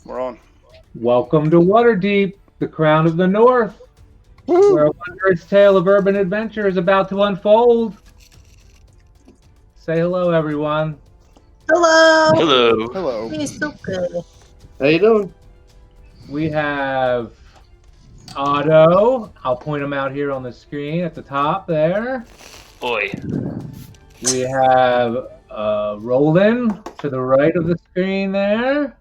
We're on. Welcome to Waterdeep, the crown of the north, where a wondrous tale of urban adventure is about to unfold. Say hello, everyone. Hello. Hello. Hello. He's so good. How you doing? We have Otto. I'll point him out here on the screen at the top there. Boy. We have Roland to the right of the screen there.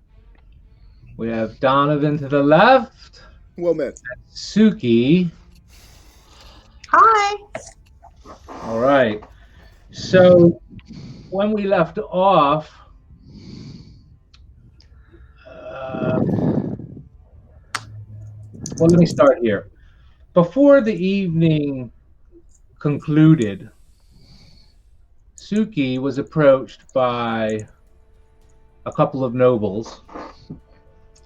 We have Donovan to the left. Well met. Suki. Hi. All right. So when we left off, well, let me start here. Before the evening concluded, Suki was approached by a couple of nobles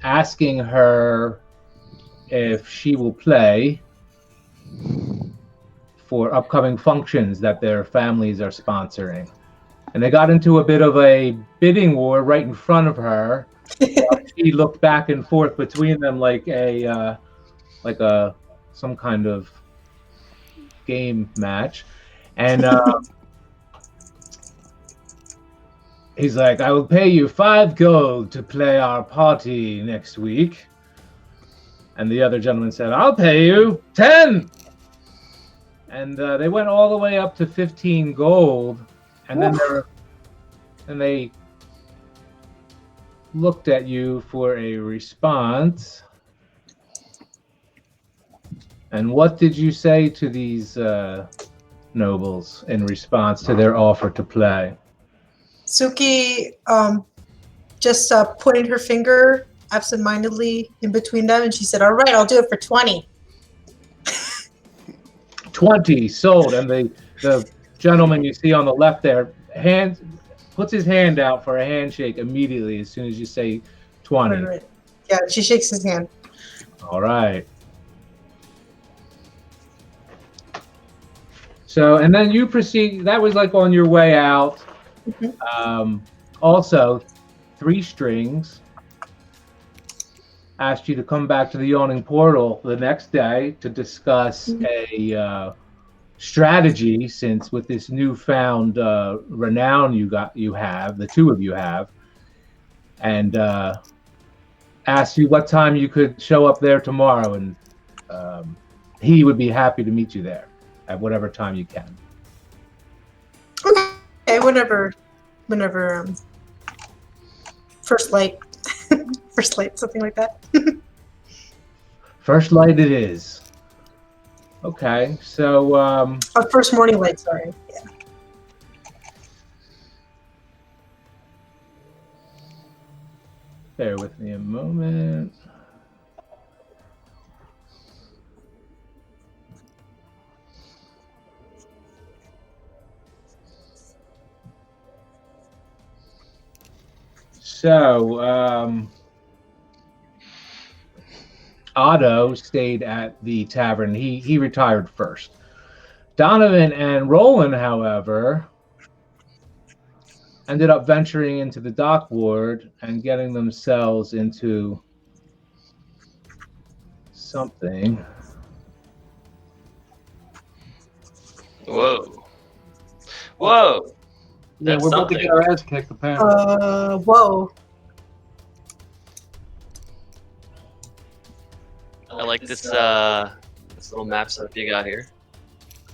asking her if she will play for upcoming functions that their families are sponsoring. And they got into a bit of a bidding war right in front of her. She looked back and forth between them like some kind of game match. And he's like, I will pay you 5 gold to play our party next week. And the other gentleman said, I'll pay you 10. And they went all the way up to 15 gold. And then they looked at you for a response. And what did you say to these nobles in response to their offer to play? Suki just pointed her finger absentmindedly in between them, and she said, all right, I'll do it for 20. 20 sold. And the gentleman you see on the left there puts his hand out for a handshake immediately as soon as you say 20. Right. Yeah, she shakes his hand. All right. So, and then you proceed, that was like on your way out. Also, 3 Strings asked you to come back to the Yawning Portal the next day to discuss a strategy, since with this newfound renown you have, the two of you have, and asked you what time you could show up there tomorrow, and he would be happy to meet you there at whatever time you can. Okay, whenever, first light, something like that. First light it is. Okay, so First morning light, sorry. Yeah. bear with me a moment. So, Otto stayed at the tavern. He retired first. Donovan and Roland, however, ended up venturing into the dock ward and getting themselves into something. Whoa. Yeah, That's we're about to something. get our ass kicked, apparently. Whoa. I like this little map setup you got here.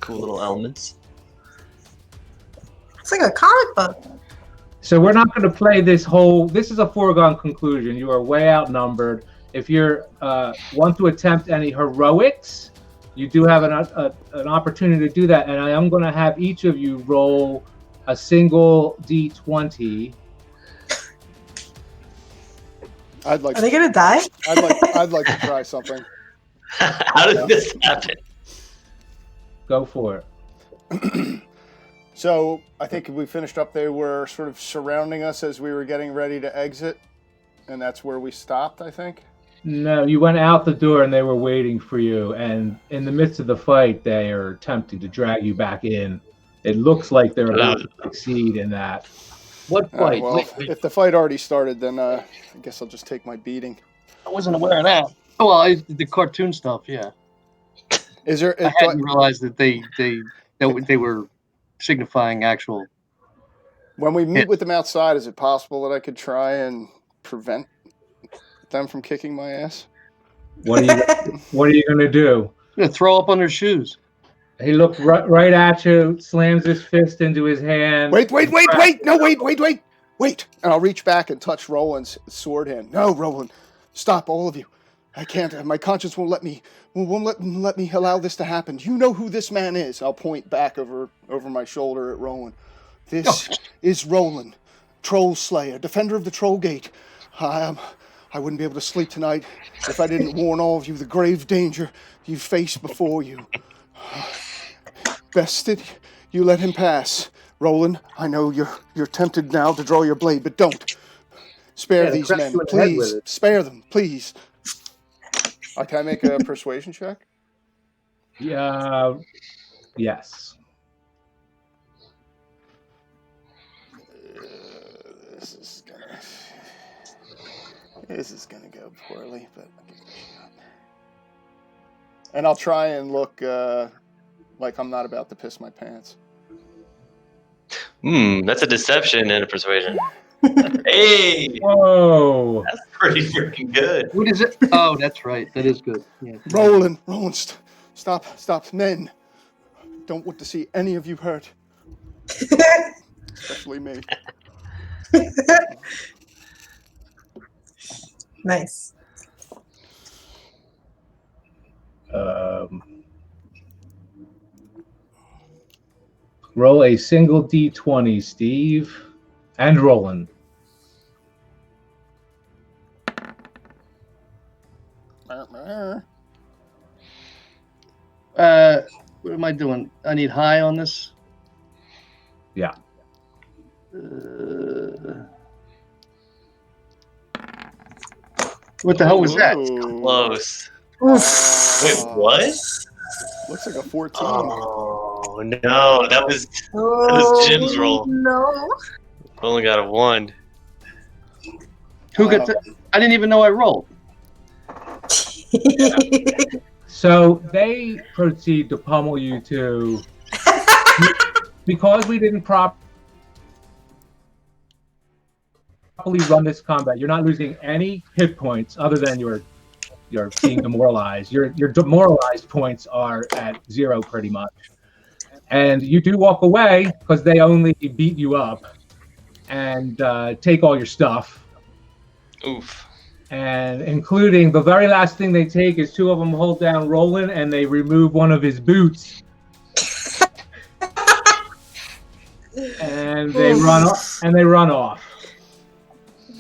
Cool little elements. It's like a comic book. So we're not going to play this is a foregone conclusion. You are way outnumbered. If you're want to attempt any heroics, you do have an opportunity to do that. And I am going to have each of you roll a single D20. Are they gonna die? I'd like to try something. How did this happen? Go for it. So I think we finished up. They were sort of surrounding us as we were getting ready to exit, and that's where we stopped, I think. No, you went out the door and they were waiting for you. And in the midst of the fight, they are attempting to drag you back in. It looks like they're about to succeed in that. What fight? well, Wait. if the fight already started, then I guess I'll just take my beating. I wasn't aware of that. Oh, well, the cartoon stuff, yeah. Is there? I hadn't realized that they were signifying actual. When we meet with them outside, is it possible that I could try and prevent them from kicking my ass? What are you gonna do? I'm gonna throw up on their shoes. He looked right at you, slams his fist into his hand. Wait! No, wait! And I'll reach back and touch Roland's sword hand. No, Roland, stop, all of you. I can't. My conscience won't let me allow this to happen. You know who this man is. I'll point back over my shoulder at Roland. This is Roland, Troll Slayer, defender of the Troll Gate. I wouldn't be able to sleep tonight if I didn't warn all of you the grave danger you face before you. Best that you let him pass. Roland, I know you're tempted now to draw your blade, but don't. Spare these men, please. Spare them, please. Can I make a persuasion check? Yeah. Yes. This is gonna go poorly, but I'll give it a shot. And I'll try and look like I'm not about to piss my pants. That's a deception and a persuasion. Hey! Whoa! That's pretty freaking good. What is it? Oh, that's right. That is good. Yeah. Roland, stop, men. Don't want to see any of you hurt. Especially me. Nice. Roll a single d20, Steve, and Roland. What am I doing? I need high on this. Yeah. What the hell was that? Close. Oof. Wait, what? Looks like a 14. Oh no, that was Jim's roll. No. Only got a 1. Who got the? I didn't even know I rolled. So they proceed to pummel you to because we didn't properly run this combat. You're not losing any hit points other than you're being demoralized. Your demoralized points are at 0 pretty much, and you do walk away because they only beat you up and take all your stuff. Oof. And including the very last thing they take is 2 of them hold down Roland and they remove one of his boots. And they run off.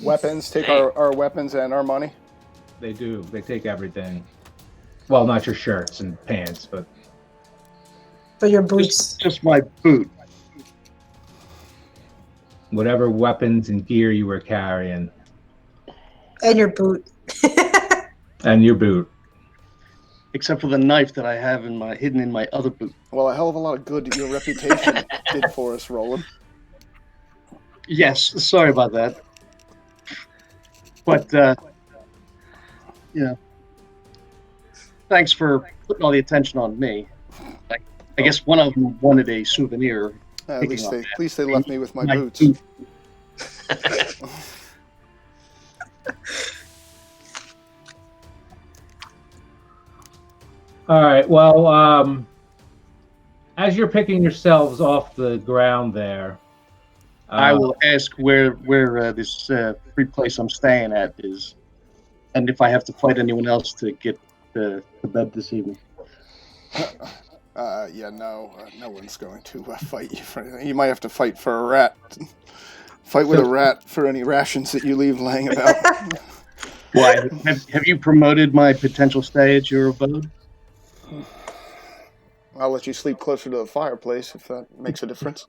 Weapons, take our weapons and our money. They do. They take everything. Well, not your shirts and pants, but your boots. Just my boot. whatever weapons and gear you were carrying. And your boot. And your boot. Except for the knife that I have hidden in my other boot. Well, a hell of a lot of good your reputation did for us, Roland. Yes, sorry about that. But, thanks for putting all the attention on me. I guess one of them wanted a souvenir. At least they left me with my boots. Boot. All right. Well, as you're picking yourselves off the ground there, I will ask where this free place I'm staying at is, and if I have to fight anyone else to get to bed this evening. No one's going to fight you for anything. You might have to fight for a rat. Fight with a rat for any rations that you leave laying about. Why? Have you promoted my potential stay at your abode? I'll let you sleep closer to the fireplace if that makes a difference.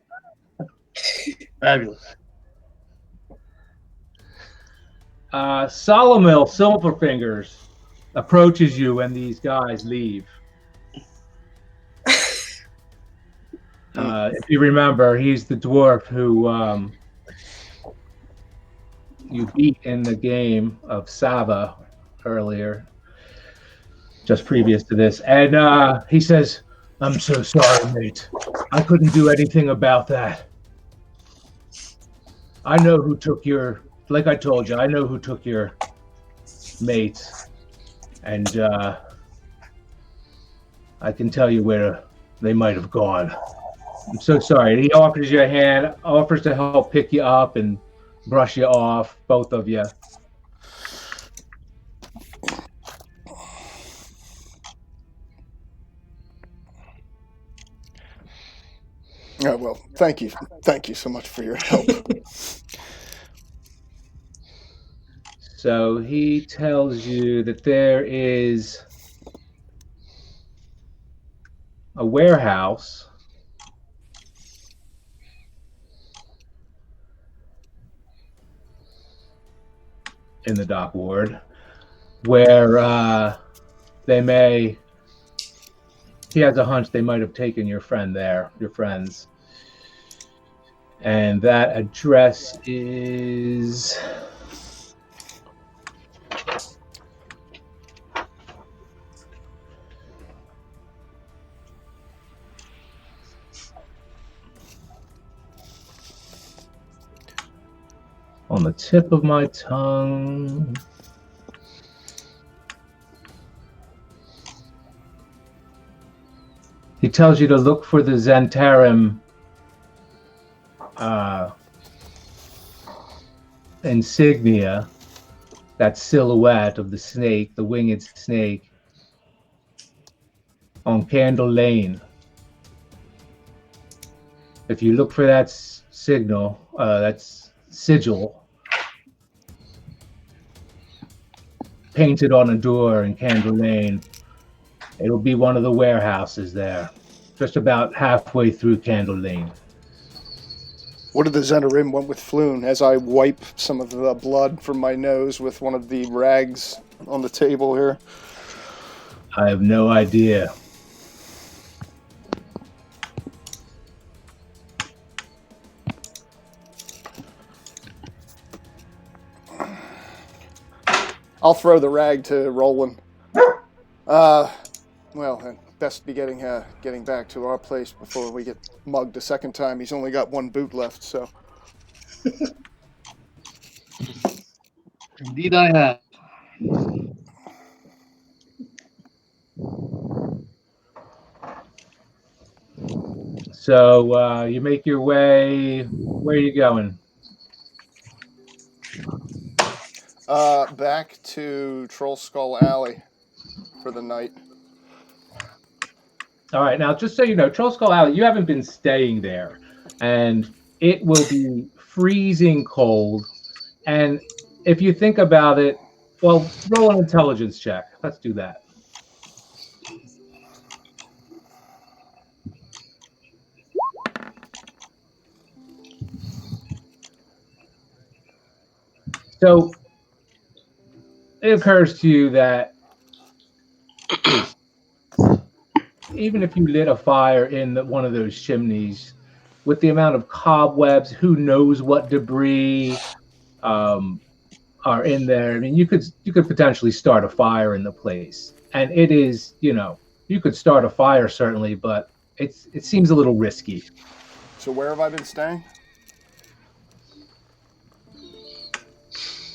Fabulous. Solomil Silverfingers approaches you when these guys leave. If you remember, he's the dwarf who you beat in the game of Saba earlier, just previous to this. And he says, "I'm so sorry, mate. I couldn't do anything about that. I know who took your, like I told you, I know who took your mates. And I can tell you where they might have gone. I'm so sorry." He offers you a hand, offers to help pick you up and brush you off, both of you. Oh, well, thank you so much for your help. So he tells you that there is a warehouse in the dock ward where he has a hunch they might have taken your friend there, your friends. And that address is on the tip of my tongue. He tells you to look for the Zentarum insignia, that silhouette of the snake, the winged snake, on Candle Lane. If you look for that that's sigil, painted on a door in Candle Lane, it'll be one of the warehouses there, just about halfway through Candle Lane. What did the Zentarim want with Floon? As I wipe some of the blood from my nose with one of the rags on the table here. I have no idea. I'll throw the rag to Roland. Well, best be getting back to our place before we get mugged a second time. He's only got one boot left, so. Indeed, I have. So you make your way. Where are you going? Back to Troll Skull Alley for the night. All right, now just so you know, Troll Skull Alley, you haven't been staying there, and it will be freezing cold. And if you think about it, well, roll an intelligence check. Let's do that. So it occurs to you that even if you lit a fire in one of those chimneys, with the amount of cobwebs, who knows what debris are in there. I mean, you could potentially start a fire in the place, and it is, you could start a fire certainly, but it seems a little risky. So where have I been staying?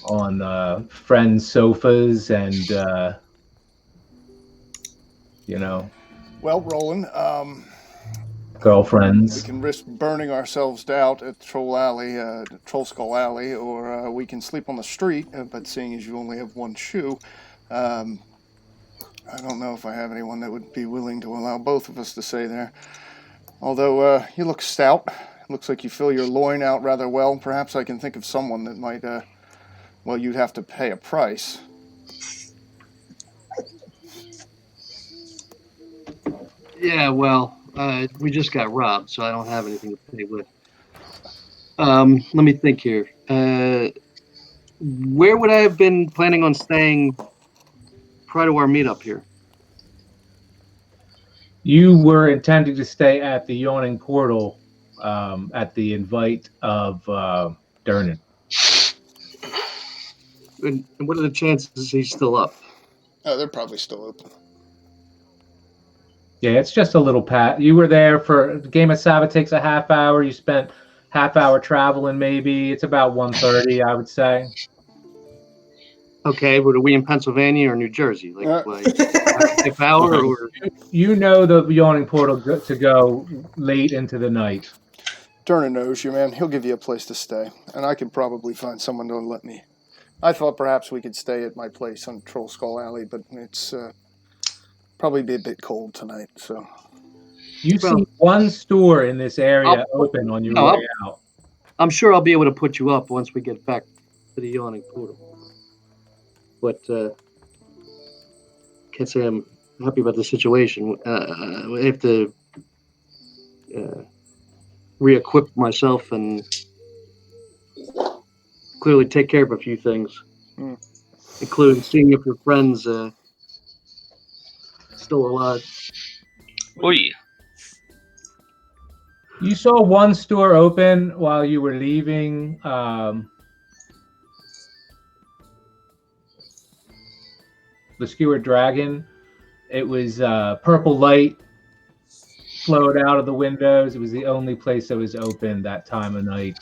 On friends' sofas and Well, Roland, girlfriends. we can risk burning ourselves out at Troll Skull Alley, or we can sleep on the street. But seeing as you only have one shoe, I don't know if I have anyone that would be willing to allow both of us to stay there. Although you look stout, looks like you fill your loin out rather well. Perhaps I can think of someone that might. Well, you'd have to pay a price. Yeah, well, we just got robbed, so I don't have anything to pay with. Let me think here. Where would I have been planning on staying prior to our meetup here? You were intending to stay at the Yawning Portal at the invite of Durnan. and what are the chances he's still up? Oh, they're probably still open. Yeah, it's just a little pat. You were there for the game of Sabbath takes a half hour. You spent half hour traveling, maybe. It's about 1:30, I would say. Okay, but are we in Pennsylvania or New Jersey? Like half hour or? You know the yawning portal to go late into the night. Turner knows you, man. He'll give you a place to stay, and I can probably find someone to let me. I thought perhaps we could stay at my place on Troll Skull Alley, but it's probably be a bit cold tonight. So You see one store in this area open on your way out. I'm sure I'll be able to put you up once we get back to the yawning portal. But can't say I'm happy about the situation. I have to re-equip myself and clearly take care of a few things, including seeing if your friend's still alive. Oi. You saw one store open while you were leaving. The Skewered Dragon. It was purple light flowed out of the windows. It was the only place that was open that time of night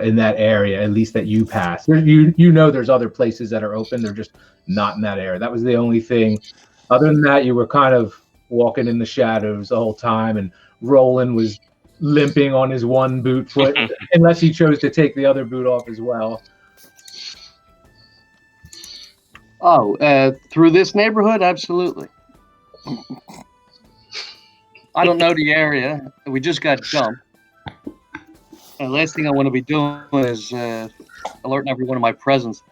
in that area, at least that you passed. You know there's other places that are open. They're just not in that area. That was the only thing. Other than that, you were kind of walking in the shadows the whole time, and Roland was limping on his one boot foot, unless he chose to take the other boot off as well. Oh, through this neighborhood? Absolutely. I don't know the area. We just got jumped. And the last thing I want to be doing is alerting everyone of my presence.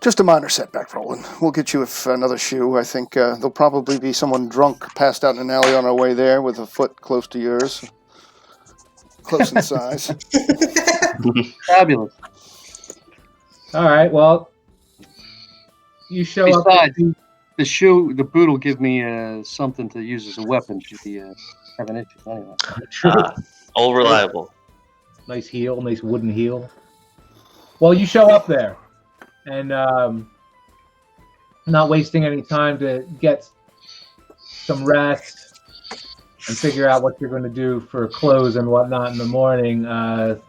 just a minor setback, Roland. We'll get you another shoe. I think there'll probably be someone drunk passed out in an alley on our way there with a foot close to yours. Close in size. Fabulous. All right, well, you show Besides, up. the boot will give me something to use as a weapon should he have an issue anyway. All reliable. Nice heel, nice wooden heel. Well, you show up there, and not wasting any time to get some rest and figure out what you're going to do for clothes and whatnot in the morning.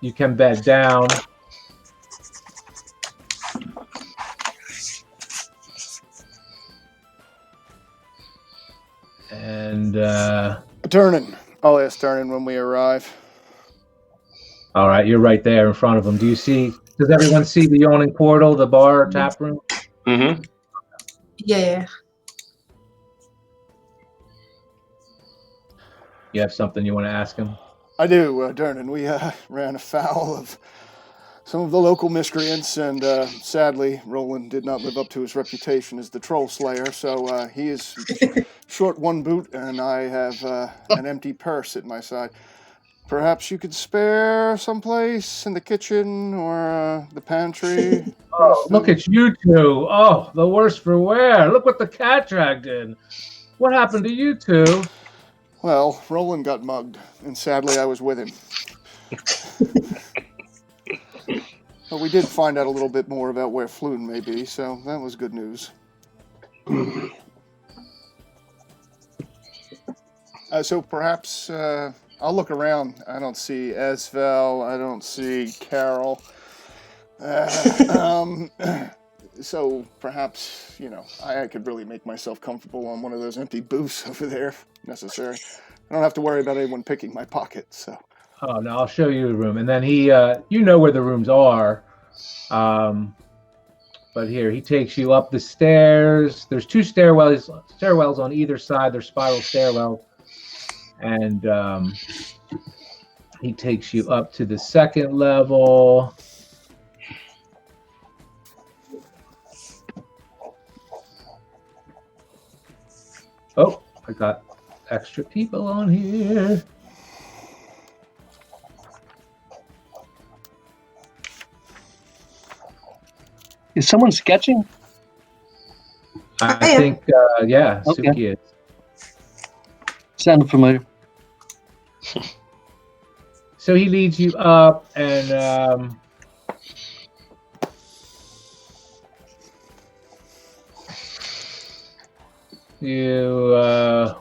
You can bed down. And Turnin. I'll ask Turnin when we arrive. all right, you're right there in front of him. Does everyone see the yawning portal, the bar, tap room? Mm-hmm. Yeah. You have something you want to ask him? I do, Turnin. We ran afoul of some of the local miscreants, and sadly, Roland did not live up to his reputation as the troll slayer, so he is short one boot, and I have an empty purse at my side. Perhaps you could spare someplace in the kitchen or the pantry? Oh, look at you two. Oh, the worse for wear. Look what the cat dragged in. What happened to you two? Well, Roland got mugged, and sadly I was with him. But we did find out a little bit more about where Floon may be, so that was good news. So perhaps I'll look around. I don't see Esvel. I don't see Carol. So perhaps, I could really make myself comfortable on one of those empty booths over there if necessary. I don't have to worry about anyone picking my pocket, so. Oh, no, I'll show you the room. And then he, you know where the rooms are. But here, he takes you up the stairs. There's two stairwells on either side. They're spiral stairwells. And he takes you up to the second level. Oh, I got extra people on here. Is someone sketching? I think, yeah, Okay. Suki is. Sounded familiar. So he leads you up, and You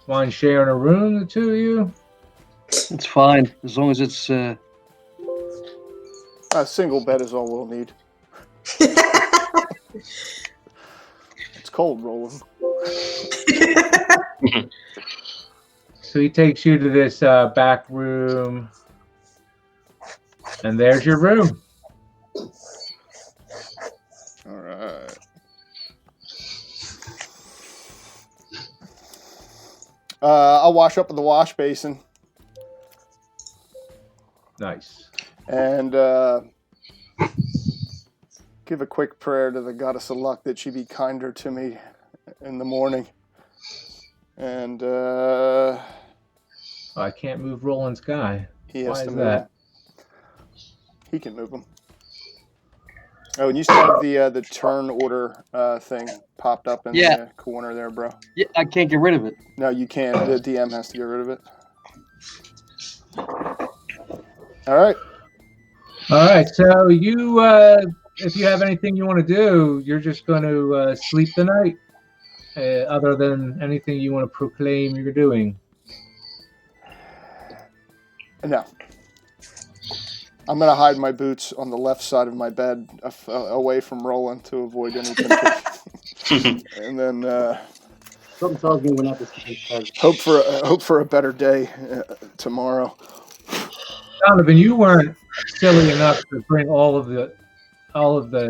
mind sharing a room, the two of you? It's fine as long as it's. A single bed is all we'll need. It's cold, Roland. So he takes you to this back room, and there's your room. All right. I'll wash up in the wash basin Nice. and give a quick prayer to the goddess of luck that she be kinder to me in the morning. And I can't move Roland's guy. he Why has to is move that? him. He can move him. Oh, and you still have the turn order thing popped up in Yeah. the corner there, bro. Yeah, I can't get rid of it. No, you can't. The DM has to get rid of it. All right. All right. So you, if you have anything you want to do, you're just going to sleep the night. Other than anything you want to proclaim you're doing. No. I'm going to hide my boots on the left side of my bed away from Roland to avoid any temptation. And then Something tells me we're not the same person. hope for a better day tomorrow. Donovan, you weren't silly enough to bring all of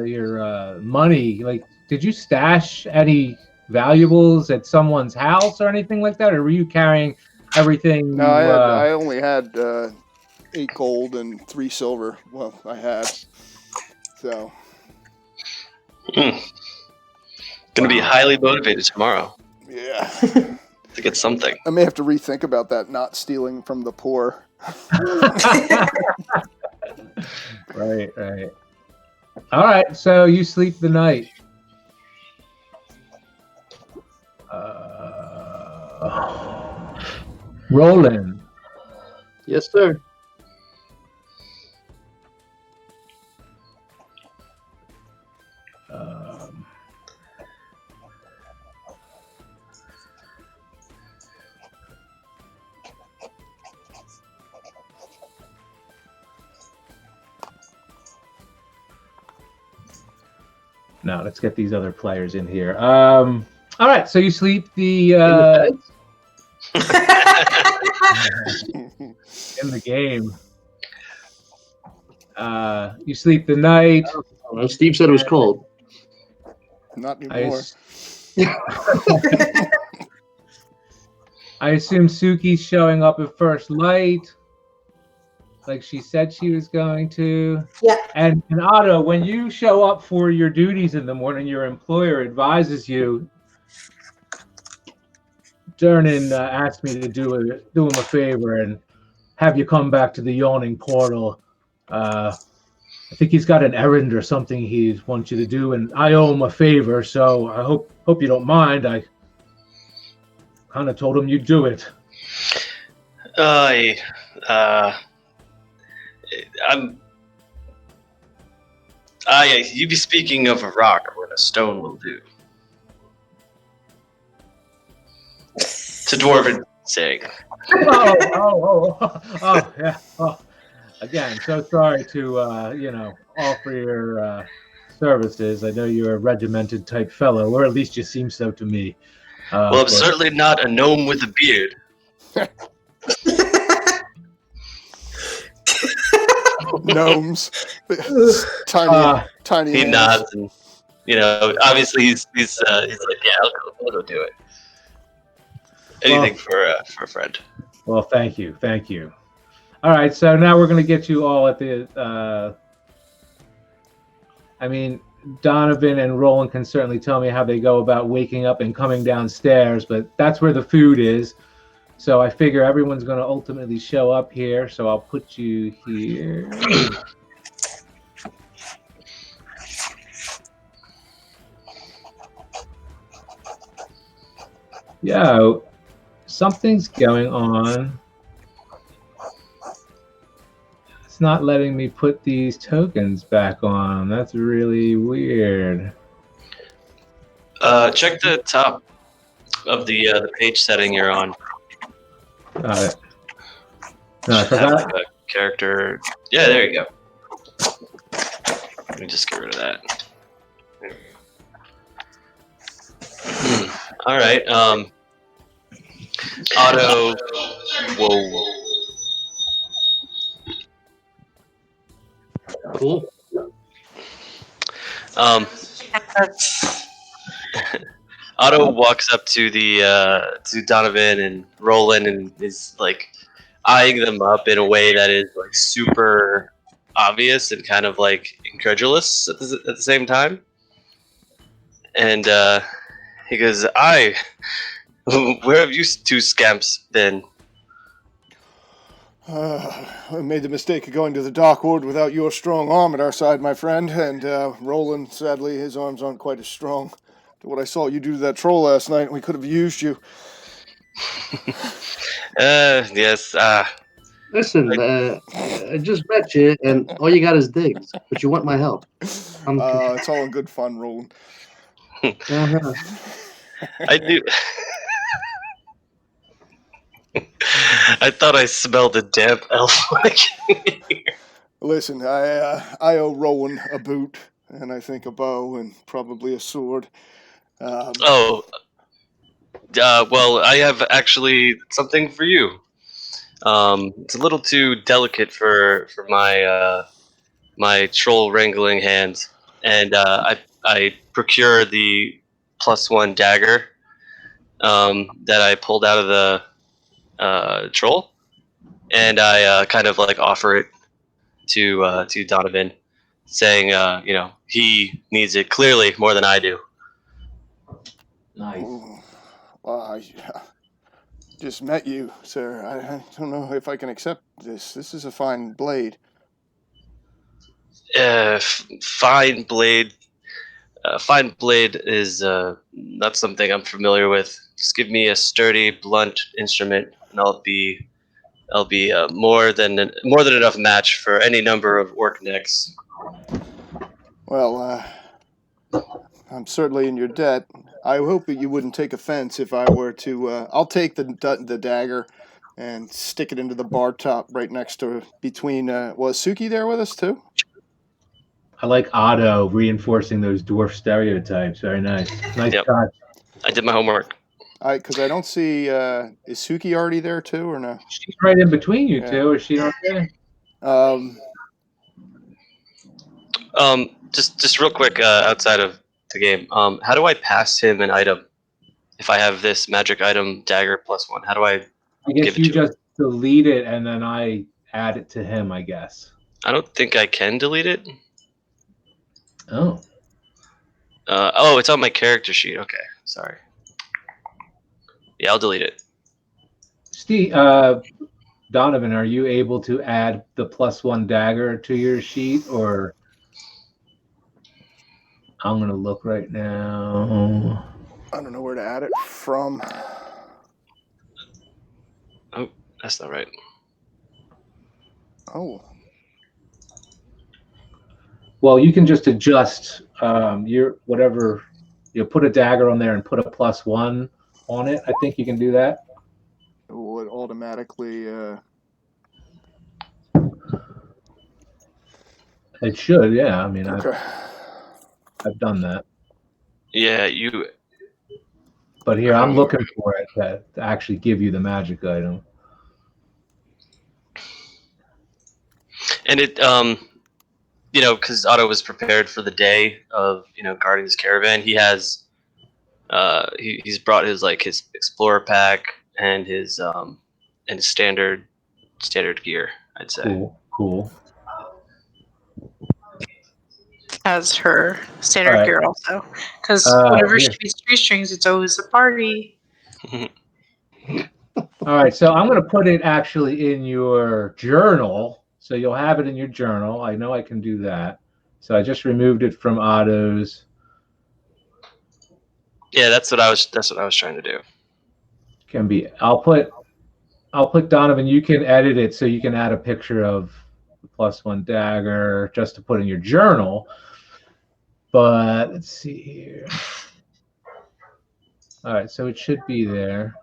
your money. Like, did you stash any valuables at someone's house or anything like that, or were you carrying everything? No, I only had 8 gold and 3 silver. Well, I had. So. Gonna be highly motivated tomorrow Yeah. to get something. I may have to rethink about that, not stealing from the poor. Right. All right, so you sleep the night. Roland. Yes, sir. Now let's get these other players in here. All right, so you sleep the in the game. You sleep the night. Steve said it was cold. Not anymore. I assume Suki's showing up at first light, like she said she was going to. Yeah. And Otto, when you show up for your duties in the morning, your employer advises you. Dernan asked me to do him a favor and have you come back to the yawning portal. I think he's got an errand or something he wants you to do, and I owe him a favor, so I hope you don't mind. I kind of told him you'd do it. You be speaking of a rock when a stone will do. It's a dwarven saying. Oh, yeah. Oh. Again, so sorry to offer your services. I know you're a regimented type fellow, or at least you seem so to me. Well, I'm certainly not a gnome with a beard. Gnomes. Tiny He hands. nods, and obviously he's like, yeah, I'll go do it. Anything for a friend. Well, thank you. All right, so now we're going to get you all at the. Donovan and Roland can certainly tell me how they go about waking up and coming downstairs, but that's where the food is. So I figure everyone's going to ultimately show up here. So I'll put you here. Yo, something's going on. It's not letting me put these tokens back on. That's really weird. Check the top the page setting you're on. Got it. No, I Should have like forgot. a character. Yeah, there you go. Let me just get rid of that. All right. Auto. Whoa. Cool. Otto walks up to to Donovan and Roland and is like eyeing them up in a way that is like super obvious and kind of like incredulous at the same time. And he goes, where have you two scamps been?" I made the mistake of going to the Dark Ward without your strong arm at our side, my friend, and Roland, sadly, his arms aren't quite as strong. To what I saw you do to that troll last night, we could have used you. Yes. Listen, I just met you, and all you got is digs, but you want my help. It's all in good fun, Roland. Uh-huh. I do. I thought I smelled a damp elf. Listen, I owe Roland a boot, and I think a bow, and probably a sword. Well, I have actually something for you. It's a little too delicate for my my troll wrangling hands, and I procure the +1 dagger that I pulled out of the troll, and I kind of like offer it to Donovan, saying, he needs it clearly more than I do. Nice. Well, I just met you, sir. I don't know if I can accept this. This is a fine blade. Fine blade. Fine blade is not something I'm familiar with. Just give me a sturdy, blunt instrument, and I'll be more than enough match for any number of orc necks. Well, I'm certainly in your debt. I hope that you wouldn't take offense if I were to. I'll take the dagger and stick it into the bar top right next to between. Was Suki there with us too? I like Otto reinforcing those dwarf stereotypes. Very nice. Nice Yep. touch. I did my homework. Because I don't see. Is Suki already there too, or no? She's right in between you Yeah. two. Is she not there? Just real quick, outside of the game, how do I pass him an item if I have this magic item dagger +1? How do I guess give it you to him? just delete it and then I add it to him, I guess. I don't think I can delete it. Oh. It's on my character sheet. Okay, sorry. Yeah, I'll delete it. Steve, Donovan, are you able to add the +1 dagger to your sheet, or I'm gonna look right now. I don't know where to add it from. Oh, that's not right. Oh. Well, you can just adjust your whatever. You put a dagger on there and put a +1 on it. I think you can do that. Will it automatically? It should, yeah. I mean, Okay. I've done that. Yeah, you. But here, I'm looking for it to actually give you the magic item. And it, because Otto was prepared for the day of, guarding his caravan. He has, he's brought his explorer pack and his standard gear, I'd say. Cool. As her standard Alright. gear also. Because whenever she beats 3 strings, it's always a party. All right, so I'm going to put it actually in your journal, so you'll have it in your journal. I know I can do that. So I just removed it from Otto's. Yeah, that's what I was trying to do. Can be. I'll put Donovan. You can edit it so you can add a picture of the +1 dagger just to put in your journal. But let's see here. All right, so it should be there.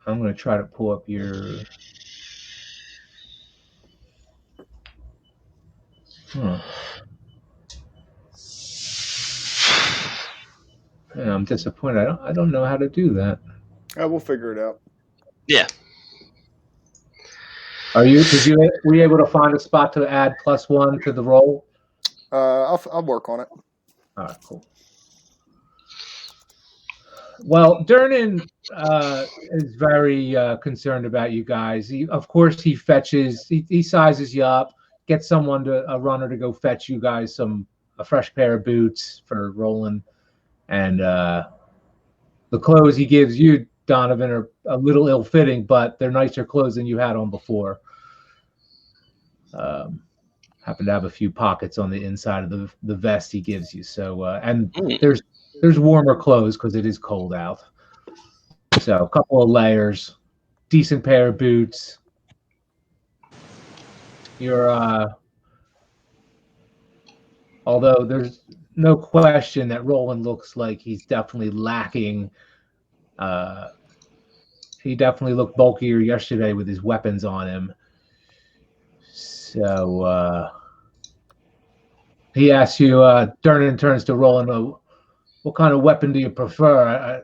I'm going to try to pull up your... Yeah, I'm disappointed. I don't know how to do that. We'll figure it out. Yeah. Were you able to find a spot to add +1 to the roll? I'll work on it. All right, cool. Well, Durnan is very concerned about you guys. Of course, he fetches, he sizes you up, gets a runner to go fetch you guys a fresh pair of boots for Roland, and the clothes he gives you, Donovan, are a little ill-fitting, but they're nicer clothes than you had on before. Happen to have a few pockets on the inside of the vest he gives you. So, and there's warmer clothes because it is cold out. So a couple of layers, decent pair of boots. Although there's no question that Roland looks like he's definitely lacking. He definitely looked bulkier yesterday with his weapons on him. So he asks you, Durnan turns to Roland, what kind of weapon do you prefer? I'm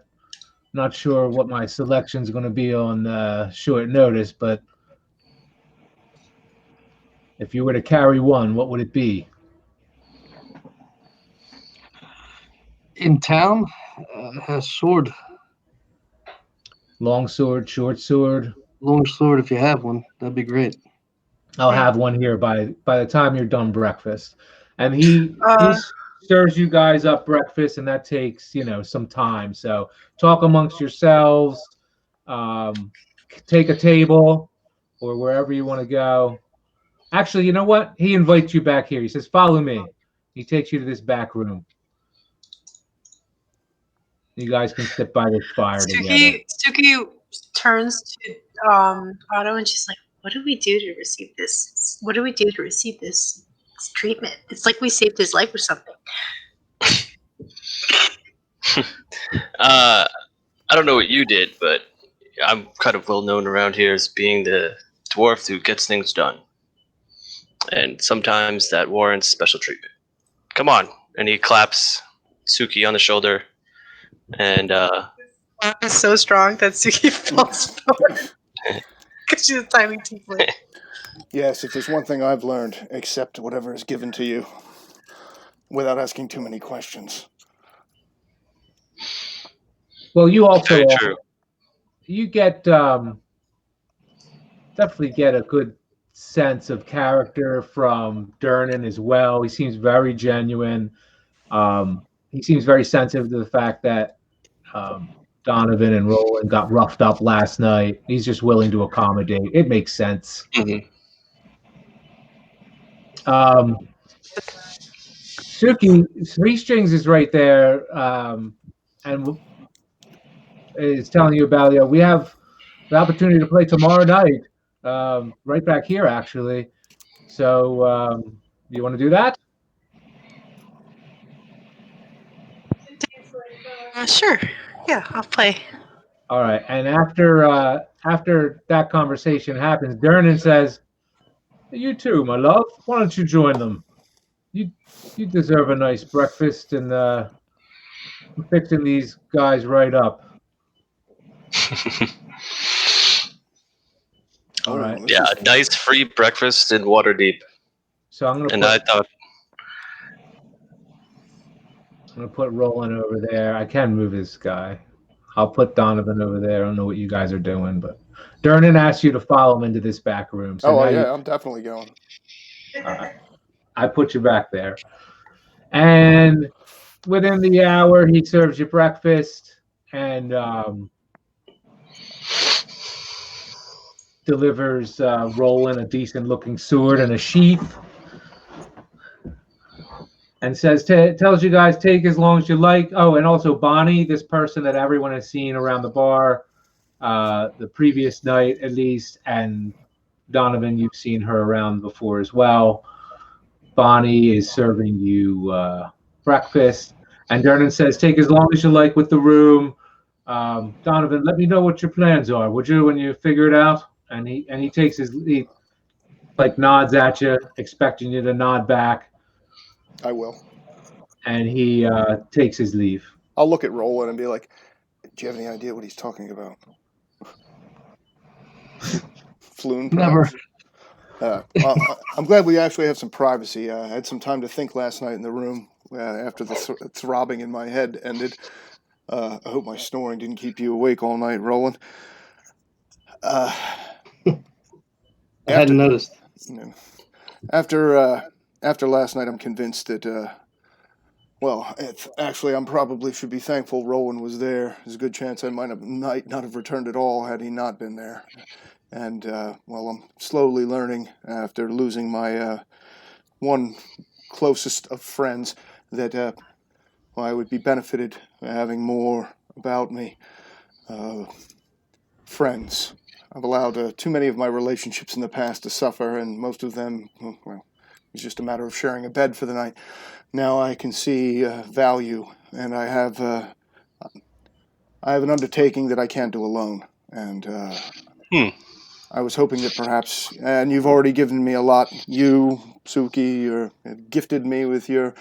not sure what my selection is going to be on short notice, but if you were to carry one, what would it be? In town, a sword. Long sword, short sword? Long sword, if you have one, that'd be great. I'll have one here by the time you're done breakfast. And he serves you guys up breakfast, and that takes, some time. So talk amongst yourselves, take a table or wherever you want to go. Actually, you know what? He invites you back here. He says, follow me. He takes you to this back room. You guys can sit by this fire together. Suki turns to Otto and she's like, what do we do to receive this? What do we do to receive this treatment? It's like we saved his life or something. I don't know what you did, but I'm kind of well known around here as being the dwarf who gets things done. And sometimes that warrants special treatment. Come on. And he claps Suki on the shoulder. And It's so strong that Suki falls forward. Because she's a tiny tiefling. Yes, if there's one thing I've learned, accept whatever is given to you without asking too many questions. Well, you also very true. You get definitely get a good sense of character from Durnan as well. He seems very genuine. He seems very sensitive to the fact that Donovan and Roland got roughed up last night. He's just willing to accommodate. It makes sense. Mm-hmm. Suki, Three Strings is right there, and is telling you about, we have the opportunity to play tomorrow night, right back here, actually. So, you want to do that? Sure. Yeah, I'll play. All right. And after that conversation happens, Durnan says, you too, my love. Why don't you join them? You deserve a nice breakfast, and I'm fixing these guys right up. All right. Yeah, a nice free breakfast in Waterdeep. So I'm gonna put Roland over there. I can move this guy. I'll put Donovan over there. I don't know what you guys are doing, but Durnan asked you to follow him into this back room. So I'm definitely going. I put you back there. And within the hour, he serves you breakfast and delivers Roland a decent-looking sword and a sheath. And says, tells you guys, take as long as you like. Oh, and also Bonnie, this person that everyone has seen around the bar, the previous night at least, and Donovan, you've seen her around before as well. Bonnie is serving you breakfast, and Dernan says, "Take as long as you like with the room." Donovan, let me know what your plans are, would you, when you figure it out? And he takes he like nods at you, expecting you to nod back, I will. and he takes his leave. I'll look at Roland and be like, "Do you have any idea what he's talking about?" Floon, Never. well, I'm glad we actually have some privacy. I had some time to think last night in the room after the throbbing in my head ended. I hope my snoring didn't keep you awake all night, Roland. I hadn't noticed. After last night, I'm convinced that, actually, I'm probably should be thankful Roland was there. There's a good chance I might not have returned at all had he not been there. And, I'm slowly learning after losing my one closest of friends that I would be benefited having more about me. Friends. I've allowed too many of my relationships in the past to suffer, and most of them, it's just a matter of sharing a bed for the night. Now I can see value, and I have an undertaking that I can't do alone. And I was hoping that perhaps, and you've already given me a lot. You, Suki, gifted me with a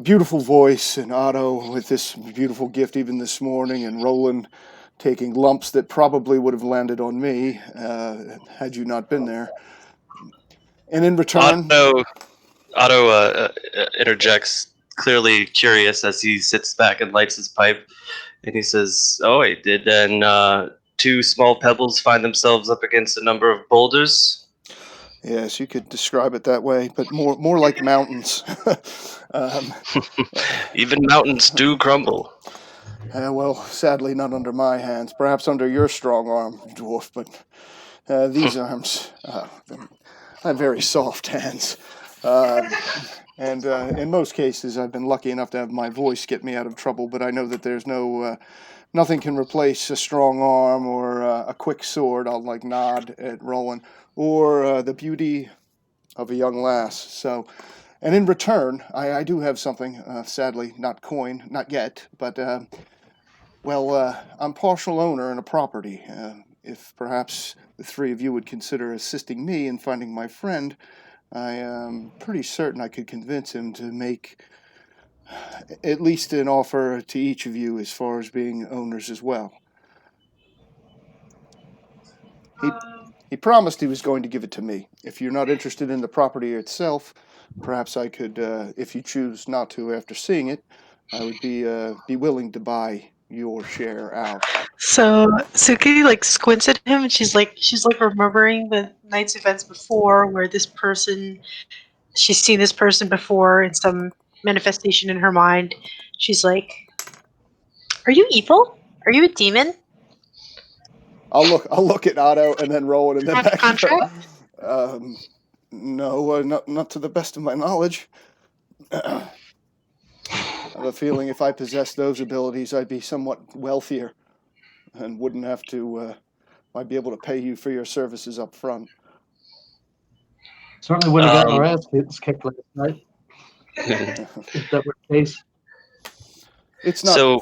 beautiful voice, and Otto with this beautiful gift even this morning, and Roland taking lumps that probably would have landed on me had you not been there. And in return... Otto interjects, clearly curious as he sits back and lights his pipe, and he says, "Oh, wait, did then two small pebbles find themselves up against a number of boulders?" Yes, you could describe it that way, but more like mountains. Even mountains do crumble. Sadly not under my hands. Perhaps under your strong arm, dwarf, but these arms, I have very soft hands. And in most cases, I've been lucky enough to have my voice get me out of trouble, but I know that there's nothing can replace a strong arm or a quick sword. I'll nod at Roland, or the beauty of a young lass. So, and in return, I do have something, sadly not coin, not yet, but, I'm partial owner in a property. If perhaps the three of you would consider assisting me in finding my friend, I am pretty certain I could convince him to make at least an offer to each of you as far as being owners as well. He promised he was going to give it to me. If you're not interested in the property itself, perhaps I could, if you choose not to after seeing it, I would be willing to buy your share out. So Suki squints at him, and she's remembering the night's events before, where she's seen this person before in some manifestation in her mind. She's like, "Are you evil? Are you a demon?" I'll look at Otto and then Roland and then Have back contract? No, not to the best of my knowledge. I have a feeling if I possessed those abilities, I'd be somewhat wealthier and wouldn't have to. I'd be able to pay you for your services up front. Certainly wouldn't have gotten our ass kicked last night. If that were the case. It's not. So,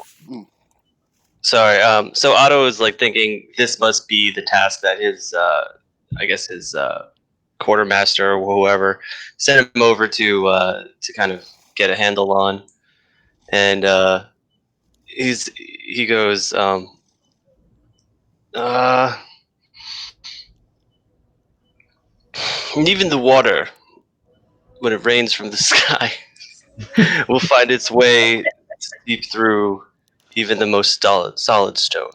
sorry. So Otto is thinking this must be the task that his quartermaster or whoever sent him over to kind of get a handle on, and he goes, even the water, when it rains from the sky, will find its way deep through even the most solid stone.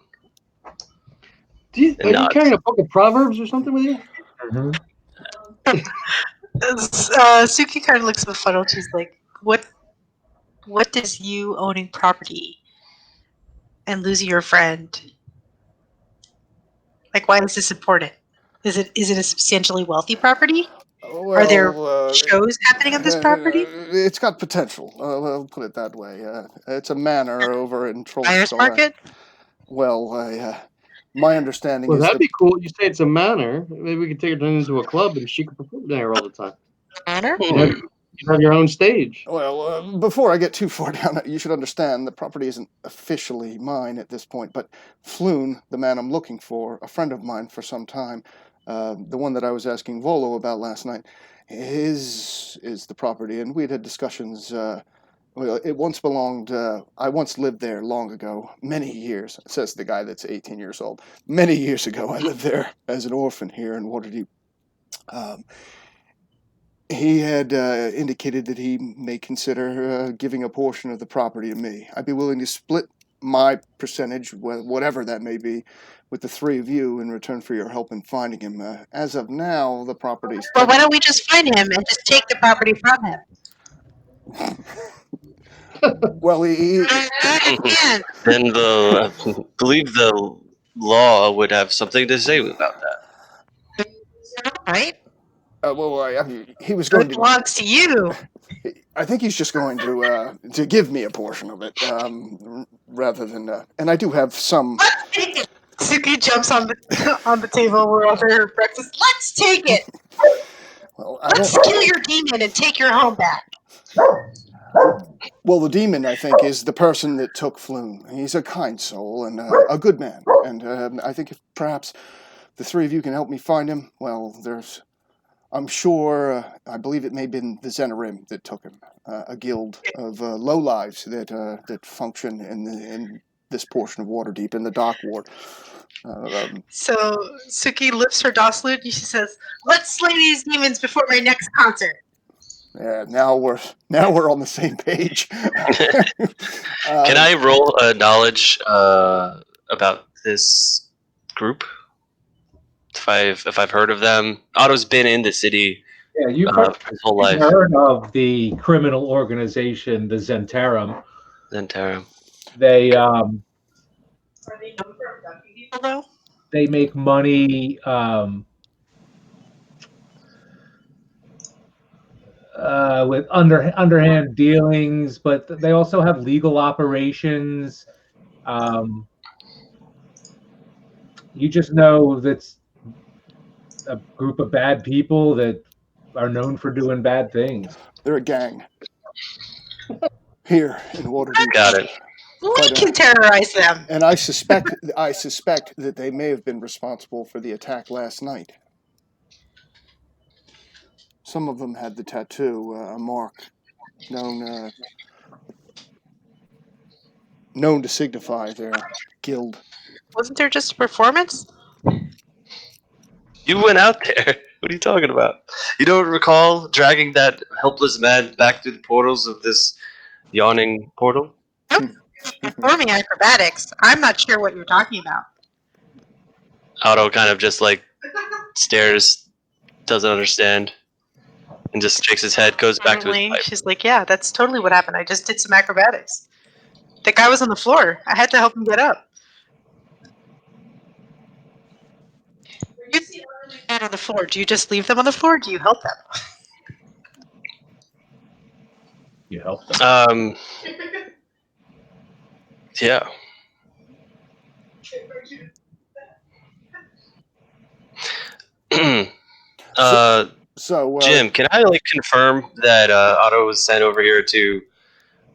Are you carrying a book of Proverbs or something with you? Mm-hmm. Suki kind of looks befuddled. She's like, "What does you owning property and losing your friend? Why is this important? Is it a substantially wealthy property? Are there shows happening on this property? It's got potential. I'll put it that way. It's a manor over in Trollstone. Buyer's market? Well, My understanding Well, is that'd be cool. You say it's a manor. Maybe we could take her into a club and she could perform there all the time. Honor? You have your own stage. Well, before I get too far down, you should understand the property isn't officially mine at this point, but Floon, the man I'm looking for, a friend of mine for some time, the one that I was asking Volo about last night, is the property, and we'd had discussions. Well, it once belonged. I once lived there long ago, many years. Says the guy that's 18 years old. Many years ago, I lived there as an orphan here in Waterdeep. He had indicated that he may consider giving a portion of the property to me. I'd be willing to split my percentage, whatever that may be, with the three of you in return for your help in finding him. As of now, the property's... Well, why don't we just find him and just take the property from him? Well, he Yeah. Then I believe the law would have something to say about that. Right? he was It going to... belongs to you. I think he's just going to give me a portion of it, rather than... and I do have some... Let's take it. Suki jumps on the table. We're over breakfast. Let's take it. Well, Let's kill your demon and take your home back. Well, the demon, I think, is the person that took Floon. He's a kind soul and a good man. And I think if perhaps the three of you can help me find him, well, I'm sure, I believe it may have been the Zenarim that took him, a guild of lowlives that function in this portion of Waterdeep, in the Dock Ward. So Suki lifts her doss lute and she says, "Let's slay these demons before my next concert." Yeah, now we're on the same page. Can I roll a knowledge about this group? If I've heard of them, Otto's been in the city. Yeah, you've his whole life. heard of the criminal organization, the Zentarum. Zentarum. They Are they known for abducting people though? they make money with underhand dealings, but they also have legal operations. You just know that's a group of bad people that are known for doing bad things. They're a gang here in Waterdeep. Got it. We can terrorize them. And I suspect that they may have been responsible for the attack last night. Some of them had the tattoo, a mark known to signify their guild. Wasn't there just a performance? You went out there. What are you talking about? You don't recall dragging that helpless man back through the portals of this yawning portal? Performing acrobatics. I'm not sure what you're talking about. Otto kind of just like stares, doesn't understand, and just shakes his head, goes back to his pipe. She's like, "Yeah, that's totally what happened. I just did some acrobatics. The guy was on the floor. I had to help him get up." You see a man on the floor. Do you just leave them on the floor? Or do you help them? You help them. Yeah. So Jim, can I confirm that Otto was sent over here to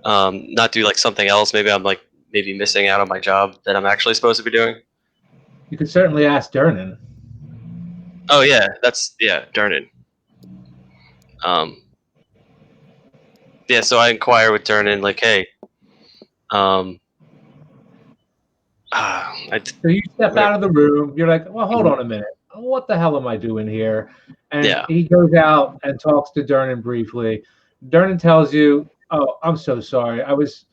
not do something else? Maybe I'm maybe missing out on my job that I'm actually supposed to be doing. You could certainly ask Dernan. Oh yeah, Dernan. Yeah, so I inquire with Dernan, hey, So you step out of the room. You're like, well, hold on a minute. What the hell am I doing here? And he goes out and talks to Dernan briefly. Dernan tells you, "Oh, I'm so sorry. I was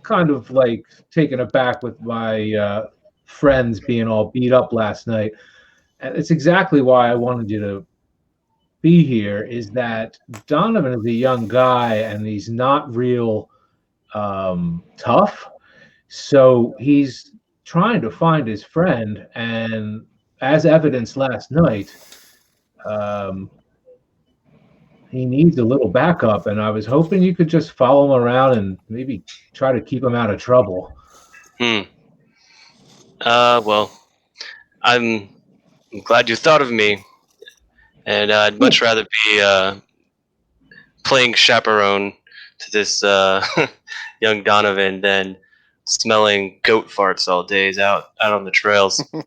kind of taken aback with my friends being all beat up last night. And it's exactly why I wanted you to be here, is that Donovan is a young guy and he's not real tough. So he's trying to find his friend, and as evidenced last night, he needs a little backup, and I was hoping you could just follow him around and maybe try to keep him out of trouble." Well, I'm glad you thought of me, and I'd much rather be playing chaperone to this young Donovan than smelling goat farts all days out on the trails, in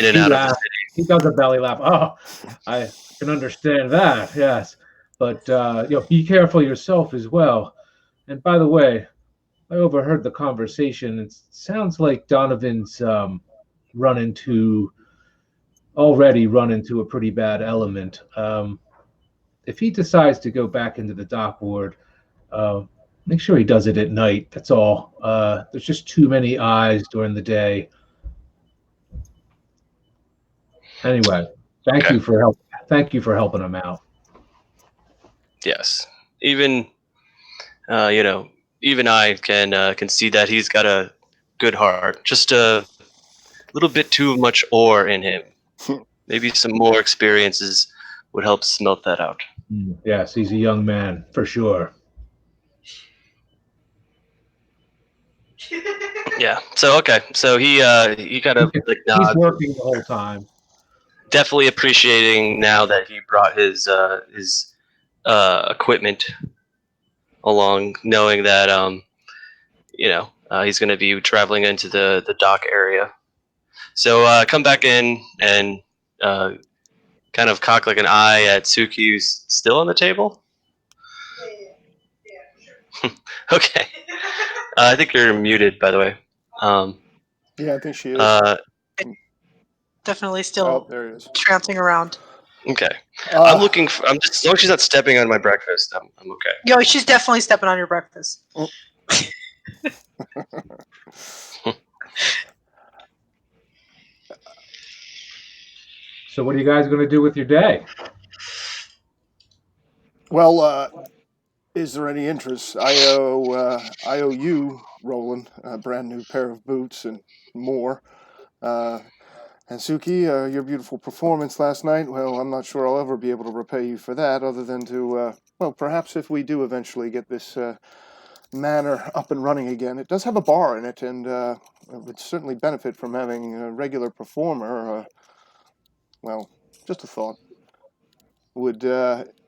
and He out of the laughs. He does a belly laugh. Oh, I can understand that. Yes, but be careful yourself as well. And by the way, I overheard the conversation. It sounds like Donovan's already run into a pretty bad element. If he decides to go back into the dock ward, uh, make sure he does it at night. That's all. There's just too many eyes during the day. Anyway, thank Okay. you for help. Thank you for helping him out. Yes. Even even I can see that he's got a good heart. Just a little bit too much ore in him. Maybe some more experiences would help smelt that out. Yes, he's a young man for sure. Yeah. So okay. So he kind of like He's nods, working the whole time. definitely appreciating now that he brought his equipment along, knowing that he's going to be traveling into the dock area. So come back in and kind of cock like an eye at Suki, who's still on the table. Okay. I think you're muted, by the way. Yeah, I think she is. Definitely Oh, still there it is. trouncing around. Okay. I'm looking for. I'm just as long as she's not stepping on my breakfast. I'm okay. Yo, she's definitely stepping on your breakfast. So what are you guys going to do with your day? Well, is there any interest? I owe you, Roland, a brand new pair of boots and more. And Suki, your beautiful performance last night, well, I'm not sure I'll ever be able to repay you for that, other than to, perhaps if we do eventually get this manor up and running again. It does have a bar in it, and it would certainly benefit from having a regular performer. Just a thought. Would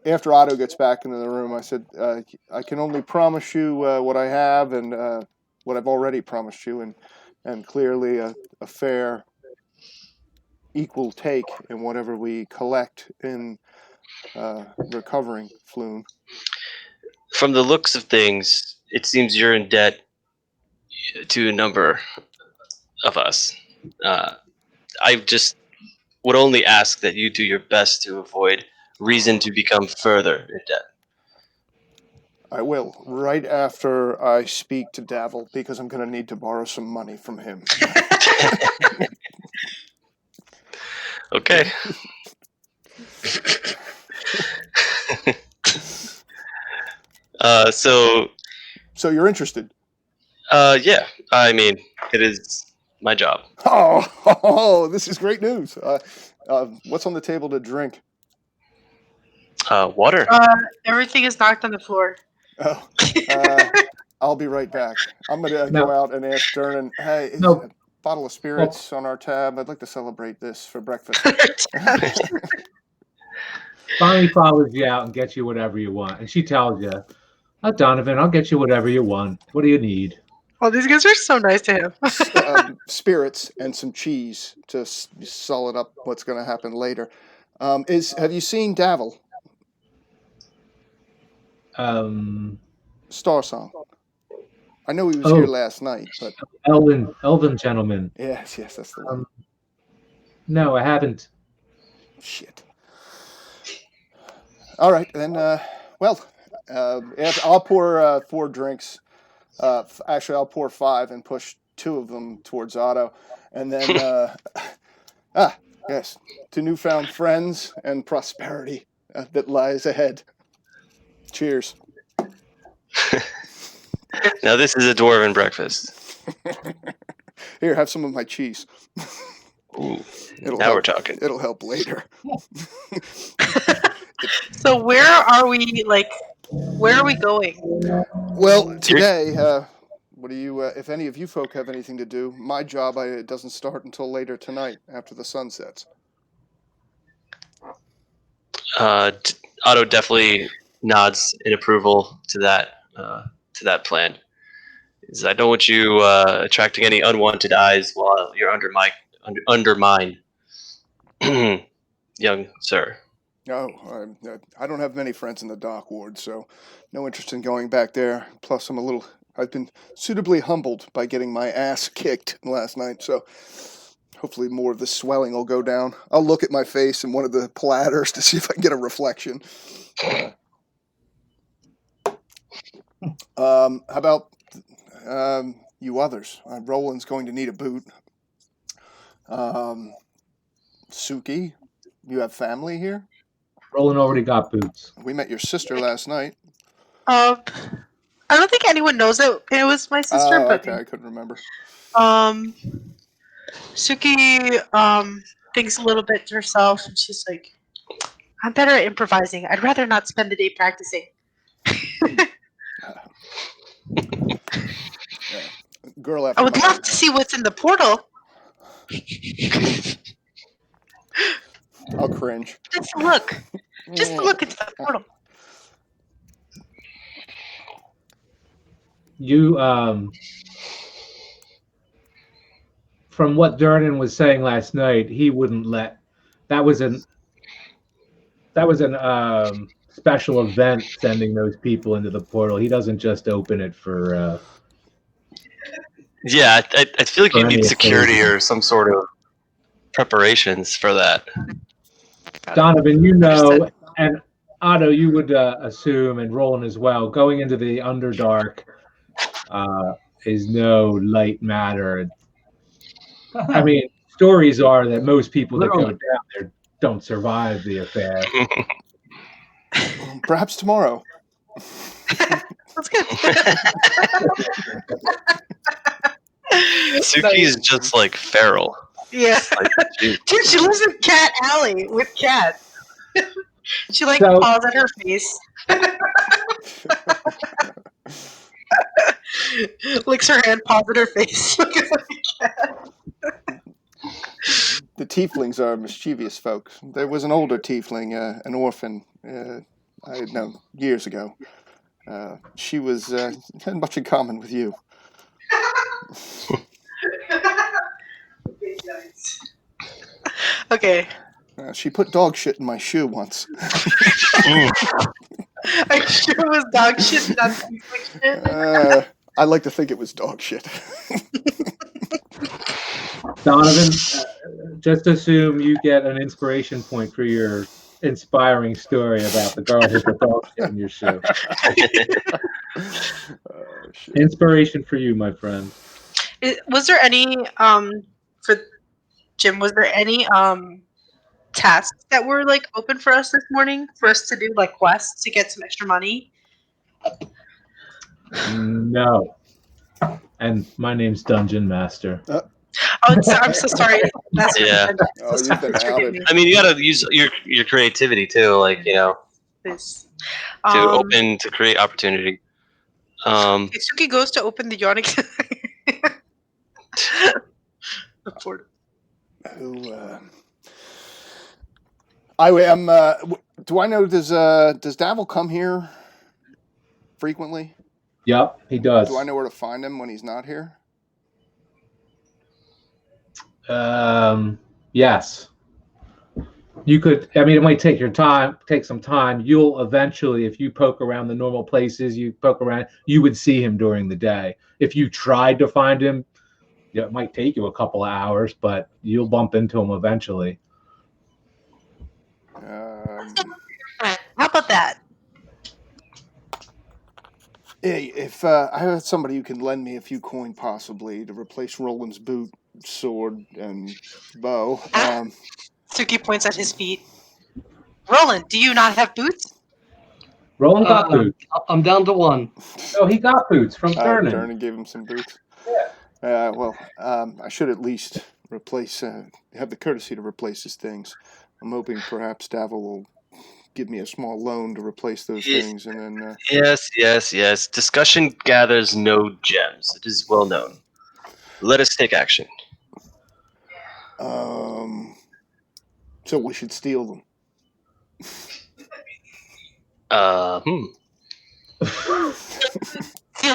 after Otto gets back into the room, I said, I can only promise you what I have and what I've already promised you, and clearly a fair, equal take in whatever we collect in recovering Floon. From the looks of things, it seems you're in debt to a number of us. I just would only ask that you do your best to avoid reason to become further in debt. I will, right after I speak to Davil, because I'm going to need to borrow some money from him. Okay. So you're interested? Yeah. I mean, it is my job. Oh, this is great news. What's on the table to drink? Water. Everything is knocked on the floor. Oh, I'll be right back. I'm going to go out and ask Dernan, hey, is a bottle of spirits on our tab? I'd like to celebrate this for breakfast. Bonnie follows you out and gets you whatever you want. And she tells you, oh, Donovan, I'll get you whatever you want. What do you need? Oh, these guys are so nice to him. Spirits and some cheese to solid up what's going to happen later. Have you seen Davil? Star Song. I know he was here last night, but Elven gentleman. Yes, that's the one. No, I haven't. Shit. All right, then. I'll pour 4 drinks. Actually, I'll pour 5 and push 2 of them towards Otto, and then yes, to newfound friends and prosperity that lies ahead. Cheers. Now this is a dwarven breakfast. Here, have some of my cheese. Ooh, now we're talking. It'll help later. So where are we? Where are we going? Well, today, what What do you? If any of you folk have anything to do, my job it doesn't start until later tonight after the sun sets. Otto definitely nods in approval to that plan. I don't want you attracting any unwanted eyes while you're under mine, young sir. Oh, I don't have many friends in the dock ward, so no interest in going back there. Plus, I've been suitably humbled by getting my ass kicked last night, so hopefully more of the swelling will go down. I'll look at my face in one of the platters to see if I can get a reflection. How about you others? Roland's going to need a boot. Suki, you have family here? Roland already got boots. We met your sister last night. I don't think anyone knows that it was my sister, but okay, I couldn't remember. Suki thinks a little bit to herself, and she's like, "I'm better at improvising. I'd rather not spend the day practicing." Girl after I would my love own to heart. see what's in the portal. I'll cringe. Just a look. Just a look into the portal. You, from what Durnan was saying last night, he wouldn't let. That was an special event sending those people into the portal. He doesn't just open it for. Yeah, I feel like you For need any security occasion. or some sort of preparations for that. Donovan, you know, and Otto, you would assume, and Roland as well, going into the Underdark is no light matter. I mean, stories are that most people that go Literally. down there don't survive the affair. Perhaps tomorrow. That's good. Suki is just like feral. Yeah. Like, Dude, she lives in Cat Alley with cats. She like So- paws at her face. Licks her hand, paws at her face. The tieflings are mischievous folk. There was an older tiefling, an orphan, I had known years ago. She had much in common with you. Okay. She put dog shit in my shoe once. Are you sure it was dog shit, not tiefling shit? I like to think it was dog shit. Donovan, just assume you get an inspiration point for your inspiring story about the girl who put dog shit in your shoe. Shit. Inspiration for you, my friend. Was there any for Jim? Was there any tasks that were like open for us this morning for us to do, like quests to get some extra money? No. And my name's Dungeon Master. Oh, I'm so sorry. That's Yeah. Oh, you've been outed. I mean, you gotta use your creativity too, like Please. to create opportunity. Suki goes to open the yawning. The portal. I am. Do I know? Does Davil come here frequently? Yep, he does. Do I know where to find him when he's not here? Yes. You could. I mean, it might take some time. You'll eventually, if you poke around the normal places, you would see him during the day. If you tried to find him, it might take you a couple of hours, but you'll bump into him eventually. How about that? Hey, if I have somebody who can lend me a few coin, possibly to replace Roland's boot, sword, and bow. Suki points at his feet. Roland, do you not have boots? Roland got boots. I'm down to one. Oh, he got boots from Turner. Turner gave him some boots. Yeah. I should at least have the courtesy to replace his things. I'm hoping perhaps Davil will give me a small loan to replace those Ye- things, and then Yes. Discussion gathers no gems. It is well known. Let us take action. so we should steal them. Steal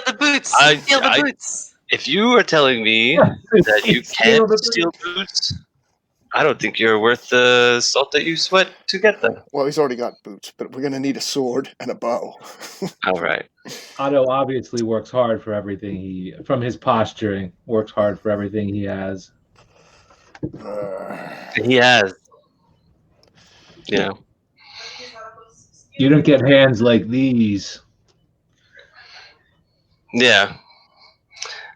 the boots. I- Steal the I- boots. If you are telling me that you Steal can't the steal boots, I don't think you're worth the salt that you sweat to get them. Well, he's already got boots, but we're gonna need a sword and a bow. All right. Otto obviously works hard for everything from his posturing, works hard for everything he has. He has. Yeah. You don't get hands like these. Yeah.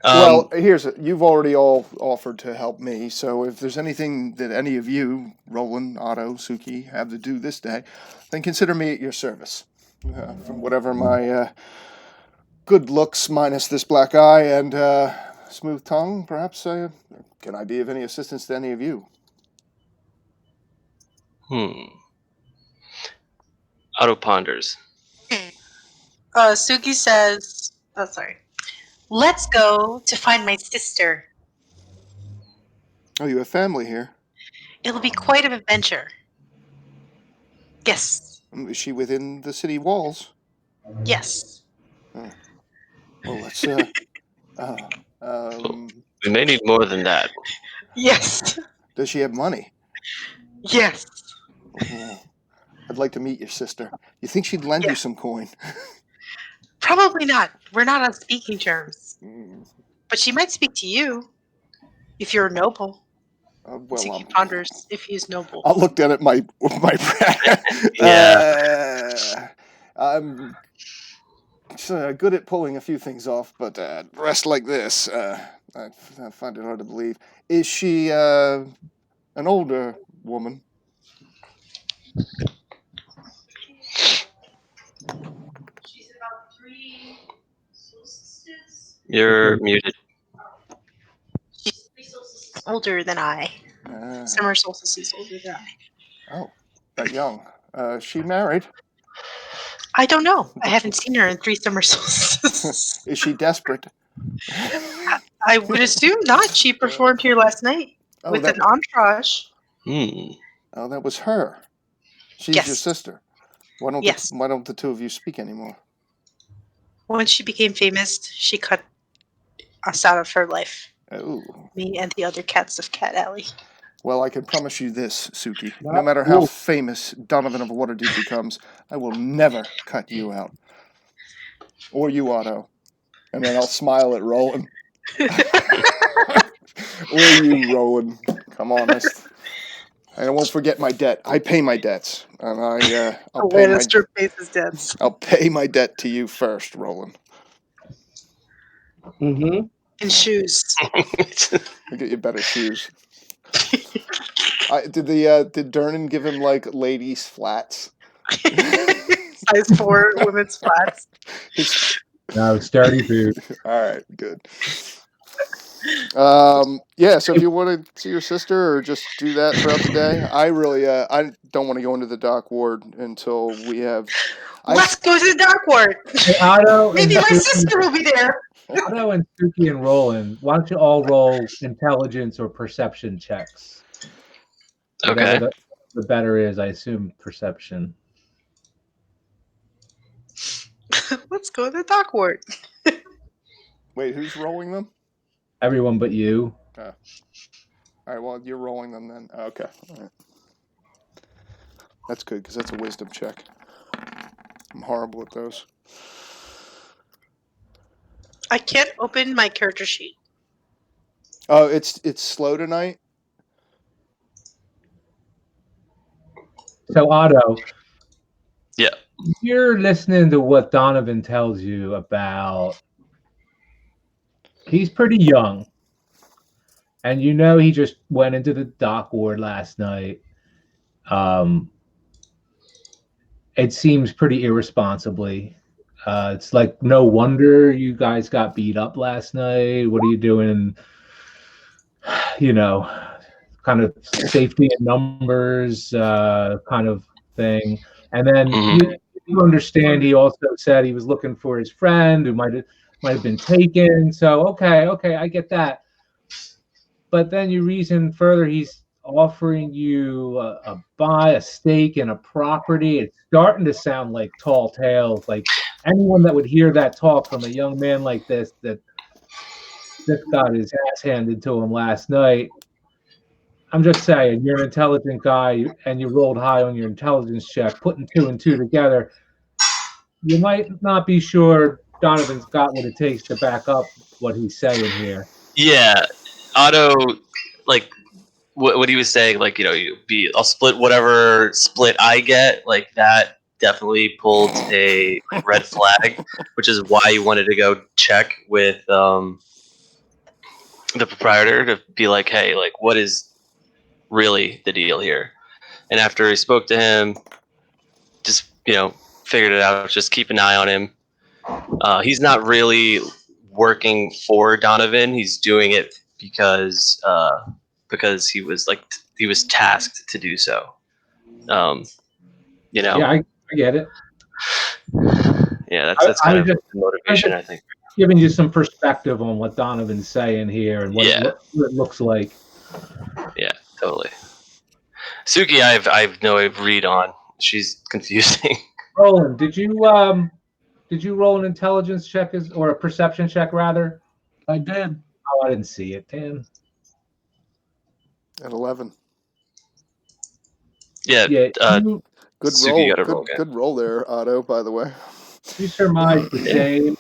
Well, you've already all offered to help me, so if there's anything that any of you, Roland, Otto, Suki, have to do this day, then consider me at your service. From whatever my good looks minus this black eye and smooth tongue, perhaps can I be of any assistance to any of you? Otto ponders. Suki says, "Oh, sorry. Let's go to find my sister. Oh, you have family here. It'll be quite an adventure." Yes. Is she within the city walls? Yes. Well, let's. We may need more than that. Yes. Does she have money? Yes. Oh, I'd like to meet your sister. You think she'd lend you some coin? Probably not. We're not on speaking terms. Mm, But she might speak to you if you're noble. well, Suki ponders if he's noble. I looked at it. My Yeah. I'm good at pulling a few things off, but rest like this, I find it hard to believe. Is she an older woman? She's about 3 solstices. You're muted. She's 3 solstices older than I. Summer solstices older than I. Oh, that young. She married? I don't know. I haven't seen her in 3 summer solstices. Is she desperate? I would assume not. She performed here last night with an entourage. Oh, that was her. She's your Yes. sister. Why don't Yes. why don't the two of you speak anymore? When she became famous, she cut us out of her life. Oh. Me and the other cats of Cat Alley. Well, I can promise you this, Suki. No matter how famous Donovan of Waterdeep becomes, I will never cut you out. Or you, Otto. And then I'll smile at Roland. Or you, Roland. Come on, I won't forget my debt. I pay my debts, and I'll pay I'll pay my debt to you first, Roland. Mm-hmm. And shoes. I'll get you better shoes. Did Dernan give him like ladies' flats? Size 4 women's flats. No, sturdy food. All right, good. Yeah, so if you want to see your sister or just do that throughout the day, I really I don't want to go into the dock ward until we have. Let's go to the dark ward. Hey, Otto Maybe and my Suki, sister will be there. Otto and Suki and Roland, why don't you all roll intelligence or perception checks? Okay. Whatever the better is, I assume perception. Let's go to the dock ward. Wait, who's rolling them? Everyone but you. All right, well, you're rolling them then. Okay. All right. That's good, because that's a wisdom check. I'm horrible at those. I can't open my character sheet. Oh, it's slow tonight? So, Otto. Yeah. You're listening to what Donovan tells you about. He's pretty young. And you know he just went into the dock ward last night. It seems pretty irresponsibly. It's like, no wonder you guys got beat up last night. What are you doing? You know, kind of safety in numbers, kind of thing. And then Mhm. you understand he also said he was looking for his friend who might have been taken. So okay, I get that. But then you reason further, he's offering you a stake in a property. It's starting to sound like tall tales. Like anyone that would hear that talk from a young man like this, that just got his ass handed to him last night. I'm just saying, you're an intelligent guy, and you rolled high on your intelligence check. Putting two and two together, you might not be sure Donovan's got what it takes to back up what he's saying here. Yeah, Otto, like what he was saying, like I'll split whatever split I get, like that definitely pulled a red flag, which is why he wanted to go check with the proprietor to be like, hey, like what is really the deal here? And after he spoke to him, just figured it out. Just keep an eye on him. He's not really working for Donovan. He's doing it because he was tasked to do so. Yeah, I get it. Yeah, that's kind of the motivation, I think. Giving you some perspective on what Donovan's saying here and what it looks like. Yeah, totally. Suki, I've no read on. She's confusing. Roland, did you roll an intelligence check or a perception check rather? I did. Oh, I didn't see it. Damn. At 11. Yeah. Yeah. Good Suki got a roll. roll. Good roll there, Otto. By the way. You surmised the same.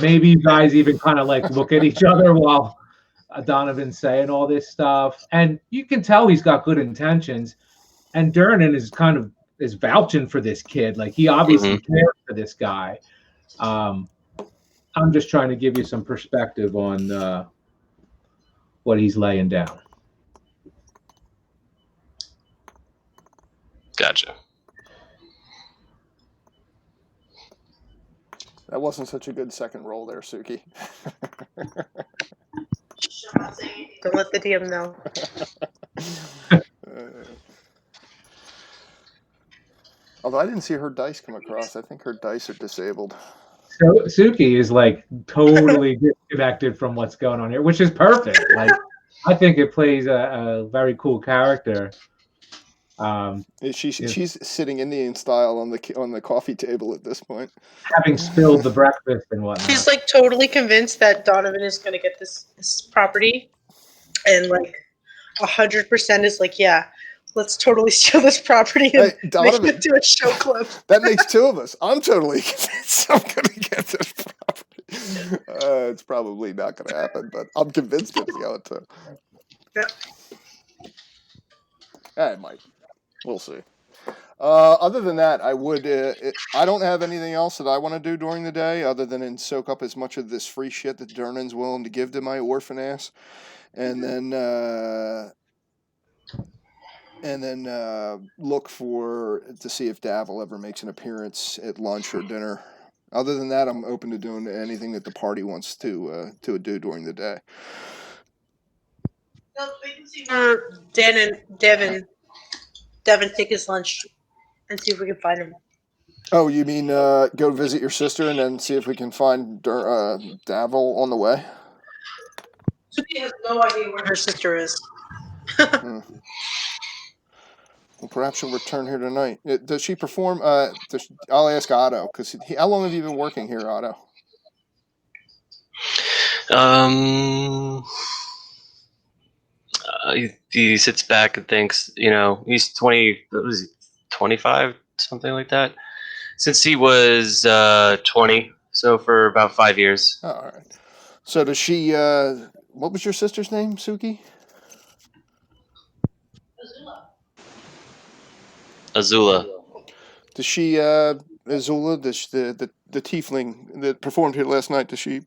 Maybe you guys even kind of like look at each other while Donovan's saying all this stuff, and you can tell he's got good intentions. And Durnan is vouching for this kid, like he obviously cares for this guy. I'm just trying to give you some perspective on what he's laying down. Gotcha. That wasn't such a good second roll there, Suki. Don't let the DM know. Although I didn't see her dice come across. I think her dice are disabled. So Suki is like totally disconnected from what's going on here, which is perfect. Like I think it plays a very cool character. She's sitting Indian style on the coffee table at this point, having spilled the breakfast and whatnot. She's like totally convinced that Donovan is going to get this property, and like 100% is like, yeah, let's totally steal this property and Donovan, make it into a show clip. That makes two of us. I'm totally convinced I'm going to get this property. It's probably not going to happen, but I'm convinced it's going to. Yeah. It might. We'll see. Other than that, I don't have anything else that I want to do during the day other than soak up as much of this free shit that Durnan's willing to give to my orphan ass, and then look to see if Davil ever makes an appearance at lunch or dinner. Other than that, I'm open to doing anything that the party wants to do during the day. Dan and Devin take his lunch and see if we can find him. Oh, you mean go visit your sister and then see if we can find Davil on the way? Suki has no idea where her sister is. Well, perhaps she'll return here tonight. Does she perform? I'll ask Otto, because how long have you been working here, Otto? He sits back and thinks, he's 25, something like that. Since he was 20, so for about 5 years. Oh, all right. So does she, what was your sister's name, Suki? Azula. Does she, Azula, the tiefling that performed here last night, does she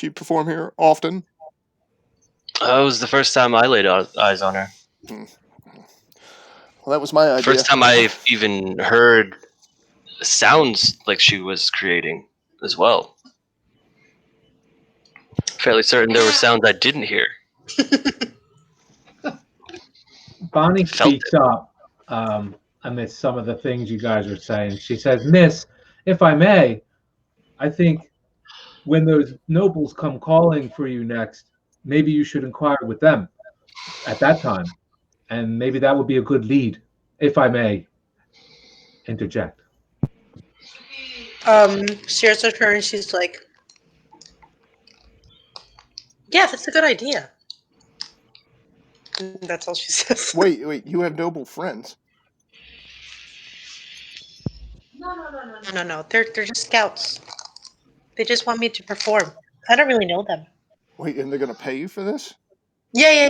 perform here often? It was the first time I laid eyes on her. Well, that was my idea. First time I've even heard sounds like she was creating as well. Fairly certain there were sounds I didn't hear. Bonnie speaks up. amidst some of the things you guys are saying. She says, "Miss, if I may, I think when those nobles come calling for you next, maybe you should inquire with them at that time, and maybe that would be a good lead, if I may interject." Stares at her and she's like, "Yeah, that's a good idea." And that's all she says. Wait, you have noble friends. No. They're just scouts. They just want me to perform. I don't really know them. Wait, and they're gonna pay you for this? Yeah.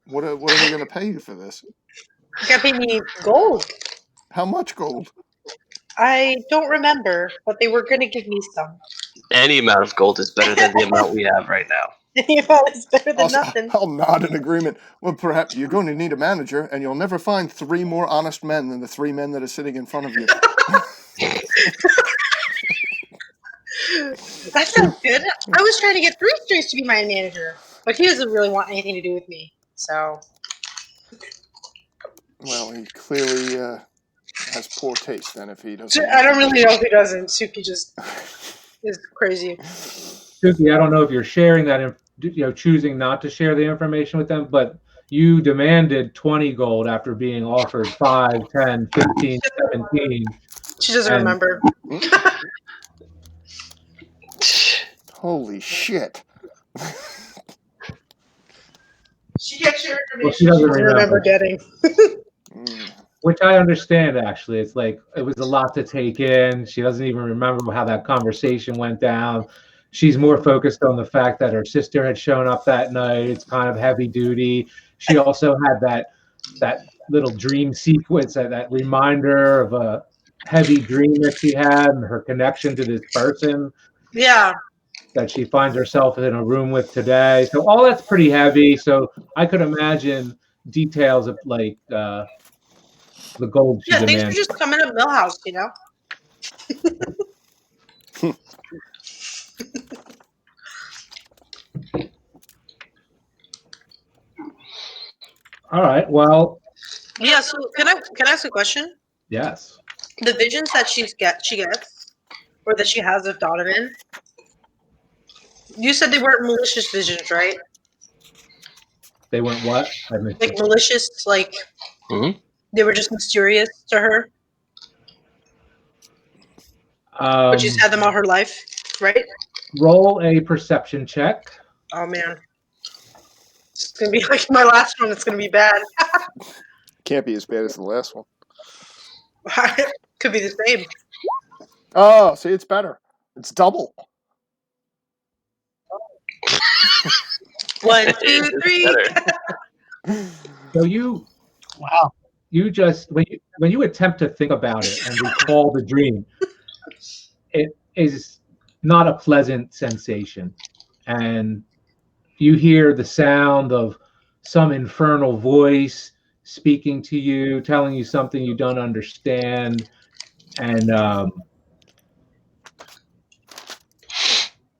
What are they gonna pay you for this? You gotta pay me gold. How much gold? I don't remember, but they were gonna give me some. Any amount of gold is better than the amount we have right now. It's better than nothing. I'll nod in agreement. Well, perhaps you're going to need a manager, and you'll never find 3 more honest men than the 3 men that are sitting in front of you. That sounds good. I was trying to get Three Strings to be my manager, but he doesn't really want anything to do with me. So, Well, he clearly has poor taste then if he doesn't. I don't really know if he doesn't. Suki just is crazy. Suki, I don't know if you're sharing that, choosing not to share the information with them, but you demanded 20 gold after being offered 5, 10, 15, 17. She doesn't remember. Holy shit. She gets your information. Well, she doesn't remember getting. Which I understand, actually. It's like, it was a lot to take in. She doesn't even remember how that conversation went down. She's more focused on the fact that her sister had shown up that night. It's kind of heavy duty. She also had that little dream sequence, that reminder of a heavy dream that she had and her connection to this person. Yeah. That she finds herself in a room with today. So all that's pretty heavy. So I could imagine details of like the gold she demanded. demands. Things are just coming up Millhouse, you know? All right. Well. Yeah. So can I ask a question? Yes. The visions that she gets, or that she has of Donovan. You said they weren't malicious visions, right? They weren't what? Like malicious, like they were just mysterious to her. But she's had them all her life, right? Roll a perception check. Oh man, it's gonna be like my last one. It's gonna be bad. Can't be as bad as the last one. Could be the same. Oh, see, it's better. It's double. 1, 2, 3. So you just when you attempt to think about it and recall the dream, it is not a pleasant sensation, and you hear the sound of some infernal voice speaking to you, telling you something you don't understand, and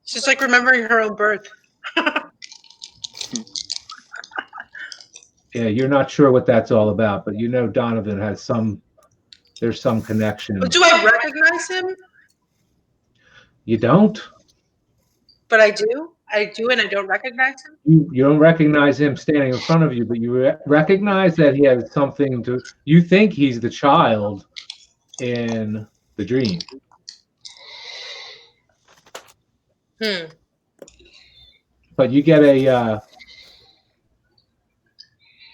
she's like remembering her own birth. yeah, you're not sure what that's all about, but you know Donovan has there's some connection. But do I recognize him? You don't? But I do. I do, and I don't recognize him. You don't recognize him standing in front of you, but you recognize that he has something to. You think he's the child in the dream. But you get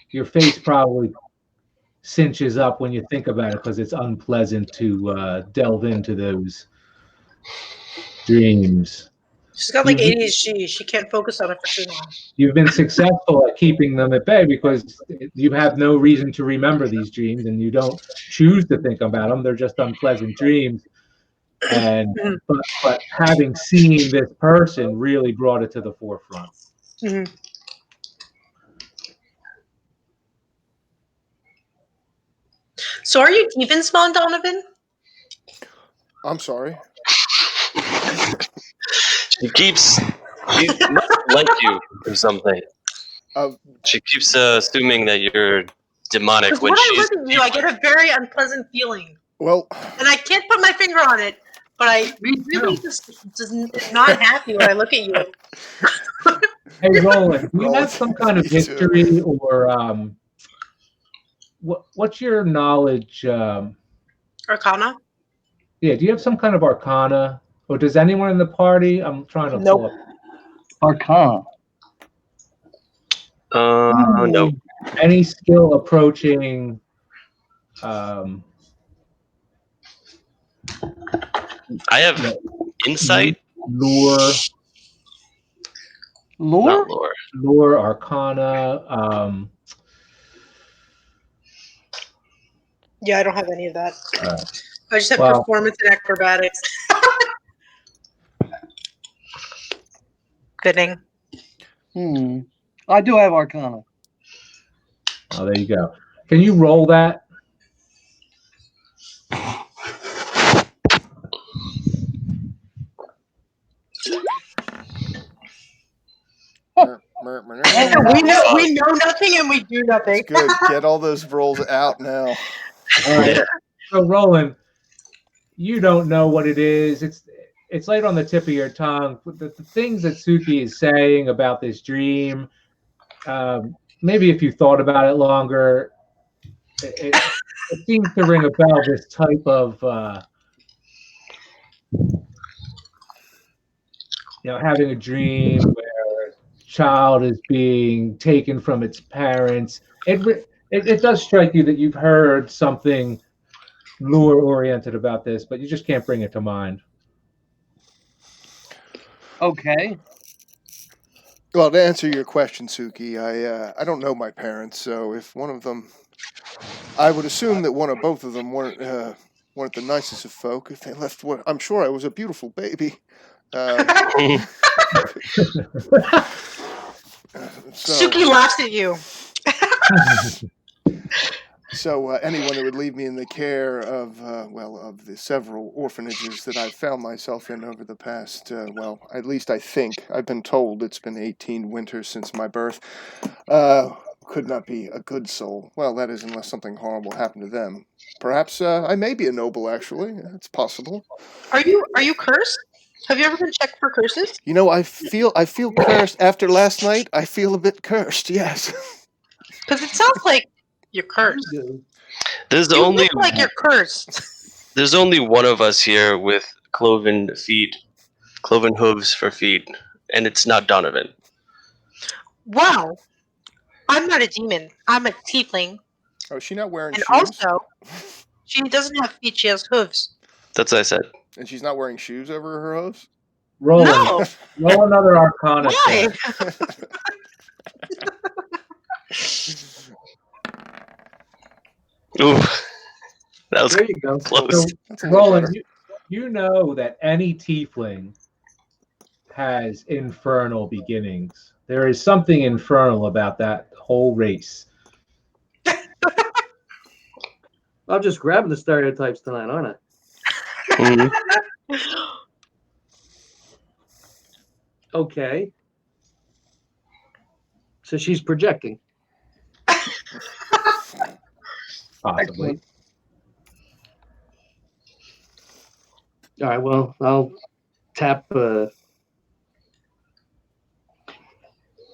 your face probably cinches up when you think about it because it's unpleasant to delve into those dreams. She's got like ADHD. She can't focus on it for too long. You've been successful at keeping them at bay because you have no reason to remember these dreams and you don't choose to think about them. They're just unpleasant dreams. And but having seen this person really brought it to the forefront. Mm-hmm. So are you even Spawn Donovan? I'm sorry. She must like you or something. She keeps assuming that you're demonic Because when when I she's. look at you, I get a very unpleasant feeling, Well, and I can't put my finger on it. But I really just not happy when I look at you. Hey, Roland, do you Roland, have some kind of me too. history or what's your knowledge? Arcana? Yeah, do you have some kind of arcana, or does anyone in the party? I'm trying to pull up Arcana. No. any skill approaching. Um, I have you know, insight, lure, Lore? not lore. lure, arcana. Yeah, I don't have any of that. Alright. I just have Well- performance and acrobatics. Fitting. I do have Arcana. Oh, there you go. Can you roll that? We know nothing and we do nothing. It's good. Get all those rolls out now. All right. So, Roland, you don't know what it is. It's right on the tip of your tongue. The things that Suki is saying about this dream, maybe if you thought about it longer, it seems to ring a bell. This type of, having a dream where a child is being taken from its parents. It does strike you that you've heard something lure-oriented about this, but you just can't bring it to mind. Okay. Well, to answer your question, Suki, I don't know my parents, so if one of them, I would assume that both of them weren't the nicest of folk. If they left, I'm sure I was a beautiful baby. Suki laughs at you. So anyone that would leave me in the care of the several orphanages that I've found myself in over the past, at least I think, I've been told it's been 18 winters since my birth, could not be a good soul. Well, that is, unless something horrible happened to them. Perhaps I may be a noble, actually. It's possible. Are you cursed? Have you ever been checked for curses? You know, I feel cursed after last night. I feel a bit cursed, yes. Because it sounds like you're cursed. There's You only look like you're cursed. there's only one of us here with cloven hooves for feet, and it's not Donovan. Wow. I'm not a demon. I'm a tiefling. Oh, is she not wearing And shoes? also, she doesn't have feet, she has hooves. That's what I said. And she's not wearing shoes over her hooves? Roll No! roll another arcana Why? check. Ooh, that was There you go. close. That's a little Roland, better. you know that any tiefling has infernal beginnings. There is something infernal about that whole race. I'm just grabbing the stereotypes tonight, aren't I? Mhm. Okay. So she's projecting. Possibly. All right, well, I'll tap Donovan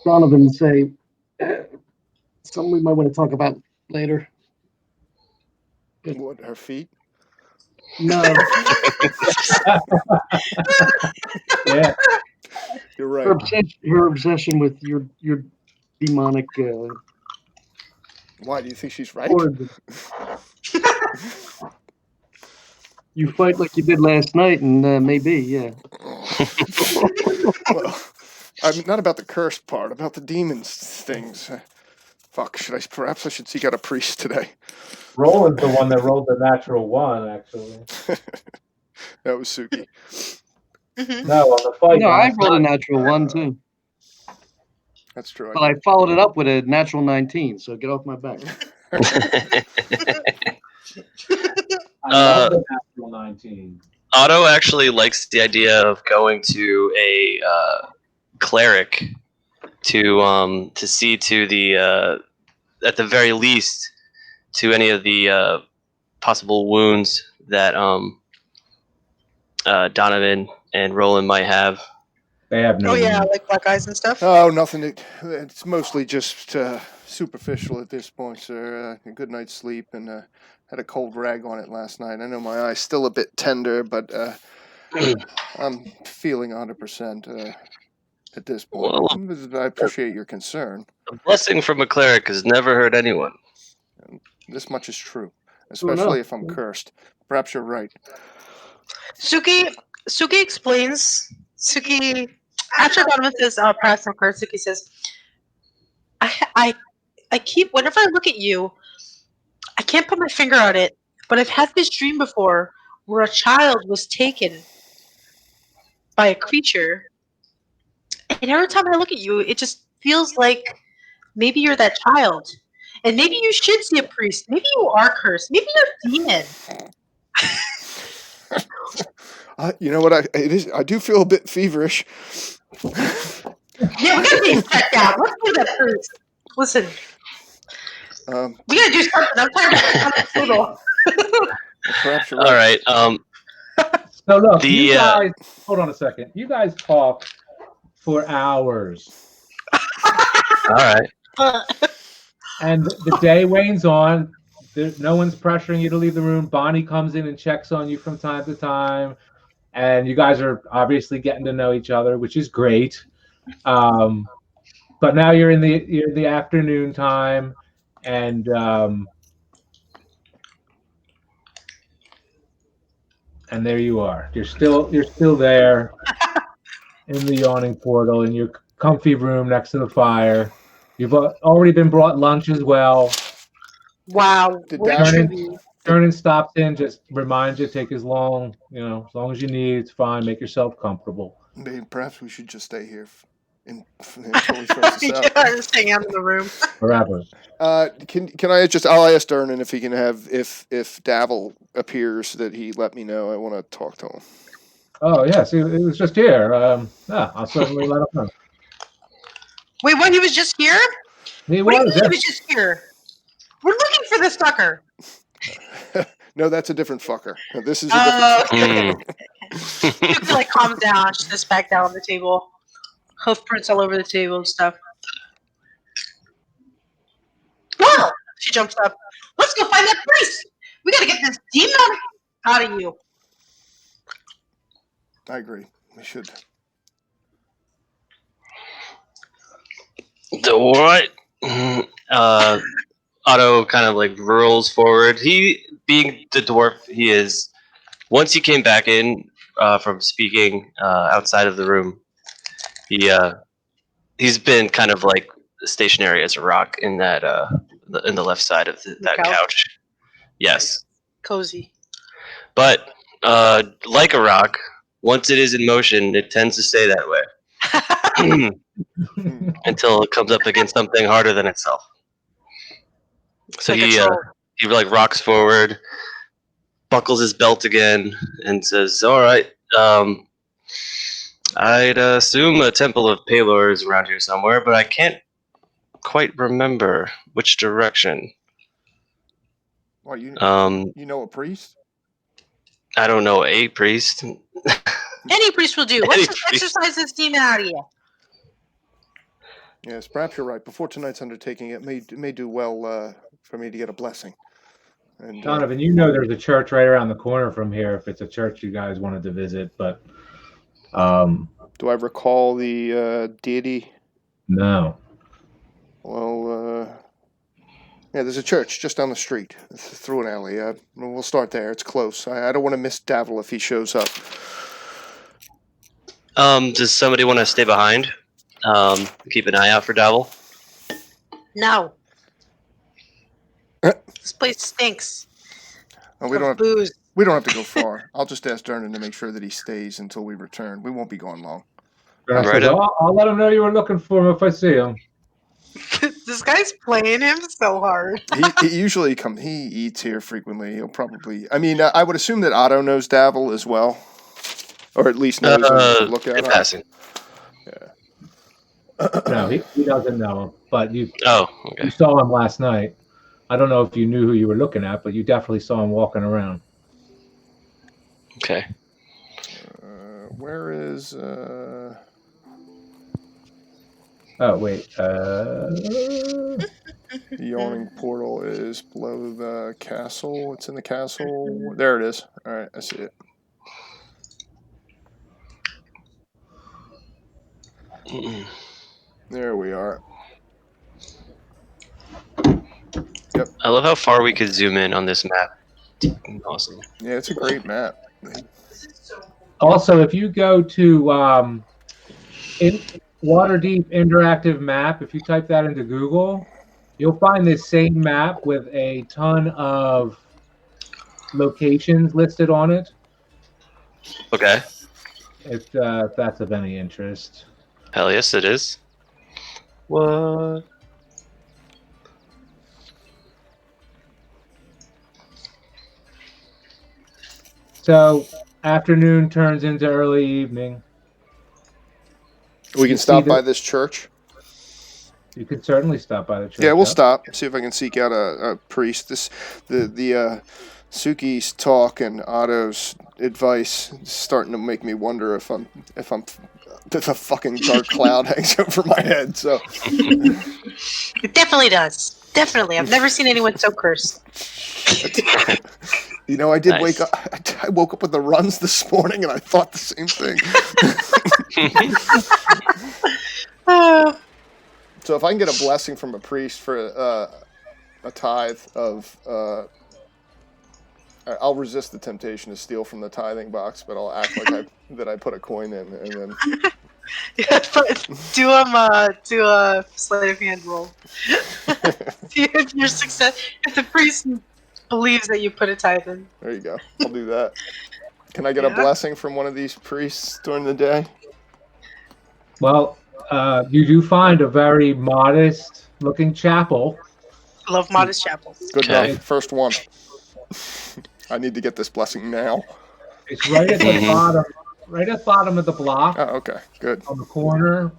and say, something we might want to talk about later. What, her feet? No, Yeah. You're right. her obsession with your demonic Why, do you think she's right? origin. You fight like you did last night, and maybe, yeah. Well, I'm not about the cursed part, about the demons things. Fuck, perhaps I should seek out a priest today. Roland's the one that rolled the natural one, actually. That was Suki. No, on the fight. No, I rolled a natural one too, That's true. but I followed it up with a natural 19. So get off my back. I love the natural 19. Otto actually likes the idea of going to a cleric to see to the at the very least to any of the possible wounds that Donovan and Roland might have? They have no. Oh yeah, wounds. like black eyes and stuff. Oh, nothing. It's mostly just superficial at this point, sir. A good night's sleep and had a cold rag on it last night. I know my eye's still a bit tender, but I'm feeling 100% at this point. Well, I appreciate your concern. A blessing from a cleric has never hurt anyone. This much is true, especially if I'm cursed. Perhaps you're right. Suki explains. Suki, after Donovan says, "Perhaps I'm cursed," Suki says, I keep, whenever I look at you, I can't put my finger on it, but I've had this dream before where a child was taken by a creature, and every time I look at you, it just feels like maybe you're that child, and maybe you should see a priest. Maybe you are cursed. Maybe you're a demon. You know what? I do feel a bit feverish. Yeah, we gotta get checked out. Let's do that priest. Listen, we gotta do something. I'm tired of sitting on the table. Perhaps you're All right. right. So look, you guys. Hold on a second. You guys talk for hours. All right. And the day wanes on. No one's pressuring you to leave the room. Bonnie comes in and checks on you from time to time. And you guys are obviously getting to know each other, which is great. But now you're in the afternoon time, and there you are. You're still there in the yawning portal in your comfy room next to the fire. You've already been brought lunch as well. Wow. Turnin stops in, just reminds you, take as long as you need. It's fine. Make yourself comfortable. Maybe perhaps we should just stay here until he throws us out. Just hang out in the room. Forever. Can I just? I'll ask Dernan if he can have if Davil appears that he let me know. I want to talk to him. Oh yes, it was just here. I'll certainly let him know. Wait, what? He was just here? He What do you was. mean he was just here? We're looking for this sucker. No, that's a different fucker. This is a different fucker. She like calms down. She just back down on the table. Hoof prints all over the table and stuff. Well, she jumps up. Let's go find that priest. We gotta get this demon out of you. I agree. We should. All right. Otto kind of like rolls forward. He, being the dwarf he is, once he came back in from speaking outside of the room, he's been kind of like stationary as a rock in that in the left side of that couch. Yes. Cozy. But like a rock, once it is in motion, it tends to stay that way until it comes up against something harder than itself. So like he like rocks forward, buckles his belt again, and says, "All right, I'd assume a temple of Palor is around here somewhere, but I can't quite remember which direction." Well, you know a priest? I don't know a priest. Any priest will do. Let's just exercise this demon out of you. Yes, perhaps you're right. Before tonight's undertaking, it may do well for me to get a blessing. And, Donovan, you know there's a church right around the corner from here if it's a church you guys wanted to visit, but do I recall the deity? No. Well, yeah, there's a church just down the street, through an alley. We'll start there. It's close. I don't want to miss Davil if he shows up. Does somebody want to stay behind? Keep an eye out for Davil? No. This place stinks. Oh, we don't have to go far. I'll just ask Dernan to make sure that he stays until we return. We won't be gone long. Right. I'll let him know you were looking for him if I see him. This guy's playing him so hard. he usually he eats here frequently. He'll probably. I mean, I would assume that Otto knows Davil as well, or at least knows him to look at him. Passing. Yeah. No, he doesn't know him, but you. Oh, okay. You saw him last night. I don't know if you knew who you were looking at, but you definitely saw him walking around. Okay. Where is? Oh wait. The yawning portal is below the castle. It's in the castle. There it is. All right, I see it. There we are. Yep. I love how far we could zoom in on this map. Awesome. Yeah, it's a great map. Also, if you go to Waterdeep interactive map, if you type that into Google, you'll find this same map with a ton of locations listed on it. Okay. If that's of any interest. Hell yes, it is. What? So afternoon turns into early evening. We You can see stop the- by this church. You could certainly stop by the church. Yeah, we'll yep. stop. See if I can seek out a priest. The Suki's talk and Otto's advice is starting to make me wonder if a fucking dark cloud hangs over my head. So It definitely does. Definitely. I've never seen anyone so cursed. you know, I did Nice. wake up. I woke up with the runs this morning, and I thought the same thing. So if I can get a blessing from a priest for a tithe of, I'll resist the temptation to steal from the tithing box, but I'll act like that I put a coin in, and then do a sleight of hand roll. See if you're success. If the priest believes that you put a tithe in. there you go. I'll do that. Can I get a Yeah. blessing from one of these priests during the day? Well, you do find a very modest-looking chapel. Love modest chapels. Good Okay. enough. First one. I need to get this blessing now. It's right at the bottom, right at the bottom of the block, Oh, okay. Good. on the corner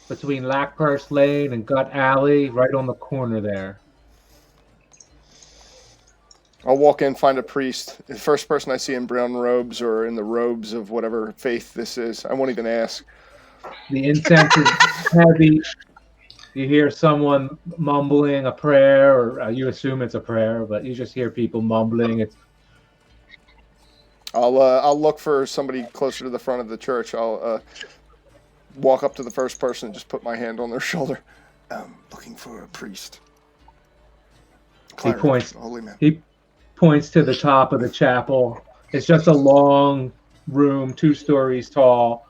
between Lackpurse Lane and Gut Alley, right on the corner there. I'll walk in, find a priest. The first person I see in brown robes or in the robes of whatever faith this is, I won't even ask. The incense is heavy. You hear someone mumbling a prayer, or you assume it's a prayer, but you just hear people mumbling. It's I'll look for somebody closer to the front of the church. I'll walk up to the first person and just put my hand on their shoulder. Looking for a priest. Cleric, points. Holy man. He points to the top of the chapel. It's just a long room, 2 stories tall.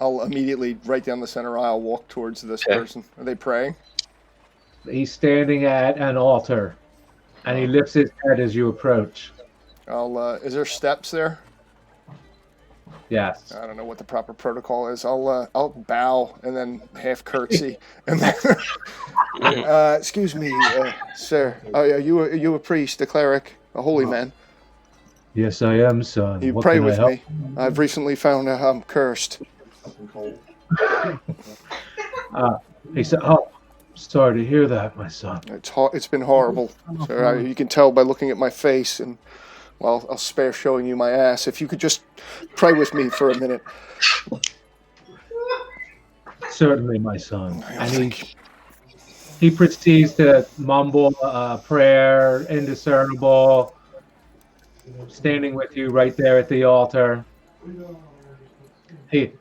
I'll immediately, right down the center aisle, walk towards this Okay. person. Are they praying? He's standing at an altar, and he lifts his head as you approach. Is there steps there? Yes. I don't know what the proper protocol is. I'll bow and then half curtsy and then. Excuse me, sir. Are you a priest, a cleric, a holy man? Yes, I am, son. You What pray can I with help? me. I've recently found out I'm cursed. He said, "Oh, sorry to hear that, my son." It's been horrible, sir. You can tell by looking at my face, and well, I'll spare showing you my ass. If you could just pray with me for a minute. Certainly, my son. Oh, And thank he proceeds to mumble a prayer, indiscernible, standing with you right there at the altar. He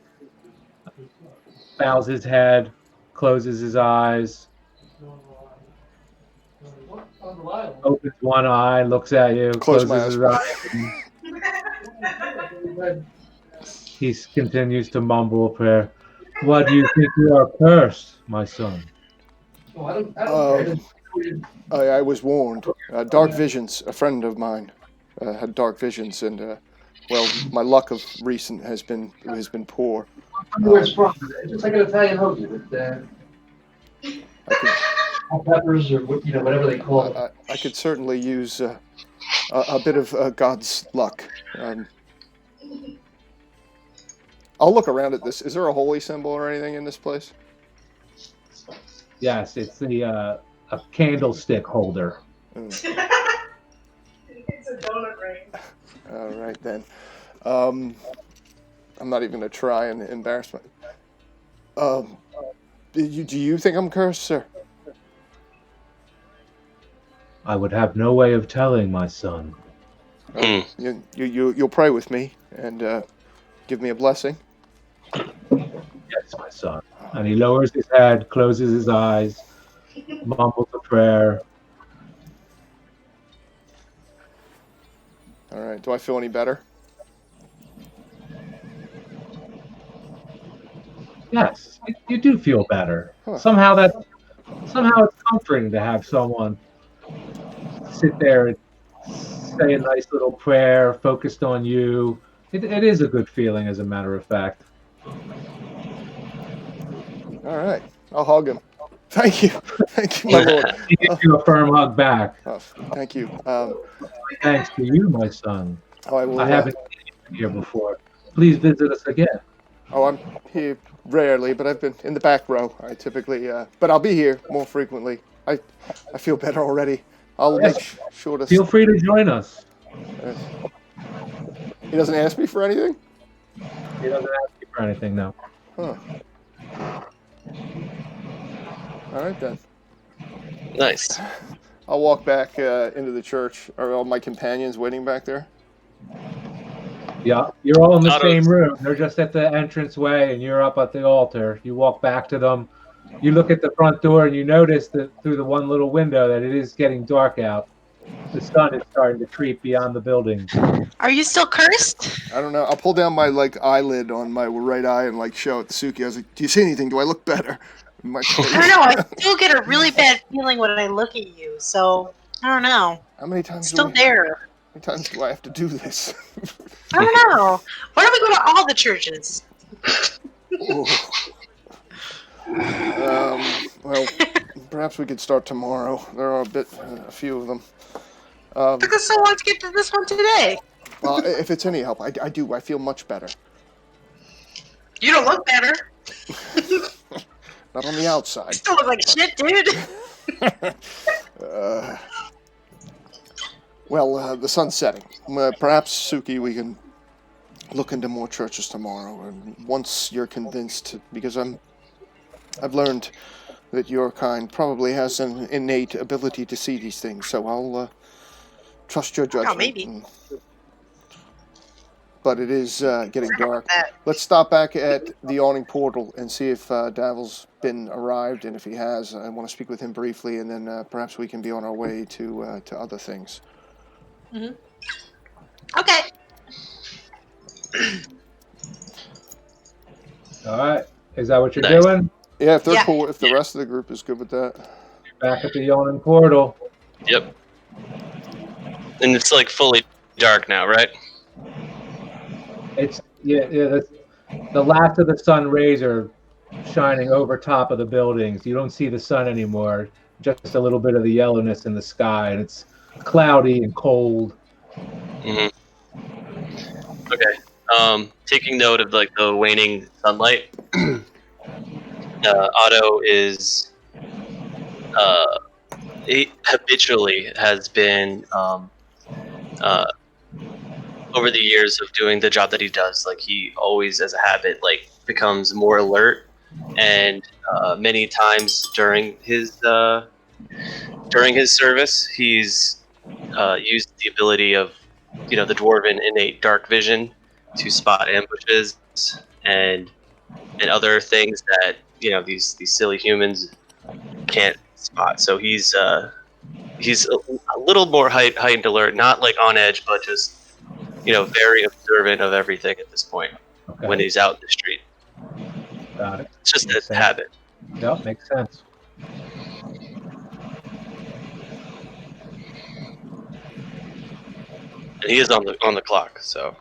bows his head, closes his eyes, opens one eye, looks at you, Close my closes his eye. He continues to mumble a prayer. Why do you think you are cursed, my son? I was warned. Dark visions. A friend of mine had dark visions, and well, my luck of recent has been poor. Where it's from. It's like an Italian hoagie with I could, hot peppers or whatever they call it. I could certainly use a bit of God's luck. I'll look around at this. Is there a holy symbol or anything in this place? Yes, it's the a candlestick holder. It's a donut ring. All right then. I'm not even gonna try and embarrass my. Do you think I'm cursed, sir? I would have no way of telling, my son. You'll pray with me and give me a blessing. Yes, my son. And he lowers his head, closes his eyes, mumbles a prayer. All right. Do I feel any better? Yes, you do feel better. Huh. Somehow it's comforting to have someone sit there and say a nice little prayer focused on you. It is a good feeling, as a matter of fact. All right. I'll hug him. Thank you. Thank you, my lord. He gives you a firm hug back. Oh, thank you. Thanks to you, my son. I will. I haven't seen you here before. Please visit us again. I'm here rarely, but I've been in the back row. I typically, but I'll be here more frequently. I feel better already. I'll Yes. make sure to. Feel free to join us. He doesn't ask me for anything? He doesn't ask you for anything, no. Huh. All right then. Nice. I'll walk back into the church. Are all my companions waiting back there? Yeah, you're all in the Otto's- same room. They're just at the entranceway, and you're up at the altar. You walk back to them. You look at the front door, and you notice that through the one little window that it is getting dark out. The sun is starting to creep beyond the buildings. Are you still cursed? I don't know. I'll pull down my eyelid on my right eye and show it to Suki. I was like, "Do you see anything? Do I look better?" My I don't know. I still get a really bad feeling when I look at you. So I don't know. How many times? It's still there. How many times do I have to do this? I don't know. Why don't we go to all the churches? Well, perhaps we could start tomorrow. There are a few of them. Took us so long to get to this one today. Well, if it's any help, I do. I feel much better. You don't look better. Not on the outside. Still look like shit, dude. The sun's setting. Perhaps, Suki, we can look into more churches tomorrow. And once you're convinced, because I've learned that your kind probably has an innate ability to see these things. So I'll trust your judgment. Oh, maybe. But it is getting dark. That. Let's stop back at the awning portal and see if Davil's been arrived, and if he has, I want to speak with him briefly, and then perhaps we can be on our way to other things. Mm-hmm. Okay. All right. Is that what you're Nice. doing? Yeah, if they're Yeah. cool, if the rest of the group is good with that. Back at the yawning portal. Yep. And it's fully dark now, right? It's the last of the sun rays are shining over top of the buildings. You don't see the sun anymore. Just a little bit of the yellowness in the sky, and it's cloudy and cold. Mm-hmm. Okay. Taking note of the waning sunlight, Otto is he habitually has been over the years of doing the job that he does, he always, as a habit, becomes more alert, and many times during his service, he's used the ability of the dwarven innate dark vision to spot ambushes and other things that these silly humans can't spot. So he's a little more heightened alert, not on edge, but just very observant of everything at this point. Okay. When he's out in the street. Got it. It's just Makes a sense. habit. Yep, makes sense. And he is on the clock, so.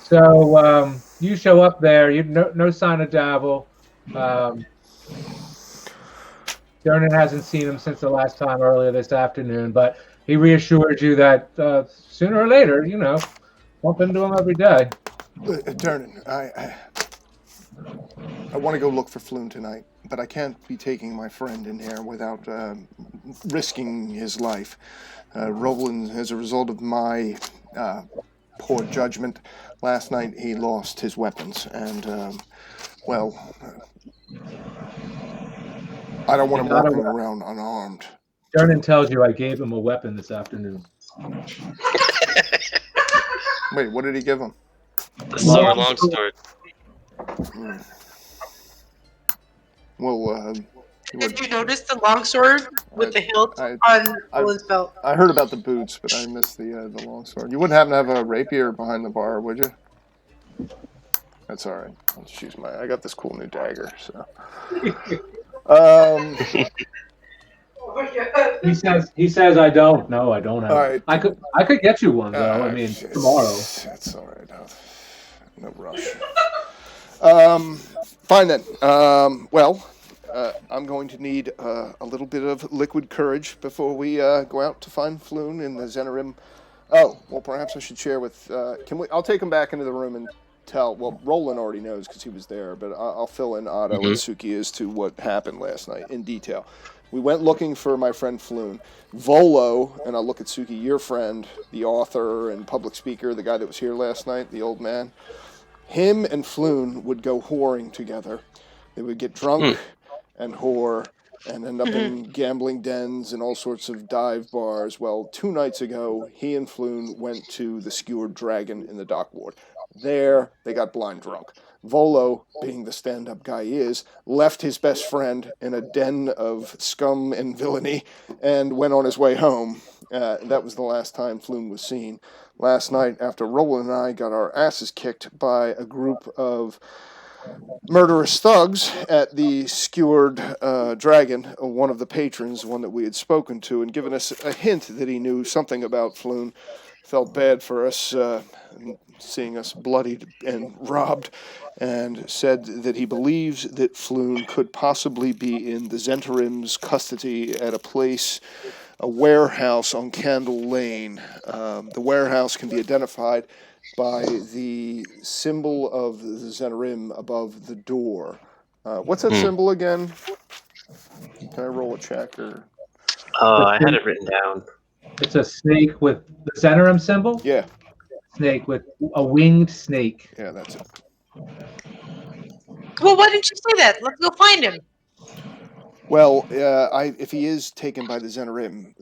So you show up there. You no sign of Davil. Dernan hasn't seen him since the last time earlier this afternoon, but he reassured you that sooner or later, bump into him every day. Dernan, I want to go look for Floon tonight, but I can't be taking my friend in here without risking his life. Roland, as a result of my poor judgment, last night he lost his weapons, and, well, I don't want him walking around unarmed. Dernan tells you I gave him a weapon this afternoon. Wait, what did he give him? The silver longsword. Well, Did you notice the longsword with the hilt on Roland's belt? I heard about the boots, but I missed the longsword. You wouldn't happen to have a rapier behind the bar, would you? That's all right. I'll just use I got this cool new dagger, so. He says I don't. No, I don't have. All right. I could get you one though. I mean, tomorrow. That's all right. No rush. Fine then. Well, I'm going to need a little bit of liquid courage before we go out to find Floon in the Zenarim. Oh, well, perhaps I should share with. I'll take him back into the room and tell. Well, Roland already knows because he was there, but I'll fill in Otto and Suki as to what happened last night in detail. We went looking for my friend Floon. Volo, and I'll look at Suki, your friend, the author and public speaker, the guy that was here last night, the old man. Him and Floon would go whoring together. They would get drunk and whore and end up in gambling dens and all sorts of dive bars. Well, 2 nights ago, he and Floon went to the Skewered Dragon in the dock ward. There, they got blind drunk. Volo, being the stand-up guy he is, left his best friend in a den of scum and villainy and went on his way home. That was the last time Floon was seen. Last night, after Roland and I got our asses kicked by a group of murderous thugs at the Skewered Dragon, one of the patrons, one that we had spoken to, and given us a hint that he knew something about Floon. Felt bad for us seeing us bloodied and robbed, and said that he believes that Floon could possibly be in the Zentarim's custody at a warehouse on Candle Lane. The warehouse can be identified by the symbol of the Zentarim above the door. What's that symbol again? Can I roll a check? I had it written down. It's a snake with the Zentarim symbol? Yeah. Snake with a winged snake. Yeah, that's it. Well, why didn't you say that? Let's go find him. Well, if he is taken by the Zentarim,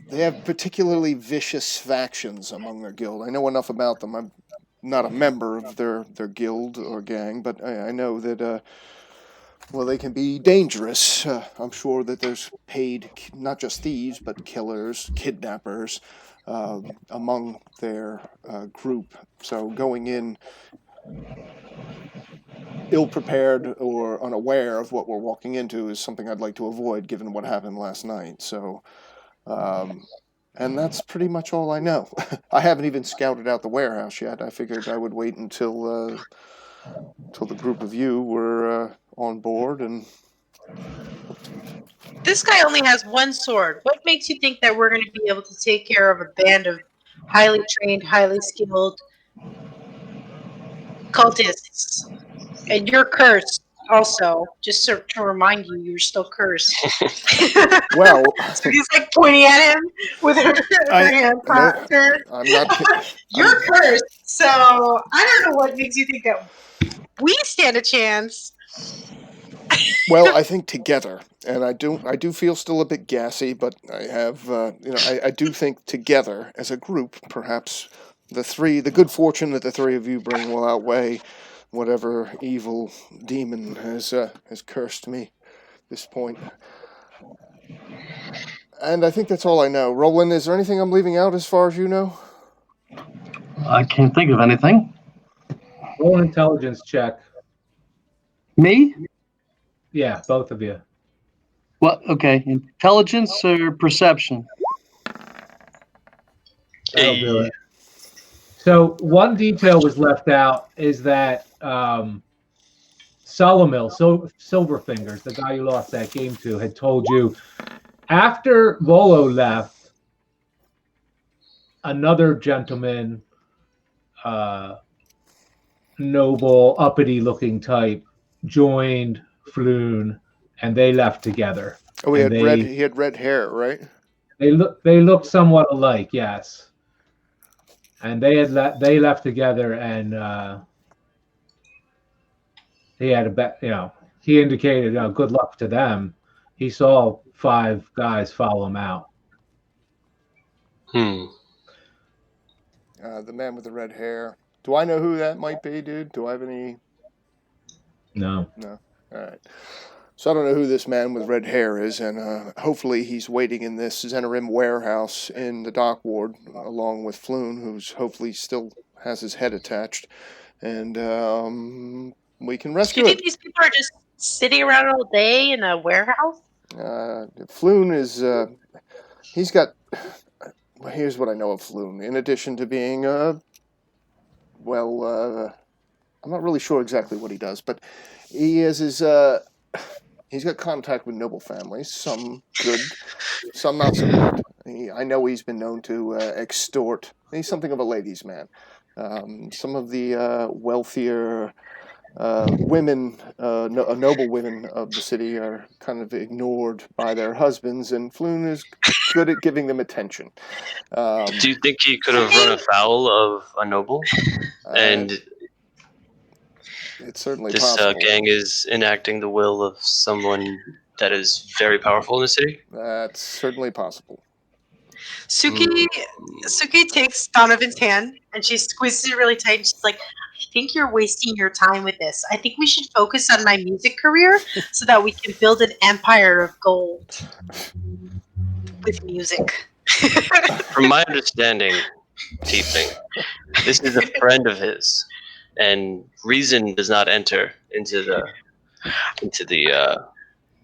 they have particularly vicious factions among their guild. I know enough about them. I'm not a member of their guild or gang, but I know that, they can be dangerous. I'm sure that there's paid, not just thieves, but killers, kidnappers among their group. So going in ill-prepared or unaware of what we're walking into is something I'd like to avoid, given what happened last night. So, and that's pretty much all I know. I haven't even scouted out the warehouse yet. I figured I would wait until the group of you were on board. And This guy only has one sword. What makes you think that we're going to be able to take care of a band of highly trained, highly skilled cultists? And you're cursed also. Just to remind you, you're still cursed. well, So he's like pointing at him with her hand. I'm not. You're cursed. So I don't know what makes you think that we stand a chance. Well, I think together, and I do feel still a bit gassy, but I have, I do think together as a group, perhaps the good fortune that the three of you bring will outweigh whatever evil demon has cursed me at this point. And I think that's all I know. Roland, is there anything I'm leaving out as far as you know? I can't think of anything. Roll an intelligence check. Me? Yeah, both of you. What? Okay. Intelligence or perception? That'll do it. So one detail was left out is that Solomil, Silverfingers, the guy you lost that game to, had told you after Volo left, another gentleman noble, uppity-looking type joined Floon, and they left together. Oh, And he had red hair, right? They looked somewhat alike, yes. And they left together, and he had a bet. He indicated, good luck to them. He saw 5 guys follow him out. The man with the red hair. Do I know who that might be, dude? Do I have any? No. No. All right. So I don't know who this man with red hair is, and hopefully he's waiting in this Zenerim warehouse in the dock ward, along with Floon, who's hopefully still has his head attached, and we can Do rescue you him. think these people are just sitting around all day in a warehouse? Floon is he's got. Here's what I know of Floon. In addition to being I'm not really sure exactly what he does, but he is he's got contact with noble families, some good, some not so good. I know he's been known to extort. He's something of a ladies' man. Some of the wealthier women, noble women of the city are kind of ignored by their husbands, and Floon is good at giving them attention. Do you think he could have run afoul of a noble? And it's certainly this possible. gang is enacting the will of someone that is very powerful in the city? That's certainly possible. Suki takes Donovan's hand and she squeezes it really tight and she's like, I think you're wasting your time with this. I think we should focus on my music career so that we can build an empire of gold with music. From my understanding, Tiefling, this is a friend of his, and reason does not enter into the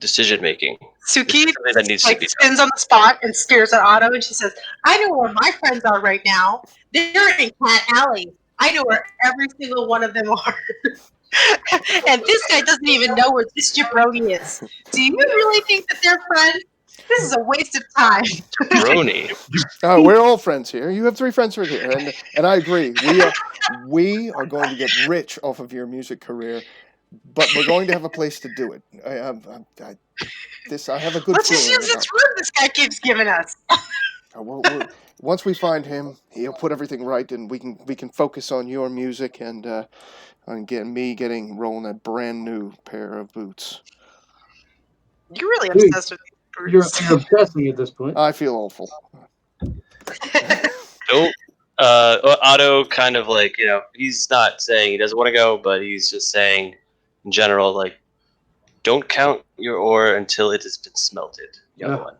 decision making. Suki that needs to be spins on the spot and stares at Otto and she says, I know where my friends are right now. They're in Cat Alley. I know where every single one of them are. And this guy doesn't even know where this jabroni is. Do you really think that they're friends? This is a waste of time. Brony. Oh, we're all friends here. You have 3 friends right here, and I agree. We are going to get rich off of your music career, but we're going to have a place to do it. I have a good Let's just feeling use this room this guy keeps giving us. Once we find him, he'll put everything right, and we can focus on your music and on getting rolling a brand new pair of boots. You're really obsessed with these You're boots. obsessing at this point. I feel awful. Don't. Otto kind of he's not saying he doesn't want to go, but he's just saying in general, don't count your ore until it has been smelted, young one.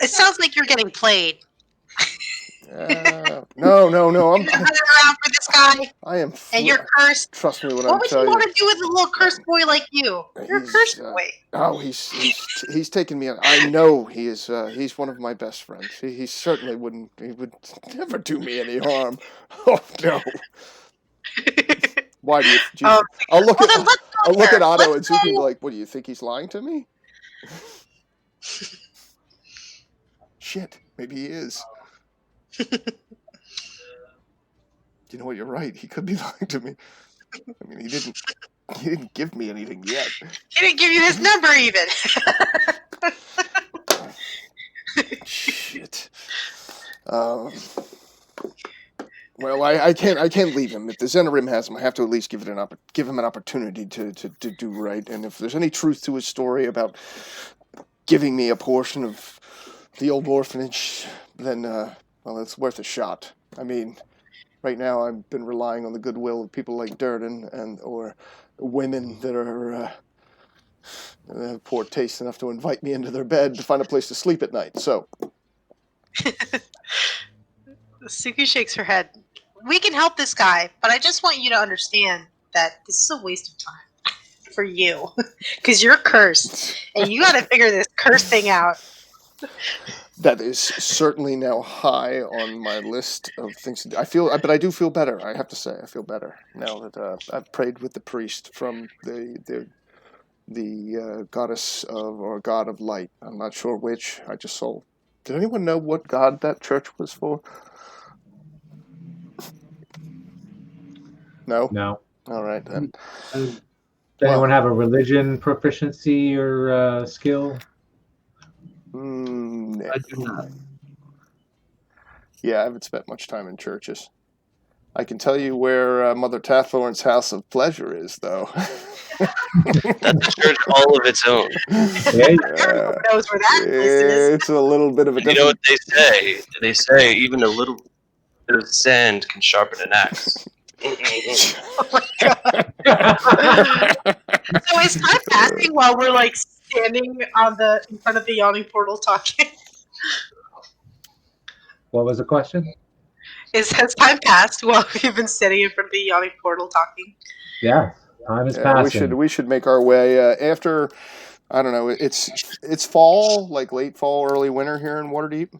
It sounds like you're getting played. No. You're running around for this guy, I am. and you're cursed. Trust me when I What would tell you you. want to do with a little cursed boy like you? You're a cursed boy. Oh, he's taken me on. I know he is. He's one of my best friends. He certainly wouldn't. He would never do me any harm. Oh no. Why do you? I'll look at Otto and Zuki like, what do you think he's lying to me? Shit, maybe he is. You know what? You're right. He could be lying to me. I mean, he didn't give me anything yet. He didn't give you his number even. Shit. Well, I can't leave him. If the Zenerim has him, I have to at least give him an opportunity to do right. And if there's any truth to his story about giving me a portion of the old orphanage, then well, it's worth a shot. I mean, right now I've been relying on the goodwill of people like Durden or women that are have poor taste enough to invite me into their bed to find a place to sleep at night. So. Suki shakes her head. We can help this guy, but I just want you to understand that this is a waste of time for you. Because you're cursed, and you got to figure this curse thing out. That is certainly now high on my list of things to do. But I do feel better. I have to say, I feel better now that I've prayed with the priest from the goddess or god of light. I'm not sure which. I just saw. Did anyone know what god that church was for? No. No. All right then. Does anyone have a religion proficiency or skill? No. I do not. Yeah, I haven't spent much time in churches. I can tell you where Mother Tathorn's House of Pleasure is, though. That's a church all of its own. Everyone knows where that place is. It's a little bit of a You know different. what they say? They say even a little bit of sand can sharpen an axe. Oh my god. So is time passing while we're like standing in front of the yawning portal talking? What was the question? Has time passed while we've been standing in front of the yawning portal talking? Yeah, time is Yeah, passing. we should make our way after. I don't know. It's fall, like late fall, early winter here in Waterdeep.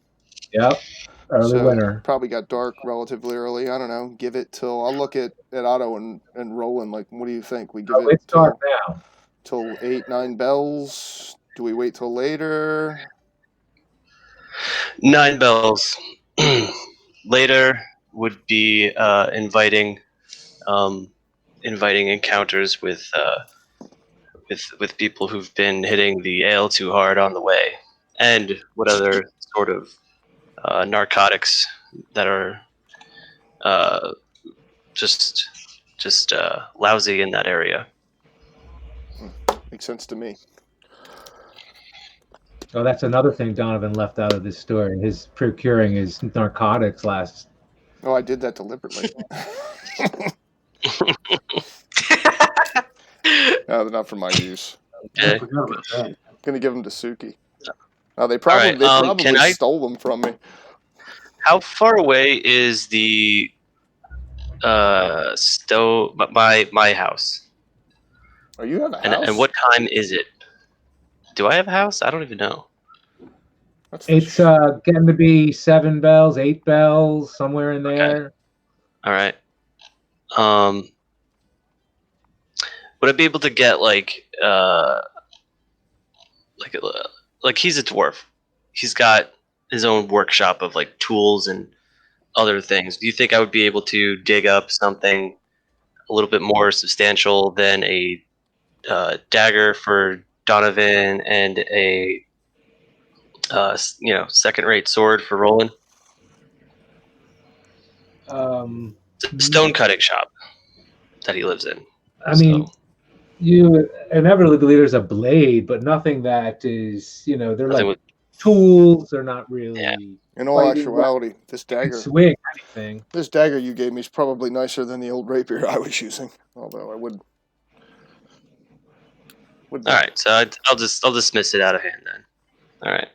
Yep, early So winter. probably got dark relatively early. I don't know. Give it till I'll look at Otto and Roland. Like, what do you think? We give it It's dark now. till 8, 9 bells. Do we wait till later? 9 bells. Later would be inviting encounters with people who've been hitting the ale too hard on the way, and what other sort of narcotics that are just lousy in that area. Makes sense to me. Oh, that's another thing Donovan left out of this story. His procuring his narcotics last. Oh, I did that deliberately. No, they're not for my use. Okay. I forgot about that. I'm gonna give them to Suki. They probably right, can I- stole them from me. How far away is the my house? Oh, you have a house? And what time is it? Do I have a house? I don't even know. It's getting to be 7 bells, 8 bells, somewhere in there. All right. Would I be able to get like he's a dwarf. He's got his own workshop of like tools and other things. Do you think I would be able to dig up something a little bit more substantial than a dagger for Donovan and a second-rate sword for Roland? The stone cutting shop that he lives in. I mean, you inevitably there's a blade, but nothing that is, they're like with tools. They're not really. Yeah. In all actuality, this dagger swing anything. This dagger you gave me is probably nicer than the old rapier I was using. Although I would. All right, so I'll dismiss it out of hand then. All right.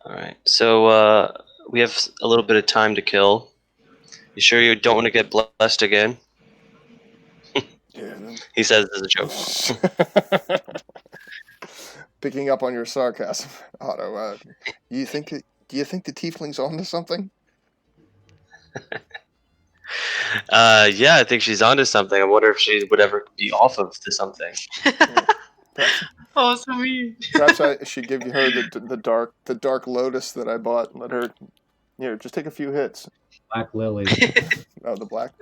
All right. So we have a little bit of time to kill. You sure you don't want to get blessed again? Yeah. He says as a joke. Picking up on your sarcasm, Otto. Do you think the tiefling's onto something? Yeah, I think she's onto something. I wonder if she would ever be off of to something. Oh, so mean. Perhaps I should give her the dark lotus that I bought. And let her, just take a few hits. Black lily. Oh, the black.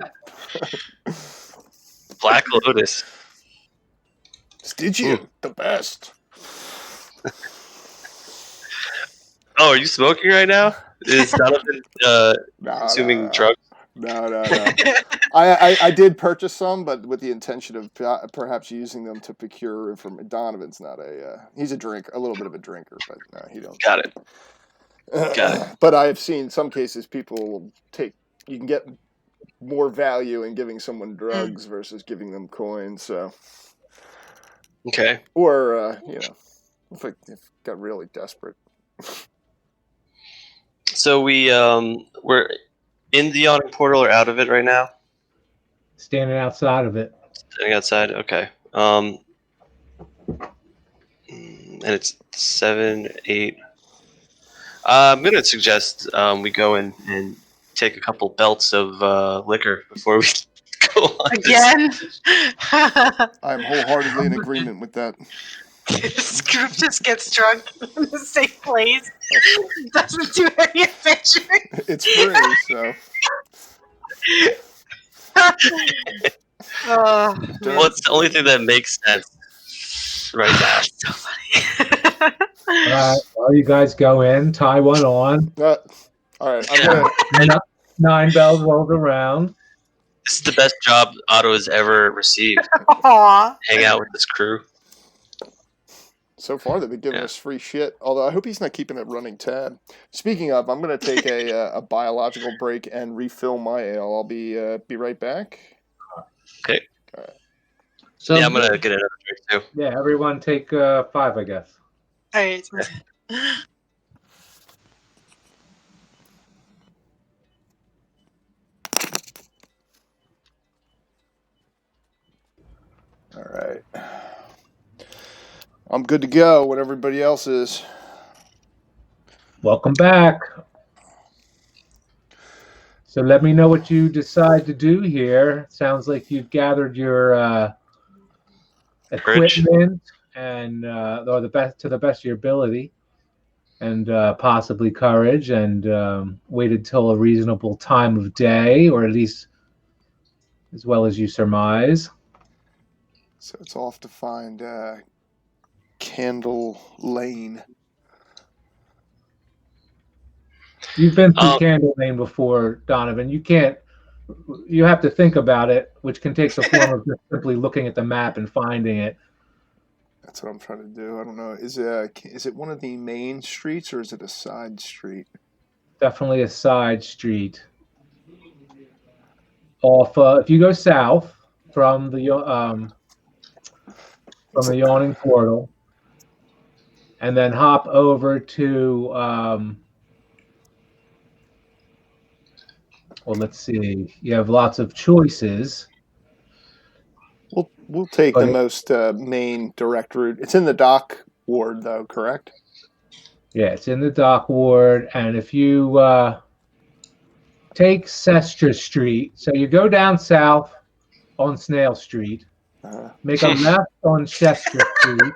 Black lotus. Stygian, the best. Oh, are you smoking right now? Is Donovan consuming drugs? No. I did purchase some, but with the intention of perhaps using them to procure from Donovan's not he's a little bit of a drinker, but no, he don't. Got it. Got it. But I have seen some cases people you can get more value in giving someone drugs versus giving them coins. So. Okay. Or if I got really desperate. So we're in the yawning portal or out of it right now? Standing outside of it. Standing outside. Okay. And it's 7, 8. I'm gonna suggest we go and take a couple belts of liquor before we go on. Again? I'm wholeheartedly in agreement with that. This group just gets drunk in the same place. Doesn't do any adventuring. It's free, so. Oh, Well, it's the only thing that makes sense right now. so funny. All right, well, you guys go in, tie one on. All right, I'm Yeah. gonna. 9 bells rolled around. This is the best job Otto has ever received. Aw. Hang out with this crew. So far, they've been giving Yeah. us free shit. Although I hope he's not keeping it running tab. Speaking of, I'm gonna take a biological break and refill my ale. I'll be right back. Okay. So Yeah, I'm gonna get another drink too. yeah, everyone take 5, I guess. All right. All right. I'm good to go when everybody else is. Welcome back. So let me know what you decide to do here. Sounds like you've gathered your Bridge. equipment and or the best to the best of your ability, and possibly courage, and waited till a reasonable time of day, or at least as well as you surmise. So it's off to find Candle Lane. You've been through Candle Lane before, Donovan. You have to think about it, which can take the form of just simply looking at the map and finding it. That's what I'm trying to do. I don't know. Is it one of the main streets or is it a side street? Definitely a side street. Off, if you go south from the yawning portal, and then hop over to well, let's see. You have lots of choices. We'll take But the most main direct route. It's in the dock ward, though, correct? Yeah, it's in the dock ward, and if you take Sestra Street, so you go down south on Snail Street, make a left on Sestra Street,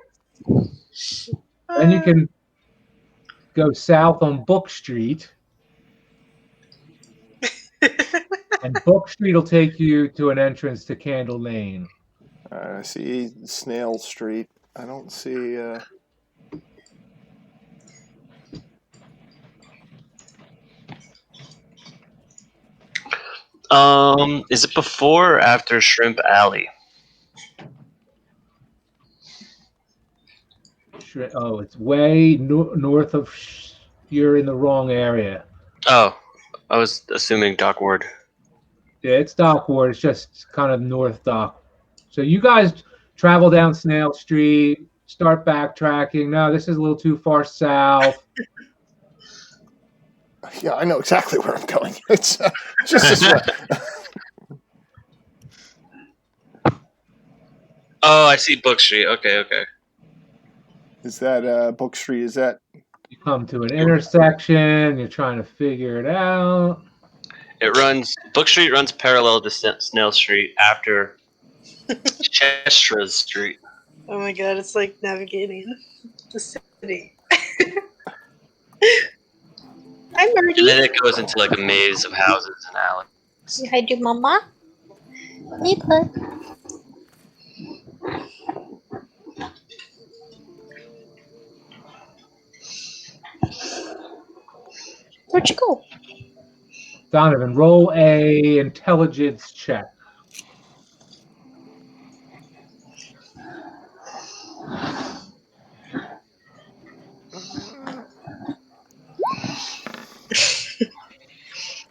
then you can go south on Book Street, and Book Street will take you to an entrance to Candle Lane. I see Snail Street. I don't see. Is it before or after Shrimp Alley? Oh, it's way north of. You're in the wrong area. Oh, I was assuming Dock Ward. Yeah, it's Dock Ward. It's just kind of north Dock. So you guys travel down Snail Street, start backtracking. No, this is a little too far south. Yeah, I know exactly where I'm going. It's just this way. Oh, I see Book Street. Okay. Is that Book Street? Is that? You come to an intersection. You're trying to figure it out. Book Street runs parallel to Snail Street after Chestra's Street. Oh my god, it's like navigating the city. Hi, And Birdie. then it goes into like a maze of houses and alleys. Say hi to Mama. Hey, bud. Where'd you go? Donovan, roll a intelligence check.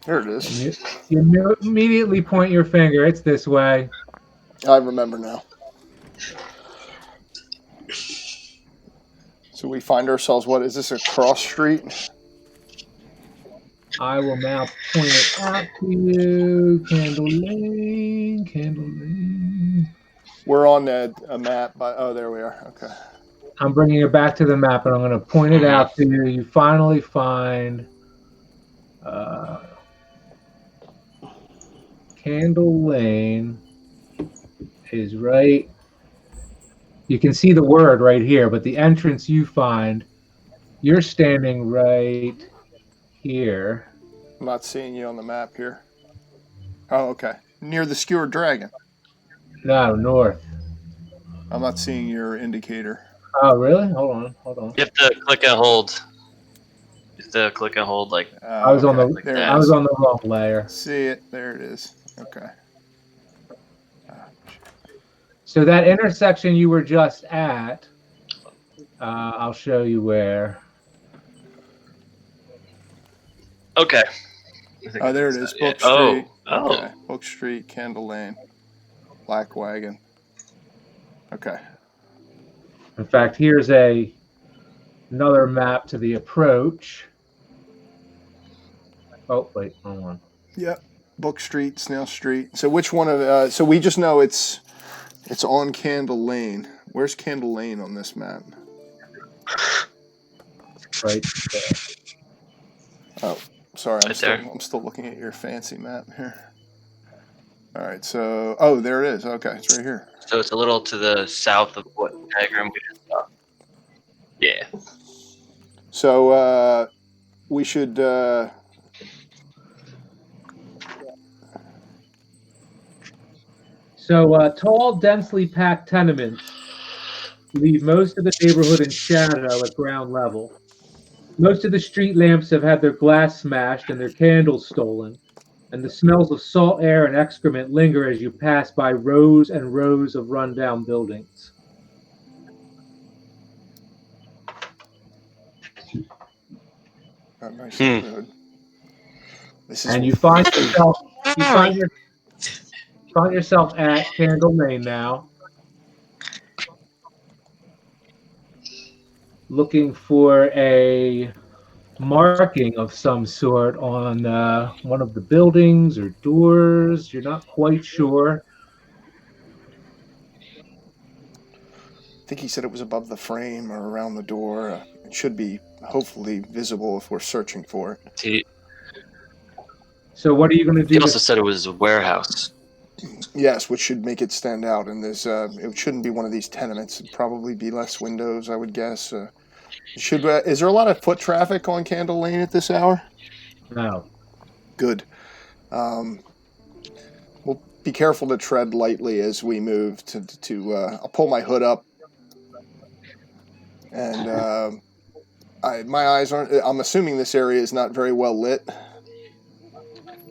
There it is. You immediately point your finger. It's this way. I remember now. So we find ourselves. What is this? A cross street? I will now point it out to you. Candle Lane. We're on a map. Oh, there we are. Okay. I'm bringing it back to the map, and I'm going to point it out to you. You finally find Candle Lane is right You can see the word right here, but the entrance you find, you're standing right here. I'm not seeing you on the map here. Oh, okay. Near the skewered dragon. No, north. I'm not seeing your indicator. Oh, really? Hold on. You have to click and hold. You have to click and hold like I was on the There that. it I was is. on the wrong layer. See it. There it is. Okay. So that intersection you were just at, I'll show you where. Okay. Oh, there it is. Book Oh. Street. Oh. Okay. Book Street, Candle Lane, Black Wagon. Okay. In fact, here's another map to the approach. Oh, wait, wrong one. Yep. Book Street, Snail Street. So which one of? So we just know it's on Candle Lane. Where's Candle Lane on this map? Right there. Oh, sorry. Right there. I'm still looking at your fancy map here. All right. So, there it is. Okay, it's right here. So it's a little to the south of what diagram we just saw. Yeah. So we should. So tall, densely packed tenements leave most of the neighborhood in shadow at ground level. Most of the street lamps have had their glass smashed and their candles stolen, and the smells of salt air and excrement linger as you pass by rows and rows of rundown buildings. Nice neighborhood. This is And you find yourself at Candle Lane now, looking for a marking of some sort on one of the buildings or doors. You're not quite sure. I think he said it was above the frame or around the door. It should be hopefully visible if we're searching for it. So what are you going to do? He also said it was a warehouse. Yes, which should make it stand out. And there's it shouldn't be one of these tenements. It'd probably be less windows, I would guess. Is there a lot of foot traffic on Candle Lane at this hour? No. Good. We'll be careful to tread lightly as we move. I'll pull my hood up, and my eyes aren't. I'm assuming this area is not very well lit.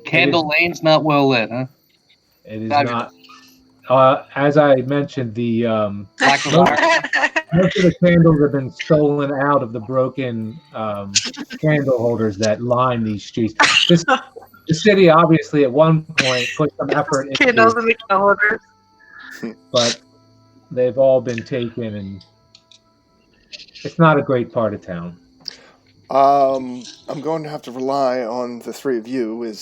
Candle Lane's not well lit, huh? It is not. As I mentioned, the Lack of most of the candles have been stolen out of the broken candle holders that line these streets. The city obviously at one point put some effort Candles into, in the candle holders. but they've all been taken, and it's not a great part of town. I'm going to have to rely on the three of you.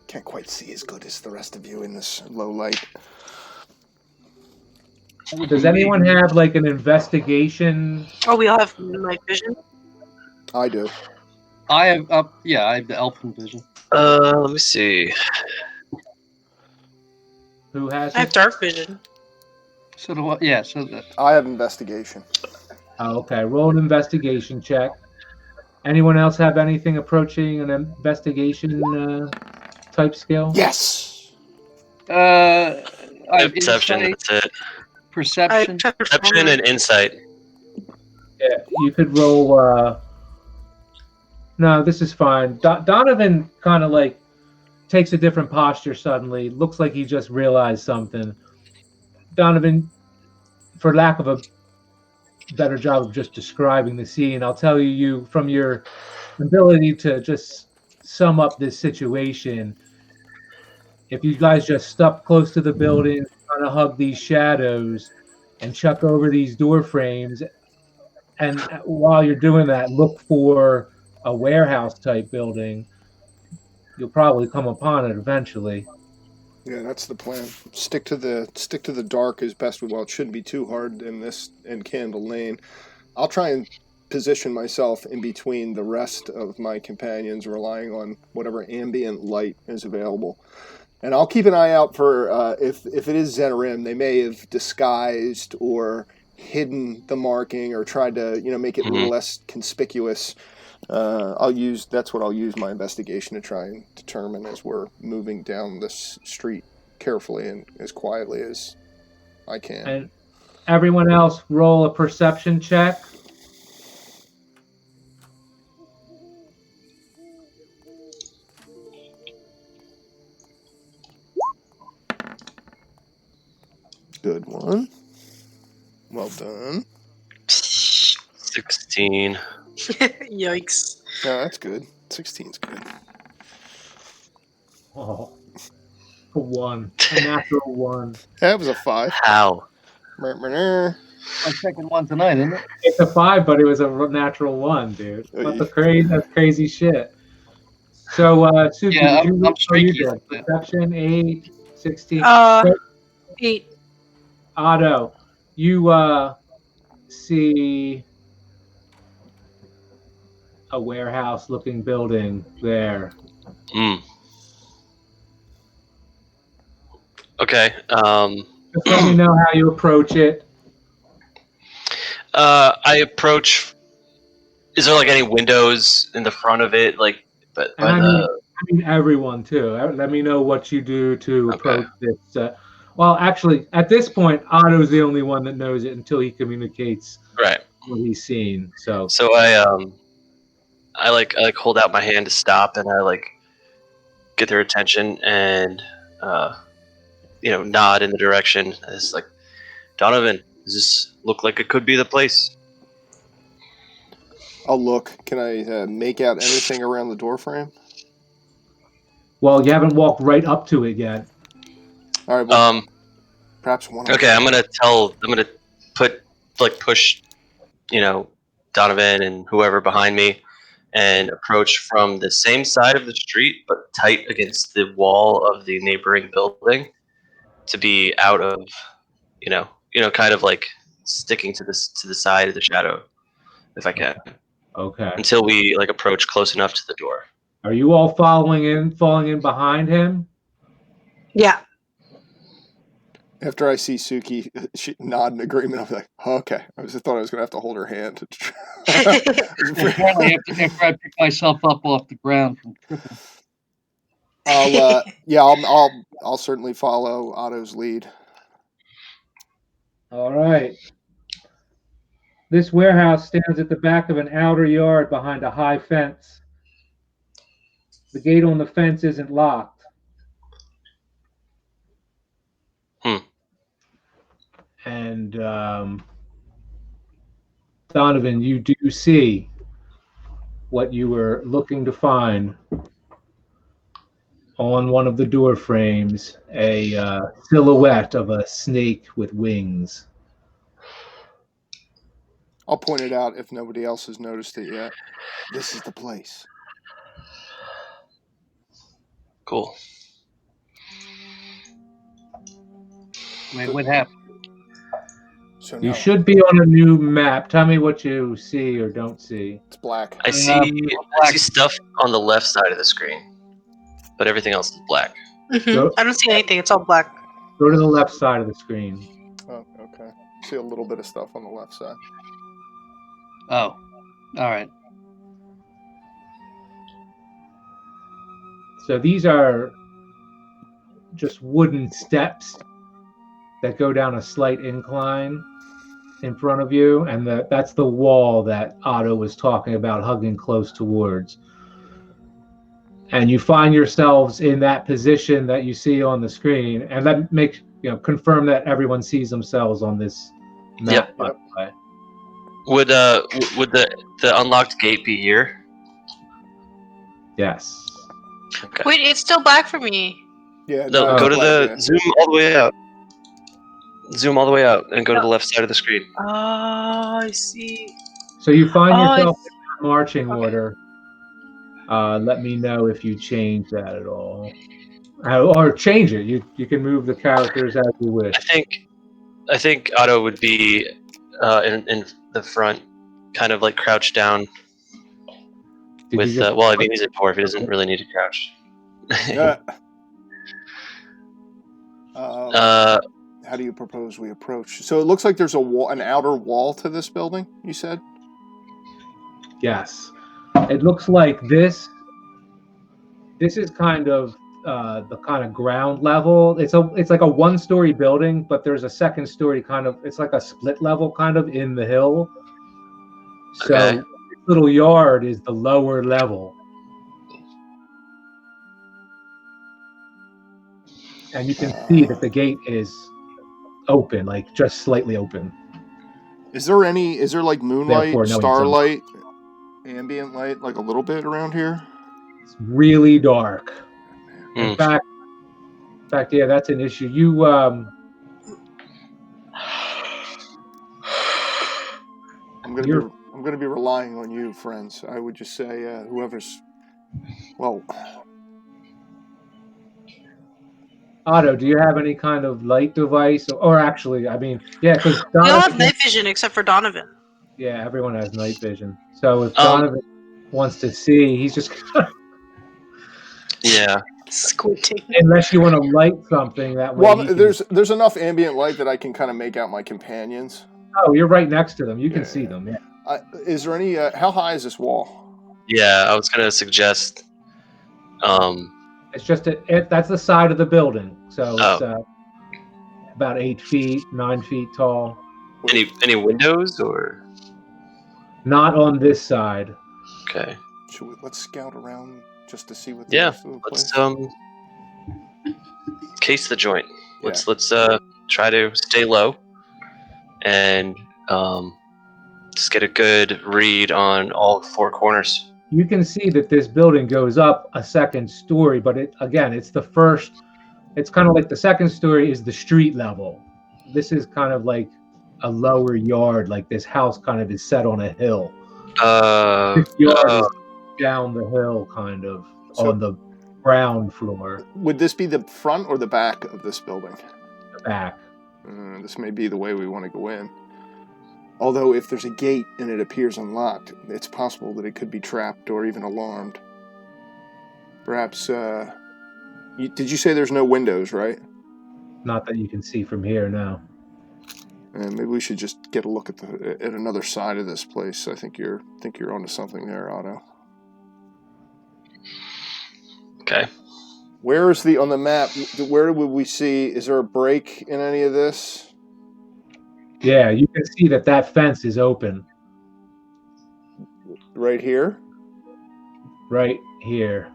Can't quite see as good as the rest of you in this low light. Does anyone have like an investigation? Oh, we all have night vision. I do. I have I have the elfin vision. Let me see. Who has I have it? dark vision. So do I, yeah, so that I have investigation. Oh, okay. Roll an investigation check. Anyone else have anything approaching an investigation type skill? Yes. I have Perception, insight, that's it. perception. Perception and insight. Yeah, you could roll. No, this is fine. Donovan kind of like takes a different posture suddenly. Looks like he just realized something. Donovan, for lack of a better job of just describing the scene, I'll tell you from your ability to just sum up this situation. If you guys just step close to the building, kind of hug these shadows, and chuck over these door frames, and while you're doing that, look for a warehouse type building, you'll probably come upon it eventually. Yeah, that's the plan. Stick to the dark as best we. Well, it shouldn't be too hard in Candle Lane. I'll try and position myself in between the rest of my companions, relying on whatever ambient light is available. And I'll keep an eye out for if it is Zenarim, they may have disguised or hidden the marking or tried to make it a little less conspicuous. That's what I'll use my investigation to try and determine as we're moving down this street carefully and as quietly as I can. And everyone else, roll a perception check. Good one. Well done. 16. Yikes. No, that's good. 16's good. Oh, a 1. A natural 1. That was a 5. How? My second one tonight, isn't it? It's a 5, but it was a natural 1, dude. That's crazy shit. So, Suki, Yeah, did you I'm streaky did like that. perception 8, 16. 8. Otto, you see a warehouse-looking building there. Okay. Just let me know how you approach it. I approach. Is there like any windows in the front of it? Like, And I mean everyone too. Let me know what you do to approach this. Well, actually, at this point, Otto's the only one that knows it until he communicates right. what he's seen. So I like hold out my hand to stop, and I like get their attention and nod in the direction. It's like, Donovan, does this look like it could be the place? I'll look. Can I make out anything around the door frame? well, you haven't walked right up to it yet. All right. Well, perhaps one. Okay, I'm gonna push, Donovan and whoever behind me, and approach from the same side of the street, but tight against the wall of the neighboring building, to be out of, kind of like sticking to the side of the shadow, if I can. Okay. Until we like approach close enough to the door. Are you all falling in behind him? Yeah. After I see Suki nod in agreement, I'll be like, oh, okay. I thought I was going to have to hold her hand. Apparently, after I pick myself up off the ground from tripping. I'll certainly follow Otto's lead. All right. This warehouse stands at the back of an outer yard behind a high fence. The gate on the fence isn't locked. And Donovan, you do see what you were looking to find on one of the door frames, a silhouette of a snake with wings. I'll point it out if nobody else has noticed it yet. This is the place. Cool. Wait, what happened? So You should be on a new map. Tell me what you see or don't see. It's black. I see stuff on the left side of the screen, but everything else is black. Go- I don't see anything. It's all black. Go to the left side of the screen. Oh, okay. See a little bit of stuff on the left side. Oh, all right. So these are just wooden steps that go down a slight incline in front of you, and that's the wall that Otto was talking about hugging close towards. And you find yourselves in that position that you see on the screen, and that makes confirm that everyone sees themselves on this map. Yep. By the way. Would the unlocked gate be here? Yes. Okay. Wait, it's still black for me. Yeah. No, go to black, the zoom all the way out. Zoom all the way out and go to the left side of the screen. Oh, I see. So you find Oh, yourself in marching order. Let me know if you change that at all, or change it. You can move the characters as you wish. I think Otto would be in the front, kind of like crouched down. Did With you just- well, I mean, he's a dwarf. He doesn't really need to crouch. Yeah. How do you propose we approach? So it looks like there's an outer wall to this building, you said? Yes. It looks like this is kind of the kind of ground level. It's like a one-story building, but there's a second story it's like a split level kind of in the hill. So Okay. this little yard is the lower level. And you can see that the gate is open, like just slightly open. Is there like moonlight, Therefore, no starlight, ambient light, like a little bit around here? It's really dark. In fact, yeah, that's an issue. You I'm gonna be relying on you, friends. I would just say whoever's Otto, do you have any kind of light device? Or actually, I mean, yeah, because We all have night vision except for Donovan. Yeah, everyone has night vision. So if Donovan wants to see, he's just yeah. Squinting. Unless you want to light something that way. Well, there's enough ambient light that I can kind of make out my companions. Oh, you're right next to them. You can see them. Yeah. Is there any? How high is this wall? Yeah, I was gonna suggest. It's just that's the side of the building, so it's about 8 feet, 9 feet tall. Any windows or? Not on this side. Okay. Let's scout around just to see what. Let's case the joint. Let's try to stay low, and just get a good read on all 4 corners. You can see that this building goes up a second story, but it's the first. It's kind of like the second story is the street level. This is kind of like a lower yard, like this house kind of is set on a hill. This yard is down the hill, kind of on the ground floor. Would this be the front or the back of this building? The back. This may be the way we want to go in. Although if there's a gate and it appears unlocked, it's possible that it could be trapped or even alarmed. Perhaps, did you say there's no windows, right? Not that you can see from here, no. Maybe we should just get a look at another side of this place. I think you're onto something there, Otto. Okay. Where is on the map? Where would we see? Is there a break in any of this? Yeah, you can see that fence is open. Right here? Right here.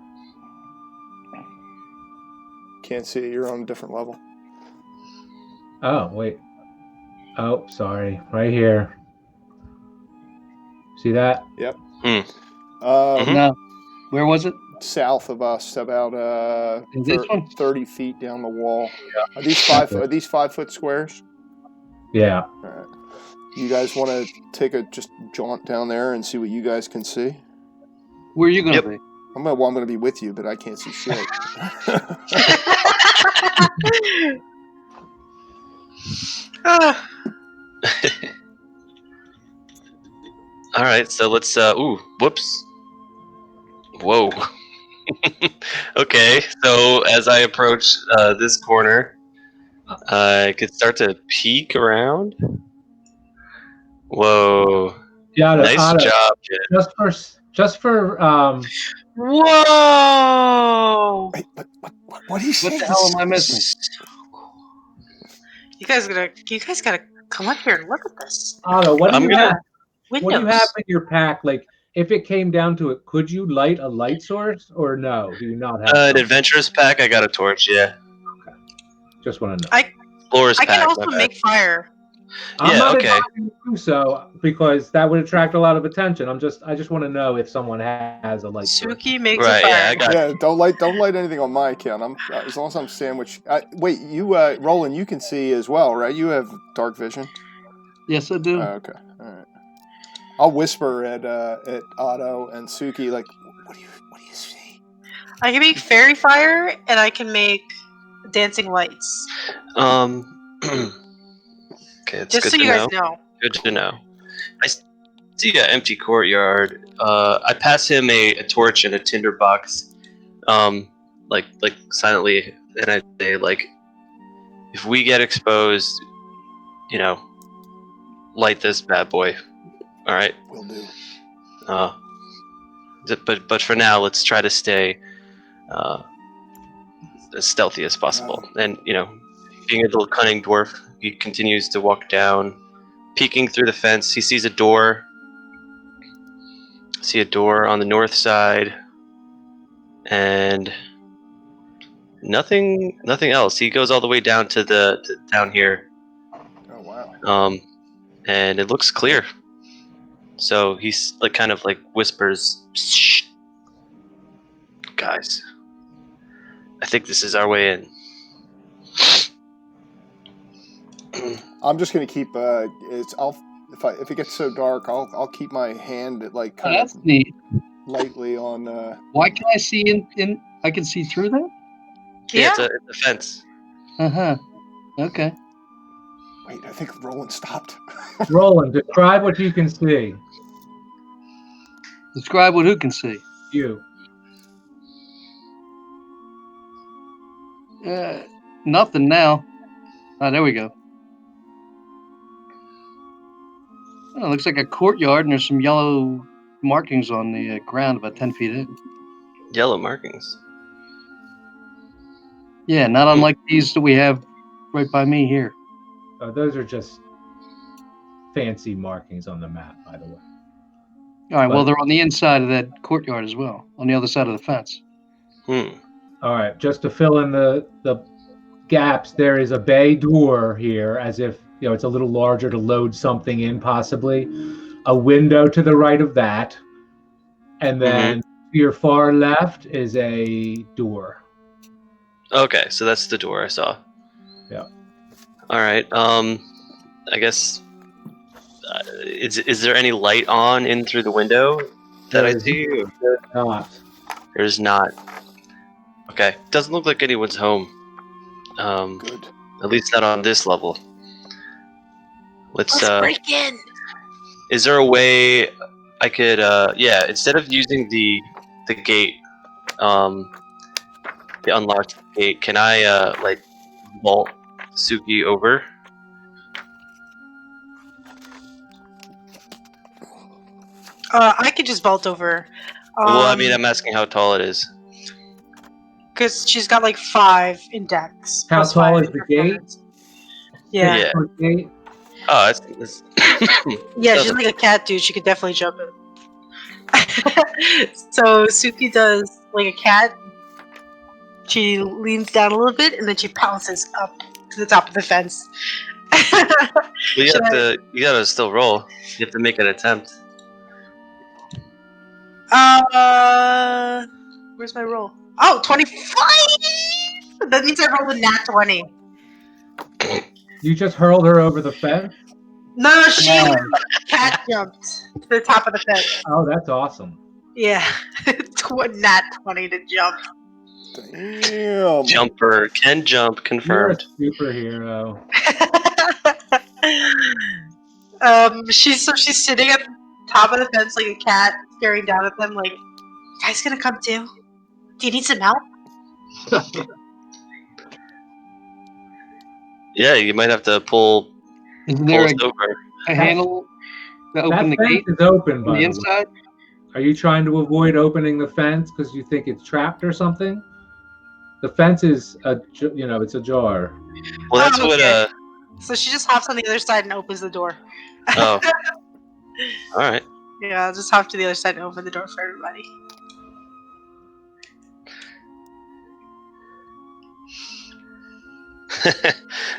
Can't see it. You're on a different level. Oh, wait. Oh, sorry. Right here. See that? Yep. No. Where was it? South of us, about 30 feet down the wall. Yeah. Are these 5 foot squares? Yeah. All right. You guys want to take a just jaunt down there and see what you guys can see? Where are you going to be? I'm going to be with you, but I can't see shit. All right, so let's. Whoops. Whoa. Okay, so as I approach this corner, I could start to peek around. Whoa. Yeah, nice job, kid. Just for Whoa! Wait, what are you saying? What the hell am I missing? You guys gotta come up here and look at this. Otto, what do you have? Windows. What do you have in your pack? Like, if it came down to it, could you light a light source or no? Do you not have an adventurous pack? I got a torch, yeah. Okay. Just want to know. I can also make fire. I'm not advising you to do so because that would attract a lot of attention. I just want to know if someone has a light source. Suki makes a fire. Don't light anything on my account. As long as I'm sandwiched. Wait, you Roland, you can see as well, right? You have dark vision. Yes, I do. Okay, all right. I'll whisper at Otto and Suki, like, what do you see? I can make fairy fire and I can make dancing lights. Okay, it's just good so to you guys know. Good to know. I see an empty courtyard. I pass him a torch and a tinderbox, like silently, and I say, like, if we get exposed, light this bad boy. All right. Will do. But for now, let's try to stay as stealthy as possible. And being a little cunning dwarf, he continues to walk down, peeking through the fence. He sees a door. See a door on the north side, and nothing else. He goes all the way down to down here. Oh wow. And it looks clear. So he's kind of whispers, "Shh, guys. I think this is our way in." I'm just gonna keep. If it gets so dark, I'll keep my hand kind That's of neat. lightly on. Why can I see in? I can see through that. Yeah, it's a fence. Okay. Wait, I think Roland stopped. Roland, describe what you can see. Describe what who can see. You. Nothing now. Oh, there we go. Oh, it looks like a courtyard, and there's some yellow markings on the ground about 10 feet in. Yellow markings. Yeah, not unlike these that we have right by me here. Oh, those are just fancy markings on the map, by the way. All right, well, they're on the inside of that courtyard as well, on the other side of the fence. All right, just to fill in the gaps, there is a bay door here, as if it's a little larger to load something in, possibly. A window to the right of that, and then to your far left is a door. Okay, so that's the door I saw. Yeah. All right. I guess. Is there any light on in through the window that I see? There's not. There's not. Okay. Doesn't look like anyone's home. Good. At least not on this level. Let's break in. Is there a way I could instead of using the gate, the unlocked gate, can I vault Suki over? I could just vault over. Well, I mean, I'm asking how tall it is. Because she's got 5 in dex. How plus tall 5 is in the gate? performance. Yeah. Gate? Oh, it's Yeah, she's like a cat, dude. She could definitely jump it. So Suki does like a cat. She leans down a little bit and then she pounces up to the top of the fence. you gotta still roll. You have to make an attempt. Where's my roll? Oh, 25! That means I rolled a nat 20. You just hurled her over the fence? No, she cat jumped to the top of the fence. Oh, that's awesome. Yeah. Nat 20 to jump. Damn. Jumper can jump, confirmed. You're a superhero. She's sitting at the top of the fence like a cat, staring down at them like, "You guys gonna come too? Do you need some help?" Yeah, you might have to pull Isn't there us over. a handle to open the That gate fence is open, on by the the way. inside? Are you trying to avoid opening the fence because you think it's trapped or something? The fence is it's ajar. Well, that's Oh, what. okay. So she just hops on the other side and opens the door. Oh. All right. Yeah, I'll just hop to the other side and open the door for everybody.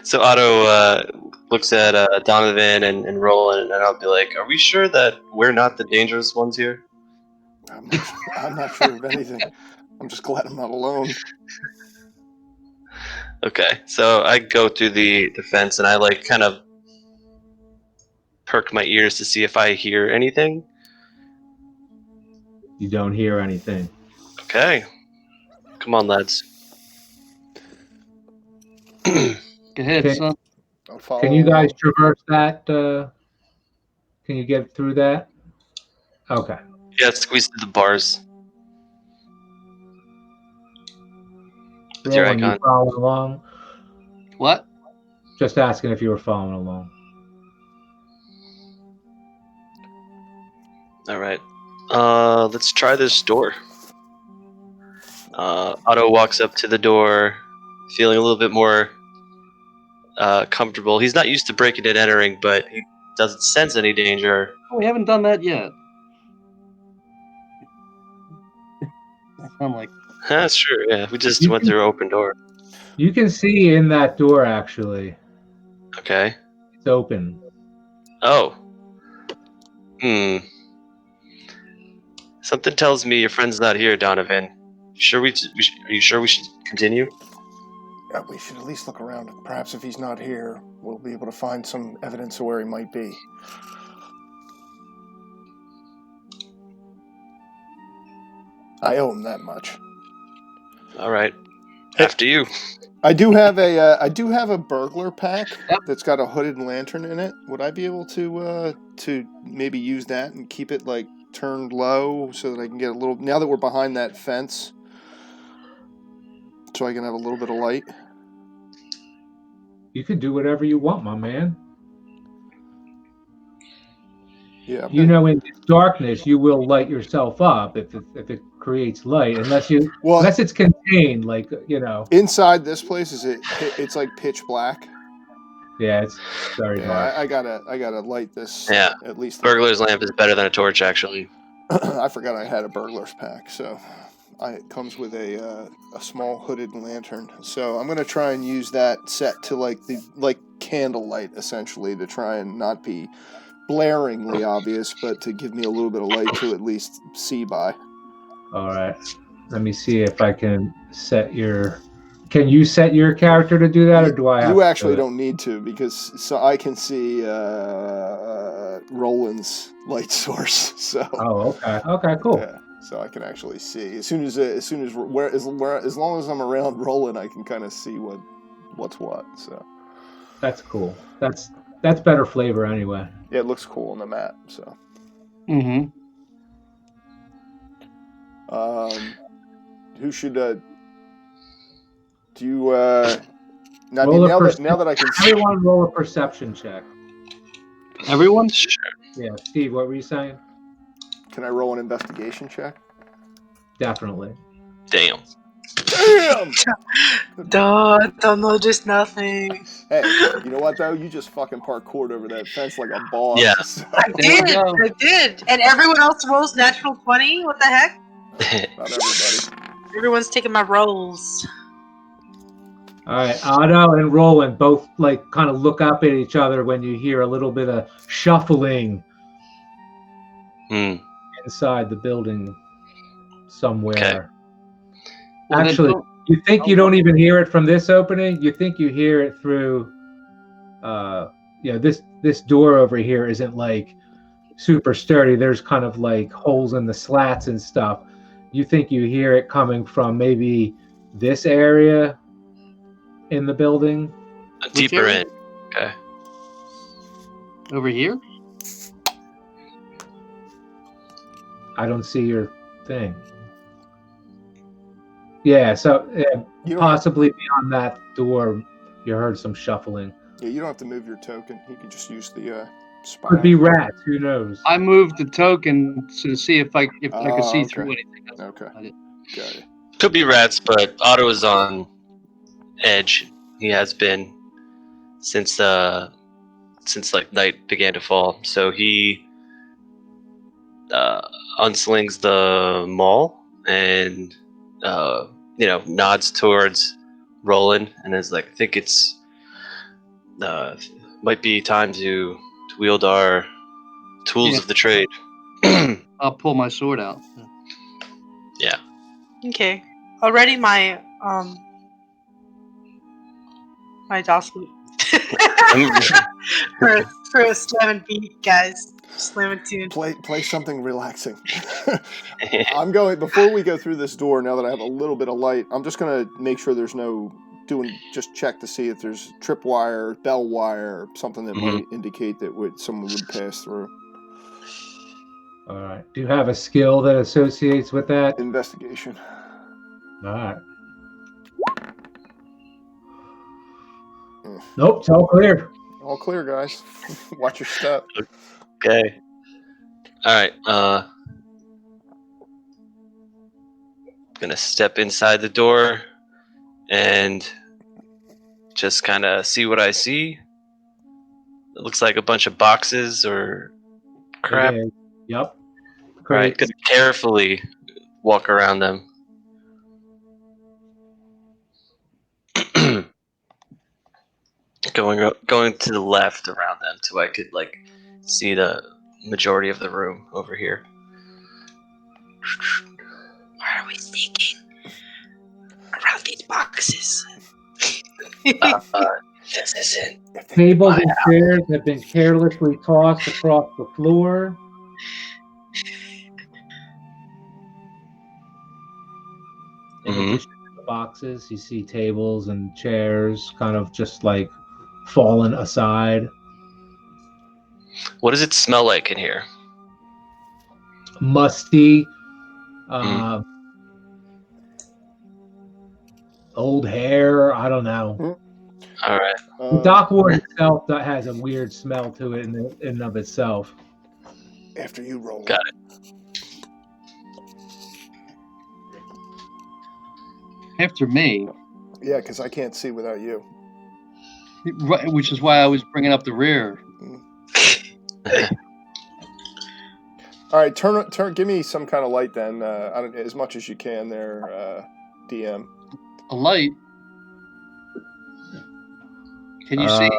So Otto looks at Donovan and Roland, and I'll be like, "Are we sure that we're not the dangerous ones here?" I'm not sure of anything. I'm just glad I'm not alone. Okay, so I go through the fence, and I kind of perk my ears to see if I hear anything. You don't hear anything. Okay. Come on, lads. Go ahead, Okay. son. I'll follow Can you guys along. traverse that? Can you get through that? Okay. Yeah, squeeze through the bars. With your Roland, you icon. following along? What? Just asking if you were following along. All right. Let's try this door. Otto walks up to the door, feeling a little bit more comfortable. He's not used to breaking and entering, but he doesn't sense any danger. Oh, we haven't done that yet. I'm like, That's true. Yeah, we just went through an open door. You can see in that door, actually. Okay. It's open. Oh. Something tells me your friend's not here, Donovan. Are you sure we should continue? Yeah, we should at least look around. Perhaps if he's not here, we'll be able to find some evidence of where he might be. I owe him that much. All right. After you. I do have a burglar pack that's got a hooded lantern in it. Would I be able to maybe use that and keep it like turned low so that I can get a little, now that we're behind that fence, so I can have a little bit of light? You can do whatever you want, my man. Yeah. You know, in darkness, you will light yourself up if it creates light, unless it's contained, like, you know. Inside this place, it's like pitch black. Yeah, it's very dark. I gotta light this. Yeah. At least Burglar's lamp is better than a torch, actually. I forgot I had a burglar's pack, so it comes with a small hooded lantern. So I'm gonna try and use that set to like candlelight, essentially, to try and not be blaringly obvious, but to give me a little bit of light to at least see by. All right. Let me see if I can set your... Can you set your character to do that, or do I have to? You actually don't need to, because I can see Roland's light source. So. Oh, okay. Okay, cool. Yeah, so I can actually see as long as I'm around Roland, I can kind of see what's what. So. That's cool. That's better flavor anyway. Yeah, it looks cool on the map. So. mm-hmm. Who should do you now that I can see, everyone roll a perception check. Everyone? Sure. Yeah, Steve, what were you saying? can I roll an investigation check? Definitely. Damn. Don't notice nothing. Hey, you know what though? You just fucking parkoured over that fence like a boss. Yeah. So, I did. And everyone else rolls natural 20? What the heck? not everybody. Everyone's taking my rolls. All right, Otto and Roland both like kind of look up at each other when you hear a little bit of shuffling inside the building somewhere. Okay. Well, Actually, you think you don't even hear it from this opening? You think you hear it through this door over here isn't like super sturdy. There's kind of like holes in the slats and stuff. You think you hear it coming from maybe this area in the building? Deeper in. Okay. Over here? I don't see your thing. Yeah, so possibly beyond that door, you heard some shuffling. Yeah, you don't have to move your token. You can just use the spy. Could be rats. Who knows? I moved the token to see if I could see through anything. Okay. Got it. Could be rats, but Otto is on edge. He has been since like night began to fall. So he unslings the maul and nods towards Roland and is like, I think it's might be time to wield our tools of the trade. I'll pull my sword out. Yeah. Okay. Already my DOS loop. for a slamming beat, guys. Slamming tune. Play something relaxing. I'm going, before we go through this door, now that I have a little bit of light, I'm just going to make sure there's just check to see if there's tripwire, bell wire, something that might indicate that someone would pass through. All right. Do you have a skill that associates with that? Investigation. All right. Nope, it's all clear. All clear, guys. Watch your step. Okay. All right. Gonna step inside the door and just kind of see what I see. It looks like a bunch of boxes or crap. Okay. Yep. Right. Great. Gonna carefully walk around them. Going to the left around them so I could like see the majority of the room over here. Why are we sneaking around these boxes? This isn't. Tables and chairs have been carelessly tossed across the floor. In Mhm. addition to the boxes, you see tables and chairs kind of just like fallen aside. What does it smell like in here? Musty, old hair. I don't know. All right. The dock ward itself that has a weird smell to it in and of itself. After you roll. Got it. After me, Yeah, because I can't see without you. right, which is why I was bringing up the rear. All right, turn. Give me some kind of light then. I don't, as much as you can there, DM. A light. Can you see?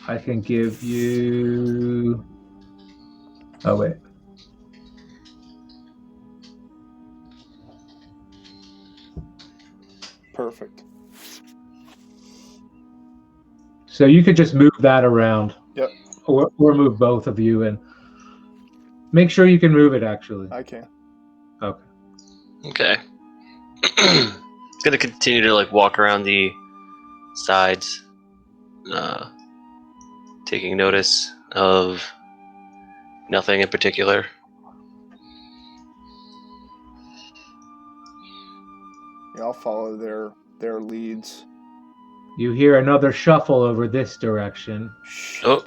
I can give you. Oh wait. Perfect. So you could just move that around. Yep. Or move both of you and make sure you can move it actually. I can. Okay. Okay. Gonna continue to like walk around the sides, taking notice of nothing in particular. Yeah, I'll follow their leads. You hear another shuffle over this direction. Shit. Oh.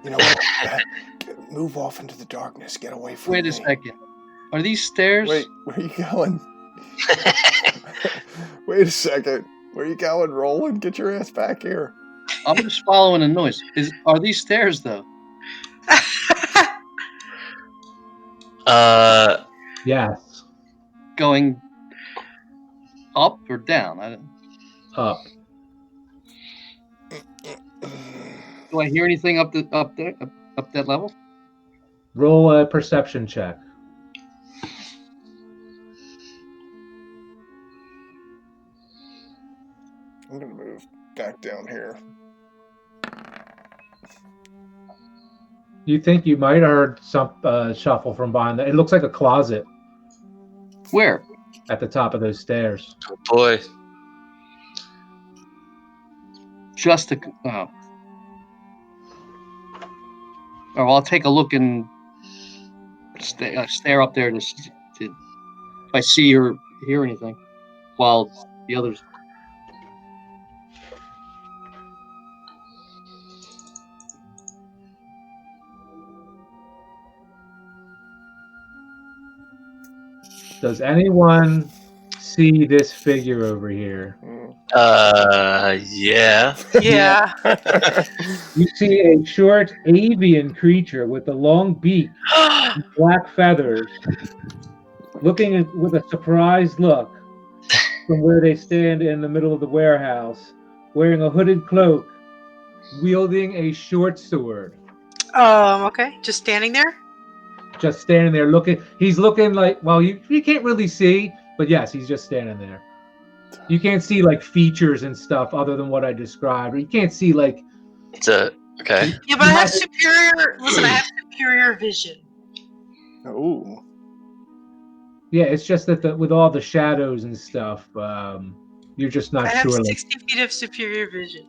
You know what? Move off into the darkness. Get away from Wait me. a second. Are these stairs? Wait, where are you going? Wait a second. Where are you going, Roland? Get your ass back here. I'm just following the noise. Are these stairs though? Yes. Going up or down? Up. Do I hear anything up that level? Roll a perception check. I'm gonna move back down here. You think you might have heard some shuffle from behind that? It looks like a closet Where? at the top of those stairs. Oh boy. Just a. Oh. Oh, I'll take a look and stare up there to if I see or hear anything, while the others. Does anyone see this figure over here? Yeah. Yeah. You see a short avian creature with a long beak, and black feathers, looking with a surprised look from where they stand in the middle of the warehouse, wearing a hooded cloak, wielding a short sword. Okay. Just standing there? Just standing there looking. He's looking like, well, you can't really see, but yes, he's just standing there. You can't see like features and stuff other than what I described. Or you can't see like. It's a okay. Yeah, but I have superior. Listen, I have superior vision. Ooh. Yeah, it's just that with all the shadows and stuff, you're just not I have sure. Like, 60 feet of superior vision.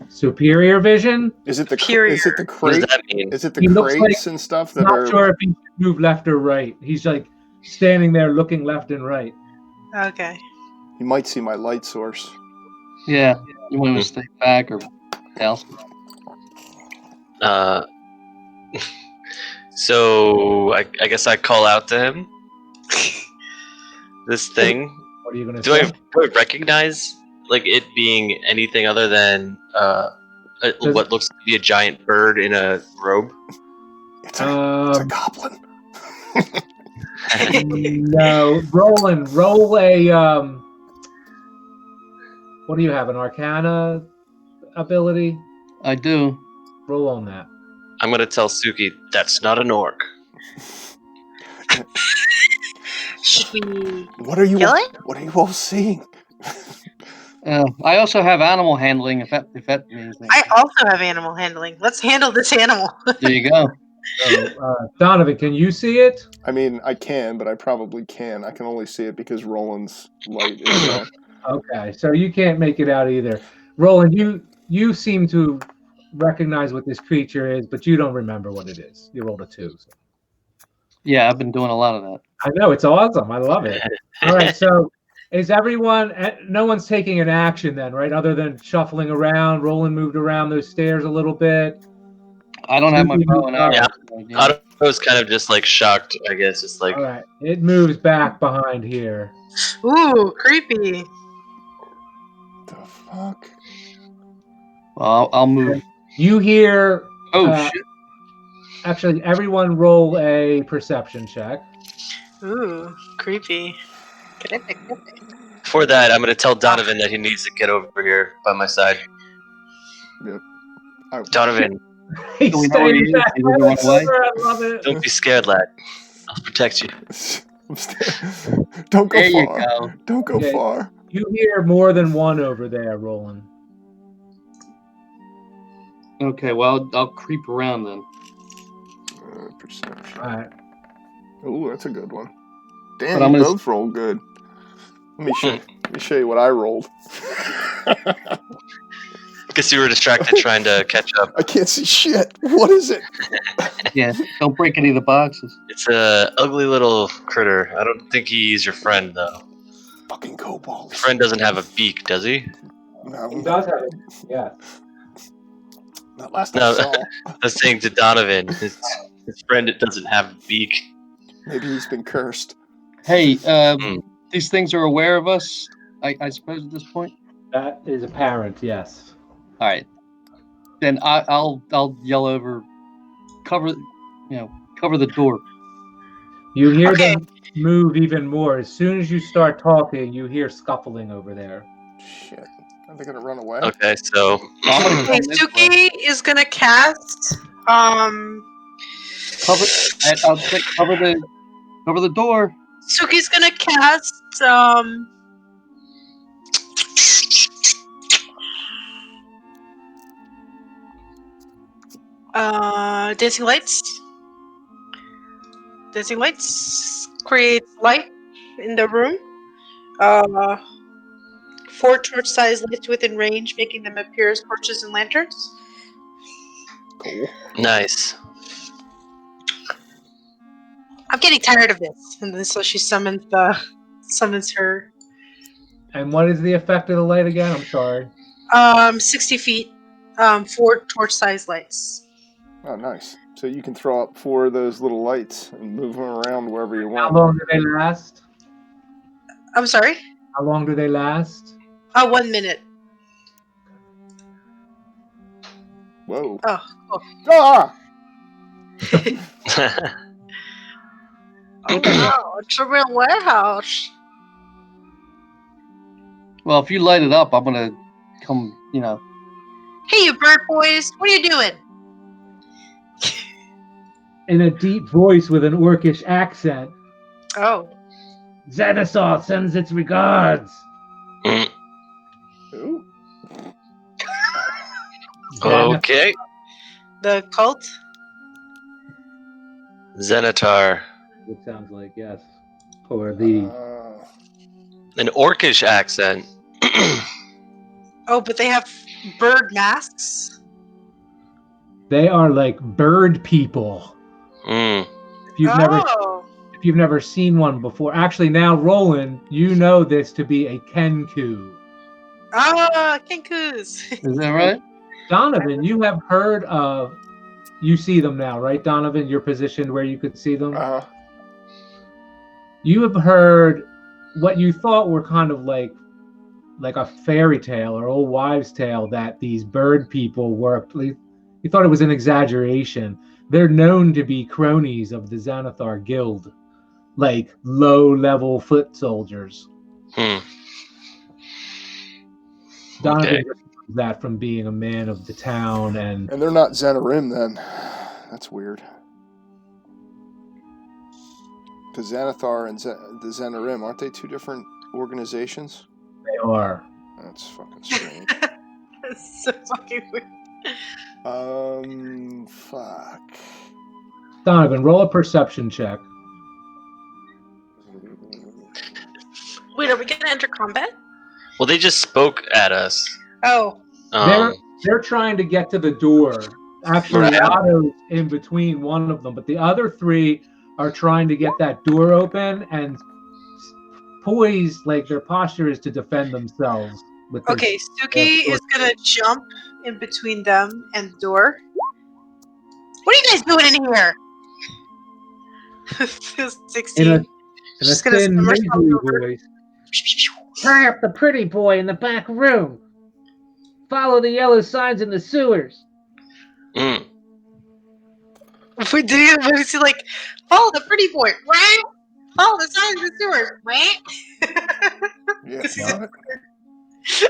superior vision? Is it the Superior. is it the What does crate? that mean? Is it the He looks crates like- and stuff that Not are? sure if he should move left or right. He's like standing there looking left and right. Okay. He might see my light source. Yeah, you want to stay back or else? So I guess I call out to him. This thing. What are you going to Do say? I recognize like it being anything other than what looks to be a giant bird in a robe? It's a goblin. No, Roland, roll a what do you have? An Arcana ability? I do. Roll on that. I'm gonna tell Suki that's not an orc. Should we What are you? kill it? What are you all seeing? I also have animal handling. If that means anything. I also have animal handling. Let's handle this animal. There you go. So, Donovan, can you see it? I mean, I can, but I probably can. I can only see it because Roland's light is on. Okay, so you can't make it out either. Roland, you seem to recognize what this creature is, but you don't remember what it is. You rolled a 2. So. Yeah, I've been doing a lot of that. I know, it's awesome. I love it. All right, so is everyone, no one's taking an action then, right? Other than shuffling around. Roland moved around those stairs a little bit. I don't have my bow and arrow. Yeah. I was kind of just like shocked, I guess. Just like All right, it moves back behind here. Ooh, creepy. The fuck? Well, I'll move. You hear, Oh shit! actually, everyone roll a perception check. Ooh, creepy. before that, I'm gonna tell Donovan that he needs to get over here by my side. Yep. Donovan, He's Do we know where he staying is? back. He doesn't run away? I love it. don't be scared, lad. I'll protect you. Don't go There you far. go. Don't go Okay. far. You hear more than one over there, Roland. Okay, well, I'll creep around then. Perception. All right. Oh, that's a good one. But Damn, I'm you gonna- both rolled good. Let me show you what I rolled. Guess you were distracted trying to catch up. I can't see shit. What is it? Yeah, don't break any of the boxes. It's a ugly little critter. I don't think he's your friend though. Fucking kobolds. Your friend doesn't have a beak, does he? No, He does have it. Yeah. not last No. I saw. I was saying to Donovan, his friend doesn't have a beak. Maybe he's been cursed. Hey, Hmm. these things are aware of us, I suppose, at this point? That is apparent, yes. All right. Then I'll yell over, cover the door. You hear Okay. them move even more. As soon as you start talking, you hear scuffling over there. Shit. Are they gonna run away? Okay, so I'm gonna Okay, come this way. Suki is gonna cast. Cover the door. Suki's gonna cast. Dancing lights. Dancing lights creates light in the room. 4 torch-sized lights within range, making them appear as torches and lanterns. Cool. nice. I'm getting tired of this, and then so she summons her. And what is the effect of the light again? I'm sorry. 60 feet. 4 torch-sized lights. Oh, nice. So you can throw up 4 of those little lights and move them around wherever you How want. long do they last? I'm sorry. How long do they last? 1 minute. Whoa. Oh, cool. Ah! Oh no, it's a real warehouse. Well, if you light it up, I'm gonna come. Hey, you bird boys, what are you doing? In a deep voice with an orcish accent, Oh, Xenosaur sends its regards. Ooh. Okay, the cult. Xenatar. It sounds like, yes. Or the... An orcish accent. Oh, but they have bird masks. They are like bird people. Mm. If you've you've never seen one before. Actually, now, Roland, you know this to be a Kenku. Ah, Kenkus. Is that right? Donovan, you have heard of. You see them now, right, Donovan? You're positioned where you could see them. You have heard what you thought were kind of like a fairy tale or old wives' tale that these bird people were. You thought it was an exaggeration. They're known to be cronies of the Xanathar Guild, like low-level foot soldiers. Donovan Okay. knows that from being a man of the town, and they're not Xanarim then. That's weird. Because Xanathar and the Xanarim, aren't they two different organizations? they are. That's fucking strange. That's so fucking weird. Fuck. Donovan, roll a perception check. Wait, are we gonna enter combat? Well, they just spoke at us. Oh. They're trying to get to the door. Actually, Right. Otto's in between one of them, but the other three are trying to get that door open and poised, like their posture is to defend themselves. With their Okay, Suki is gonna jump in between them and the door. What are you guys doing in here? 16. in a She's gonna thin, slam herself nasally over. voice. Tie up the pretty boy in the back room. Follow the yellow signs in the sewers. We do. We see like follow the pretty boy, right? Follow the signs of the sewers, right? Yeah, what?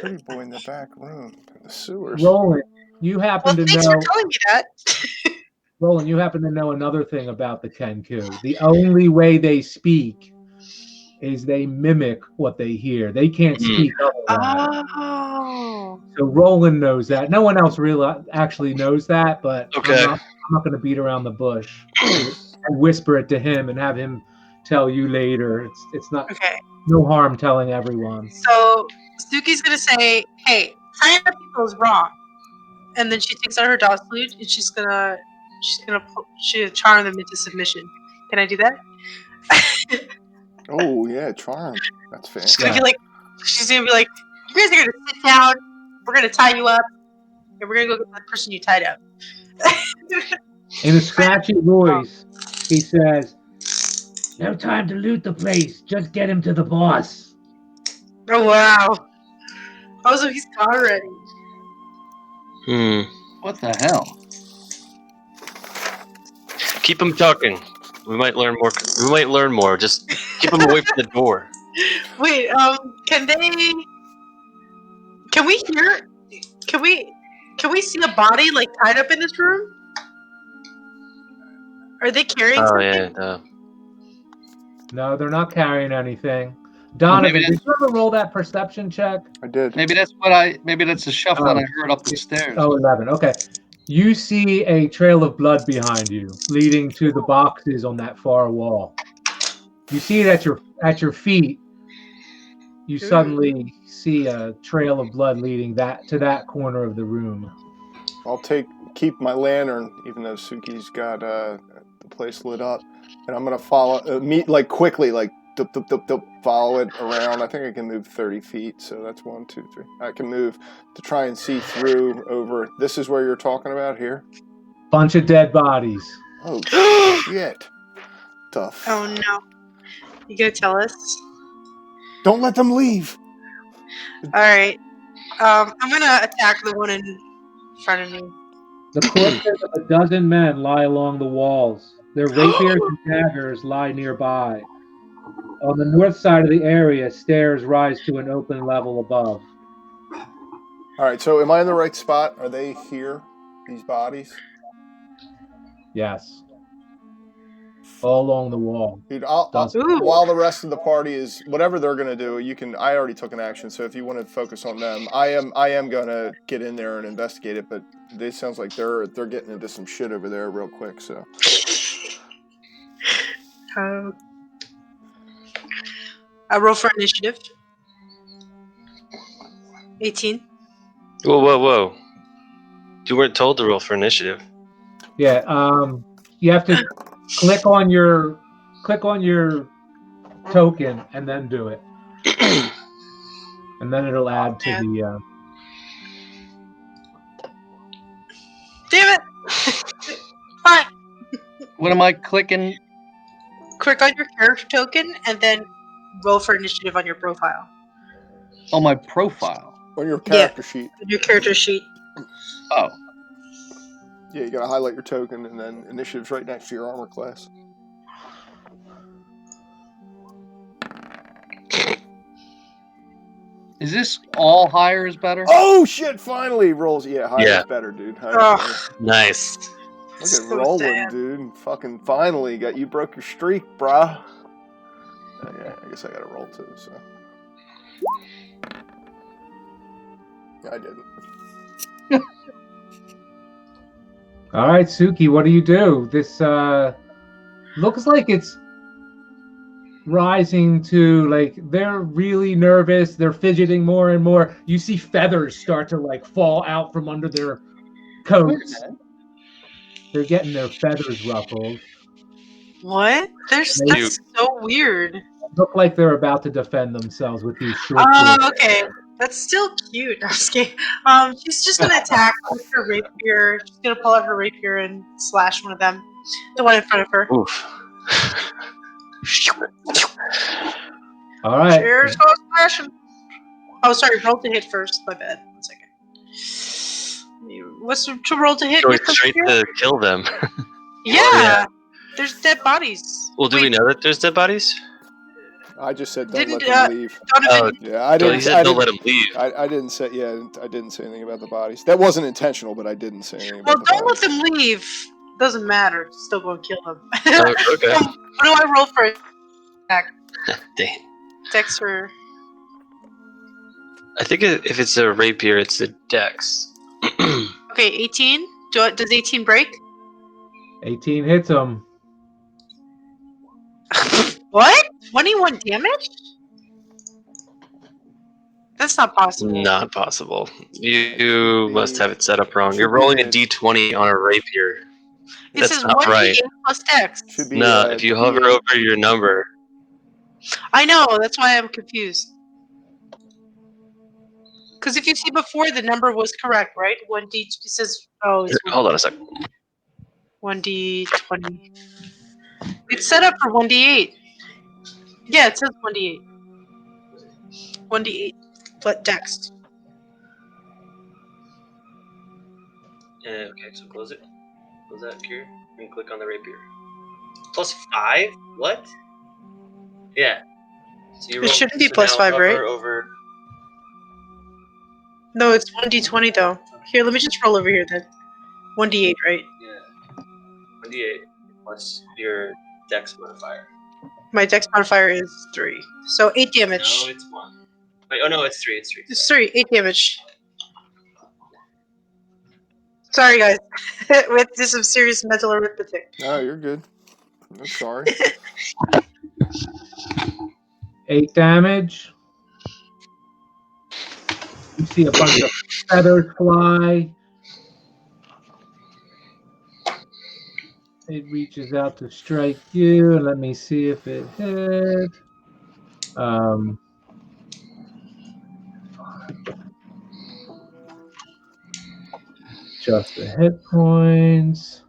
Pretty boy in the back room. In the sewers. Roland, you happen Well, to thanks know. for telling me that. Roland, you happen to know another thing about the Kenku. The only way they speak is they mimic what they hear. They can't speak otherwise. Oh. So Roland knows that. No one else really actually knows that, but Okay. I'm not going to beat around the bush and whisper it to him and have him tell you later. It's not Okay. no harm telling everyone. So Suki's gonna say, "Hey, tying up people is wrong," and then she takes out her dog salute and she's gonna charm them into submission. Can I do that? Oh yeah, charm. That's She's fancy. gonna be like, "You guys are gonna sit down. We're gonna tie you up, and we're gonna go get the person you tied up." In a scratchy voice, he says, No time to loot the place. Just get him to the boss. Oh wow! Oh, so he's gone already. What the hell? Keep them talking. We might learn more. We might learn more. Just keep them away from the door. Wait, can they? Can we hear? Can we see a body like tied up in this room? Are they carrying Oh something? yeah. no, they're not carrying anything. Donovan, maybe did you ever roll that perception check? I did. Maybe that's the shuffling I heard up the stairs. Oh, 11. Okay. You see a trail of blood behind you, leading to the boxes on that far wall. You see it at your feet. You suddenly see a trail of blood leading to that corner of the room. I'll keep my lantern, even though Suki's got the place lit up, and I'm gonna follow quickly, follow it around. I think I can move 30 feet, so that's 1, 2, 3. I can move to try and see through over. This is where you're talking about here. Bunch of dead bodies. Oh shit! Tough. Oh no! You gonna tell us? Don't let them leave. All right. I'm gonna attack the one in front of me. The corpses of a dozen men lie along the walls. Their rapiers and daggers lie nearby. On the north side of the area, stairs rise to an open level above. All right. So, am I in the right spot? Are they here? These bodies? Yes. All along the wall. Dude, Ooh. while the rest of the party is whatever they're gonna do, you can. I already took an action, so if you want to focus on them, I am gonna get in there and investigate it. But it sounds like they're getting into some shit over there real quick. So I roll for initiative. 18. Whoa. You weren't told to roll for initiative. Yeah. You have to click on your click on your token and then do it. And then it'll add to the... Damn it! Fine. What am I clicking? Click on your character token and then roll for initiative on your profile. On my profile. On your character sheet. On your character sheet. Oh. Yeah, you gotta highlight your token and then initiative's right next to your armor class. Is this all higher is better? Oh shit! Finally rolls. Yeah, higher Yeah. is better, dude. Higher is better. Nice. Look at So rolling, sad. dude. Fucking finally got you broke your streak, brah. Yeah, I guess I gotta roll too. So. Yeah, I didn't. All right, Suki, what do you do? This looks like it's rising to, like, they're really nervous. They're fidgeting more and more. You see feathers start to, like, fall out from under their coats. They're getting their feathers ruffled. What? That's so weird. Look like they're about to defend themselves with these short Oh, swords. okay. That's still cute. I'm just kidding. She's just gonna attack with her rapier. She's gonna pull out her rapier and slash one of them. The one in front of her. Oof. All right. Cheers, go slashing. Oh, sorry. Roll to hit first. My bad. 1 second. What's to roll to hit? Go Your first straight hit? to kill them. Yeah. There's dead bodies. Well, do we know that there's dead bodies? I just said don't let Didn't, them leave. Donovan, Yeah, I He didn't. said don't let them leave. I didn't say. Yeah, I didn't say anything about the bodies. That wasn't intentional, but I didn't say anything well, about the don't let bodies. them leave. Doesn't matter. Still go and kill them. Oh, okay. What do I roll for attack? Dang. Dex or... I think if it's a rapier, it's a dex. Okay, 18. Does 18 break? 18 hits them. What? 21 damage? That's not possible. Not possible. You must have it set up wrong. Should You're be rolling a a- d20 on a rapier. It That's says not 1d8 right. plus Dex. Should be. No, if you hover over your number, I know, that's why I'm confused. Because if you see before, the number was correct, right? 1d... It says... Oh, it's hold on a sec. 1d20. It's set up for 1d8. Yeah, it says 1d8. 1d8 plus Dex. Okay, so close it. Close that here and click on the rapier. Plus 5? What? Yeah. So you It shouldn't be plus 5, right? Over. No, it's 1d20 though. Here, let me just roll over here then. 1d8, right? Yeah. 1d8 plus your dex modifier. My Dex modifier is 3. So 8 damage. No, it's 1. Wait, oh no, it's 3. It's 3. It's 3. 8 damage. Sorry, guys. With just some serious mental arithmetic. No, you're good. I'm sorry. 8 damage. You see a bunch of feathers fly. It reaches out to strike you, and let me see if it hit. Just the hit points.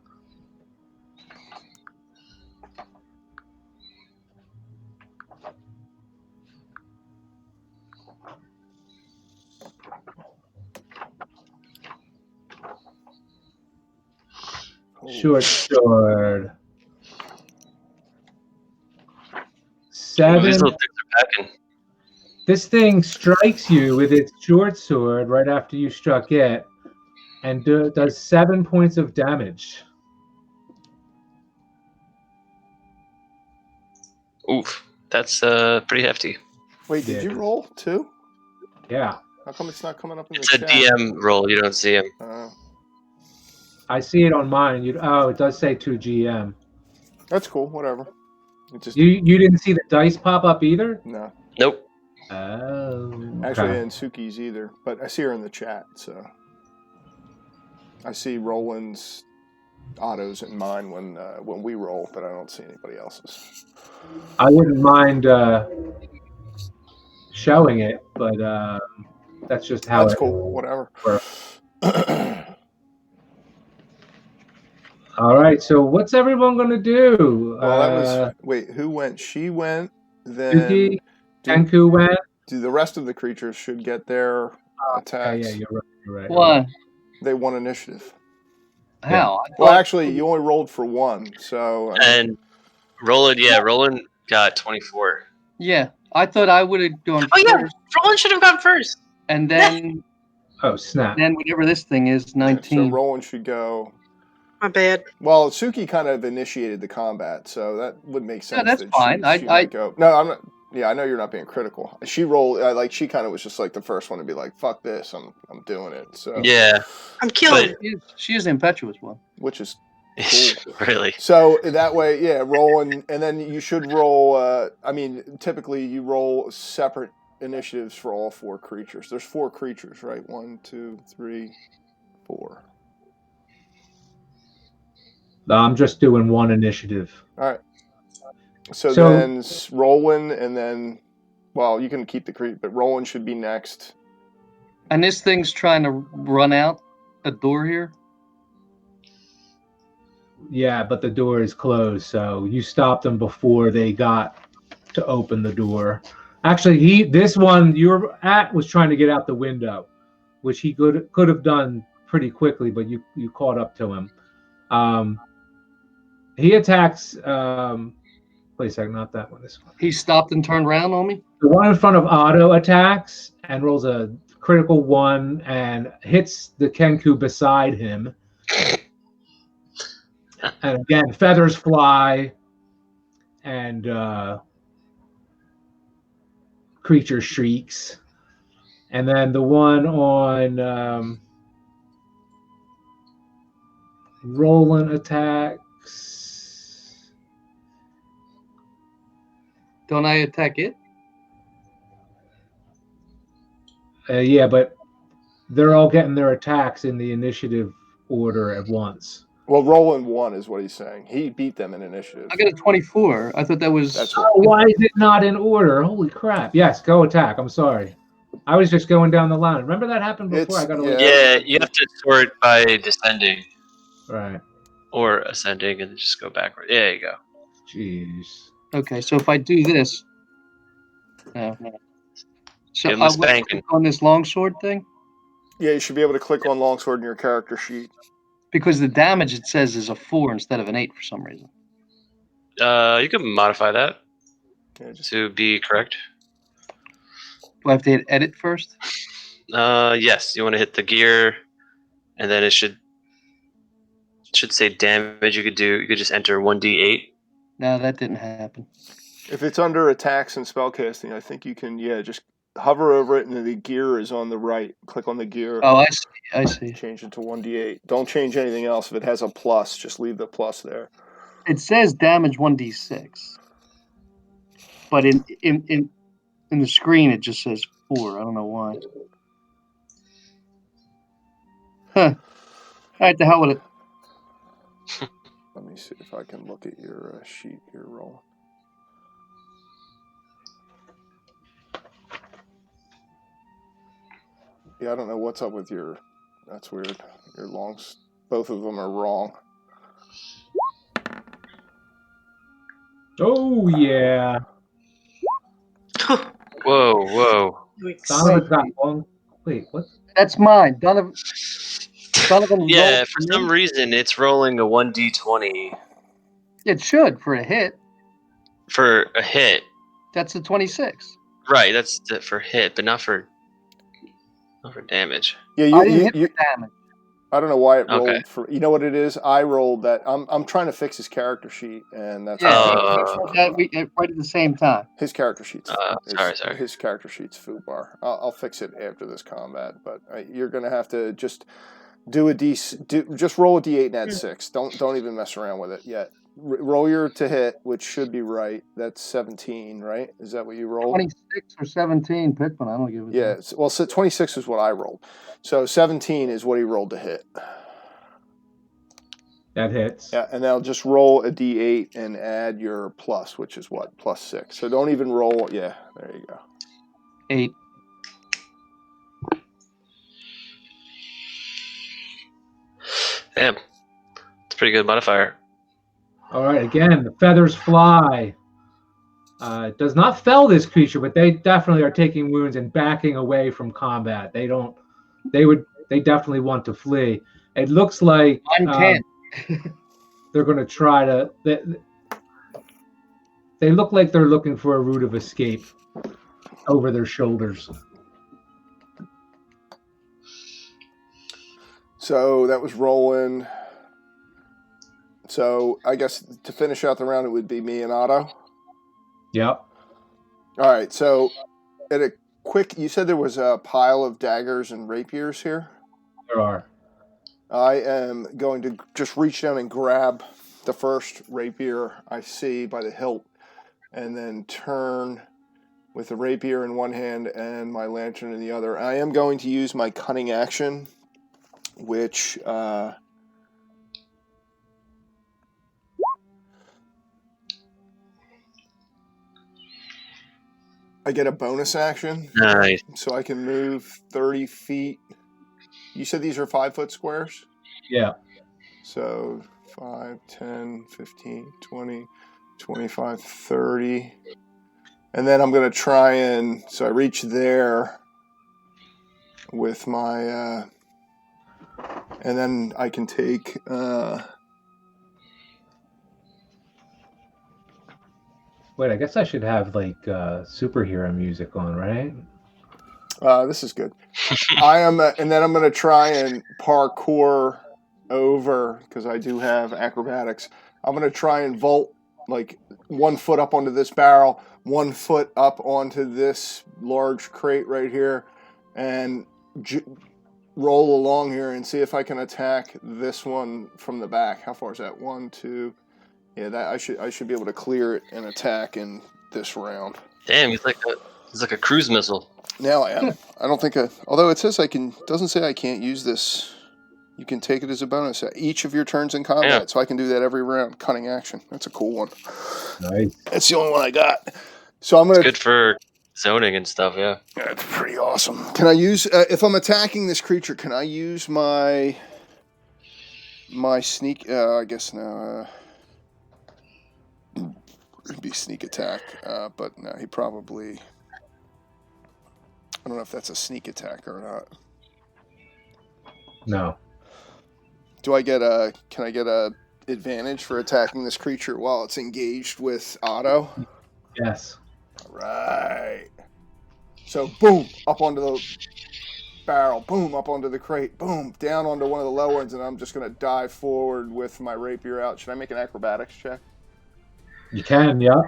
Short sword. Oh, 7. these little things are packing. This thing strikes you with its short sword right after you struck it, and does 7 points of damage. Oof, that's pretty hefty. Wait, did you roll too? Yeah, How come it's not coming up in It's the a chat? DM roll. You don't see him. I see it on mine. It does say 2 GM. That's cool. Whatever. It just You didn't see the dice pop up either? no. Nope. Oh, Actually, okay. and Suki's either, but I see her in the chat, so I see Roland's Otto's and mine when we roll, but I don't see anybody else's. I wouldn't mind showing it, but that's just how That's it cool. Whatever. works. All right. So what's everyone going to do? Well, that was wait. Who went? She went. Then Yuki, Kenku went. do the rest of the creatures should get their attacks? Yeah, you're right. You're right. Why? They won initiative. How? Well, actually, you only rolled for one, so And Roland got 24. Yeah, I thought I would have gone Oh yeah, first, Roland should have gone first. and then Oh snap! whatever this thing is, so 19. Roland should go. My bad. Well, Suki kind of initiated the combat, so that would make sense. that's that fine. She might go. No, I'm not. Yeah, I know you're not being critical. She rolled like she kind of was just like the first one to be like, "Fuck this, I'm doing it." So Yeah, I'm killing. She is the impetuous one. which is really. so that way, yeah, roll and then you should roll. I mean, typically you roll separate initiatives for all four creatures. There's 4 creatures, right? 1, 2, 3, 4. No, I'm just doing one initiative. All right. So then Roland, and then, well, you can keep the creature, but Roland should be next. And this thing's trying to run out a door here. Yeah, but the door is closed, so you stopped them before they got to open the door. Actually, this one you're at was trying to get out the window, which he could have done pretty quickly, but you caught up to him. He attacks. Wait a second, not that one. This one. He stopped and turned around on me. The one in front of Otto attacks and rolls a critical 1 and hits the Kenku beside him. And again, feathers fly, and creature shrieks. And then the one on Roland attacks. Don't I attack it? Yeah, but they're all getting their attacks in the initiative order at once. Well, Roland won is what he's saying. He beat them in initiative. I got a 24. I thought that was. That's Oh, why is it not in order? Holy crap. Yes, go attack. I'm sorry. I was just going down the line. Remember that happened before? Yeah, you have to sort by descending. Right. Or ascending and just go backward. There you go. Jeez. Okay, so if I do this. So Give him I a will spanking. click on this longsword thing? Yeah, you should be able to click on longsword in your character sheet. Because the damage it says is a 4 instead of an 8 for some reason. You can modify that to be correct. Do I have to hit edit first? Yes, you want to hit the gear, and then it should say damage. You could just enter 1d8. No, that didn't happen. If it's under attacks and spellcasting, I think you can, just hover over it, and the gear is on the right. Click on the gear. Oh, I see. Change it to 1d8. Don't change anything else. If it has a plus, just leave the plus there. It says damage 1d6. But in the screen, it just says 4. I don't know why. Huh. All right, the hell with it. Let me see if I can look at your sheet here, Roland. Yeah, I don't know what's up with your. That's weird. Your longs. Both of them are wrong. Oh, yeah. Whoa. Donovan's got long. Wait, what? That's mine. Donovan Yeah, rolled for some reason, it's rolling a 1d20 It should for a hit. for a hit. That's a 26. Right, that's for hit, but not for damage. Yeah, I didn't hit the damage. I don't know why it rolled Okay. for. You know what it is? I rolled that. I'm trying to fix his character sheet, and that's Yeah, why we rolled that right at the same time. his character sheet's. Sorry. His character sheet's foobar. I'll fix it after this combat, but you're gonna have to just do just roll a d8 and add 6. Don't even mess around with it yet. Roll your to hit, which should be right. That's 17, right? Is that what you rolled? 26 or 17, pick one. I don't give a Yeah. Well, so 26 is what I rolled. So 17 is what he rolled to hit. That hits. Yeah, and now just roll a d8 and add your plus, which is what? +6. So don't even roll. Yeah, there you go. 8. Damn. It's a pretty good modifier. All right, again, the feathers fly. It does not fell this creature, but they definitely are taking wounds and backing away from combat. They definitely want to flee. It looks like Mine can't. they're going to try to. They look like they're looking for a route of escape over their shoulders. So that was rolling. So I guess to finish out the round, it would be me and Otto. Yep. All right. So at a quick, you said there was a pile of daggers and rapiers here. There are. I am going to just reach down and grab the first rapier I see by the hilt, and then turn with the rapier in one hand and my lantern in the other. I am going to use my cunning action, which I get a bonus action, Nice. so I can move 30 feet. You said these are 5-foot squares? Yeah. So 5, 10, 15, 20, 25, 30. And then I'm going to try and... So I reach there with my... and then I can take... Wait, I guess I should have like superhero music on, right? this is good. I am, and then I'm going to try and parkour over, because I do have acrobatics. I'm going to try and vault like 1 foot up onto this barrel, 1 foot up onto this large crate right here, and roll along here and see if I can attack this one from the back. How far is that? 1, 2. Yeah, that I should be able to clear it and attack in this round. Damn, he's like a cruise missile. Now I am. I don't think although it says I can, doesn't say I can't use this. You can take it as a bonus at each of your turns in combat, Yeah. so I can do that every round. Cunning action. That's a cool one. Nice. That's the only one I got. So I'm It's gonna. good for zoning and stuff, yeah. That's pretty awesome. Can I use if I'm attacking this creature? Can I use my sneak? I guess no. It'd be sneak attack, but no, he probably. I don't know if that's a sneak attack or not. No. Can I get a advantage for attacking this creature while it's engaged with Otto? Yes. All right. So boom, up onto the barrel, boom, up onto the crate, boom, down onto one of the low ones, and I'm just gonna dive forward with my rapier out. Should I make an acrobatics check? You can, yeah.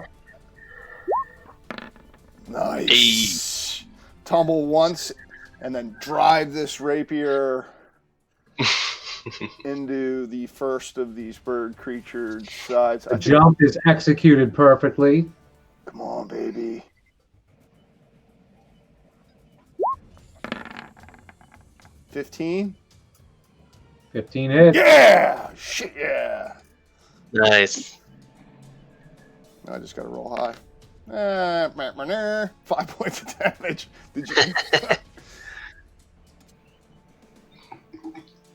Nice. Tumble once, and then drive this rapier into the first of these bird creatures' sides. The jump is executed perfectly. Come on, baby. 15? 15 hits. Yeah! Shit, yeah! Nice. I just gotta roll high. 5 points of damage. Did you?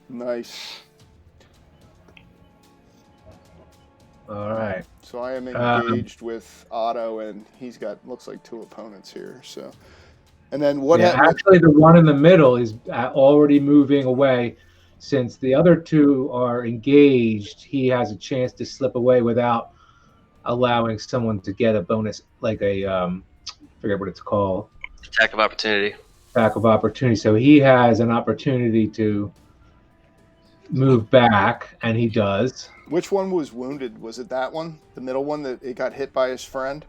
Nice. All right. So I am engaged with Otto, and he's got looks like 2 opponents here. So, and then what? Yeah, actually, the one in the middle is already moving away. Since the other 2 are engaged, he has a chance to slip away without allowing someone to get a bonus, like a forget what it's called. Attack of opportunity. Attack of opportunity. So he has an opportunity to move back, and he does. Which one was wounded? Was it that one, the middle one that it got hit by his friend?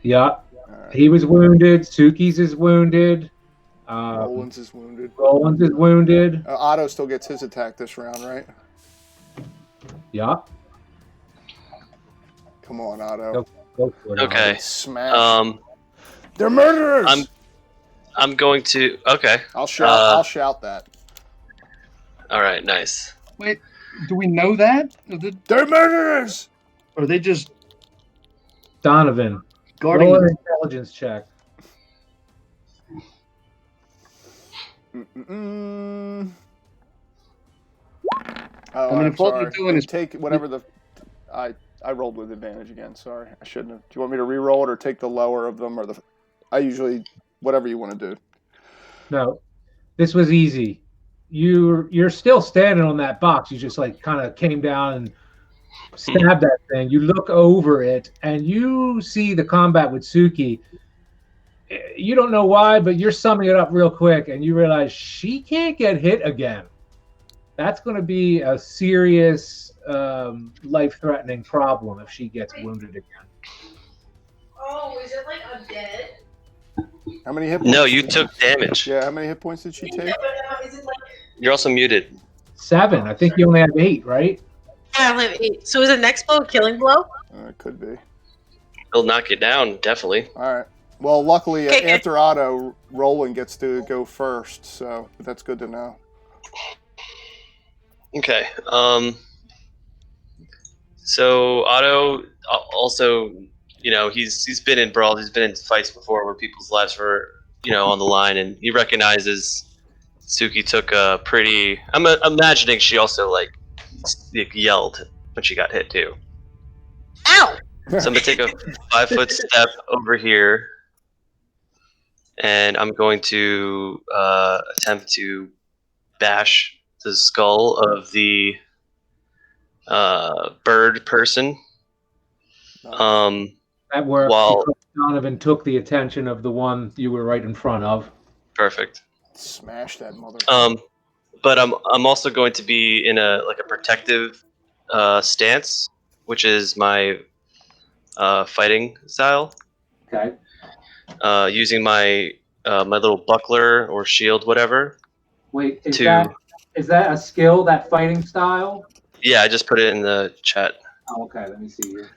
Yeah, Right. he was wounded. Suki's is wounded. Roland's is wounded. Roland's is wounded. Otto still gets his attack this round, right? Yeah. Come on, Otto. Go for it. Okay. Smash. They're murderers. I'm going to. Okay. I'll shout. I'll shout that. All right. Nice. Wait. Do we know that? They're murderers! Or are they just Donovan, guarding roll an the... intelligence check. Mm-mm. Oh, I mean, I'm if all they're sorry. doing is... Take whatever the... I rolled with advantage again. Sorry, I shouldn't have. Do you want me to re-roll it or take the lower of them or the? I usually whatever you want to do. No, this was easy. You're still standing on that box. You just like kind of came down and stabbed that thing. You look over it and you see the combat with Suki. You don't know why, but you're summing it up real quick and you realize she can't get hit again. That's going to be a serious, life-threatening problem if she gets wounded again. Oh, is it like undead? How many hit points? No, you took damage. Yeah, how many hit points did she take? Yeah, but is it like... You're also muted. 7. I think you only have 8, right? Yeah, I only have 8. So is the next blow a killing blow? It could be. He'll knock you down, definitely. All right. Well, luckily, Okay. after Otto, Roland gets to go first, so that's good to know. Okay. So Otto also, he's been in brawls, he's been in fights before where people's lives were, on the line, and he recognizes Suki took a pretty. I'm imagining she also like yelled when she got hit too. Ow! So I'm gonna take a 5-foot step over here, and I'm going to attempt to bash the skull of the bird person. That worked While- because Donovan took the attention of the one you were right in front of. Perfect. Smash that mother. But I'm also going to be in a protective stance, which is my fighting style. Okay. Using my my little buckler or shield, whatever. Wait, is to that a skill, that fighting style? Yeah, I just put it in the chat. Oh, okay, let me see here.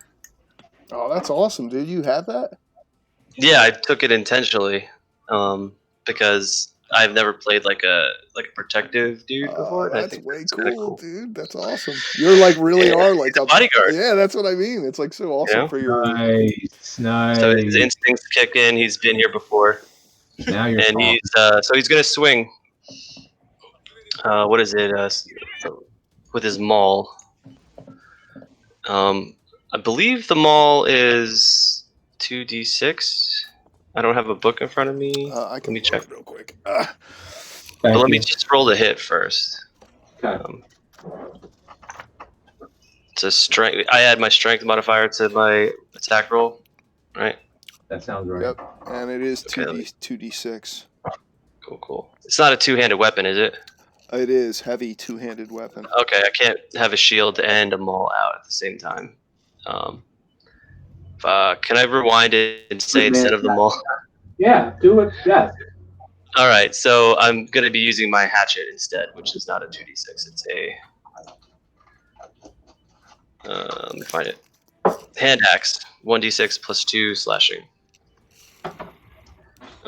Oh, that's awesome, dude. You have that? Yeah, I took it intentionally because I've never played like a protective dude before. And I That's think way that's cool, kinda cool. dude. That's awesome. You're like really Yeah, are like it's a bodyguard. Yeah, that's what I mean. It's like so awesome Yeah. for your. Nice. So his instincts kick in. He's been here before, Now you're and talking. he's gonna swing. What is it? With his maul. I believe the maul is 2d6. I don't have a book in front of me. I can Let me check. real quick. But let me just roll the hit first. Okay. It's a strength. I add my strength modifier to my attack roll, right? That sounds right. Yep, and it is Okay, 2d6. Cool. It's not a two-handed weapon, is it? It is heavy two-handed weapon. Okay, I can't have a shield and a maul out at the same time. Can I rewind it and say instead of the maul? Yeah, do it. Yes. All right, so I'm going to be using my hatchet instead, which is not a 2d6. It's a... let me find it. Hand axe, 1d6 plus 2 slashing.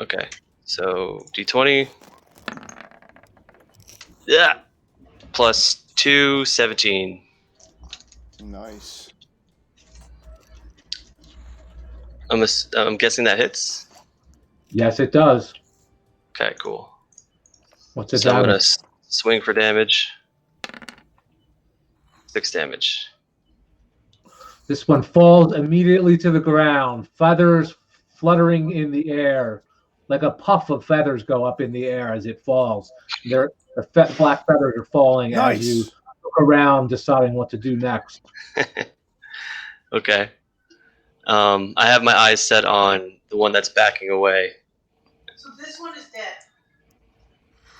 Okay, so d20. Yeah, plus 2, 17. Nice. I'm guessing that hits. Yes, it does. Okay, cool. What's it So I'm damage? gonna swing for damage. 6 damage. This one falls immediately to the ground, feathers fluttering in the air, like a puff of feathers go up in the air as it falls. The black feathers are falling as you Nice. look around, deciding what to do next. Okay. I have my eyes set on the one that's backing away. So this one is dead.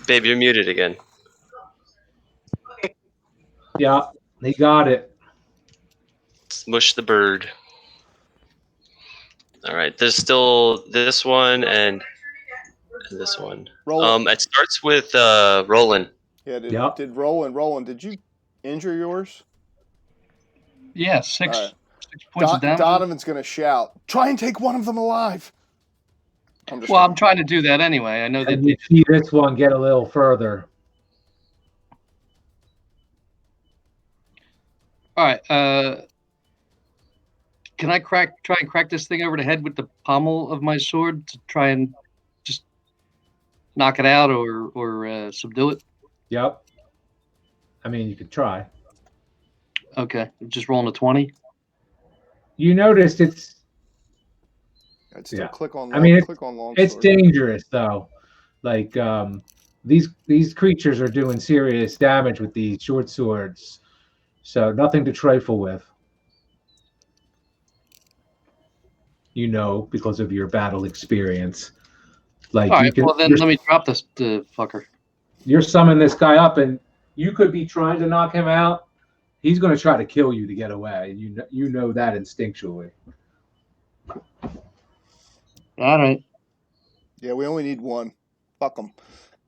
Babe, you're muted again. Yeah, he got it. Smush the bird. All right. There's still this one and this one. Roland. It starts with Roland. Yeah, Yep. did Roland, did you injure yours? Yeah, 6 All right. 6 points of damage. Donovan's going to shout, try and take one of them alive. Well, I'm trying to do that anyway. I know that And you see this one get a little further. All right. Can I try and crack this thing over the head with the pommel of my sword to try and just knock it out or subdue it? Yep. I mean, you could try. Okay, just rolling a 20. You noticed I'd still Yeah. click on I mean, click on long it's sword. dangerous though. Like these creatures are doing serious damage with these short swords, so nothing to trifle with. Because of your battle experience. Like All you right, can, well then let me drop this fucker. you're summoning this guy up, and you could be trying to knock him out. He's going to try to kill you to get away, and you know that instinctually. All right. Yeah, we only need one. Fuck them.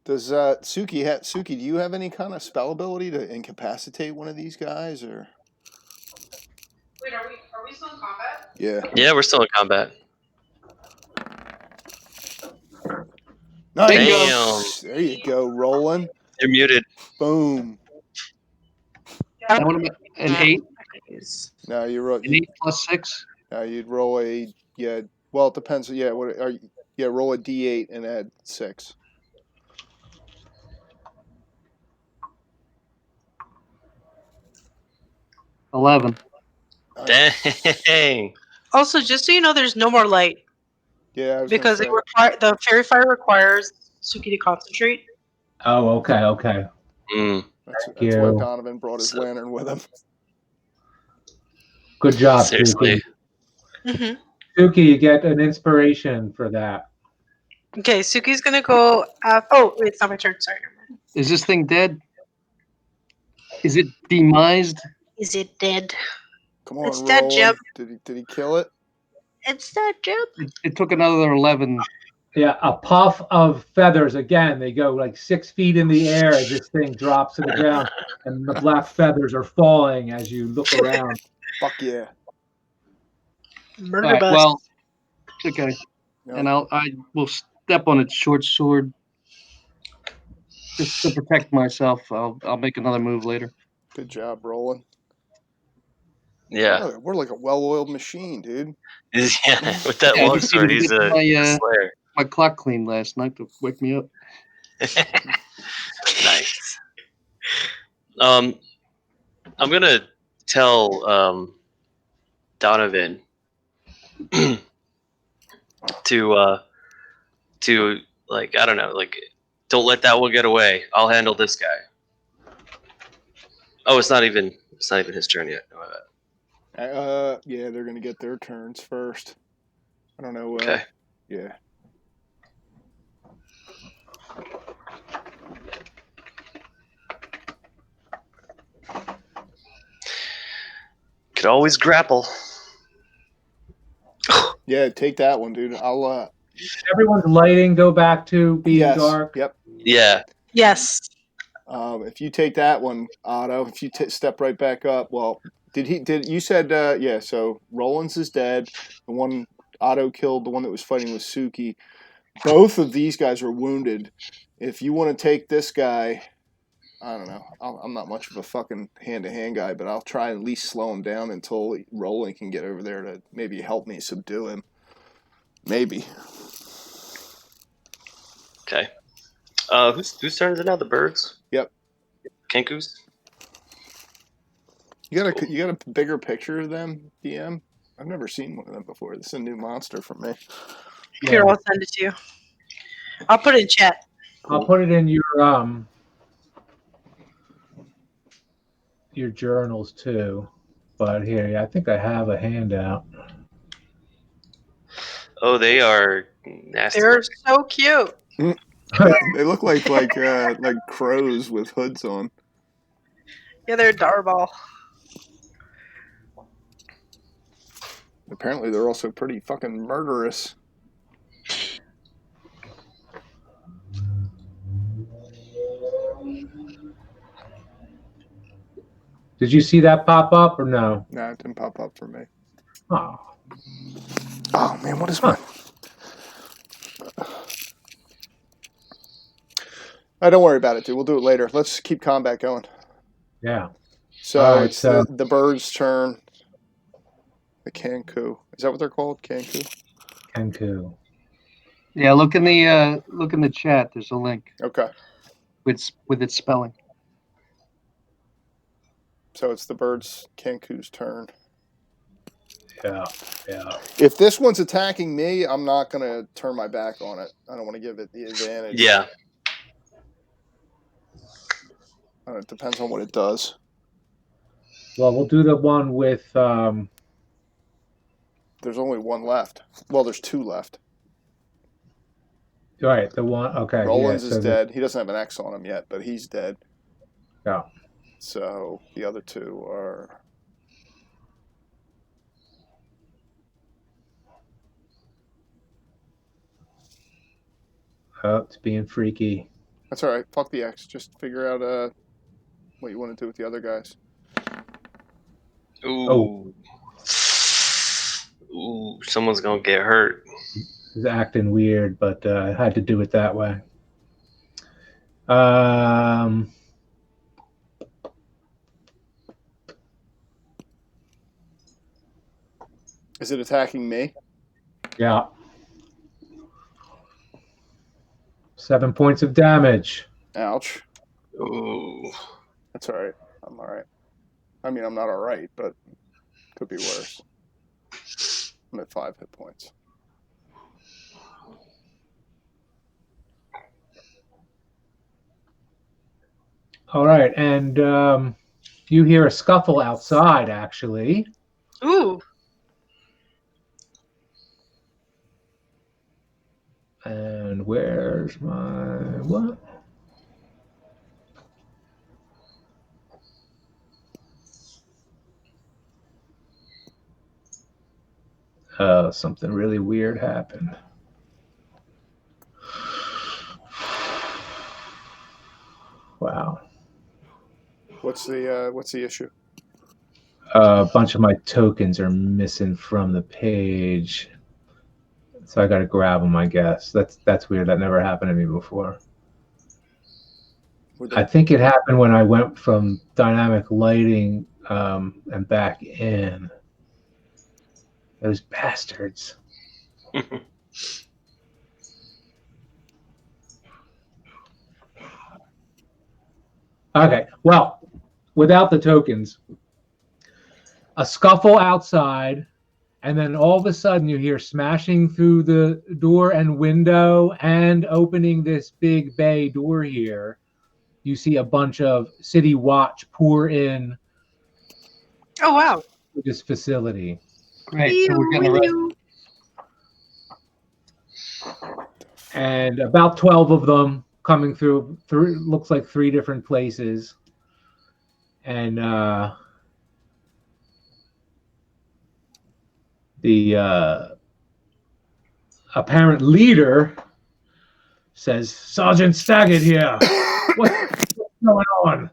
Does Suki, do you have any kind of spell ability to incapacitate one of these guys, or? Wait, are we still in combat? Yeah. Yeah, we're still in combat. Nice. Damn. There you go, Roland. You're muted. Boom. That would have been an 8. Now you're An 8 plus 6. now you'd roll a Well, it depends. Yeah. What are you? Yeah. Roll a d8 and add 6. $11. Dang. Also, just so you know, there's no more light Yeah. I was because gonna say. the fairy fire requires Suki to concentrate. Oh, okay. Mm. That's Thank why you. Donovan brought his So- lantern with him. Good job, Seriously. Suki. Mm-hmm. Suki, you get an inspiration for that. Okay, Suki's gonna go. Oh, wait, it's not my turn. Sorry. Never mind. Is this thing dead? Is it demised? Is it dead? Come on, It's dead, Roland. Jim. Did he kill it? It's dead, Jim. It took another 11. Yeah, a puff of feathers. Again, they go like 6 feet in the air as this thing drops to the ground, and the black feathers are falling as you look around. Fuck yeah. Murder All right, bus. well, okay. No. And I will step on its short sword just to protect myself. I'll make another move later. Good job, Roland. Yeah. We're like a well-oiled machine, dude. Yeah. With that Yeah, I long just sword, needed he's to get a slayer. my clock cleaned last night to wake me up. Nice. I'm gonna tell Donovan to like, I don't know, like, don't let that one get away. I'll handle this guy. Oh, it's not even his turn yet. No, my bad. Yeah, they're gonna get their turns first. I don't know. Okay. Yeah. Could always grapple. Yeah, take that one, dude. I'll. Everyone's lighting go back to being Yes. dark. Yep. Yeah. Yes. If you take that one, Otto, if you step right back up, well, you said, yeah, so Rollins is dead. The one Otto killed, the one that was fighting with Suki. Both of these guys are wounded. If you want to take this guy, I don't know. I'm not much of a fucking hand-to-hand guy, but I'll try and at least slow him down until Roland can get over there to maybe help me subdue him. Maybe. Okay. Whose turn is it now? The birds? Yep. Kenkus? You got a bigger picture of them, DM? I've never seen one of them before. This is a new monster for me. Here, I'll send it to you. I'll put it in chat. I'll put it in your journals too. But here, yeah, I think I have a handout. Oh, they are nasty. They're so cute. They look like crows with hoods on. Yeah, they're adorable. Apparently, they're also pretty fucking murderous. Did you see that pop up or no? Nah, it didn't pop up for me. Oh, Oh man, what is mine? Don't worry about it, dude. We'll do it later. Let's keep combat going. yeah. So All right, it's so- the bird's turn. The Kanku. Is that what they're called? Kanku? Kenku. Yeah, look in the chat. There's a link Okay. with its spelling. So it's the bird's Kanku's turn. Yeah. If this one's attacking me, I'm not going to turn my back on it. I don't want to give it the advantage. Yeah. It depends on what it does. Well, we'll do the one with. There's only one left. Well, there's two left. Right, the one. Okay. Rollins yeah, is so dead. He doesn't have an X on him yet, but he's dead. Yeah. So the other two are. Oh, it's being freaky. That's all right. Fuck the X. Just figure out what you want to do with the other guys. Ooh. Oh. Ooh, someone's gonna get hurt. He's acting weird, but I had to do it that way. Is it attacking me? Yeah. 7 points of damage. Ouch. Ooh. That's all right. I'm all right. I mean, I'm not all right, but could be worse. I'm at 5 hit points. All right, and you hear a scuffle outside, actually. Ooh. And where's my what? Something really weird happened. Wow. What's the issue? A bunch of my tokens are missing from the page. So I got to grab them, I guess. That's weird. That never happened to me before. I think it happened when I went from dynamic lighting and back in. Those bastards. Okay, well, without the tokens, a scuffle outside, and then all of a sudden you hear smashing through the door and window and opening this big bay door here. You see a bunch of City Watch pour in. Oh, wow. To this facility. Great. So we're getting arrested. And about 12 of them coming through looks like 3 different places. And the apparent leader says, "Sergeant Staggett here. What's going on?"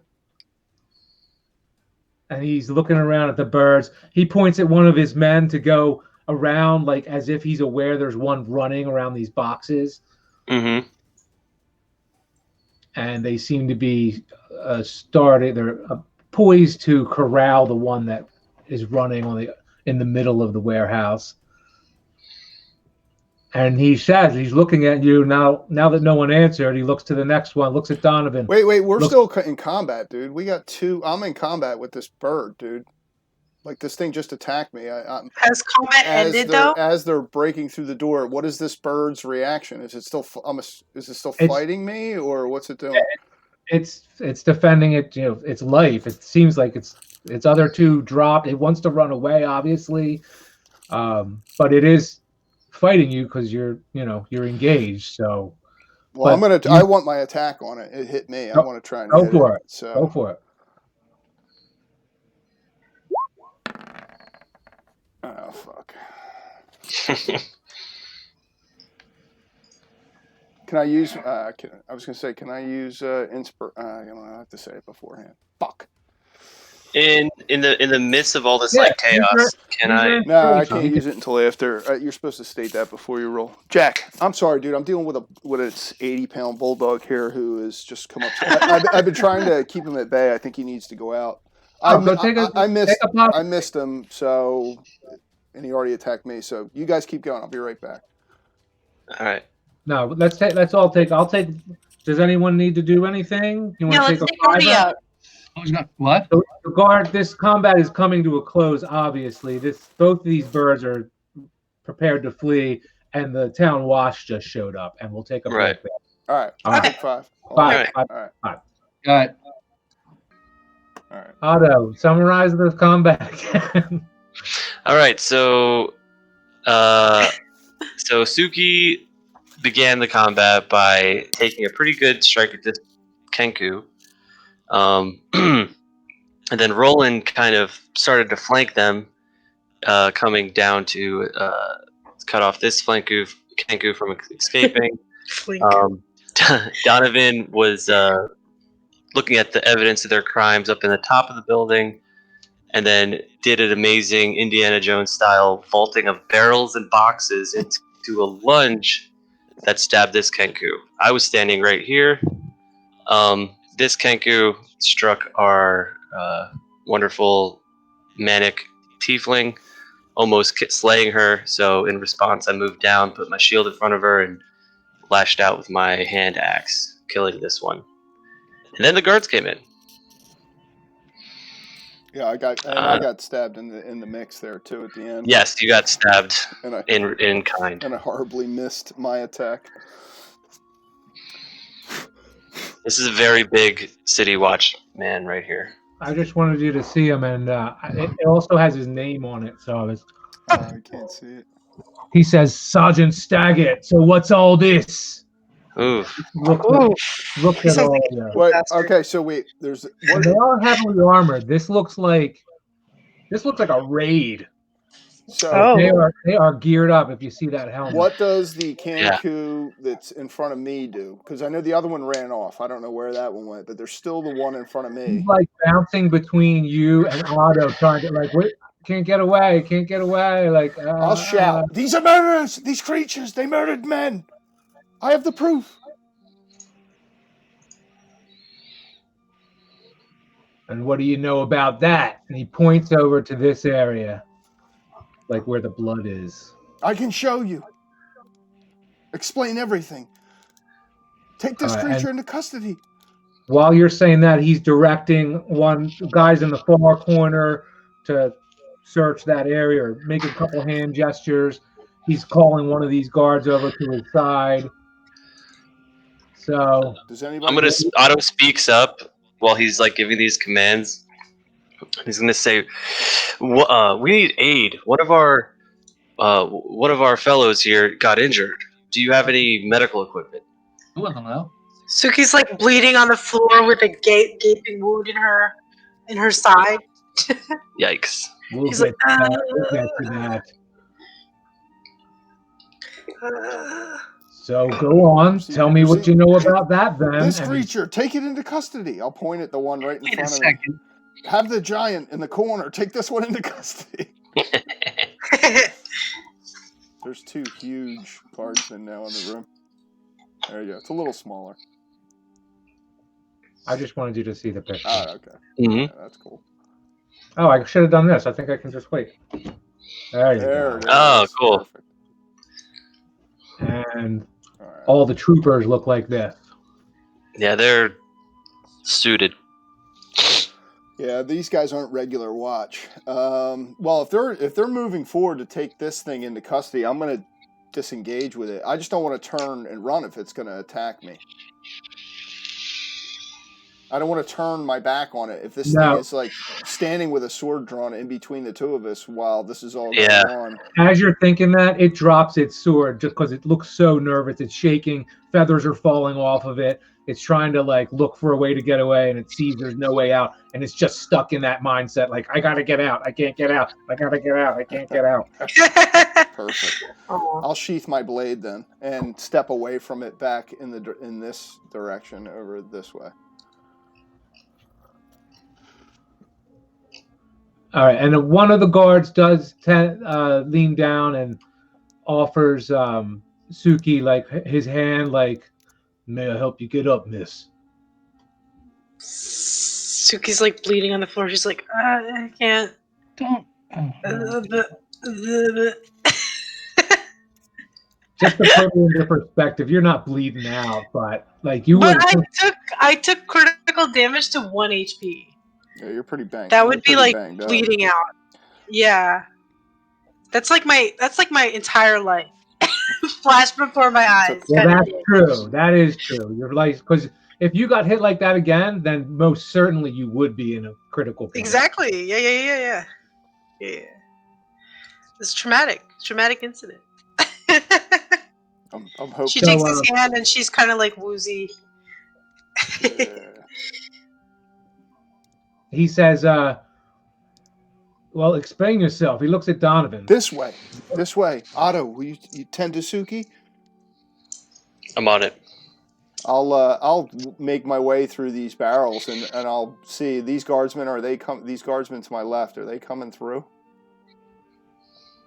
And he's looking around at the birds. He points at one of his men to go around, like as if he's aware there's one running around these boxes. Mm-hmm. And they seem to be they're poised to corral the one that is running in the middle of the warehouse. And he says, he's looking at you now that no one answered. He looks to the next one, looks at Donovan. Wait, we're still in combat, dude. We got 2. I'm in combat with this bird, dude. Like, this thing just attacked me. Has combat ended, though? As they're breaking through the door, what is this bird's reaction? Is it still fighting me, or what's it doing? It's defending its life. It seems like its other 2 dropped. It wants to run away, obviously, but it is fighting you because you're engaged. So, well, I want my attack on it. It hit me. I want to try and go hit for it. So go for it. Oh fuck. Can I use? I was gonna say, can I use I have to say it beforehand. Fuck. In the midst of all this chaos, can I? No, I can't use it until after. You're supposed to state that before you roll. Jack, I'm sorry, dude. I'm dealing with its 80-pound bulldog here who has just come up. I've been trying to keep him at bay. I think he needs to go out. Go take I missed take a pop. I missed him, so and he already attacked me. So you guys keep going. I'll be right back. All right. No, let's all take. I'll take. Does anyone need to do anything? You want Yeah, to let's take take a Artie fiver? out. What? The guard. This combat is coming to a close. Obviously, both of these birds are prepared to flee, and the town watch just showed up, and we'll take a break. Right. There. All right. All I'll right. take 5. Five. All right. All right. All right. Otto, summarize the combat again. All right. So Suki began the combat by taking a pretty good strike at this Kenku. And then Roland kind of started to flank them, coming down to cut off this Kenku from escaping. Donovan was looking at the evidence of their crimes up in the top of the building, and then did an amazing Indiana Jones style vaulting of barrels and boxes into a lunge that stabbed this Kenku. I was standing right here. This Kenku struck our wonderful manic tiefling, almost slaying her. So in response, I moved down, put my shield in front of her, and lashed out with my hand axe, killing this one. And then the guards came in. Yeah, I got stabbed in the mix there too at the end. Yes, you got stabbed And in kind. And I horribly missed my attack. This is a very big city watch man right here. I just wanted you to see him, and it also has his name on it. So I was. I can't see it. He says, "Sergeant Staggett. So what's all this?" Oof. Look at all. Wait, okay, so wait. There's And they are heavily armored. This looks like a raid. so. They are geared up. If you see that helmet. What does the Kenku that's in front of me do? Because I know the other one ran off. I don't know where that one went, but there's still the one in front of me. He's like bouncing between you and Otto, trying to wait, can't get away. Like I'll shout. These are murderers. These creatures. They murdered men. I have the proof. And what do you know about that? And he points over to this area, like where the blood is. I can show you. Explain everything. Take this creature into custody. While you're saying that, he's directing one guys in the far corner to search that area or make a couple hand gestures. He's calling one of these guards over to his side. So does anybody? Otto speaks up while he's like giving these commands. He's gonna say, "We need aid. One of our fellows here got injured. Do you have any medical equipment?" Who doesn't know? Suki's like bleeding on the floor with a gaping wound in her side. Yikes! He's like, we'll get to that. So go on. Tell me what you know about that, then. This creature, take it into custody. I'll point at the one right in front of me. Have the giant in the corner. Take this one into custody. There's 2 huge guardsmen now in the room. There you go. It's a little smaller. I just wanted you to see the picture. Oh, okay. Mm-hmm. Yeah, that's cool. Oh, I should have done this. I think I can just wait. There you go. Oh, cool. Perfect. And all the troopers look like this. Yeah, they're suited. Yeah, these guys aren't regular watch. Well, if they're moving forward to take this thing into custody, I'm going to disengage with it. I just don't want to turn and run if it's going to attack me. I don't want to turn my back on it if this thing is like standing with a sword drawn in between the two of us while this is all going on. As you're thinking that, it drops its sword just because it looks so nervous. It's shaking. Feathers are falling off of it. It's trying to like look for a way to get away, and it sees there's no way out, and it's just stuck in that mindset. Like, I gotta get out. I can't get out. I gotta get out. I can't get out. Perfect. I'll sheath my blade then and step away from it back in this direction over this way. All right, and then one of the guards does lean down and offers Suki like his hand, like, "May I help you get up, miss?" Suki's like bleeding on the floor. She's like, I can't. Don't. Just to put it into perspective, you're not bleeding out, but like you But would. I took critical damage to 1 HP. Yeah, you're pretty banged. That you're would be pretty like banged up. bleeding out. Yeah. That's like my entire life. Flash before my eyes. Well, kinda that's thing. true. That is true. You're like, because if you got hit like that again, then most certainly you would be in a critical condition. Exactly. Yeah. It's traumatic. Traumatic incident. I'm hoping. She takes his hand and she's kind of like woozy. Yeah. He says, well, explain yourself. He looks at Donovan. This way. Otto, will you tend to Suki? I'm on it. I'll make my way through these barrels and I'll see these guardsmen. These guardsmen to my left? Are they coming through?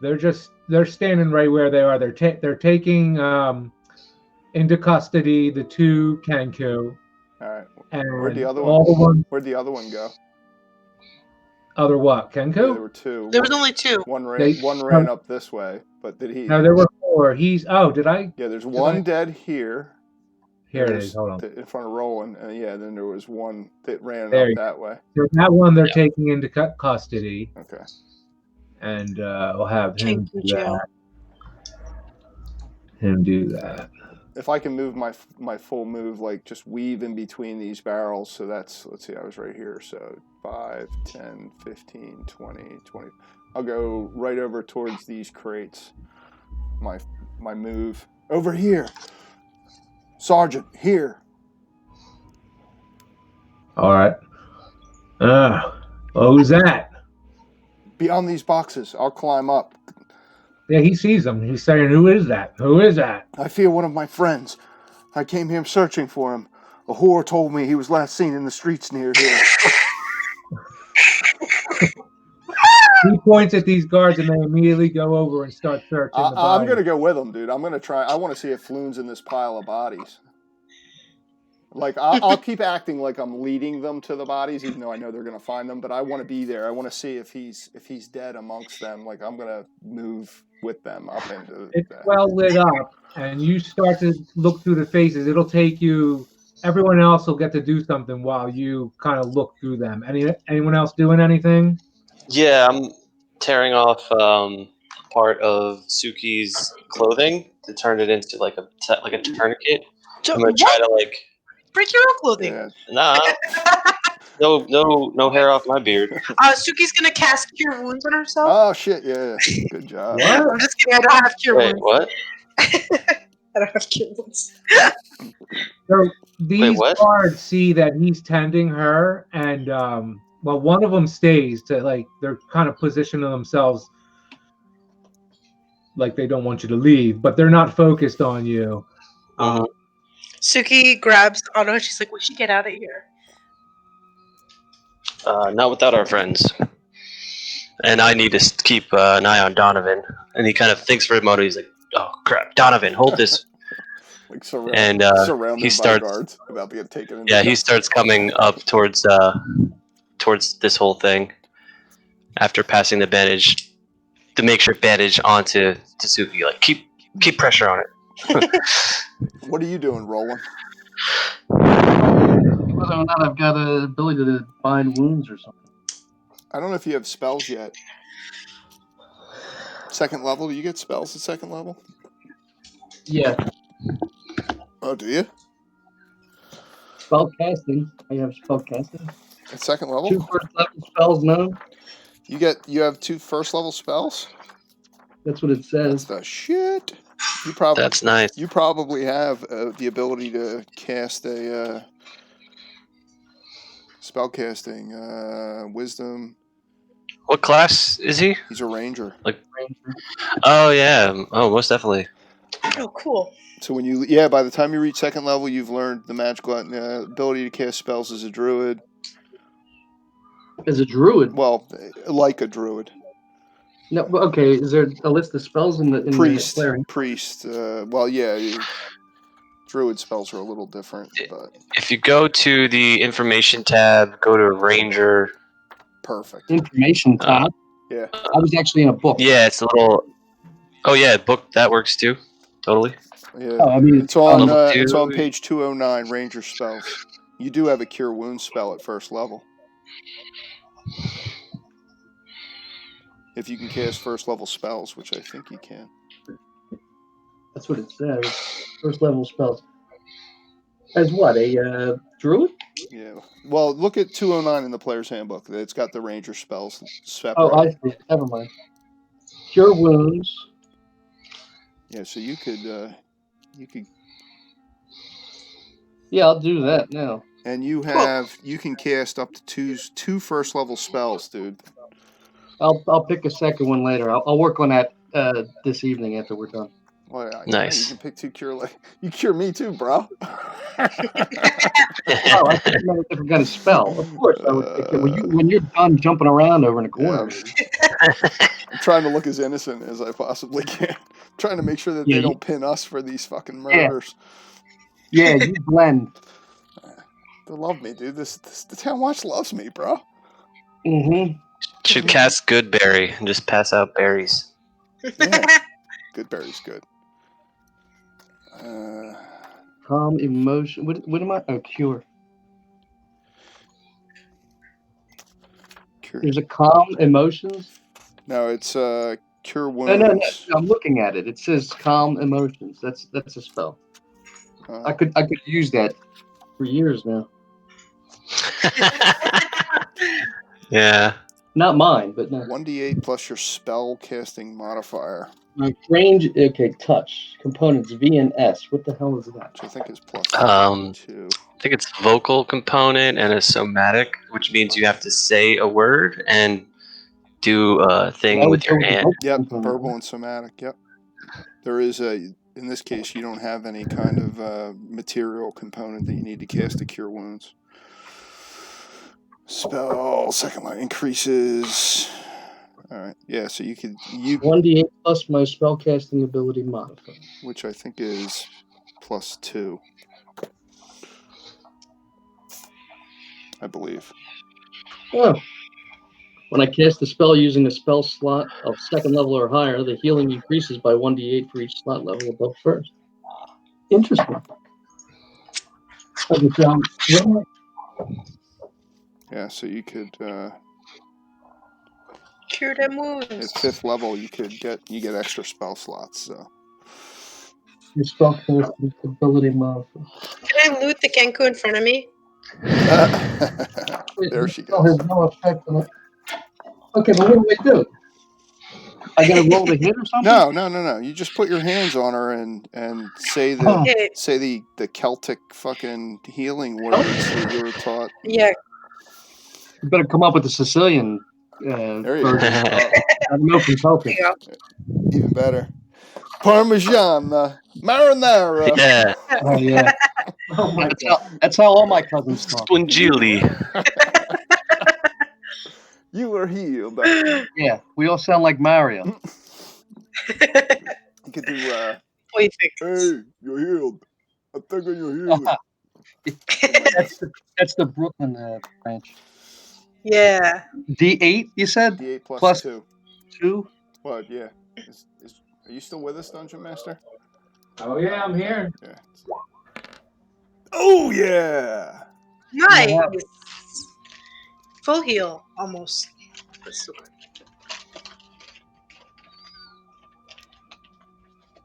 They're standing right where they are. They're taking into custody the 2 Kenku. All right. And Where'd the other one go? Other what? Yeah, Kenku? there were 2. There was only 2. One ran up this way, but did he? No, there were 4. Did I? Yeah, there's one dead here. Here it is. Hold on. In front of Roland, and then there was one that ran There up you that way. So that one they're taking into custody, Okay. and we'll have him Kenku do jail. that. If I can move my full move, like just weave in between these barrels, so that's, let's see, I was right here, so 5, 10, 15, 20. I'll go right over towards these crates. My move. Over here. Sergeant, here. All right. Who's that? Beyond these boxes. I'll climb up. Yeah, he sees him. He's saying, "Who is that? Who is that?" I fear one of my friends. I came here searching for him. A whore told me he was last seen in the streets near here. He points at these guards, and they immediately go over and start searching the I'm bodies. going to go with him, dude. I'm going to try. I want to see if Floon's in this pile of bodies. Like, I'll keep acting like I'm leading them to the bodies, even though I know they're going to find them. But I want to be there. I want to see if he's dead amongst them. Like, I'm going to move with them up into. It's well lit up, and you start to look through the faces. It'll take you. Everyone else will get to do something while you kind of look through them. Anyone else doing anything? Yeah, I'm tearing off part of Suki's clothing to turn it into like a tourniquet. I'm gonna try to like break your own clothing. Yeah. Nah, no hair off my beard. Suki's gonna cast Cure Wounds on herself. Oh shit! Yeah, good job. I'm just kidding. I don't have Cure Wait, Wounds. what? I don't have Cure Wounds. So these what? guards see that he's tending her, and one of them stays to like they're kind of positioning themselves like they don't want you to leave, but they're not focused on you. Suki grabs Otto and she's like, "We should get out of here." Not without our friends. And I need to keep an eye on Donovan. And he kind of thinks for a moment. He's like, "Oh crap, Donovan, hold this." Like And surrounded he starts. by guards about to get taken. Into Yeah, he starts coming up towards this whole thing after passing the bandage, the makeshift bandage onto Suki. Like, keep pressure on it. What are you doing, Roland? Whether or not I've got an ability to bind wounds or something. I don't know if you have spells yet. Second level? Do you get spells at second level? Yeah. Oh, do you? Spell casting. I have spell casting. At second level? 2 first level spells known. You have 2 first level spells? That's what it says. That's the shit. That's nice. You probably have the ability to cast a spell casting, wisdom. What class is he? He's a ranger. Oh yeah. Oh, most definitely. Oh, cool. So by the time you reach second level, you've learned the magical ability to cast spells as a druid. As a druid? Well, like a druid. No, okay. Is there a list of spells in the Priest? cleric? Priest. Well, yeah. Druid spells are a little different, but If you go to the information tab, go to Ranger. perfect. Information tab. Yeah. I was actually in a book. Yeah, it's a little. Oh yeah, book that works too. Totally. Yeah. Oh, I mean, It's on level it's 2. on page 209, Ranger spells. You do have a Cure Wounds spell at first level. If you can cast first level spells, which I think you can. That's what it says. First level spells. As what? A druid? Yeah. Well, look at 209 in the player's handbook. It's got the Ranger spells separate. Oh, I see. Never mind. Cure wounds. Yeah, so you could Yeah, I'll do that now. and you can cast up to two first level spells, dude. I'll pick a second one later. I'll work on that this evening after we're done. Well, yeah, Nice. You can pick 2 cure. You cure me too, bro. Oh, I think you meant a different kind of spell. Of course, I would pick it. When you're done jumping around over in the corner. I'm trying to look as innocent as I possibly can. Trying to make sure that they don't pin us for these fucking murders. Yeah, you blend. They love me, dude. The town watch loves me, bro. Mm-hmm. Should cast Goodberry and just pass out berries. Yeah. Goodberry's good. Calm emotion. What am I? Oh, cure. Cure. There's a calm emotions. No, it's cure wounds. No. I'm looking at it. It says calm emotions. That's a spell. I could use that for years now. Yeah. Not mine, but no. 1d8 plus your spell casting modifier, Range. Okay, touch components V and S. What the hell is that? which I think is plus 2. I think it's vocal component and a somatic, which means you have to say a word and do a thing with your hand. Yep, verbal and somatic. Yep. There is in this case, you don't have any kind of material component that you need to cast to cure wounds. Spell second line increases. All right, yeah. So you 1d8 plus my spell casting ability modifier, which I think is plus 2, I believe. Oh. When I cast a spell using a spell slot of second level or higher, the healing increases by 1d8 for each slot level above first. Interesting. Yeah, so you could Cure them at wounds. 5th level you get extra spell slots. So Your spell casting ability modifier. Can I loot the Kenku in front of me? there she Spell goes. has no effect on it. Okay, but what do I do? I gotta roll the hit or something? No. You just put your hands on her and say the Celtic fucking healing words that you were taught. Yeah. You better come up with the Sicilian There you go. version. I don't know from Celtic. There you go. Even better. Parmigiana marinara. Yeah. Oh yeah. Oh my That's how all my cousins talk. Spongili. You are healed. Yeah, we all sound like Mario. You could do. Wait, fix. Hey, you're healed. I think you're healed. That's the Brooklyn branch. Yeah. D8, you said? D8 plus Plus 2. 2? What? Yeah. Are you still with us, Dungeon Master? Oh yeah, I'm here. Yeah. Oh yeah. Nice. Full heal, almost.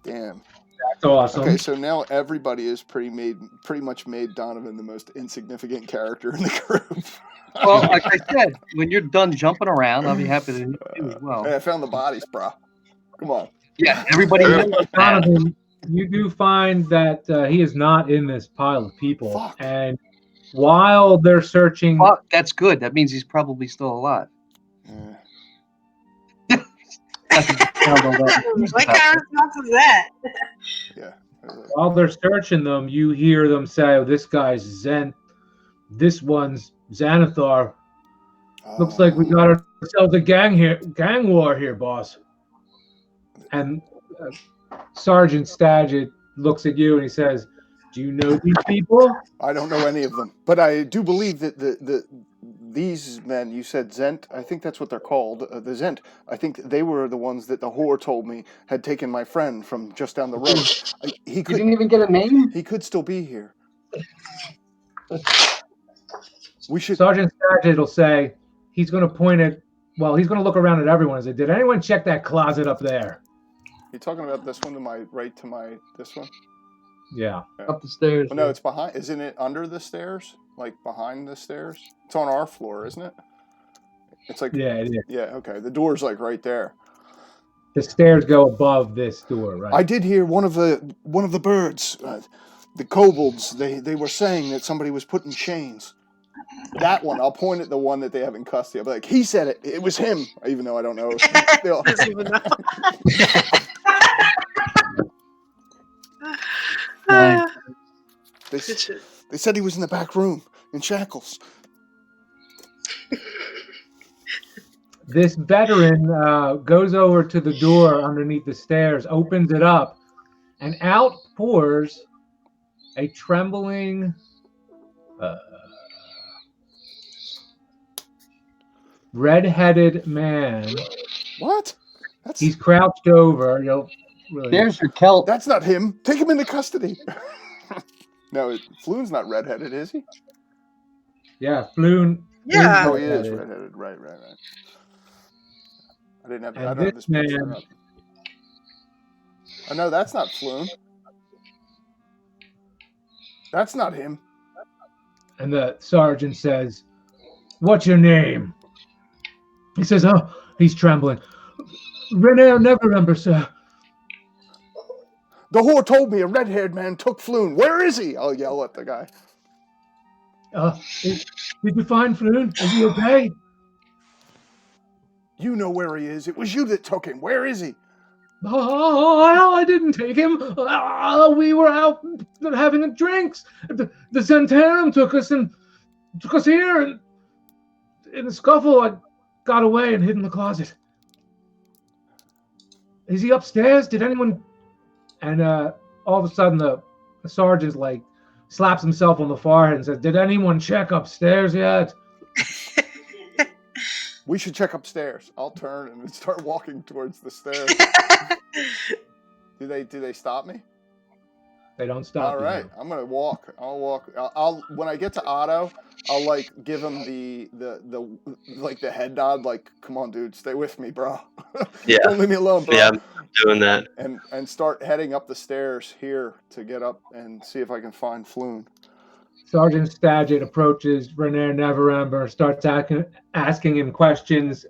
Damn. That's awesome. Okay, so now everybody is pretty much made Donovan the most insignificant character in the group. Well, like I said, when you're done jumping around, I'll be happy to meet you as well. Hey, I found the bodies, bro. Come on. Yeah, everybody knows that. Donovan, you do find that he is not in this pile of people. Fuck. And while they're searching, Well, that's good. That means he's probably still alive. What kind of response is that? Yeah. while they're searching them, you hear them say, "Oh, this guy's Zen. This one's Xanathar. Looks like we got ourselves a gang war here, boss." And Sergeant Stagit looks at you and he says, Do you know these people? I don't know any of them, but I do believe that these men, you said Zent, I think that's what they're called, the Zent, I think they were the ones that the whore told me had taken my friend from just down the road. He You didn't even get a name? He could still be here. We should. Sergeant Skagit will say he's going to point at. Well, he's going to look around at everyone and say, "Did anyone check that closet up there?" You talking about this one to my right? To my this one? Yeah. Up the stairs. Well, no, it's behind. Isn't it under the stairs? Like behind the stairs? It's on our floor, isn't it? It's like. Yeah, it is. Yeah. Okay. The door's like right there. The stairs go above this door, right? I did hear one of the birds, the kobolds. They were saying that somebody was put in chains. That one, I'll point at the one that they have in custody. I'll be like, he said it. It was him, even though I don't know. Doesn't even know. They said he was in the back room in shackles. This veteran goes over to the door underneath the stairs, opens it up, and out pours a trembling red-headed man. What? He's crouched over. You'll really. There's your kelp. That's not him. Take him into custody. No, Floon's not redheaded, is he? Yeah, Floon. Yeah. Oh, he is redheaded. Right. I didn't have. I don't have this picture up. Oh no, that's not Floon. That's not him. And the sergeant says, "What's your name?" He says, "Oh," he's trembling. "Renair Neverember, sir." The whore told me a red-haired man took Floon. Where is he? I'll yell at the guy. Did you find Floon? Is he okay? You know where he is. It was you that took him. Where is he? Oh, I didn't take him. We were out having drinks. The Zentarum took us here, and in the scuffle, I got away and hid in the closet. Is he upstairs? Did anyone? And all of a sudden, the sergeant slaps himself on the forehead and says, "Did anyone check upstairs yet?" We should check upstairs. I'll turn and start walking towards the stairs. Do they stop me? They don't stop. All right, I'm gonna walk. I'll walk. I'll when I get to Otto, I'll give him the head nod. Like, come on, dude, stay with me, bro. Yeah. Don't leave me alone, bro. Yeah, I'm doing that. And start heading up the stairs here to get up and see if I can find Floon. Sergeant Skagit approaches Renair Neverember, starts asking him questions.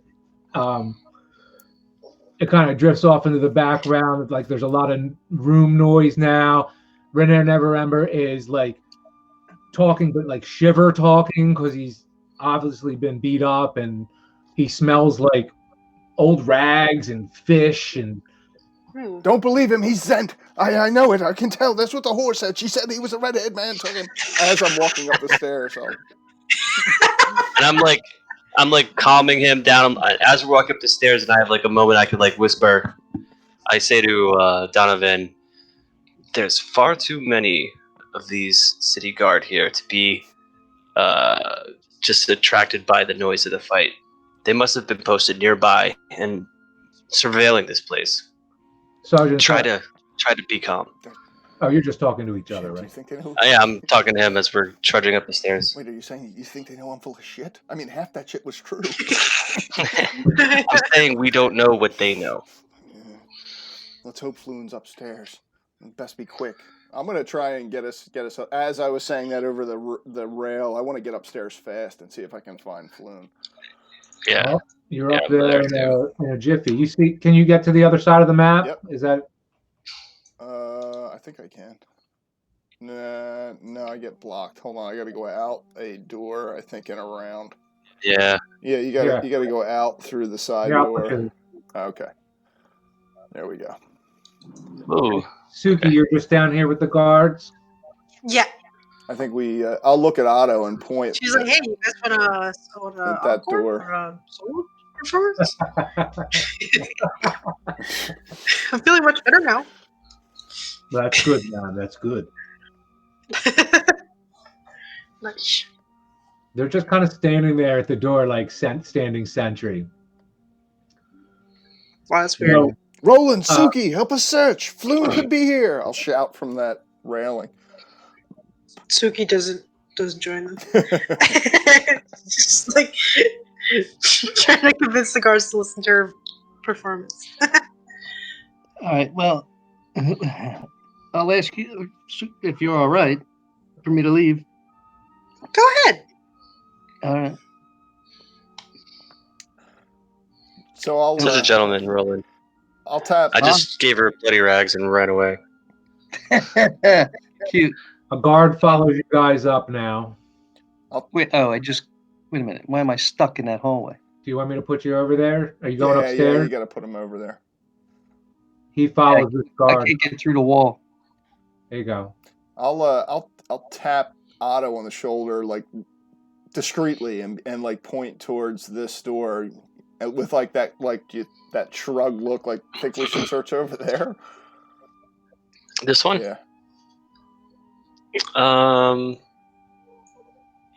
It kind of drifts off into the background. Like there's a lot of room noise now. Renair Neverember is talking, but shiver talking because he's obviously been beat up and he smells like old rags and fish and. Don't believe him. He's Zent. I know it. I can tell. That's what the whore said. She said he was a redhead man. Took him. As I'm walking up the stairs, and I'm calming him down. As we're walking up the stairs, and I have a moment I could whisper. I say to Donovan, "There's far too many of these city guard here to be just attracted by the noise of the fight. They must have been posted nearby and surveilling this place." Sergeant, try to be calm. Oh, you're just talking to each other, right? Do you think they know? Yeah, I'm talking to him as we're trudging up the stairs. Wait, are you saying you think they know I'm full of shit? I mean, half that shit was true. I'm saying we don't know what they know. Yeah. Let's hope Floon's upstairs. Best be quick. I'm gonna try and get us. As I was saying that over the rail, I want to get upstairs fast and see if I can find Floon. Yeah. Well, you're up there in a jiffy. You see? Can you get to the other side of the map? Yep. Is that? I think I can. No, I get blocked. Hold on, I gotta go out a door, I think, and around. Yeah. Yeah, you gotta go out through the side door. Okay. There we go. Ooh. Suki, you're just down here with the guards. Yeah. I think I'll look at Otto and point. She's like, "Hey, you guys wanna at that door. Sword performance?" I'm feeling much better now. That's good, man. That's good. Nice. They're just kind of standing there at the door, like standing sentry. Wow, that's weird. So, Roland, Suki, help us search. Floon could be here. I'll shout from that railing. Suki doesn't join them. Just like trying to convince the guards to listen to her performance. All right. Well, I'll ask you if you're all right for me to leave. Go ahead. All right. So I'll. Such a gentleman, Roland. I'll tap. I just gave her bloody rags and ran away. Cute. a guard follows you guys up now. Wait. Oh, wait a minute. Why am I stuck in that hallway? Do you want me to put you over there? Are you going Yeah, upstairs? you got to put him over there. He follows this I guard. can't get through the wall. There you go. I'll tap Otto on the shoulder like discreetly and like point towards this door with like that shrug look, like think we should search over there. This one?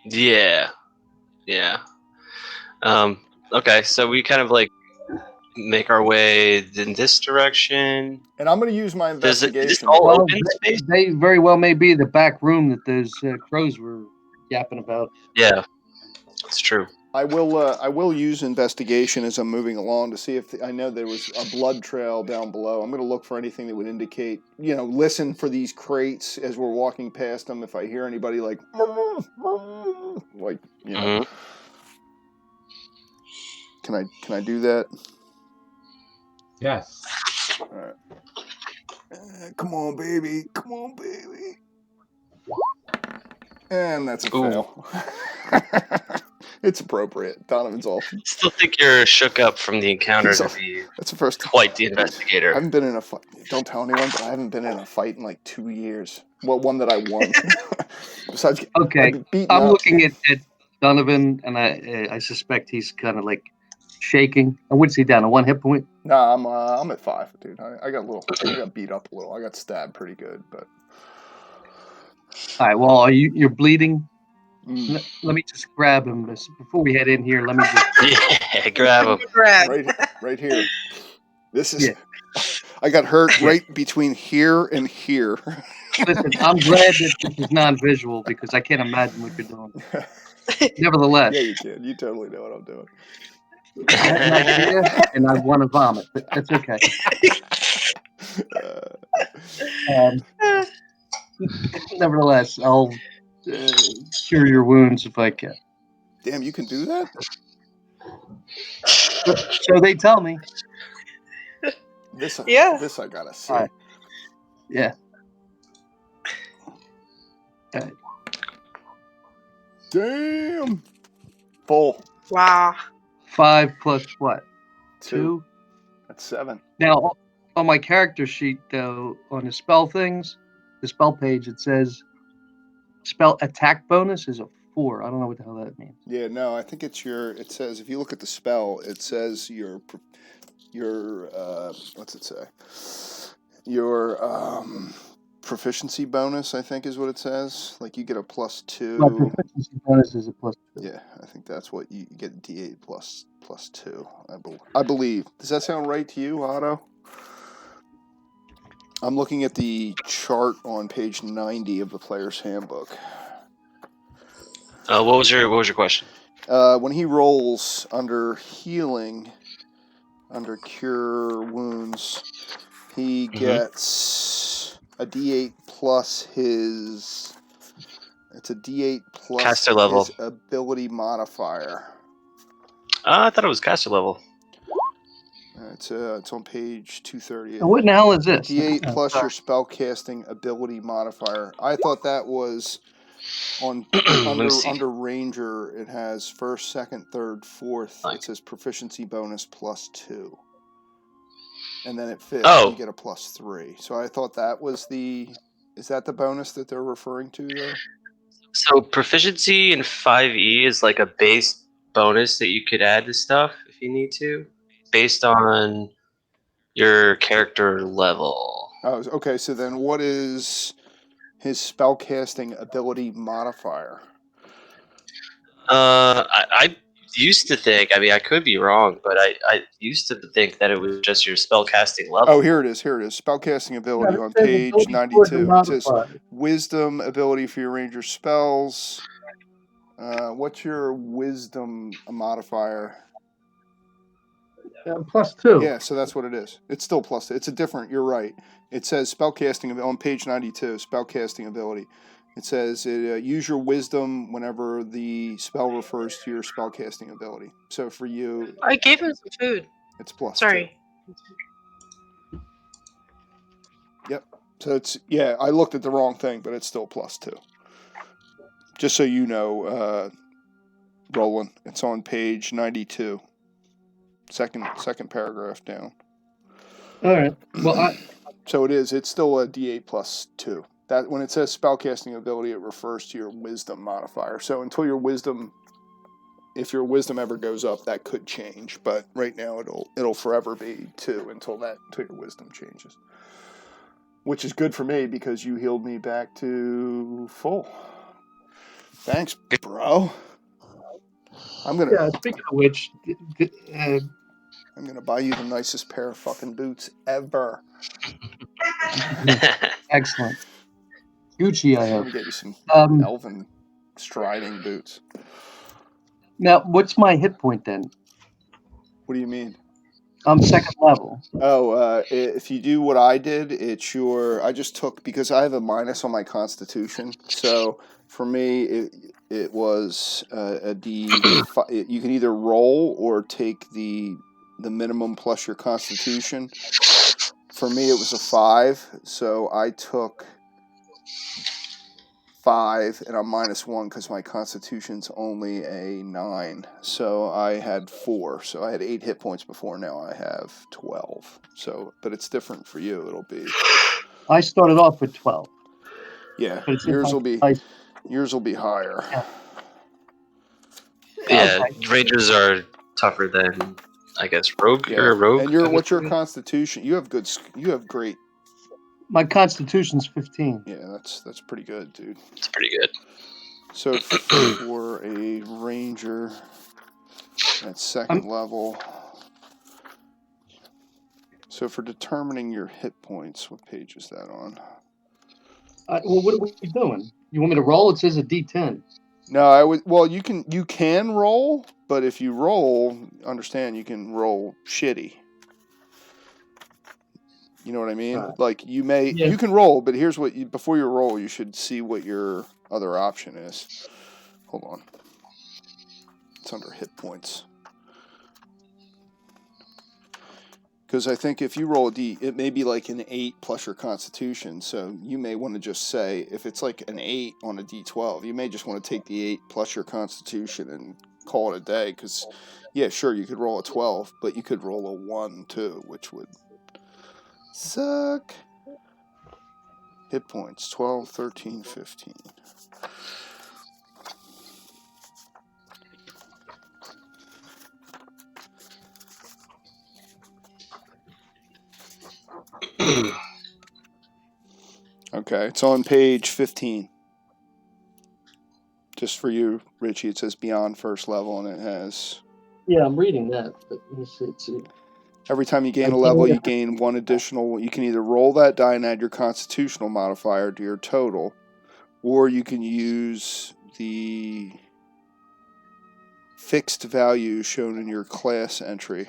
Yeah. Yeah. Okay, so we kind of like make our way in this direction. And I'm going to use my Is this investigation. all open space? They very well may be the back room that those crows were yapping about. Yeah, that's true. I will use investigation as I'm moving along to see if I know there was a blood trail down below. I'm going to look for anything that would indicate, listen for these crates as we're walking past them. If I hear anybody like, Mhm. Can I do that? Yes. All right. Come on, baby. And that's a fail. It's appropriate. Donovan's all. Still think you're shook up from the encounter to be That's the first time. quite the investigator. I haven't been in a fight. Don't tell anyone, but I haven't been in a fight in like 2 years. Well, one that I won. Besides, Okay, I've been I'm up. looking at Donovan, and I suspect he's kind of like shaking. And what's he down to 1 hit point? Nah, I'm at 5, dude. I got beat up a little. I got stabbed pretty good, but. All right. Well, you're bleeding. Mm. Let me just grab him before we head in here. Let me just. Yeah, grab him. Grab. Right here. This is. Yeah. I got hurt right between here and here. Listen, I'm glad that this is non-visual because I can't imagine what you're doing. Nevertheless. Yeah, you can. You totally know what I'm doing. I had an idea, and I want to vomit, but that's okay. Nevertheless, I'll cure your wounds if I can. Damn, you can do that? So they tell me. This I gotta see. Right. Yeah. Okay. Damn. Full. Wow. 5 plus what? 2? That's 7. Now, on my character sheet, though, on the spell things, the spell page, it says spell attack bonus is a 4. I don't know what the hell that means. Yeah, no, I think it says, if you look at the spell, it says your what's it say? Your proficiency bonus, I think, is what it says. Like you get a +2. My proficiency bonus is a +2. Yeah, I think that's what you get. D8 plus 2. I believe. Does that sound right to you, Otto? I'm looking at the chart on page 90 of the player's handbook. What was your question? When he rolls under healing, under cure wounds, he gets a D8 plus his. It's a D8 plus caster level. His ability modifier. I thought it was caster level. It's on page 230. What in the hell is this? D8 plus your spellcasting ability modifier. I thought that was on under Ranger. It has first, second, third, fourth. It says proficiency bonus +2, and then at fifth you get a +3. So I thought that was is that the bonus that they're referring to there? So proficiency in 5e is like a base bonus that you could add to stuff if you need to, based on your character level. Oh, okay. So then what is his spellcasting ability modifier. I used to think. I mean, I could be wrong, but I used to think that it was just your spellcasting level. Oh, here it is. Here it is. Spellcasting ability it on says page ability towards the 92. It says modifier. wisdom ability for your ranger spells. What's your wisdom modifier? +2. Yeah, so that's what it is. It's still plus. It's a different. You're right. It says spellcasting on page 92. Spellcasting ability. It says use your wisdom whenever the spell refers to your spellcasting ability. So for you, I gave him some food. it's plus. Sorry. 2. Yep. So it's I looked at the wrong thing, but it's still +2. Just so you know, Roland, it's on page 92. Second paragraph down. All right. Well, So it is. It's still a D8 +2. That when it says spellcasting ability, it refers to your wisdom modifier. So until your wisdom, if your wisdom ever goes up, that could change. But right now, it'll forever be 2 until your wisdom changes. Which is good for me because you healed me back to full. Thanks, bro. speaking of which, I'm gonna buy you the nicest pair of fucking boots ever. excellent. Gucci, I I'm have. gonna get you some elven striding boots. Now, what's my hit point then? What do you mean? I'm second level. Oh, if you do what I did, it's your. I just took because I have a minus on my Constitution. So for me, it was a D. You can either roll or take the minimum plus your Constitution. For me, it was a 5. So I took 5, and I'm -1 because my Constitution's only a 9. So I had 4. So I had 8 hit points before. Now I have 12. So, but it's different for you. It'll be. I started off with 12. Yeah, But it's yours will be higher. Yeah, Okay. rangers are tougher than, I guess, rogue. You're a rogue. And what's your Constitution? You have great. My Constitution's 15. Yeah, that's pretty good, dude. It's pretty good. So for a ranger at second level. So for determining your hit points, what page is that on? Well, what are we doing? You want me to roll? It says a D10. No, I would. Well, you can roll, but if you roll, understand you can roll shitty. You know what I mean? Like you can roll, but here's what before you roll, you should see what your other option is. Hold on. It's under hit points. Because I think if you roll a D, it may be like an 8 plus your Constitution. So you may want to just say, if it's like an 8 on a D12, you may just want to take the 8 plus your Constitution and call it a day. Because, yeah, sure, you could roll a 12, but you could roll a 1 too, which would suck. Hit points, 12, 13, 15. Okay, it's on page 15. Just for you, Richie, it says beyond first level, and it has... Yeah, I'm reading that. But let's see. Every time you gain a level, you gain 1 additional... You can either roll that die and add your constitutional modifier to your total, or you can use the fixed value shown in your class entry,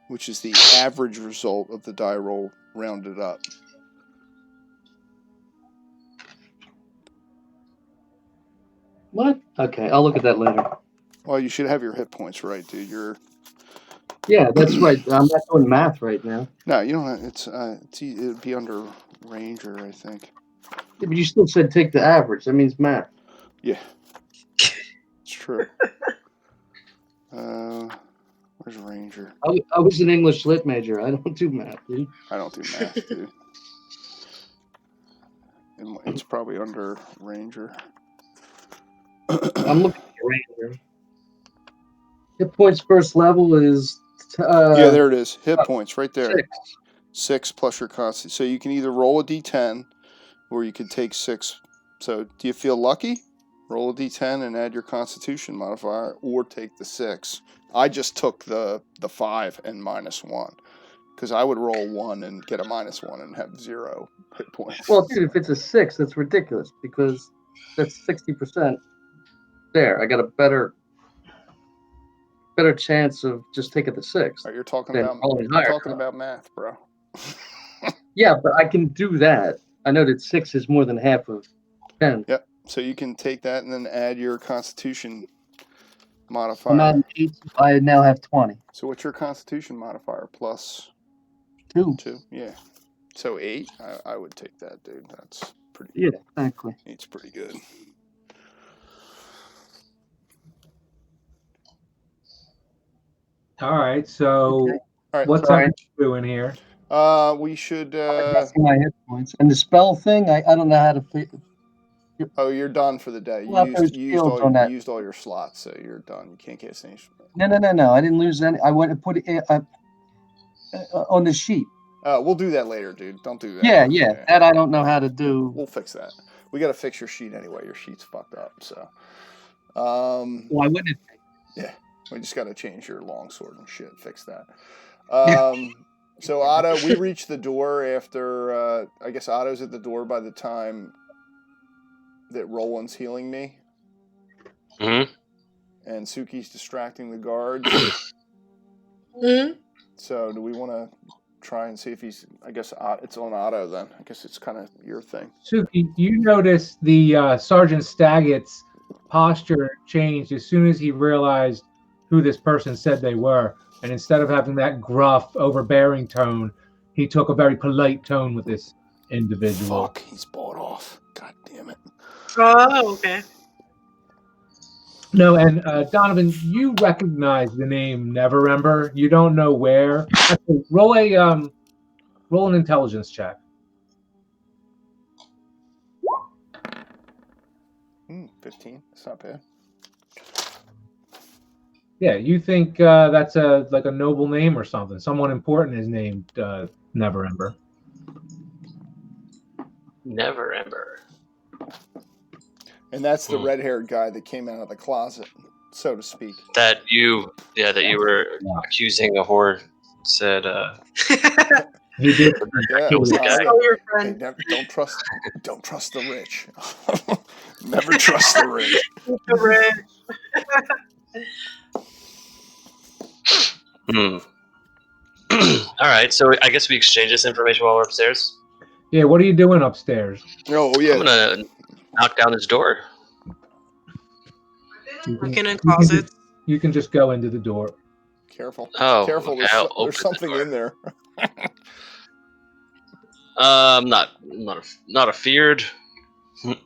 which is the average result of the die roll rounded up. What? Okay, I'll look at that later. Well, you should have your hit points right, dude. Yeah, that's right. I'm not doing math right now. No, you don't. It'd be under Ranger, I think. Yeah, but you still said take the average. That means math. Yeah, it's true. Where's Ranger? I was an English lit major. I don't do math, dude. I don't do math, dude. It's probably under Ranger. I'm looking at Ranger. Hit points first level is... yeah, there it is. Hit points right there. 6. 6 plus your constitution. So you can either roll a d10, or you could take 6 So, do you feel lucky? Roll a d10 and add your Constitution modifier, or take the 6. I just took the 5 and -1 because I would roll 1 and get a -1 and have 0 hit points. Well, dude, if it's a 6, that's ridiculous because that's 60%. There, I got a better chance of just taking the 6. All right, you're talking Then about rolling higher. math, bro. Yeah, but I can do that. I know that 6 is more than half of 10. Yep. So you can take that and then add your Constitution I'm modifier. at 8. I now have 20. So what's your Constitution modifier? Plus 2. 2? Yeah. So 8? I would take that, dude. That's pretty Yeah, exactly. 8's pretty good. All right. So Okay. All right. what's Sorry. up doing here? We should. That's my hit points. And the spell thing, I don't know how to. Oh, you're done for the day. Pull out those shields on that. You used all your slots, so you're done. You can't cast any. No. I didn't lose any. I went and put it on the sheet. We'll do that later, dude. Don't do that. Yeah. That I don't know how to do. We'll fix that. We got to fix your sheet anyway. Your sheet's fucked up. So. Well, I wouldn't. Yeah, we just got to change your longsword and shit. Fix that. So Otto, we reached the door after. I guess Otto's at the door by the time that Roland's healing me. Mm-hmm. And Suki's distracting the guards. Mm-hmm. So do we want to try and see if he's? I guess it's on Otto then. I guess it's kind of your thing. Suki, you notice the Sergeant Staggett's posture changed as soon as he realized who this person said they were. And instead of having that gruff, overbearing tone, he took a very polite tone with this individual. Fuck, he's bought off. God damn it. Oh, okay. No, and Donovan, you recognize the name Neverember. You don't know where. Actually, roll an intelligence check. 15. That's not bad. Yeah, you think that's a noble name or something. Someone important is named Neverember. Neverember. And that's the red-haired guy that came out of the closet, so to speak. That you were accusing a whore said. He did. Yeah, It was the guy. Oh, your Hey, friend. don't trust the rich. Never trust the rich. All right, so I guess we exchange this information while we're upstairs. Yeah, what are you doing upstairs? Oh yeah. I'm gonna knock down this door. Looking in closets. You can just go into the door. Careful. Oh, Careful. okay, I'll open There's the something door. in there. Not afeared. There's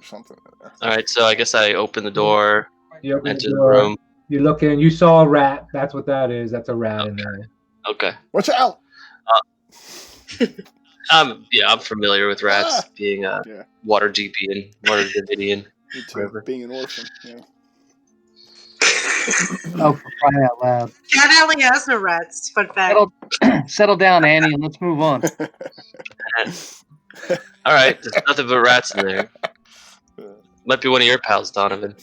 something in there. All right, so I guess I open the door, You open enter the the door. room. You look in. You saw a rat. That's what that is. That's a rat in there. Okay. Watch out! I'm familiar with rats being Yeah. Waterdeepian, Waterdeepian. Me too. Whatever. Being an orphan. Yeah. Oh, for crying out loud. Cat Alley has no rats. Fun fact. Settle down, Annie, and let's move on. All right, there's nothing but rats in there. Might be one of your pals, Donovan.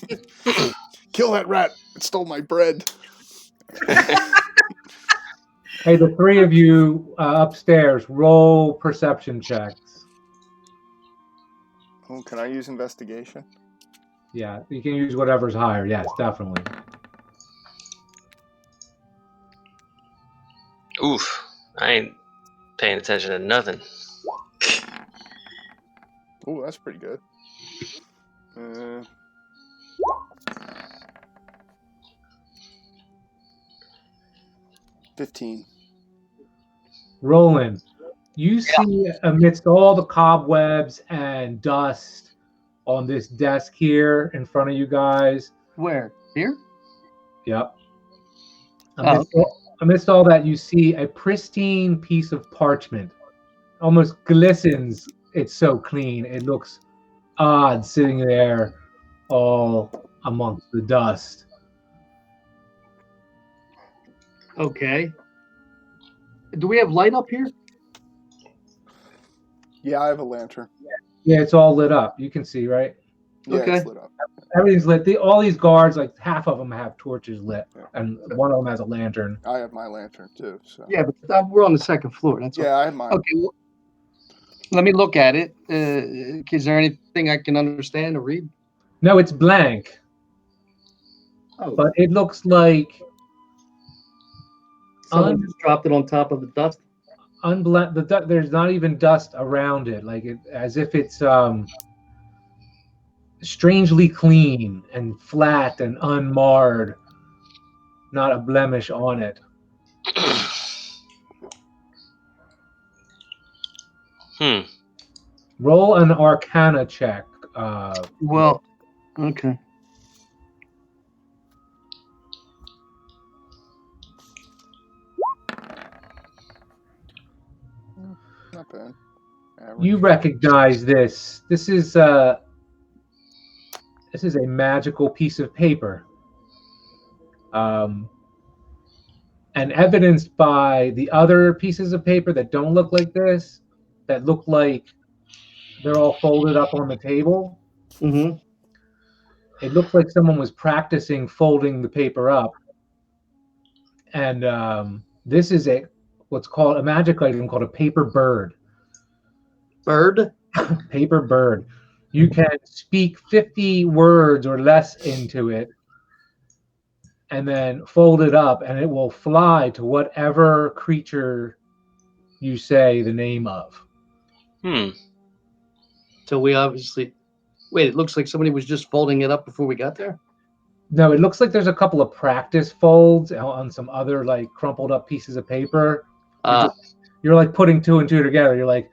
Kill that rat! It stole my bread. Hey, the three of you upstairs, roll perception checks. Oh, can I use investigation? Yeah, you can use whatever's higher. Yes, definitely. Oof, I ain't paying attention to nothing. Oh, that's pretty good. 15. Roland, you see amidst all the cobwebs and dust on this desk here in front of you guys. Where? Here? Yep. Amidst all that, you see a pristine piece of parchment. Almost glistens. It's so clean. It looks odd sitting there all amongst the dust. Okay. Do we have light up here? Yeah, I have a lantern. Yeah, it's all lit up. You can see, right? Yeah, Okay. it's lit up. Everything's lit. All these guards, like half of them have torches lit, Yeah. and one of them has a lantern. I have my lantern too. So Yeah, but we're on the second floor. That's all. yeah, I have mine. Okay. Well, let me look at it. Is there anything I can understand or read? No, it's blank, Oh, but it looks like Someone just dropped it on top of the dust. there's not even dust around it, like as if it's strangely clean and flat and unmarred, not a blemish on it. Roll an Arcana check. well, okay. Not bad. You recognize this. This is a magical piece of paper. And evidenced by the other pieces of paper that don't look like this, that look like they're all folded up on the table. Mm-hmm. It looks like someone was practicing folding the paper up. And this is what's called a magic item called a paper bird. Bird? Paper bird. You can speak 50 words or less into it, and then fold it up, and it will fly to whatever creature you say the name of. So we obviously... Wait, it looks like somebody was just folding it up before we got there? No, it looks like there's a couple of practice folds on some other like crumpled up pieces of paper. You're like putting two and two together. You're like,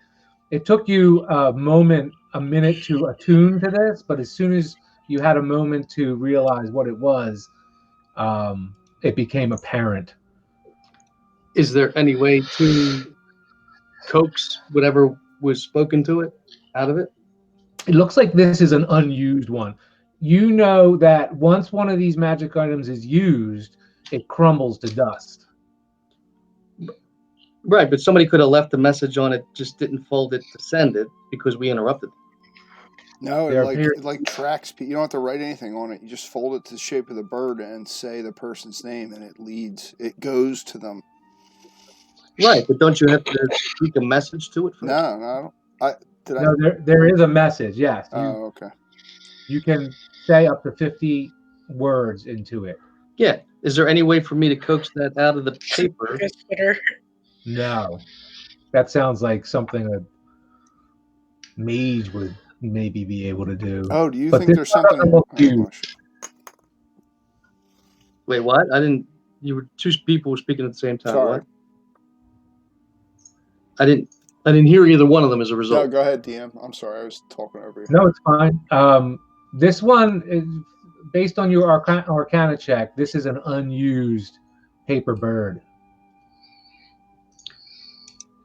it took you a minute to attune to this, but as soon as you had a moment to realize what it was, it became apparent. Is there any way to coax whatever was spoken to it out of it? It looks like this is an unused one. You know that once one of these magic items is used, it crumbles to dust. Right, but somebody could have left a message on it, just didn't fold it to send it because we interrupted. No, it like tracks. You don't have to write anything on it. You just fold it to the shape of the bird and say the person's name, and it goes to them. Right, but don't you have to speak a message to it first? No. There is a message, yes. Oh, okay. You can say up to 50 words into it. Yeah. Is there any way for me to coax that out of the paper? No. That sounds like something a mage would maybe be able to do. Oh, do you think there's something? Wait, what? You were two people speaking at the same time. Sorry. What? I didn't hear either one of them as a result. No, go ahead, DM. I'm sorry, I was talking over you. No, it's fine. This one is based on your Arcana check. This is an unused paper bird.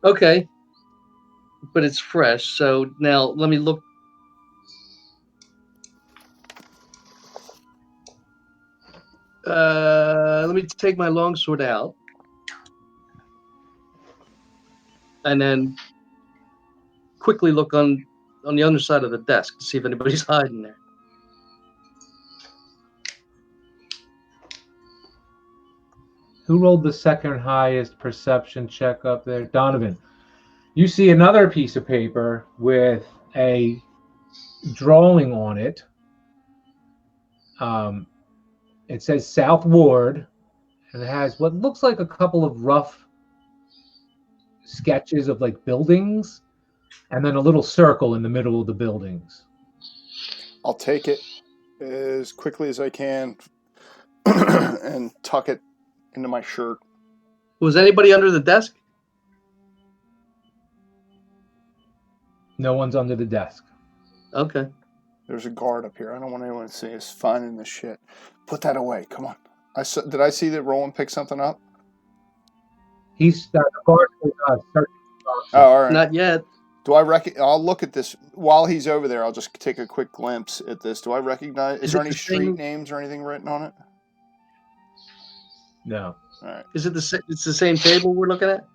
Okay, but it's fresh. So now let me look. Let me take my longsword out, and then quickly look on the underside of the desk to see if anybody's hiding there. Who rolled the second highest perception check up there? Donovan. You see another piece of paper with a drawing on it. It says South Ward, and it has what looks like a couple of rough sketches of like buildings, and then a little circle in the middle of the buildings. I'll take it as quickly as I can and tuck it into my shirt. Was anybody under the desk? No one's under the desk. Okay. There's a guard up here. I don't want anyone to see us finding this shit. Put that away. Come on. Did I see that Roland picked something up? He's the guard is searching. Oh, all right. Not yet. Do I I'll look at this while he's over there. I'll just take a quick glimpse at this. Do I recognize? Is there any street names or anything written on it? No. All right. Is it it's the same table we're looking at?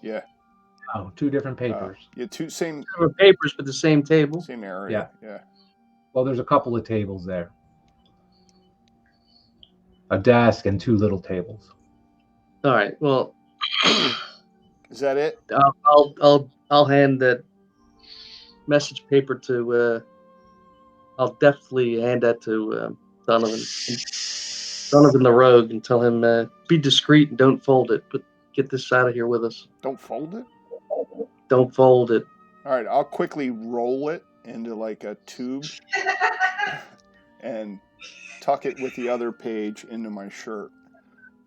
Yeah. Oh, two different papers. Yeah, same Different papers, but the same table. area. Yeah. Well, there's a couple of tables there. A desk and two little tables. All right. Well, Is that it? I'll hand that message paper to. I'll definitely hand that to Donovan the Rogue, and tell him be discreet and don't fold it. But get this out of here with us. Don't fold it? Don't fold it. All right, I'll quickly roll it into like a tube and tuck it with the other page into my shirt.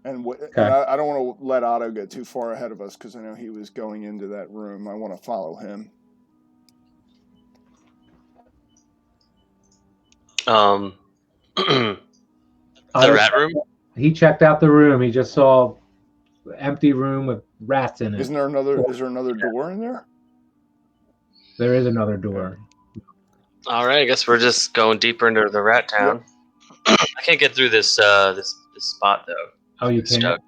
And I don't want to let Otto get too far ahead of us because I know he was going into that room. I want to follow him. The rat room? He checked out the room. He just saw an empty room with rats in it. Is there another door in there? There is another door. All right, I guess we're just going deeper into the rat town. Yep. I can't get through this this spot though. Oh, you can't? Stuck.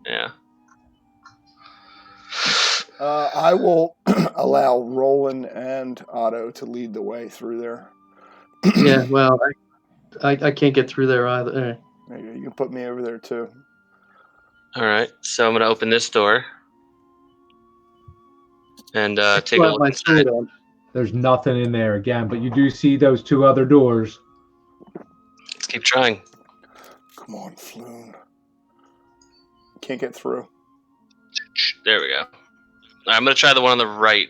Yeah. I will allow Roland and Otto to lead the way through there. Yeah, well, I can't get through there either. You can put me over there too. All right, so I'm gonna open this door and take a look inside. There's nothing in there again, but you do see those two other doors. Let's keep trying. Come on, Floon. Can't get through. There we go. I'm gonna try the one on the right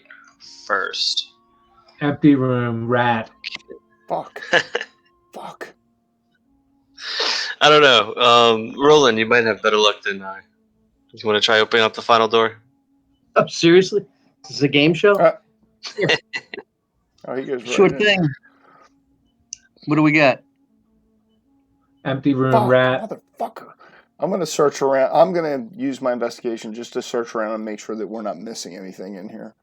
first. Empty room, rat. Fuck. Fuck. I don't know. Roland, you might have better luck than I. You want to try opening up the final door? Oh, seriously? This is a game show? Oh, he goes right Sure in. thing. What do we got? Empty room, rat. Motherfucker. I'm going to search around. I'm going to use my investigation just to search around and make sure that we're not missing anything in here.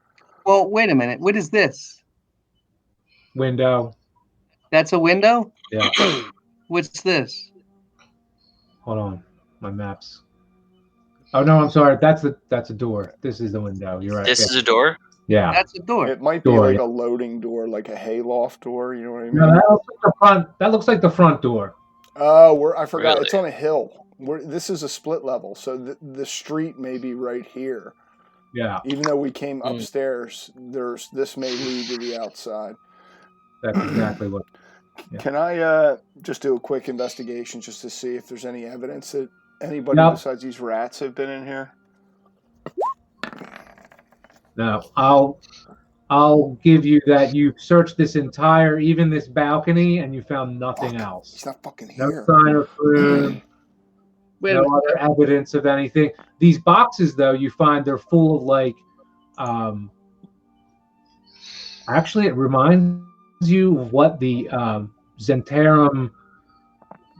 Well, wait a minute. What is this? Window. That's a window? Yeah. What's this? Hold on. My maps. Oh, no, I'm sorry. That's a door. This is the window. You're right. This is a door? Yeah. That's a door. It might be like a loading door, like a hayloft door. You know what I mean? No, that looks like the front. That looks like the front door. Oh, I forgot. Really? It's on a hill. This is a split level, so the street may be right here. Yeah. Even though we came upstairs, this may lead to the outside. That's exactly what. Yeah. Can I just do a quick investigation just to see if there's any evidence that anybody besides these rats have been in here? No, I'll give you that. You searched this entire, even this balcony, and you found nothing else. He's not fucking No here. sign of food. No other evidence of anything. These boxes, though, you find they're full of like. Actually, it reminds you of what the Zentarum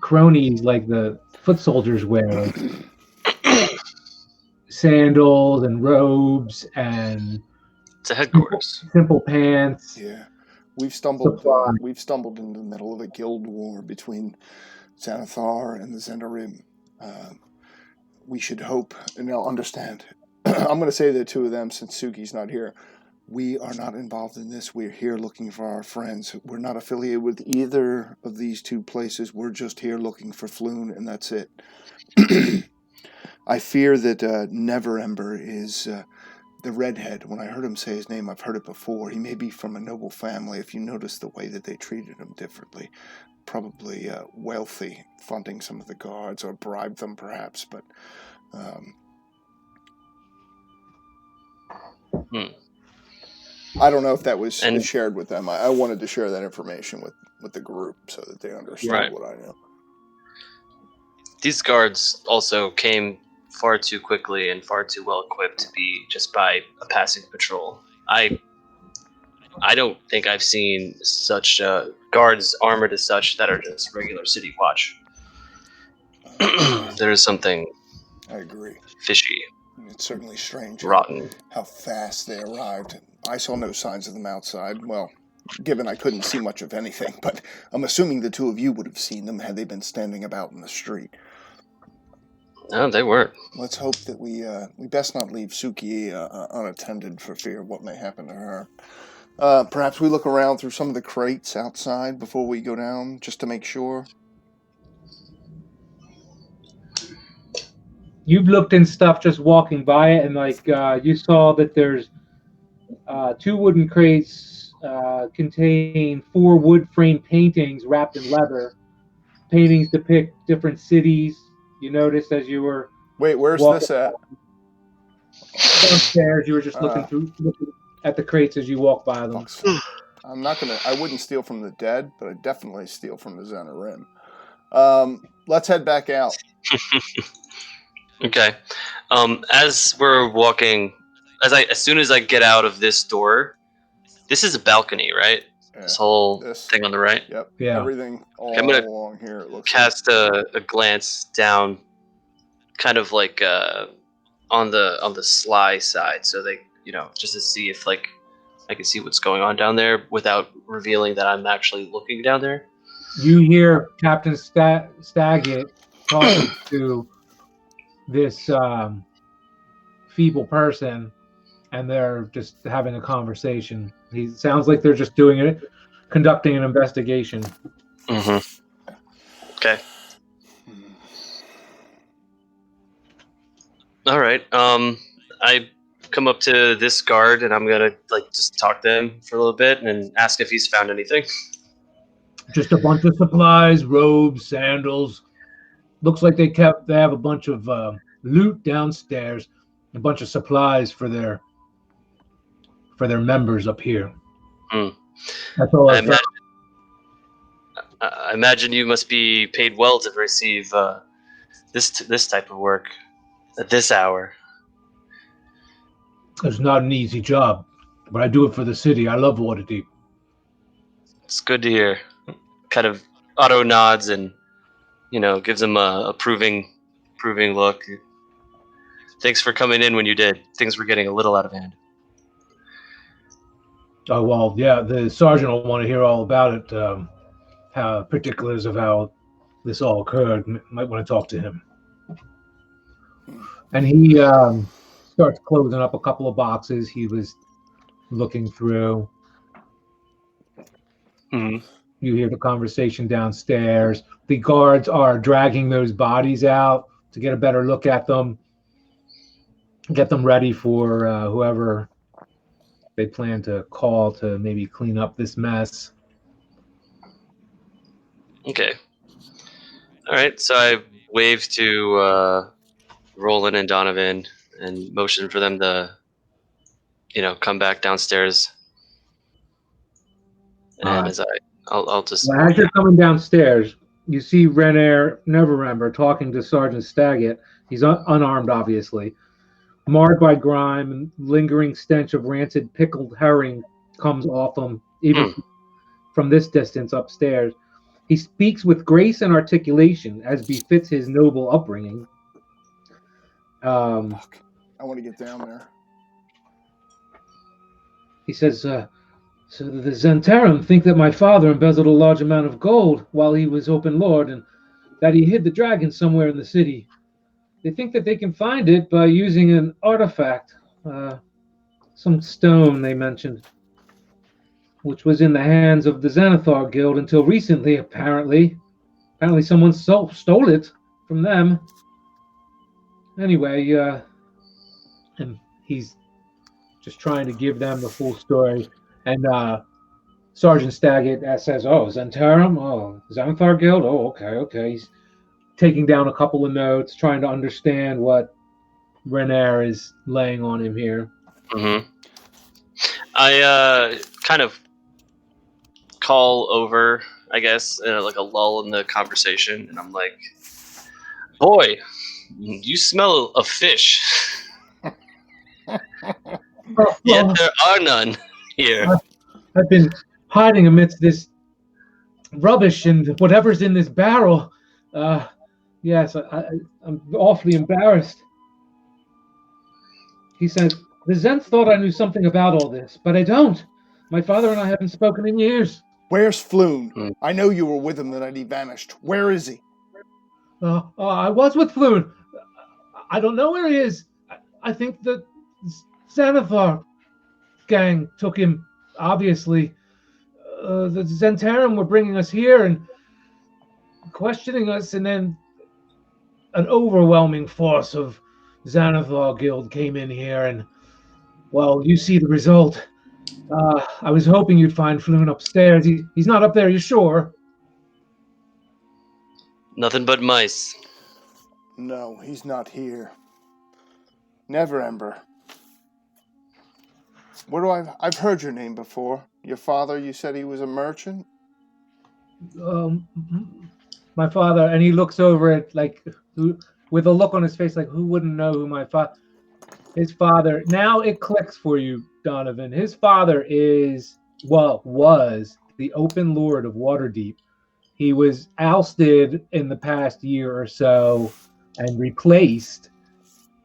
cronies, like the foot soldiers, wear. Like sandals and robes and it's a headquarters. Simple pants. Yeah, we've stumbled into the middle of a guild war between Xanathar and the Zentarim. We should hope, and they'll understand. I'm going to say the two of them since Suki's not here. We are not involved in this. We're here looking for our friends. We're not affiliated with either of these two places. We're just here looking for Floon, and that's it. I fear that Neverember is the redhead. When I heard him say his name, I've heard it before. He may be from a noble family. If you notice the way that they treated him differently, probably wealthy, funding some of the guards or bribed them perhaps. But I don't know if that was shared with them. I wanted to share that information with the group so that they understood what I know. These guards also came far too quickly and far too well equipped to be just by a passing patrol. I don't think I've seen such guards armored as such that are just regular city watch. There is something. I agree. Fishy. It's certainly strange. Rotten. How fast they arrived. I saw no signs of them outside. Well, given I couldn't see much of anything, but I'm assuming the two of you would have seen them had they been standing about in the street. No, they weren't. Let's hope that we best not leave Suki unattended for fear of what may happen to her. Perhaps we look around through some of the crates outside before we go down, just to make sure. You've looked in stuff just walking by it, and you saw that there's 2 wooden crates contain 4 wood frame paintings wrapped in leather. Paintings depict different cities. You noticed as you were Wait, where's walking this at? downstairs. You were just looking at the crates as you walked by them. I'm not gonna. I wouldn't steal from the dead, but I definitely steal from the Zenarim. Let's head back out. Okay. As we're walking, as soon as I get out of this door, this is a balcony, right? Yeah. This whole thing on the right. Yep. Yeah. Everything all I'm gonna along here. It looks cast a glance down, kind of like on the sly side, so they, just to see if I can see what's going on down there without revealing that I'm actually looking down there. You hear Captain Staggett talking to this feeble person, and they're just having a conversation. He sounds like they're just conducting an investigation. Mm-hmm. Okay. All right. I come up to this guard, and I'm gonna just talk to him for a little bit and ask if he's found anything. Just a bunch of supplies, robes, sandals. Looks like they have a bunch of loot downstairs, a bunch of supplies for their members up here. Mm. That's all I imagine you must be paid well to receive this type of work at this hour. It's not an easy job, but I do it for the city. I love Waterdeep. It's good to hear. Kind of auto nods and gives him a approving look. Thanks for coming in when you did. Things were getting a little out of hand. Oh, well, yeah, the sergeant will want to hear all about it. How particulars of how this all occurred. Might want to talk to him. And he starts closing up a couple of boxes he was looking through. Mm-hmm. You hear the conversation downstairs. The guards are dragging those bodies out to get a better look at them, get them ready for whoever they plan to call to maybe clean up this mess. Okay. All right. So I wave to Roland and Donovan and motion for them to, come back downstairs. And I'll just. Well, as you're coming downstairs, you see Renair Neverember talking to Sergeant Staggett. He's unarmed, obviously. Marred by grime and lingering stench of rancid pickled herring comes off him, even from this distance upstairs. He speaks with grace and articulation, as befits his noble upbringing. Fuck. I want to get down there. He says, so the Zentarum think that my father embezzled a large amount of gold while he was open lord, and that he hid the dragon somewhere in the city. They think that they can find it by using an artifact, some stone they mentioned, which was in the hands of the Xanathar Guild until recently, apparently. Apparently someone stole it from them. Anyway, and he's just trying to give them the full story. And Sergeant Staggett says, oh, Zentarum? Oh, Xanathar Guild? Oh, okay. He's taking down a couple of notes, trying to understand what Renair is laying on him here. Mm-hmm. I kind of call over, I guess, like a lull in the conversation, and I'm like, boy, you smell of fish. Yet there are none here. I've been hiding amidst this rubbish and whatever's in this barrel. Yes, I'm awfully embarrassed. He says, the Zents thought I knew something about all this, but I don't. My father and I haven't spoken in years. Where's Floon? I know you were with him the night he vanished. Where is he? I was with Floon. I don't know where he is. I think the Xanathar gang took him. Obviously, the Zentarum were bringing us here and questioning us, and then an overwhelming force of Xanathar Guild came in here, and well, you see the result. I was hoping you'd find Floon upstairs. He's not up there, you sure? Nothing but mice. No, he's not here. Never, Ember. Where do I've heard your name before. Your father, you said he was a merchant? My father, and he looks over at with a look on his face like, who wouldn't know who his father. Now it clicks for you, Donovan. His father was the open lord of Waterdeep. He was ousted in the past year or so and replaced.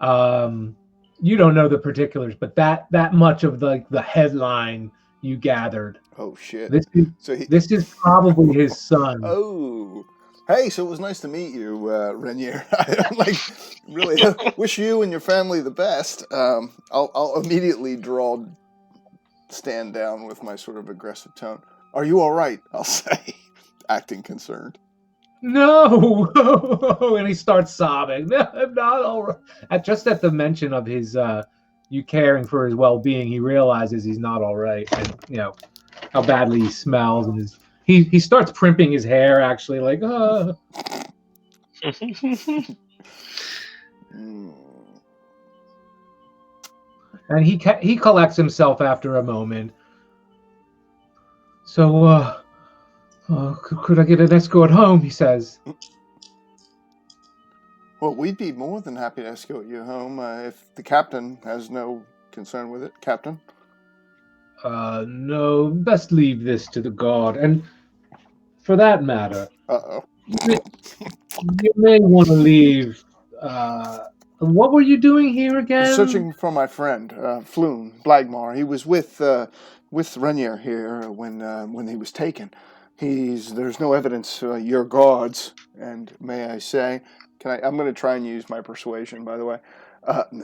You don't know the particulars, but that much of the headline you gathered. Oh shit! This is probably his son. Oh, hey! So it was nice to meet you, Renier. I really wish you and your family the best. I'll immediately draw Stan down with my sort of aggressive tone. Are you all right? I'll say, acting concerned. No, and he starts sobbing. No, I'm not all right. Just at the mention of his you caring for his well-being, he realizes he's not all right, and how badly he smells, and he starts primping his hair. Actually, like, and he collects himself after a moment. So, could I get an escort home? He says. Well, we'd be more than happy to escort you home if the captain has no concern with it. Captain? No, best leave this to the guard. And for that matter, you may want to leave. What were you doing here again? Searching for my friend, Floon Blagmar. He was with Renier here when he was taken. There's no evidence. Your guards, and may I say, I'm going to try and use my persuasion, by the way,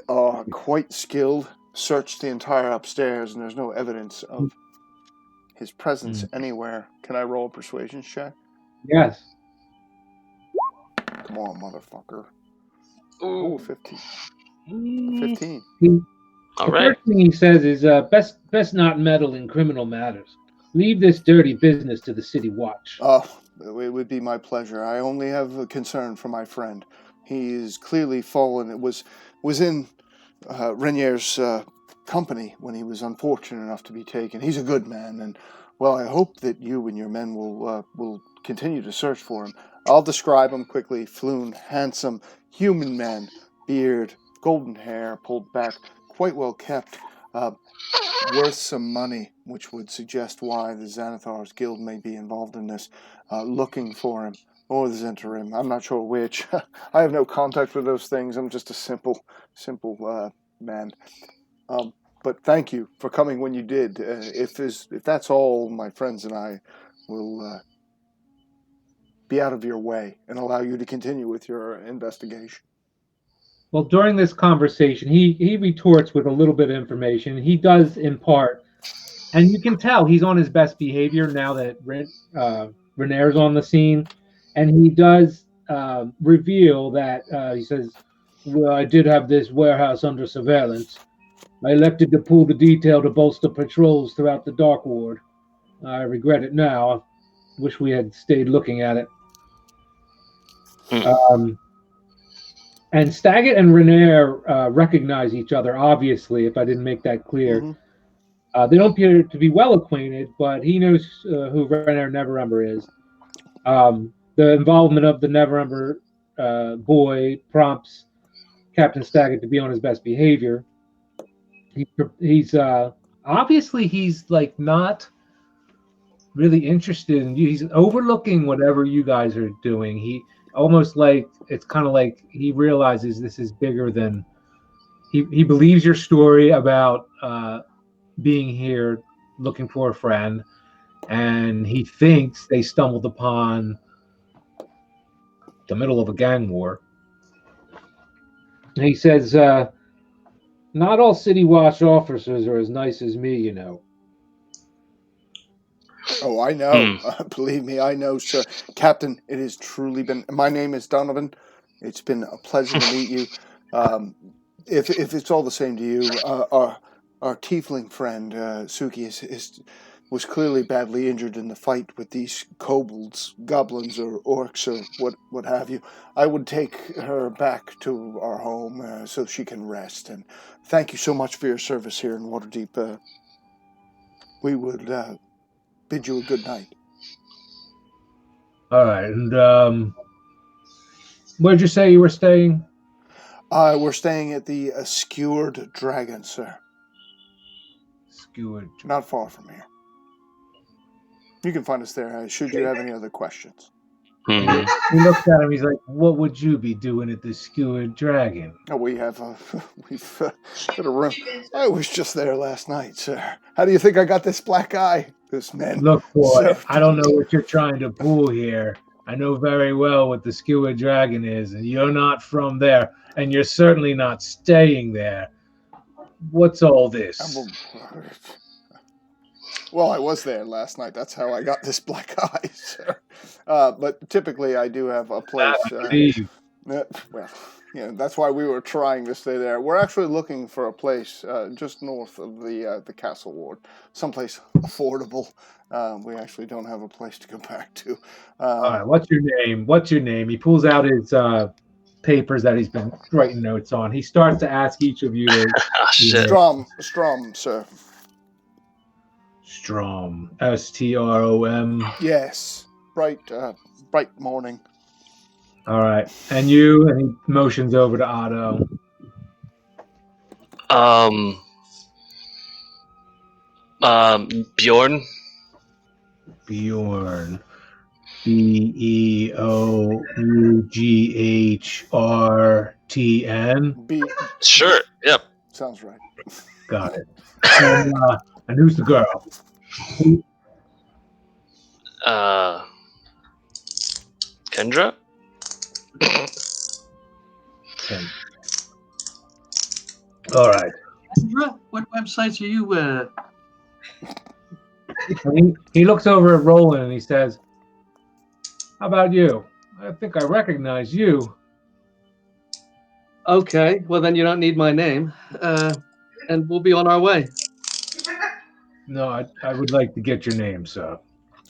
are quite skilled. Searched the entire upstairs, and there's no evidence of his presence anywhere. Can I roll a persuasion check? Yes. Come on, motherfucker. Ooh, 15. 15. All right. First thing he says is best not meddle in criminal matters. Leave this dirty business to the city watch. Oh, it would be my pleasure. I only have a concern for my friend. He is clearly fallen. It was in Renier's company when he was unfortunate enough to be taken. He's a good man, and well, I hope that you and your men will continue to search for him. I'll describe him quickly. Floon, handsome, human man, beard, golden hair, pulled back, quite well kept, worth some money, which would suggest why the Xanathar's Guild may be involved in this, looking for him, or the Zentarim. I'm not sure which. I have no contact with those things. I'm just a simple man. But thank you for coming when you did. If that's all, my friends and I will be out of your way and allow you to continue with your investigation. Well, during this conversation, he retorts with a little bit of information. He does impart, and you can tell he's on his best behavior now that Renier's on the scene, and he does reveal that he says, well, I did have this warehouse under surveillance. I elected to pull the detail to bolster patrols throughout the Dark Ward. I regret it now. I wish we had stayed looking at it. And Staggett and Renier recognize each other, obviously, if I didn't make that clear. Mm-hmm. They don't appear to be well acquainted, but he knows who Renier Neverember is. The involvement of the Neverember boy prompts Captain Staggett to be on his best behavior. He's obviously he's like not really interested in you. He's overlooking whatever you guys are doing. He almost like it's kind of like he realizes this is bigger than he believes your story about being here looking for a friend, and he thinks they stumbled upon the middle of a gang war. He says, "Not all City Watch officers are as nice as me, you know." Oh, I know. Believe me, I know, sir. Captain, it has truly been. My name is Donovan. It's been a pleasure to meet you. If it's all the same to you, our tiefling friend Suki was clearly badly injured in the fight with these kobolds, goblins, or orcs, or what have you. I would take her back to our home so she can rest. And thank you so much for your service here in Waterdeep. We would bid you a good night. All right, and where'd you say you were staying? We're staying at the Skewered Dragon, sir. Skewered. Not far from here. You can find us there. Should you have any other questions? He looks at him. He's like, "What would you be doing at the Skewered Dragon?" Oh, we've got a room. I was just there last night, sir. How do you think I got this black eye? This man. Look, boy, So- I don't know what you're trying to pull here. I know very well what the Skewered Dragon is, and you're not from there, and you're certainly not staying there. What's all this? Well, I was there last night. That's how I got this black eye, sir. But typically, I do have a place. Well, yeah, that's why we were trying to stay there. We're actually looking for a place just north of the castle ward, someplace affordable. We actually don't have a place to go back to. All right, what's your name? What's your name? He pulls out his papers that he's been writing notes on. He starts to ask each of you. Shit. Strom, sir. Strom. Strom. Yes. Bright morning. All right, and you? And he motions over to Otto. Bjorn. Bjorn. Beoughrtn. Sure. Yep. Sounds right. Got it. And who's the girl? Kendra. All right. What websites are you? He looks over at Roland and he says, "How about you? I think I recognize you." Okay, well then you don't need my name, and we'll be on our way. No, I would like to get your name, sir.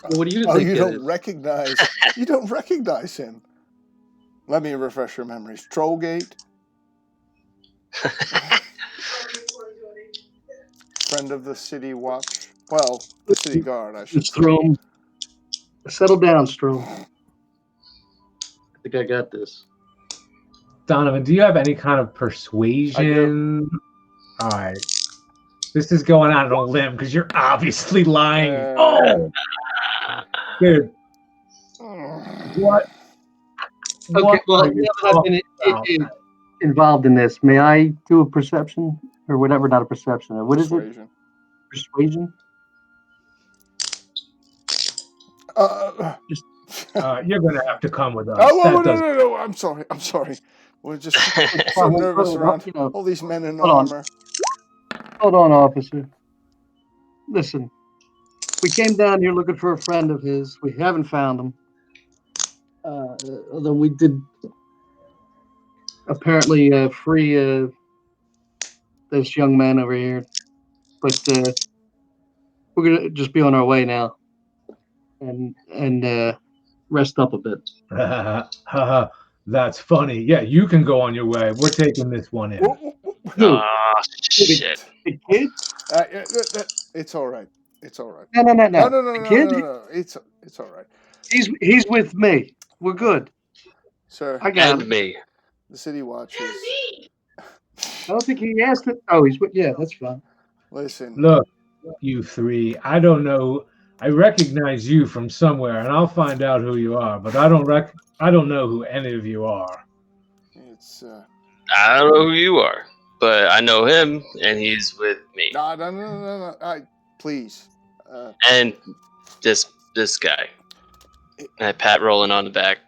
Well, what do you Oh, think you it don't is? recognize? You don't recognize him? Let me refresh your memories. Trollgate. Friend of the City Watch. Well, the City Guard, I should say. Strom. Settle down, Strom. I think I got this. Donovan, do you have any kind of persuasion? All right. This is going out on a limb because you're obviously lying. Oh, dude. What? Okay, What well, are you now that I've talking been about? involved in this, may I do a perception or whatever? Not a perception. What is it? Persuasion. Persuasion. You're gonna have to come with us. Oh, That no. I'm sorry. We're just so nervous around all these men in armor. Hold on, officer. Listen, we came down here looking for a friend of his. We haven't found him. Although we did apparently free this young man over here, but we're gonna just be on our way now, and rest up a bit. That's funny. Yeah, you can go on your way. We're taking this one in. Ah, shit. The kid? It's all right. It's all right. No. No. The kid? No. It's all right. He's with me. We're good. Sir, I got And him. me. the City Watch is... I don't think he asked it. Oh, he's with. Yeah, that's fine. Listen. Look, you three. I don't know. I recognize you from somewhere, and I'll find out who you are. But I don't know who any of you are. It's... I don't know who you are, but I know him, and he's with me. No. Please. And this guy. And I pat Roland on the back.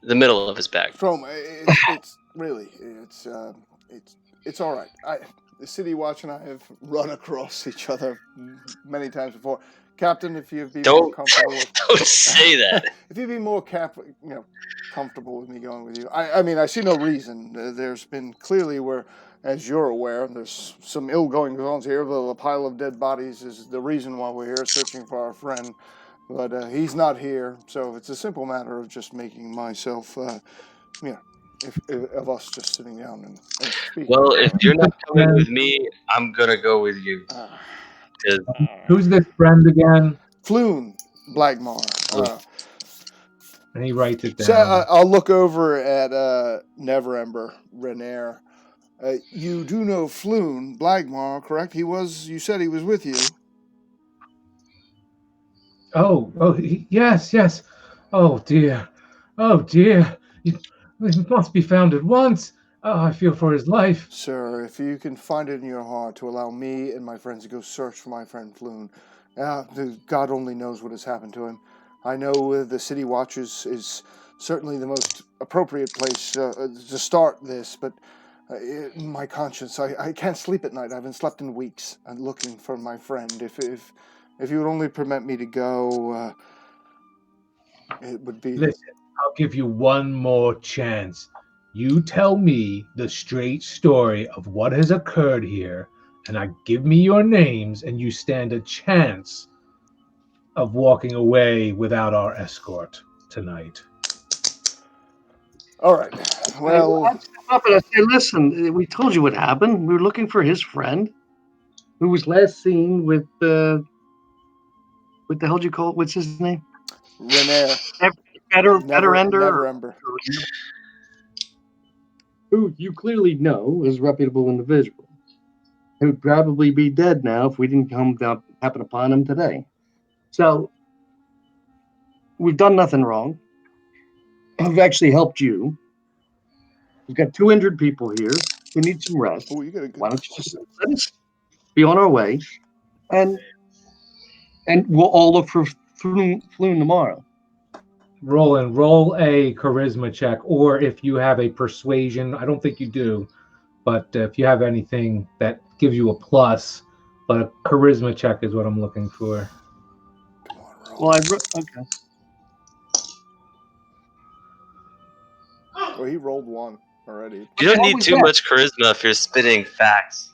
The middle of his back. Strom, really, it's all right. The City Watch and I have run across each other many times before. Captain, if you'd be more Don't comfortable with, don't say that. if you'd be more comfortable with me going with you. I mean, I see no reason. There's been clearly as you're aware, there's some ill goings on here. The pile of dead bodies is the reason why we're here searching for our friend. But he's not here, so it's a simple matter of just making myself, of us just sitting down and speaking. Well, if you're not coming with me, I'm gonna go with you. 'Cause Who's this friend again? Floon, Blagmar. And he writes it down. So I'll look over at Neverember, Renair. You do know Floon, Blagmar, correct? You said he was with you. Yes. Oh dear. He must be found at once. Oh, I feel for his life. Sir, if you can find it in your heart to allow me and my friends to go search for my friend Floon, God only knows what has happened to him. I know the City Watch is certainly the most appropriate place to start this, but my conscience, I can't sleep at night. I haven't slept in weeks. I'm looking for my friend. If you would only permit me to go, it would be... Listen, I'll give you one more chance. You tell me the straight story of what has occurred here, and give me your names, and you stand a chance of walking away without our escort tonight. All right. Well, I'd step up and I'd say, listen, we told you what happened. We were looking for his friend, who was last seen with what the hell did you call it? What's his name? Renair. Neverember. Who you clearly know is a reputable individual. He would probably be dead now if we didn't happen upon him today. So we've done nothing wrong. We've actually helped you. We've got 2 injured people here who need some rest. Oh, you got a good... Why don't you just let us be on our way, and we'll all look for Floon tomorrow. Roll a charisma check, or if you have a persuasion, I don't think you do, but if you have anything that gives you a plus, but a charisma check is what I'm looking for. Come on, roll. Well, okay. Well, he rolled 1 already. you don't need too much charisma if you're spitting facts.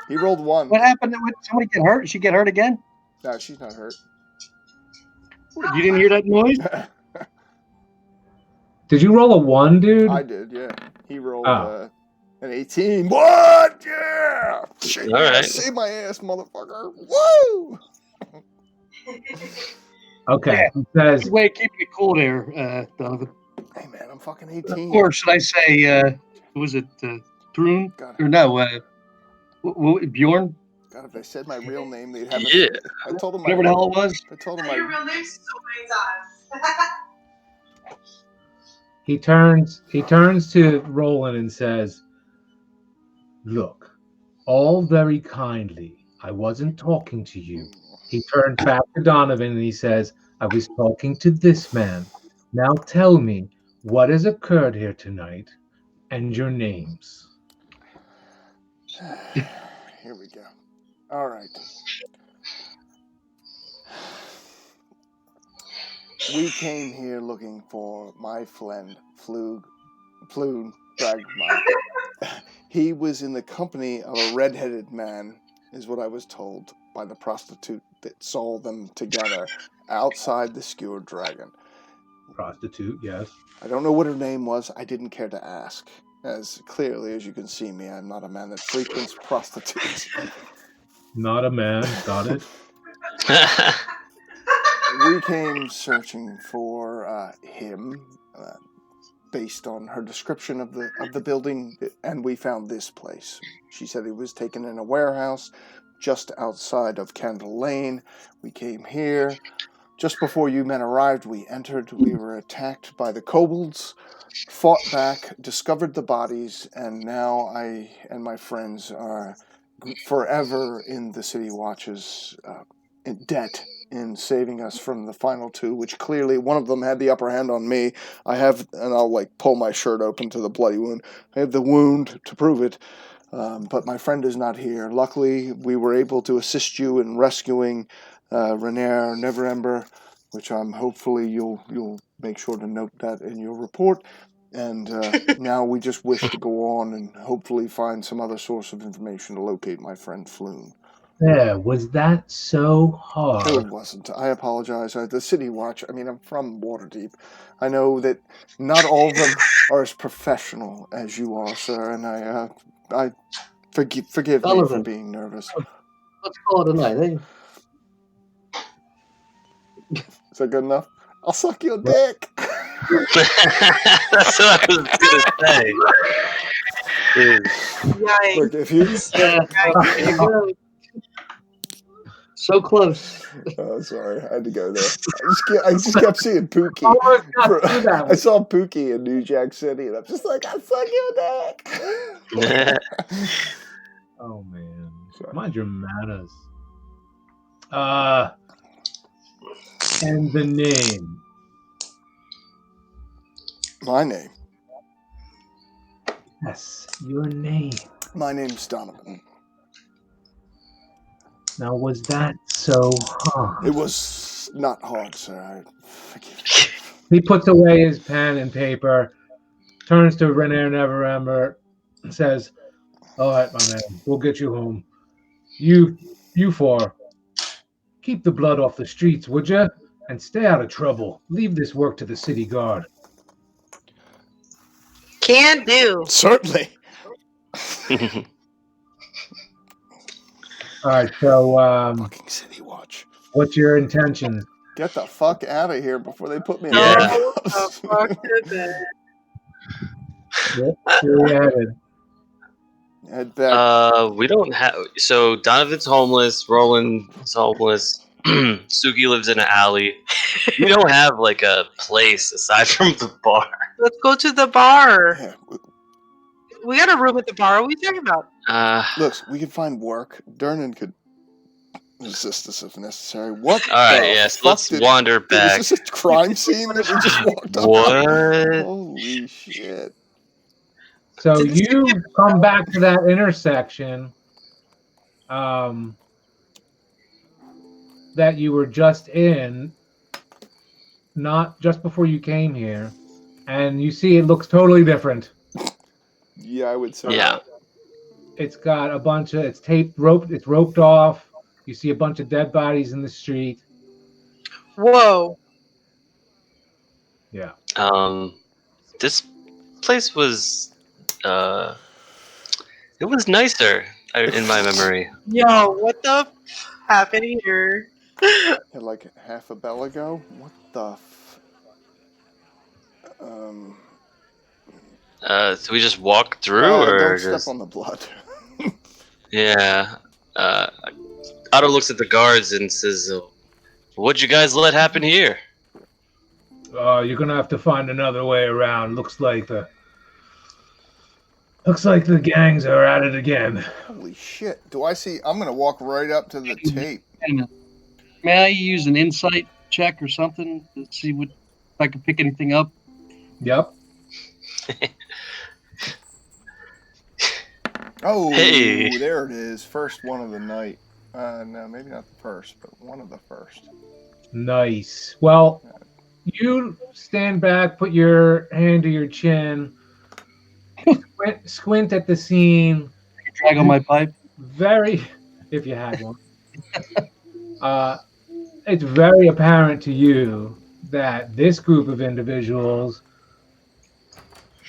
He rolled 1. What happened? Did somebody get hurt? Did she get hurt again? No, she's not hurt. You didn't hear that noise? Did you roll a 1, dude? I did, yeah. He rolled an 18. What? Yeah! Shit, All right. Save my ass, motherfucker. Woo! Okay. Yeah. He says, Good way of keeping it cool there, Donovan. Hey, man, I'm fucking 18. Or should I say, was it Thrun? Or no, Bjorn? God, if I said my real name, they'd have Yeah. I told them Whatever the hell it was. I told them Your my... real name so many times. he turns to Roland and says, look, all very kindly, I wasn't talking to you. He turns back to Donovan and he says, I was talking to this man. Now tell me what has occurred here tonight and your names. Here we go. All right. We came here looking for my friend Floon Dragmar. He was in the company of a red-headed man, is what I was told by the prostitute that saw them together outside the Skewered Dragon. Prostitute, yes. I don't know what her name was. I didn't care to ask. As clearly as you can see me, I'm not a man that frequents prostitutes. Not a man, got it. We came searching for him, based on her description of the building, and we found this place. She said he was taken in a warehouse just outside of Candle Lane. We came here. Just before you men arrived, we entered. We were attacked by the kobolds, fought back, discovered the bodies, and now I and my friends are forever in the City Watch's debt in saving us from the final two, which clearly one of them had the upper hand on me. And I'll like pull my shirt open to the bloody wound. I have the wound to prove it, but my friend is not here. Luckily, we were able to assist you in rescuing Renair Neverember, which hopefully you'll make sure to note that in your report. And now we just wish to go on and hopefully find some other source of information to locate my friend Floon. Yeah, was that so hard? It wasn't. I apologize. The City Watch, I mean, I'm from Waterdeep. I know that not all of them are as professional as you are, sir, and I forgive me for Sullivan. being nervous. Let's call it a night, eh? Is that good enough? I'll suck your dick. That's what I was gonna say. Dude. Yikes. Look, if you... Yikes. So close. Oh, sorry. I had to go there. I just kept seeing Pookie. Almost got through that I one. saw Pookie in New Jack City, and I'm just like, I'll suck your dick. Oh man, Sorry. mind your manners. And the name. My name. Yes, your name. My name's Donovan. Now, was that so hard? It was not hard, sir. Forgive He puts away his pen and paper, turns to Renair Neverember, and says, "All right, my man, we'll get you home. You four, keep the blood off the streets, would you? And stay out of trouble. Leave this work to the city guard." Can do. Certainly. All right, so Fucking City Watch. what's your intention? Get the fuck out of here before they put me in Yeah. handcuffs. Fuck is it? Where are you headed? Head back. We don't have. So Donovan's homeless. Roland's homeless. Suki lives in an alley. We don't have like a place aside from the bar. Let's go to the bar. Yeah, We got a room at the bar. What are you talking about? look, we could find work. Durnan could assist us if necessary. What? All right. the Yes. fuck Let's wander back. Is this a crime scene that we just walked up? What? Holy shit! So you come back to that intersection that you were just in, not just before you came here, and you see it looks totally different. Yeah, I would say. Yeah. It's got a bunch of, it's roped off. You see a bunch of dead bodies in the street. Whoa. Yeah. This place was it was nicer in my memory. Yo, what the happened here? Had like half a bell ago. What the? So we just walk through, or don't just step on the blood. yeah. Otto looks at the guards and says, "What'd you guys let happen here?" You're gonna have to find another way around. Looks like the gangs are at it again. Holy shit! Do I see? I'm gonna walk right up to the tape. May I use an insight check or something to see if I can pick anything up? Yep. Oh, Hey. there it is. First one of the night. No, maybe not the first, but one of the first. Nice. Well, you stand back, put your hand to your chin, squint at the scene. Drag on my pipe. Very, if you had one. It's very apparent to you that this group of individuals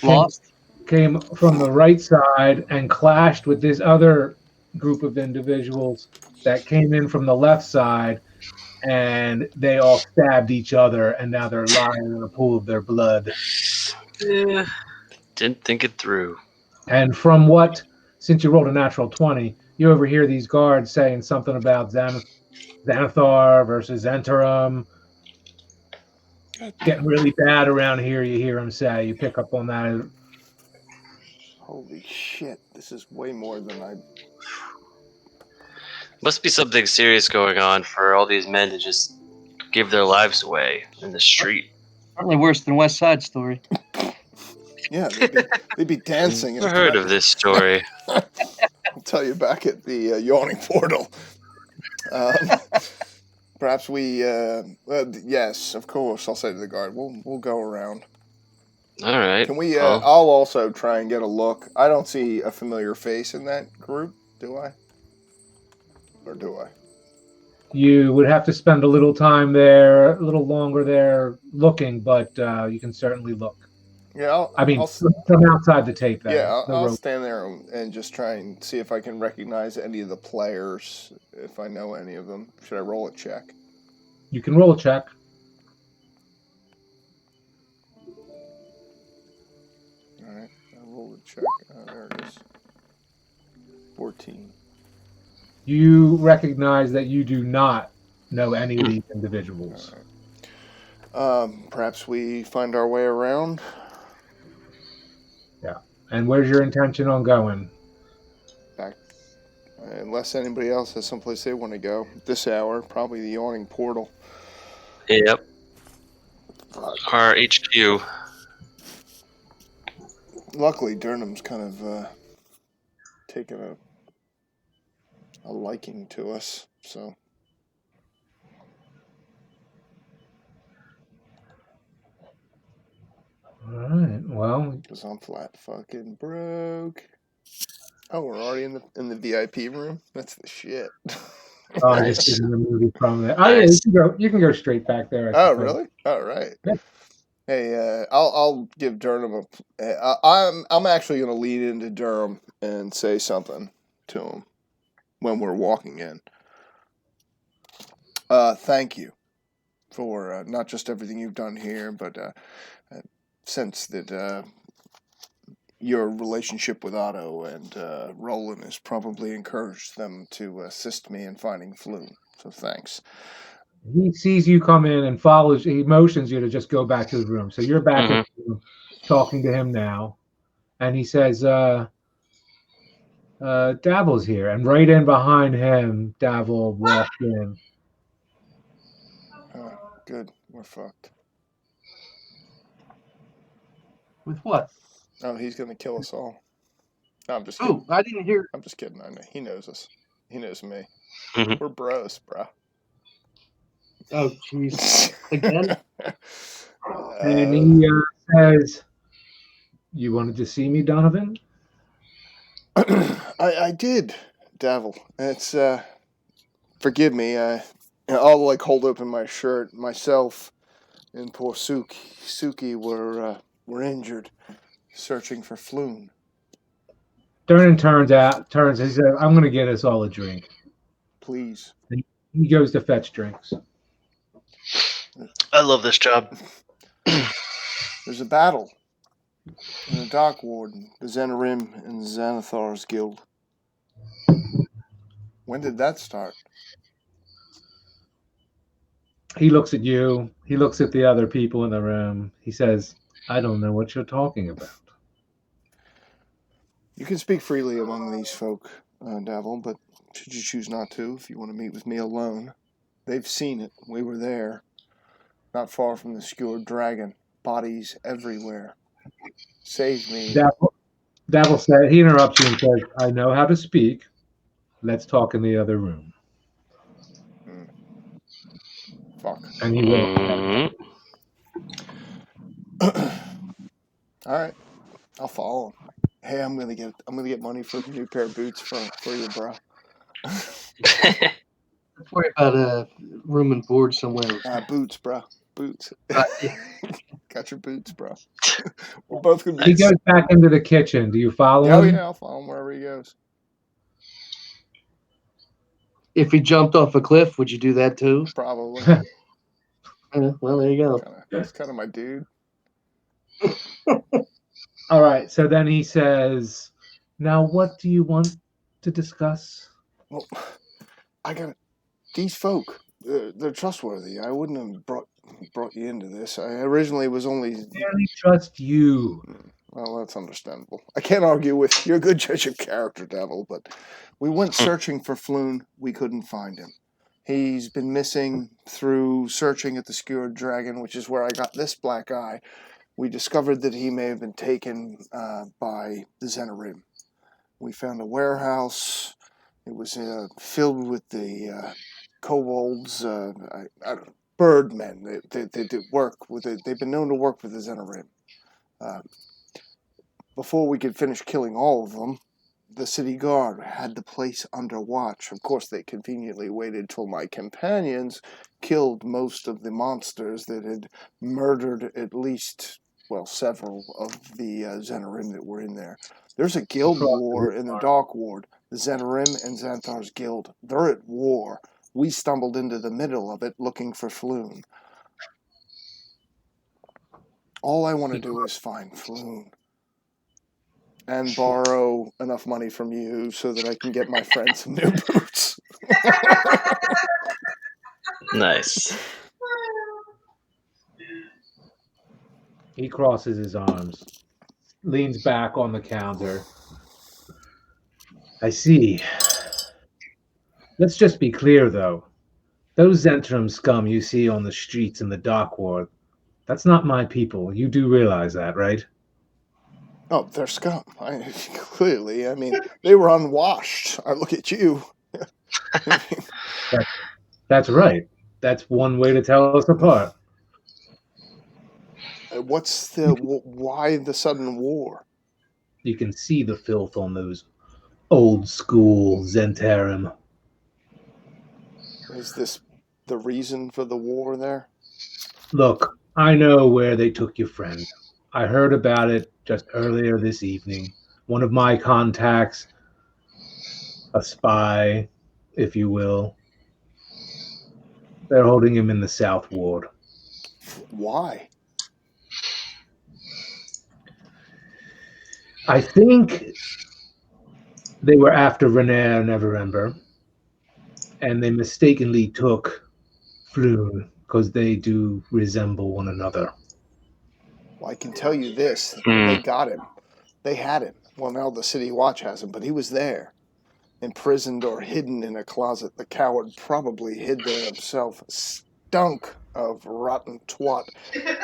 Lost. came from the right side and clashed with this other group of individuals that came in from the left side, and they all stabbed each other, and now they're lying in a pool of their blood. Yeah. Didn't think it through. And from what, since you rolled a natural 20, you overhear these guards saying something about Xanathar versus Enterum. Getting really bad around here, you hear them say. You pick up on that. Holy shit! This is way more than I. Must be something serious going on for all these men to just give their lives away in the street. Certainly worse than West Side Story. Yeah, they'd be dancing. Never heard of this story. I'll tell you back at the yawning portal. Perhaps we. Yes, of course. I'll say to the guard, we'll go around. All right. Can we? well, I'll also try and get a look. I don't see a familiar face in that group, do I? Or do I? You would have to spend a little time there, a little longer there looking, but you can certainly look. Yeah, I'll from outside the tape. I'll stand there and just try and see if I can recognize any of the players, if I know any of them. Should I roll a check? You can roll a check. All right, I rolled a check. There it is. 14. You recognize that you do not know any of these individuals. All right. Perhaps we find our way around. Yeah. And where's your intention on going? Back, unless anybody else has someplace they want to go. This hour, probably the yawning portal. Yep. Our HQ. Luckily, Durham's kind of taken a liking to us, so. All right. Well, Because I'm flat fucking broke. Oh, we're already in the VIP room. That's the shit. this is the movie from there. Oh, yeah, you can go straight back there. Oh, really? All right. Yeah. Hey, I'll give Durham I'm actually going to lead into Durham and say something to him when we're walking in. Thank you for not just everything you've done here, but sense that your relationship with Otto and Roland has probably encouraged them to assist me in finding Flume. So thanks. He sees you come in and he motions you to just go back to the room. So you're back in the room, talking to him now. And he says, Davil's here. And right in behind him, Davil walked in. Oh, good. We're fucked. With what? Oh, he's going to kill us all. No, I'm just kidding. Oh, I didn't hear. I'm just kidding. I know. He knows us. He knows me. Mhm. We're bros, bro. Oh, jeez. Again? And he says, you wanted to see me, Donovan? I did, Davil. It's forgive me. I'll like hold open my shirt. Myself and poor Suki were injured, searching for Flume. Durnan turns. He said, I'm going to get us all a drink. Please. And he goes to fetch drinks. I love this job. There's a battle in the Dark Warden, the Zenarim and Xanathar's guild. When did that start? He looks at you. He looks at the other people in the room. He says, I don't know what you're talking about. You can speak freely among these folk, Davil, but should you choose not to, if you want to meet with me alone, they've seen it. We were there, not far from the skewered dragon. Bodies everywhere. Save me. Davil said, he interrupts you and says, I know how to speak. Let's talk in the other room. Fuck. And he walks Mhm. All right, I'll follow him. Hey, I'm gonna get money for a new pair of boots for you, bro. Don't worry about room and board somewhere. Boots, bro. Boots. Yeah. Got your boots, bro. We're both gonna be. He goes back into the kitchen. Do you follow Oh him? yeah, I'll follow him wherever he goes. If he jumped off a cliff, would you do that too? Probably. Well, there you go. That's kind of my dude. All right. So then he says, now what do you want to discuss? Well, I got these folk. They're trustworthy. I wouldn't have brought you into this. I originally was only. I only trust you. Well, that's understandable. I can't argue with you're a good judge of character, Devil, but we went searching for Floon. We couldn't find him. He's been missing through searching at the Skewered Dragon, which is where I got this black eye. We discovered that he may have been taken by the Zenarim. We found a warehouse. It was filled with the kobolds, birdmen. They did work with it. They've been known to work with the Zenarim. Before we could finish killing all of them, the city guard had the place under watch. Of course, they conveniently waited till my companions killed most of the monsters that had murdered at least, well, several of the Zenarim that were in there. There's a guild war in the Dark Ward. The Zenarim and Xanthar's guild. They're at war. We stumbled into the middle of it looking for Floon. All I want to do is find Floon. And borrow enough money from you so that I can get my friend some new boots. Nice. He crosses his arms, leans back on the counter. I see. Let's just be clear, though. Those Zentrum scum you see on the streets in the Dark Ward, that's not my people. You do realize that, right? Oh, they're scum. Clearly, I mean, they were unwashed. I look at you. That's right. That's one way to tell us apart. Why the sudden war? You can see the filth on those old school Zentarum. Is this the reason for the war there? Look, I know where they took your friend. I heard about it just earlier this evening. One of my contacts, a spy, if you will, they're holding him in the South Ward. Why? I think they were after Renaer Neverember, and they mistakenly took Floon because they do resemble one another. Well, I can tell you this. They got him. They had him. Well, now the City Watch has him, but he was there. Imprisoned or hidden in a closet. The coward probably hid there himself. Stunk of rotten twat.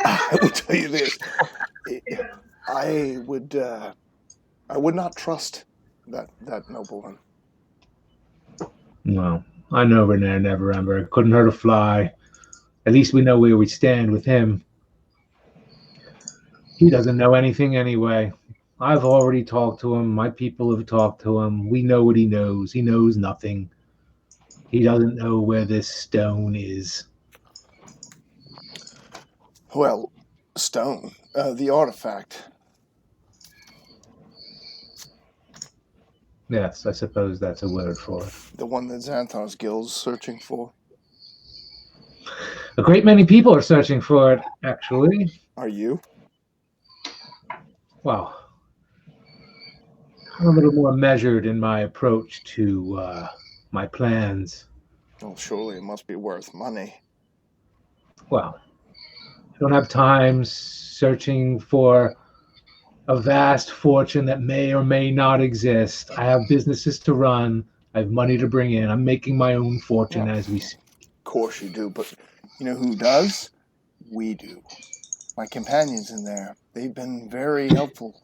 I will tell you this. I would not trust that nobleman. Well, I know Renaer Neverember. Couldn't hurt a fly. At least we know where we stand with him. He doesn't know anything anyway. I've already talked to him. My people have talked to him. We know what he knows. He knows nothing. He doesn't know where this stone is. Well, stone. The artifact. Yes, I suppose that's a word for it. The one that Xanthar's guild's searching for. A great many people are searching for it, actually. Are you? Well, I'm a little more measured in my approach to my plans. Well, surely it must be worth money. Well, I don't have time searching for a vast fortune that may or may not exist. I have businesses to run. I have money to bring in. I'm making my own fortune as we speak. Of course you do, but you know who does? We do. My companions in there. They've been very helpful.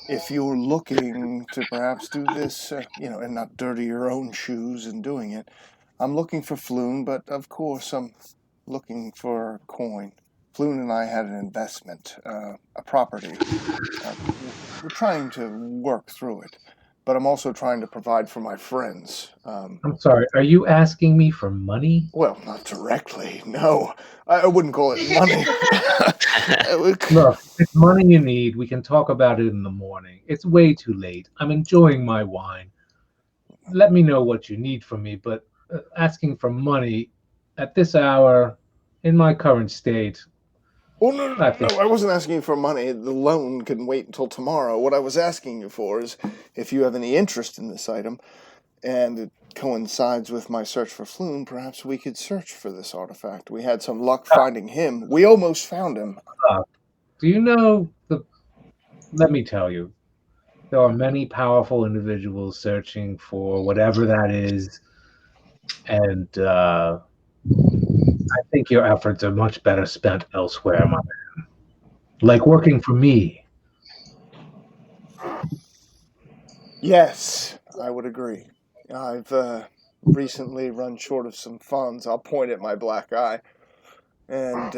If you're looking to perhaps do this, and not dirty your own shoes in doing it, I'm looking for Floon, but of course I'm looking for coin. Floon and I had an investment, a property. We're trying to work through it, but I'm also trying to provide for my friends. I'm sorry, are you asking me for money? Well, not directly, no. I wouldn't call it money. Look, if it's money you need, we can talk about it in the morning. It's way too late. I'm enjoying my wine. Let me know what you need from me, but asking for money at this hour, in my current state... Oh, no, I wasn't asking you for money. The loan can wait until tomorrow. What I was asking you for is if you have any interest in this item. and it coincides with my search for Floon, perhaps we could search for this artifact. We had some luck finding him. We almost found him. Do you know the? Let me tell you, there are many powerful individuals searching for whatever that is, and I think your efforts are much better spent elsewhere, my man. Like working for me. Yes, I would agree. I've recently run short of some funds. I'll point at my black eye. And,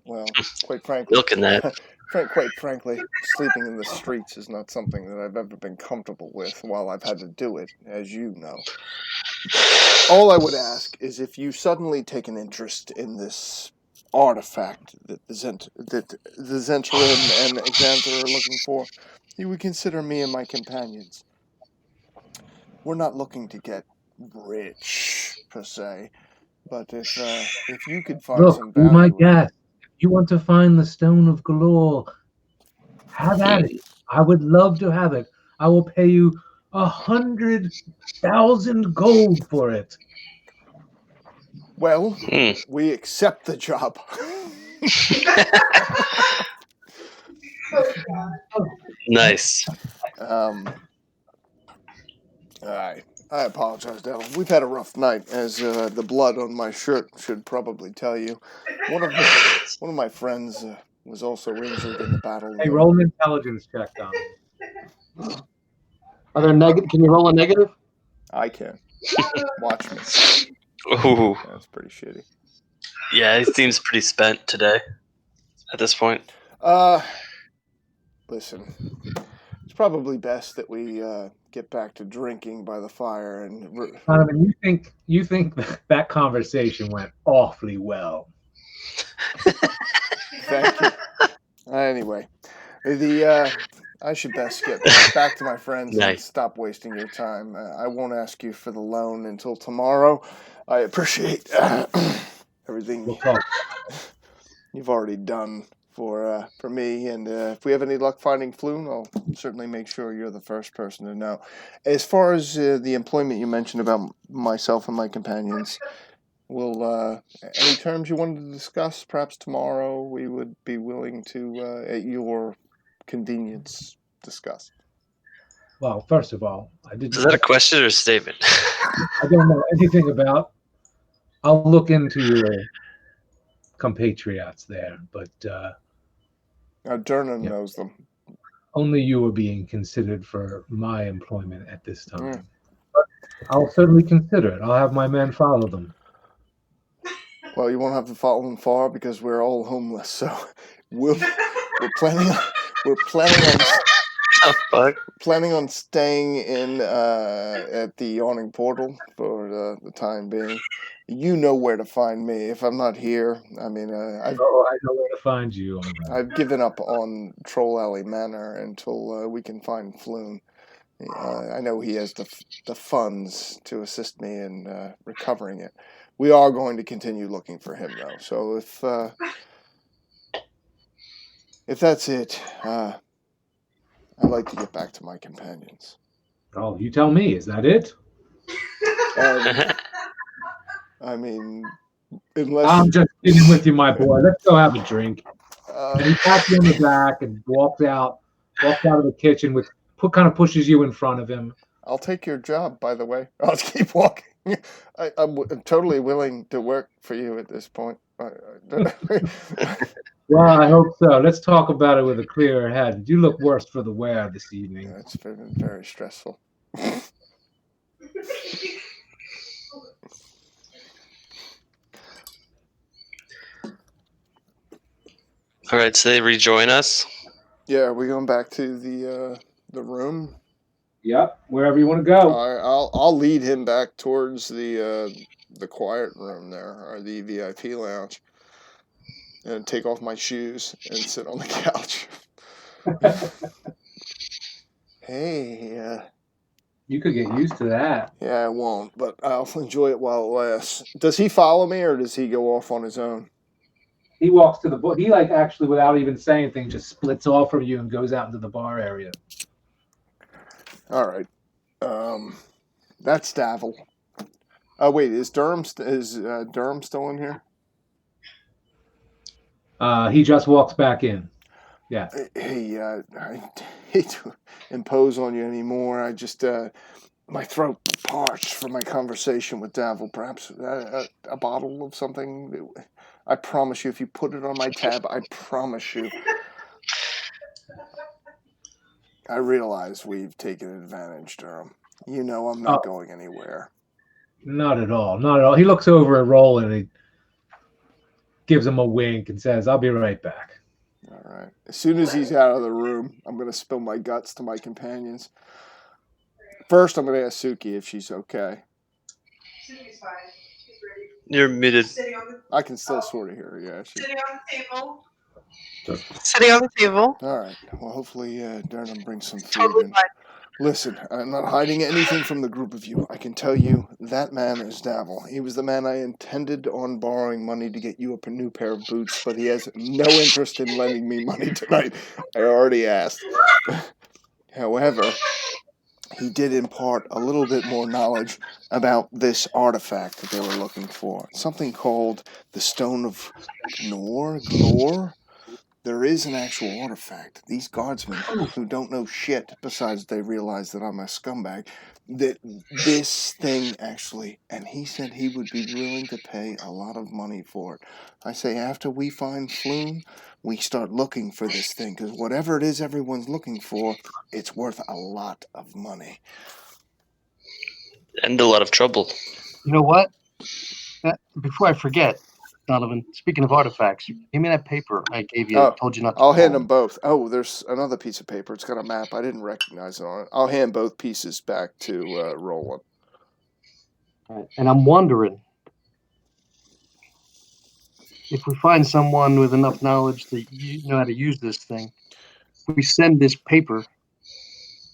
well, quite frankly, Milking that. quite frankly, sleeping in the streets is not something that I've ever been comfortable with while I've had to do it, as you know. All I would ask is if you suddenly take an interest in this artifact that the Zentarim and Xanther are looking for, you would consider me and my companions. We're not looking to get rich, per se, but if you could find Look, some be my value... guest. If you want to find the Stone of Galore, have at it. I would love to have it. I will pay you 100,000 gold for it. Well, we accept the job. Nice. I apologize, Devil. We've had a rough night, as the blood on my shirt should probably tell you. One of my friends was also injured in the battle. Hey, roll an intelligence check, Dom. Are there negative? Can you roll a negative? I can. Watch me. Ooh. That's pretty shitty. Yeah, he seems pretty spent today. At this point. Listen. It's probably best that we get back to drinking by the fire and. Donovan, you think that conversation went awfully well. Thank you. Anyway, I should best get back to my friends and stop wasting your time. I won't ask you for the loan until tomorrow. I appreciate everything you've already done for me, and if we have any luck finding Floon, I'll certainly make sure you're the first person to know. As far as the employment you mentioned about myself and my companions, will any terms you wanted to discuss, perhaps tomorrow, we would be willing to, at your convenience, discuss. Well, first of all, I didn't. Is that a question or a statement? I don't know anything about. I'll look into your compatriots there, but Durnan knows them. Only you are being considered for my employment at this time. But I'll certainly consider it. I'll have my men follow them. Well, you won't have to follow them far because we're all homeless. So we're planning on staying in at the Yawning Portal for the time being. You know where to find me if I'm not here. I mean, I know where to find you. I've given up on Troll Alley Manor until we can find Floon. I know he has the funds to assist me in recovering it. We are going to continue looking for him, though. So if that's it, I'd like to get back to my companions. Oh, you tell me. Is that it? I mean, unless... I'm just kidding with you, my boy. Let's go have a drink. And he pats you on the back and walks out of the kitchen with kind of pushes you in front of him. I'll take your job, by the way. I'll just keep walking. I'm totally willing to work for you at this point. Well, I hope so. Let's talk about it with a clearer head. You look worse for the wear this evening. Yeah, it's been very stressful. All right, so they rejoin us. Yeah, are we going back to the room? Yep, wherever you want to go. I'll lead him back towards the quiet room there, or the VIP lounge, and take off my shoes and sit on the couch. Hey, you could get used to that. Yeah, I won't, but I'll enjoy it while it lasts. Does he follow me, or does he go off on his own? He walks to the bar. He actually, without even saying anything, just splits off from you and goes out into the bar area. All right. That's Davil. Oh wait, is Durham still in here? He just walks back in. Yeah. Hey, I hate to impose on you anymore. I just my throat parched from my conversation with Davil. Perhaps a bottle of something. I promise you, if you put it on my tab, I promise you. I realize we've taken advantage, Durham. You know I'm not going anywhere. Not at all. Not at all. He looks over at Roland and he gives him a wink and says, "I'll be right back." All right. As soon as he's out of the room, I'm going to spill my guts to my companions. First, I'm going to ask Suki if she's okay. Suki's fine. She's ready. You're muted. I can still sort of hear her, yeah. Sitting on the table. Sitting on the table. All right. Well, hopefully Durham brings some food Totally in. fine. Listen, I'm not hiding anything from the group of you. I can tell you that man is Davil. He was the man I intended on borrowing money to get you a new pair of boots, but he has no interest in lending me money tonight. I already asked. However, he did impart a little bit more knowledge about this artifact that they were looking for. Something called the Stone of Glor? There is an actual artifact. These guardsmen who don't know shit, besides they realize that I'm a scumbag, that this thing actually, and he said he would be willing to pay a lot of money for it. I say after we find Floon, we start looking for this thing, because whatever it is everyone's looking for, it's worth a lot of money. And a lot of trouble. You know what? Before I forget, Donovan, speaking of artifacts, give me that paper I gave you. Told you not to. I'll hand them both. Oh, there's another piece of paper. It's got a map. I didn't recognize it on it. I'll hand both pieces back to Roland. Right. And I'm wondering if we find someone with enough knowledge that you know how to use this thing, if we send this paper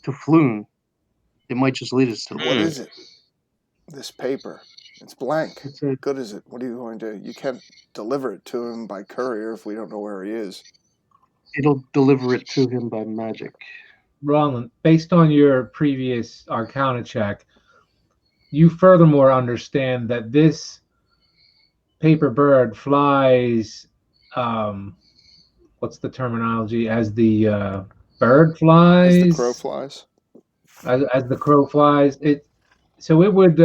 to Floon, it might just lead us to the What is it? This paper. It's blank. Good is it? What are you going to do? You can't deliver it to him by courier if we don't know where he is. It'll deliver it to him by magic. Roland, based on your previous Arcana check, you furthermore understand that this paper bird flies, what's the terminology? As the bird flies? As the crow flies? As the crow flies. So it would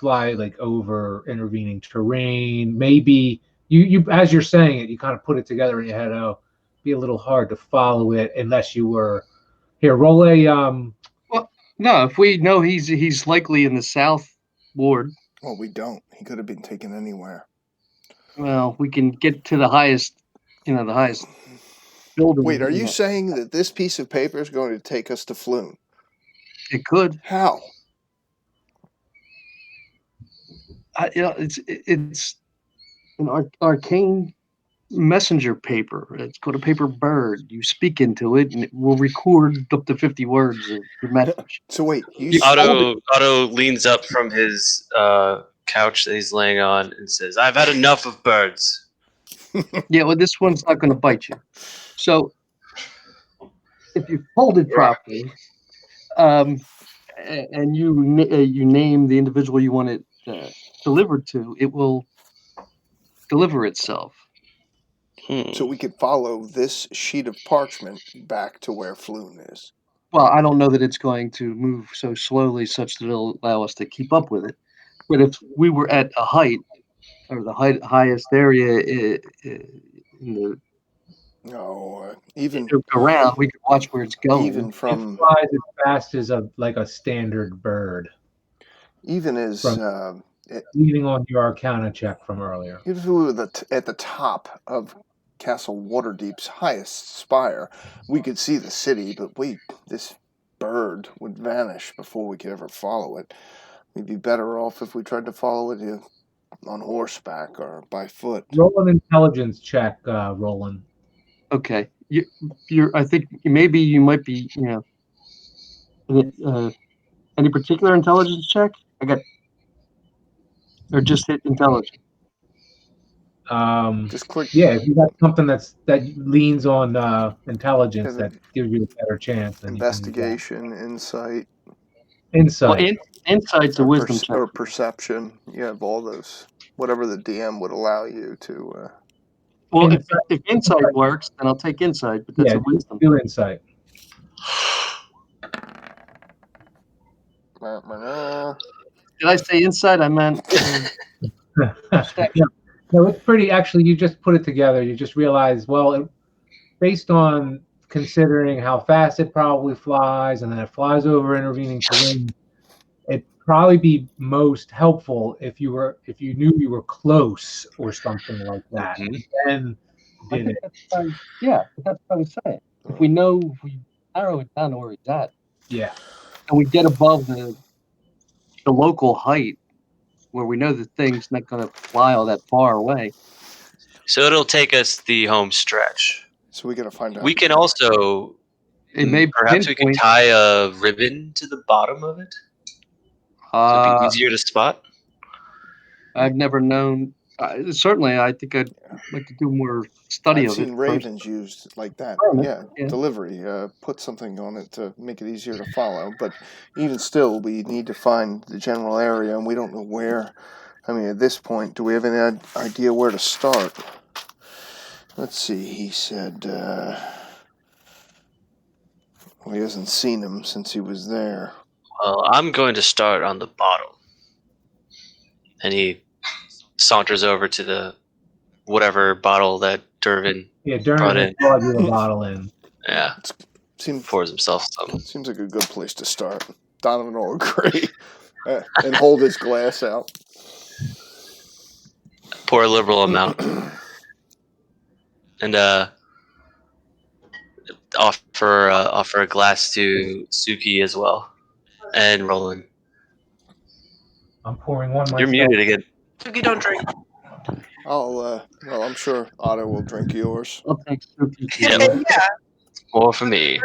fly like over intervening terrain. Maybe you as you're saying it, you kind of put it together in your head. Oh, be a little hard to follow it unless you were here. Roll a Well, no. If we know he's likely in the south ward. Well, we don't. He could have been taken anywhere. Well, we can get to the highest building. Wait, are you saying that this piece of paper is going to take us to Floon? It could. How? It's an arcane messenger paper. It's called a paper bird. You speak into it, and it will record up to 50 words of your message. So wait, Otto leans up from his couch that he's laying on and says, "I've had enough of birds." Yeah, well, this one's not going to bite you. So if you hold it properly, and you name the individual you want it delivered to, it will deliver itself. So we could follow this sheet of parchment back to where Floon is. Well, I don't know that it's going to move so slowly such that it'll allow us to keep up with it. But if we were at a height, or the highest area in the even around, we could watch where it's going. Even from it flies as fast as a standard bird. Even as leaning on your Arcana check from earlier. If we were at the top of Castle Waterdeep's highest spire, we could see the city, but this bird would vanish before we could ever follow it. We'd be better off if we tried to follow it on horseback or by foot. Roll an intelligence check, Roland. Okay, I think maybe you might be. Any particular intelligence check? Or just hit intelligence. Just click. Yeah, if you got something that leans on intelligence, that gives you a better chance. Investigation, insight. Insight. Insight's a wisdom check. Or perception. You have all those, whatever the DM would allow you to. Well, if Insight. insight works, then I'll take insight, but that's Yeah, a wisdom. do insight. Did I say insight? I meant. No, it's pretty. Actually, you just put it together. You just realize, well, based on considering how fast it probably flies, and then it flies over intervening terrain, it'd probably be most helpful if you knew you were close or something like that. Then did it? Yeah, that's what I'm saying. If we narrow it down to where he's at, Yeah. and we get above the local height, where we know the thing's not going to fly all that far away. So it'll take us the home stretch. So we got to find out. We can also, perhaps we can tie a ribbon to the bottom of it. So it'd be easier to spot. I've never known. Certainly, I think I'd like to do more study I've of it. seen ravens used like that. Yeah, delivery. Put something on it to make it easier to follow. But even still, we need to find the general area, and we don't know where. I mean, at this point, do we have any idea where to start? Let's see. He said he hasn't seen him since he was there. Well, I'm going to start on the bottom. And he saunters over to the whatever bottle that Dervin brought in. Brought you a bottle in. Yeah. Pours himself some. Seems like a good place to start. Donovan will agree. And hold his glass out. Pour a liberal amount. And offer a glass to Suki as well. And Roland. I'm pouring one myself. You're muted again. Suki, don't drink. Well, I'm sure Otto will drink yours. I'll take Suki. Yeah. More for me.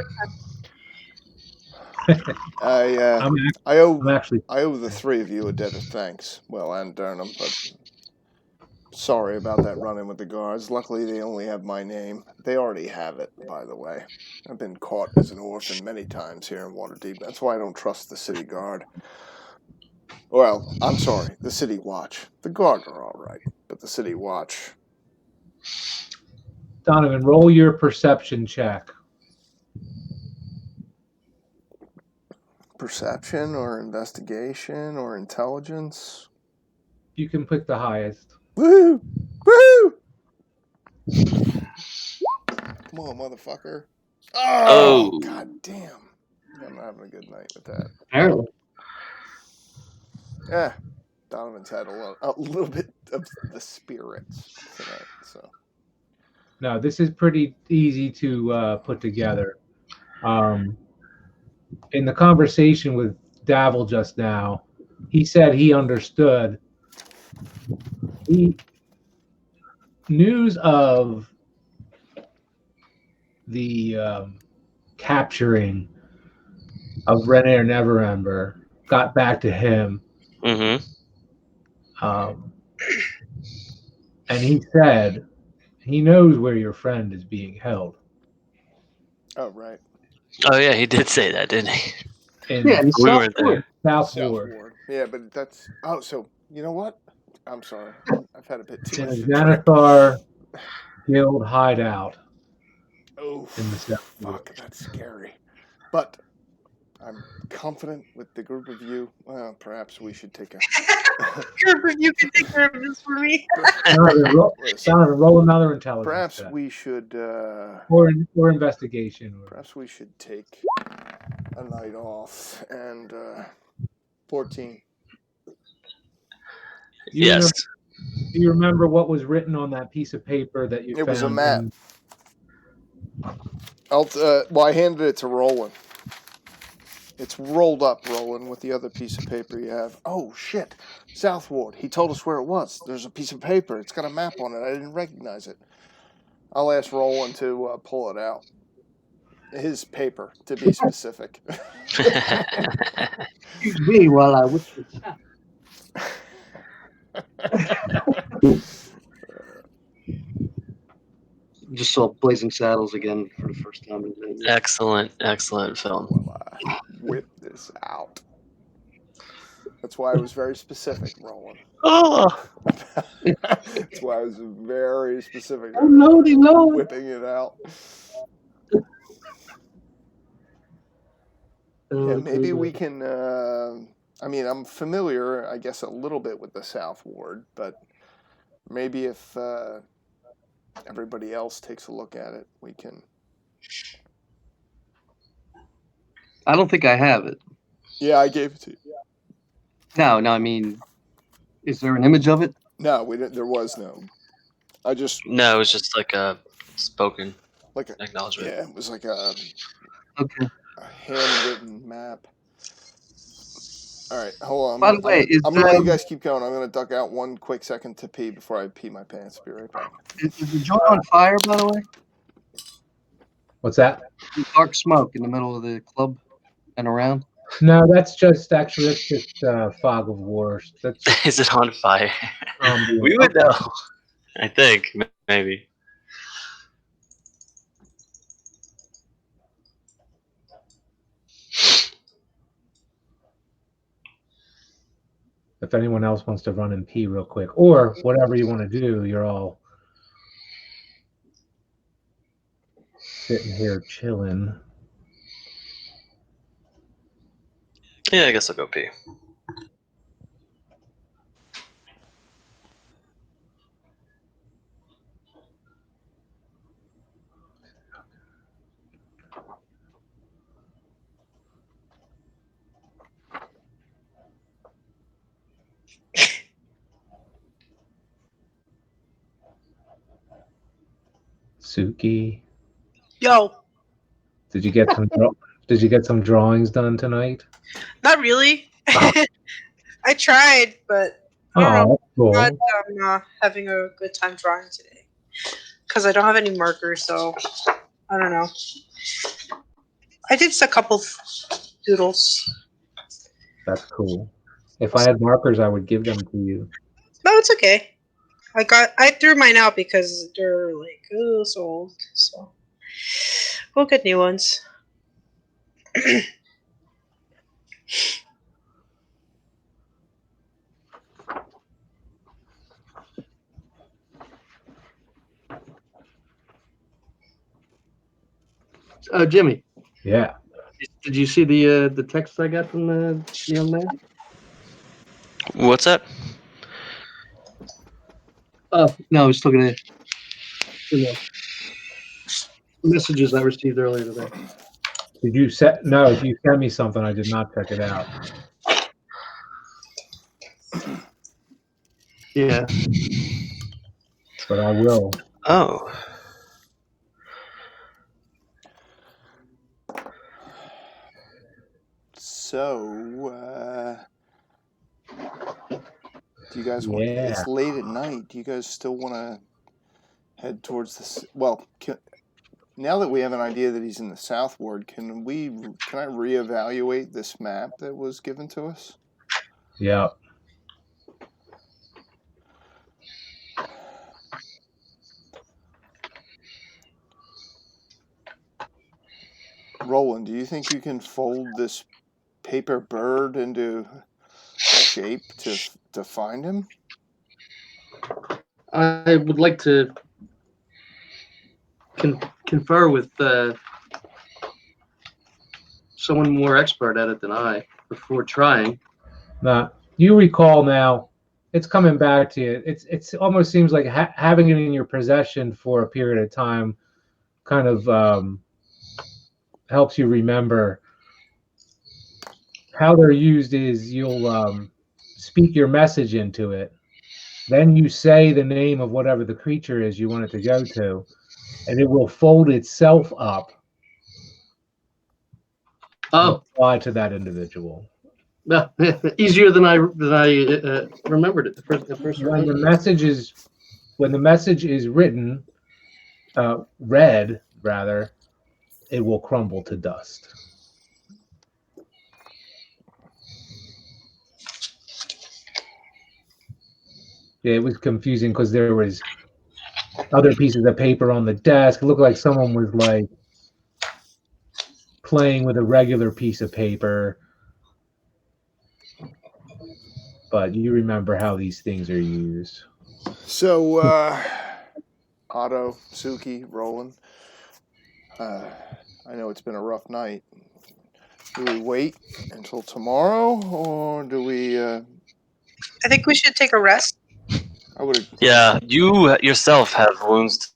I owe the three of you a debt of thanks. Well, and Durham, but sorry about that run-in with the guards. Luckily, they only have my name. They already have it, by the way. I've been caught as an orphan many times here in Waterdeep. That's why I don't trust the city guard. Well, I'm sorry, the city watch. The guard are all right, but the city watch. Donovan, roll your perception check. Perception or investigation or intelligence? You can pick the highest. Woo! Woo! Come on, motherfucker. Oh! God damn. I'm not having a good night with that. Apparently. Yeah. Donovan's had a little bit of the spirits tonight, so. No, this is pretty easy to put together. In the conversation with Davil just now, he said he understood. News of the capturing of Renaer Neverember got back to him. Mm-hmm. And he said he knows where your friend is being held. Oh, right. Oh, yeah, he did say that, didn't he? In we weren't there. South Ward. Yeah, but that's... Oh, so, you know what? I'm sorry. I've had a bit too much. Xanathar Guild hideout. Oh, in the South Ward. Fuck, that's scary. But I'm confident with the group of you. Well, perhaps we should take a... Group of you can take care of this for me. Roll another intelligence. Perhaps we should... Or investigation. Perhaps we should take a night off and 14. Yes. Do you remember what was written on that piece of paper that you found? It was a map. I handed it to Roland. It's rolled up, Roland, with the other piece of paper you have. Oh, shit. South Ward. He told us where it was. There's a piece of paper. It's got a map on it. I didn't recognize it. I'll ask Roland to pull it out. His paper, to be specific. Excuse me while I whip this out. Just saw Blazing Saddles again for the first time. Excellent film. Whip this out. That's why I was very specific, Roland. Oh, That's why I was very specific. Oh, lordy, Lord. Whipping it out. Yeah, maybe we can. I mean, I'm familiar, I guess, a little bit with the South Ward, but maybe if everybody else takes a look at it, we can. I don't think I have it. Yeah, I gave it to you. No, I mean, is there an image of it? No, we didn't. There was no. I just no, it was just like a spoken like a acknowledgement. yeah. It was like a handwritten map. All right, hold on. By the way, I'm gonna let you guys keep going. I'm gonna duck out one quick second to pee before I pee my pants. Be right back. Is the joint on fire, by the way? What's that? Dark smoke in the middle of the club and around? No, that's just fog of war. That's just, Is it on fire? yeah. We would know. I think maybe. If anyone else wants to run and pee real quick, or whatever you want to do, you're all sitting here chilling. Yeah, I guess I'll go pee. Suki, Yo, did you get some drawings done tonight? not really. I tried, but I don't know. Oh, I'm cool. not having a good time drawing today because I don't have any markers, so I don't know. I did a couple doodles. That's cool. If I had markers, I would give them to you. No, it's okay. I threw mine out because they're like so old. So we'll get new ones. Jimmy, Yeah. did you see the text I got from the young man? What's that? Oh, no, I was looking at messages I received earlier today. Did you set? No, if you sent me something, I did not check it out. Yeah. But I will. Oh. So, do you guys want? Yeah. It's late at night. Do you guys still want to head towards this? Well, now that we have an idea that he's in the South Ward, can I reevaluate this map that was given to us? Yeah. Roland, do you think you can fold this paper bird into shape to find him? I would like to confer with someone more expert at it than I before trying. Now, you recall now, it's coming back to you. It's almost seems like having it in your possession for a period of time kind of helps you remember. How they're used is you'll speak your message into it. Then you say the name of whatever the creature is you want it to go to, and it will fold itself up. Oh, apply to that individual. no, easier than I remembered it. The first When the message is written, read rather, it will crumble to dust. Yeah, it was confusing because there was other pieces of paper on the desk. It looked like someone was like playing with a regular piece of paper. but you remember how these things are used. So, Otto, Suki, Roland, I know it's been a rough night. Do we wait until tomorrow, or do we? I think we should take a rest. I would. Yeah, you yourself have wounds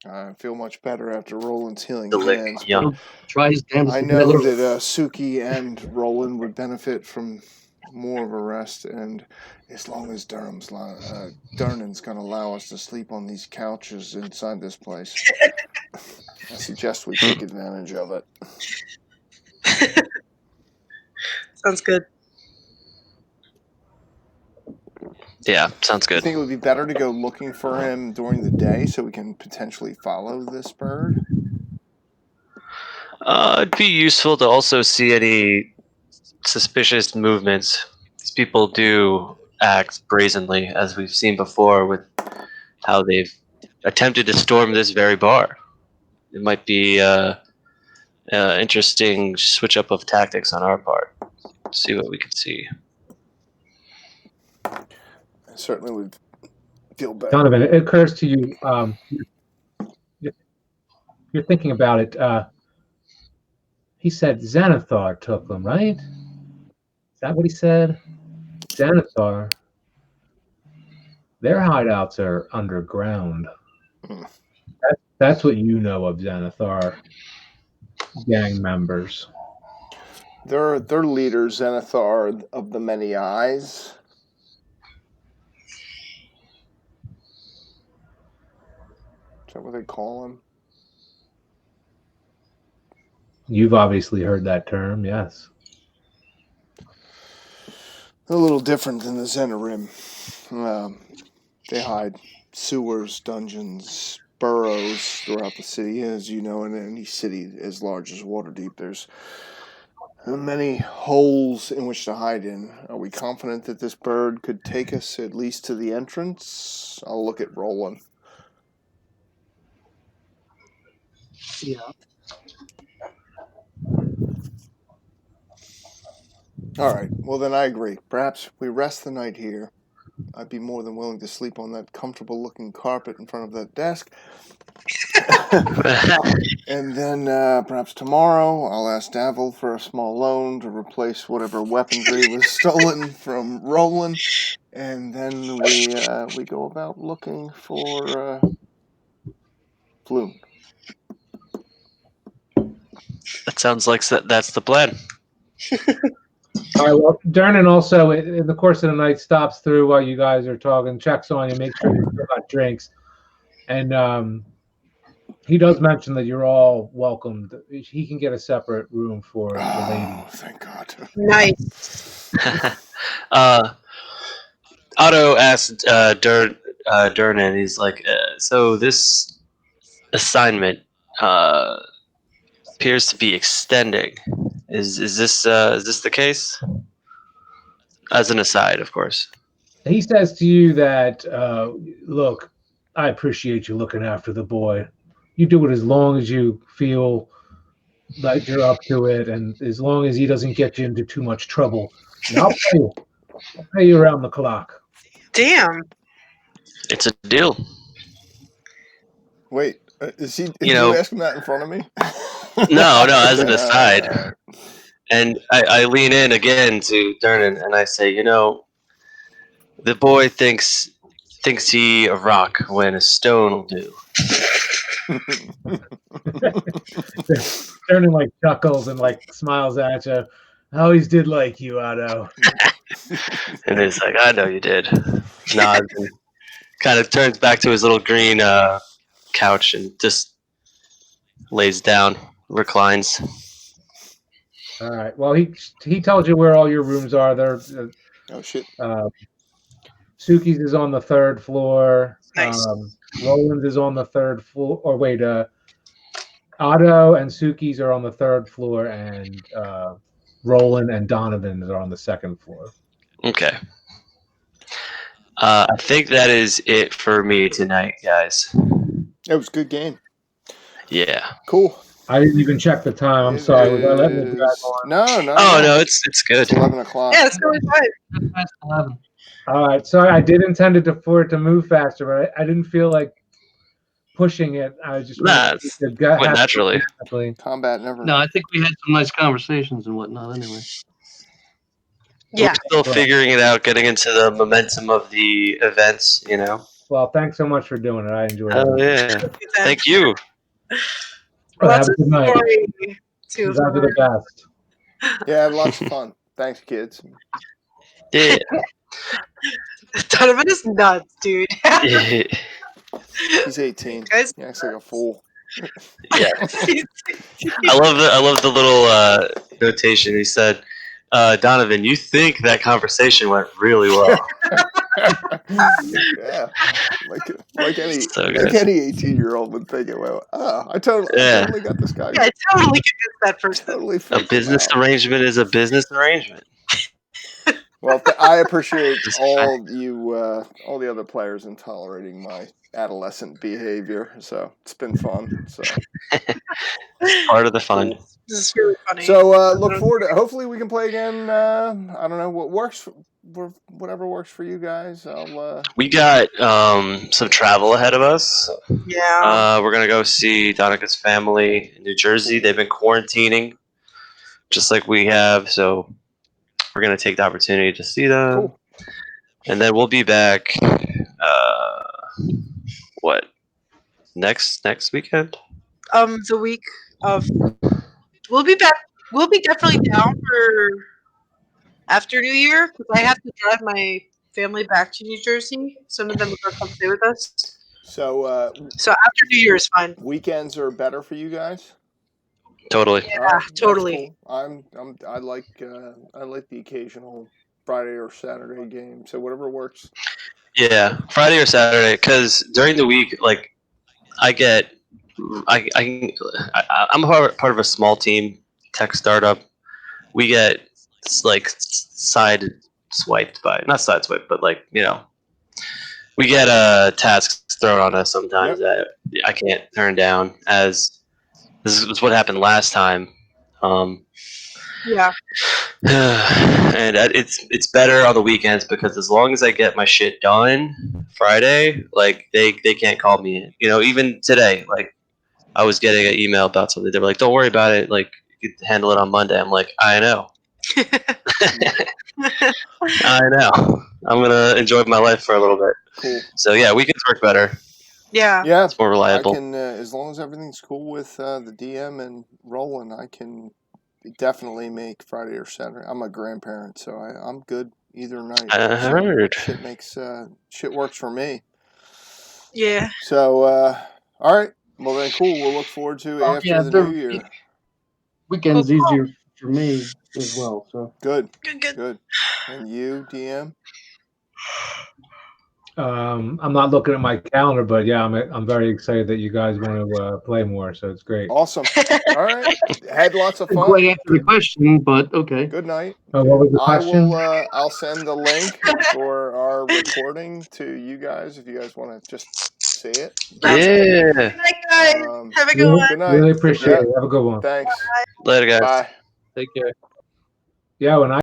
I feel much better after Roland's healing to lick. hands. Yum. Try his damnedest I to get a know little. that Suki and Roland would benefit from more of a rest, and as long as Durnan's going to allow us to sleep on these couches inside this place, I suggest we take advantage of it. Sounds good. Yeah, sounds I good. think it would be better to go looking for him during the day so we can potentially follow this bird. It'd be useful to also see any suspicious movements. These people do act brazenly, as we've seen before with how they've attempted to storm this very bar. It might be interesting switch up of tactics on our part. See what we can see. I certainly would feel better. Donovan, it occurs to you, you're thinking about it. He said Xanathar took them, right? Is that what he said? Xanathar. Their hideouts are underground. That's what you know of Xanathar gang members. Their leader, Xanathar of the Many Eyes. Is that what they call him? You've obviously heard that term, yes. They're a little different than the Zenarim. They hide sewers, dungeons, burrows throughout the city. As you know, in any city as large as Waterdeep, there's many holes in which to hide in. Are we confident that this bird could take us at least to the entrance? I'll look at Roland. Yeah. All right. Well, then I agree. Perhaps we rest the night here. I'd be more than willing to sleep on that comfortable-looking carpet in front of that desk. And then perhaps tomorrow I'll ask Davil for a small loan to replace whatever weaponry was stolen from Roland. And then we go about looking for Flume. That sounds like that's the plan. All right, well, Dernan also, in the course of the night, stops through while you guys are talking, checks on you, makes sure you still got drinks. And he does mention that you're all welcomed. He can get a separate room for the lady. Oh, thank God. Nice. Otto asked Dernan, he's like, so this assignment appears to be extending. Is this the case? As an aside, of course. He says to you that, look, I appreciate you looking after the boy. You do it as long as you feel like you're up to it, and as long as he doesn't get you into too much trouble. And I'll pay you around the clock. Damn. It's a deal. Wait, is he? You know- you asking that in front of me? No, as an aside. And I lean in again to Dernan and I say, the boy thinks he a rock when a stone will do. Dernan like chuckles and like smiles at you. I always did like you, Otto. And he's like, I know you did. Nods and kind of turns back to his little green couch and just lays down, reclines. All right. Well, he told you where all your rooms are. They're Oh shit. Suki's is on the 3rd floor. Nice. Roland's is on the 3rd floor. Or wait, Otto and Suki's are on the 3rd floor, and Roland and Donovan's are on the 2nd floor. Okay. I think that is it for me tonight, guys. It was a good game. Yeah. Cool. I didn't even check the time. I'm It sorry. Was I letting it drag is- on? No. Oh no, it's good. It's 11 o'clock. Yeah, it's going fine. Past 11. All right. Sorry, I did intend it for it to move faster, but I didn't feel like pushing it. I just Nah, wanted it's to get went naturally. Combat never. No, I think we had some nice conversations and whatnot. Anyway. Yeah. We're still figuring it out, getting into the momentum of the events. You know. Well, thanks so much for doing it. I enjoyed Oh it. yeah. Thank you. Well, have Lots a of good night. story You to guys are the best. Yeah, lots of fun. Thanks, kids. Yeah. Donovan is nuts, dude. yeah. He's 18. Guys, He acts like a fool. I love the little notation. He said, "Donovan, you think that conversation went really well." Yeah, like any So like good. any 18-year-old would think it. Well, I totally got this guy. yeah, I totally convinced that person. Totally A freaked him business out. arrangement is a business arrangement. Well, I appreciate Just all all the other players in tolerating my adolescent behavior. So it's been fun. So Part of the fun. cool. This is really funny. So look forward to. Hopefully, we can play again. I don't know what works. Whatever works for you guys. We got some travel ahead of us. Yeah. We're gonna go see Donica's family in New Jersey. They've been quarantining, just like we have. So we're gonna take the opportunity to see them, Cool. and then we'll be back. What next weekend? The week of we'll be back. We'll be definitely down for after New Year because I have to drive my family back to New Jersey. Some of them are gonna come stay with us. So after New Year is fine. weekends are better for you guys. Totally. Yeah, All right, that's totally. cool. I like the occasional Friday or Saturday game. So whatever works. Yeah, Friday or Saturday. Because during the week, like I get, I'm part of a small team tech startup. We get like side swiped by not side swiped, but like we get tasks thrown on us sometimes that I can't turn down. As this is what happened last time. Yeah. And it's better on the weekends because as long as I get my shit done Friday, like they can't call me. Even today, like I was getting an email about something. They were like, "Don't worry about it. Like you can handle it on Monday." I'm like, "I know, I know. I'm gonna enjoy my life for a little bit." Cool. So yeah, weekends work better. Yeah. Yeah, It's more reliable. I can as long as everything's cool with the DM and Roland, I can definitely make Friday or Saturday. I'm a grandparent, so I'm good either night. I heard. Shit works for me. Yeah. So all right. Well then, cool. We'll look forward to after the new year. Weekend's easier for me as well. So Good. Good. And you, DM? I'm not looking at my calendar, but yeah, I'm very excited that you guys want to play more. So it's great. Awesome. All right. Had lots of didn't fun. quite answer the question, but okay. Good night. What was the question? I'll send the link for our recording to you guys if you guys want to just see it. Yeah. Good night, guys. Have a good one. Good night. Really appreciate Yeah. it. Have a good one. Thanks. Later, guys. Bye. Take care. Yeah, when I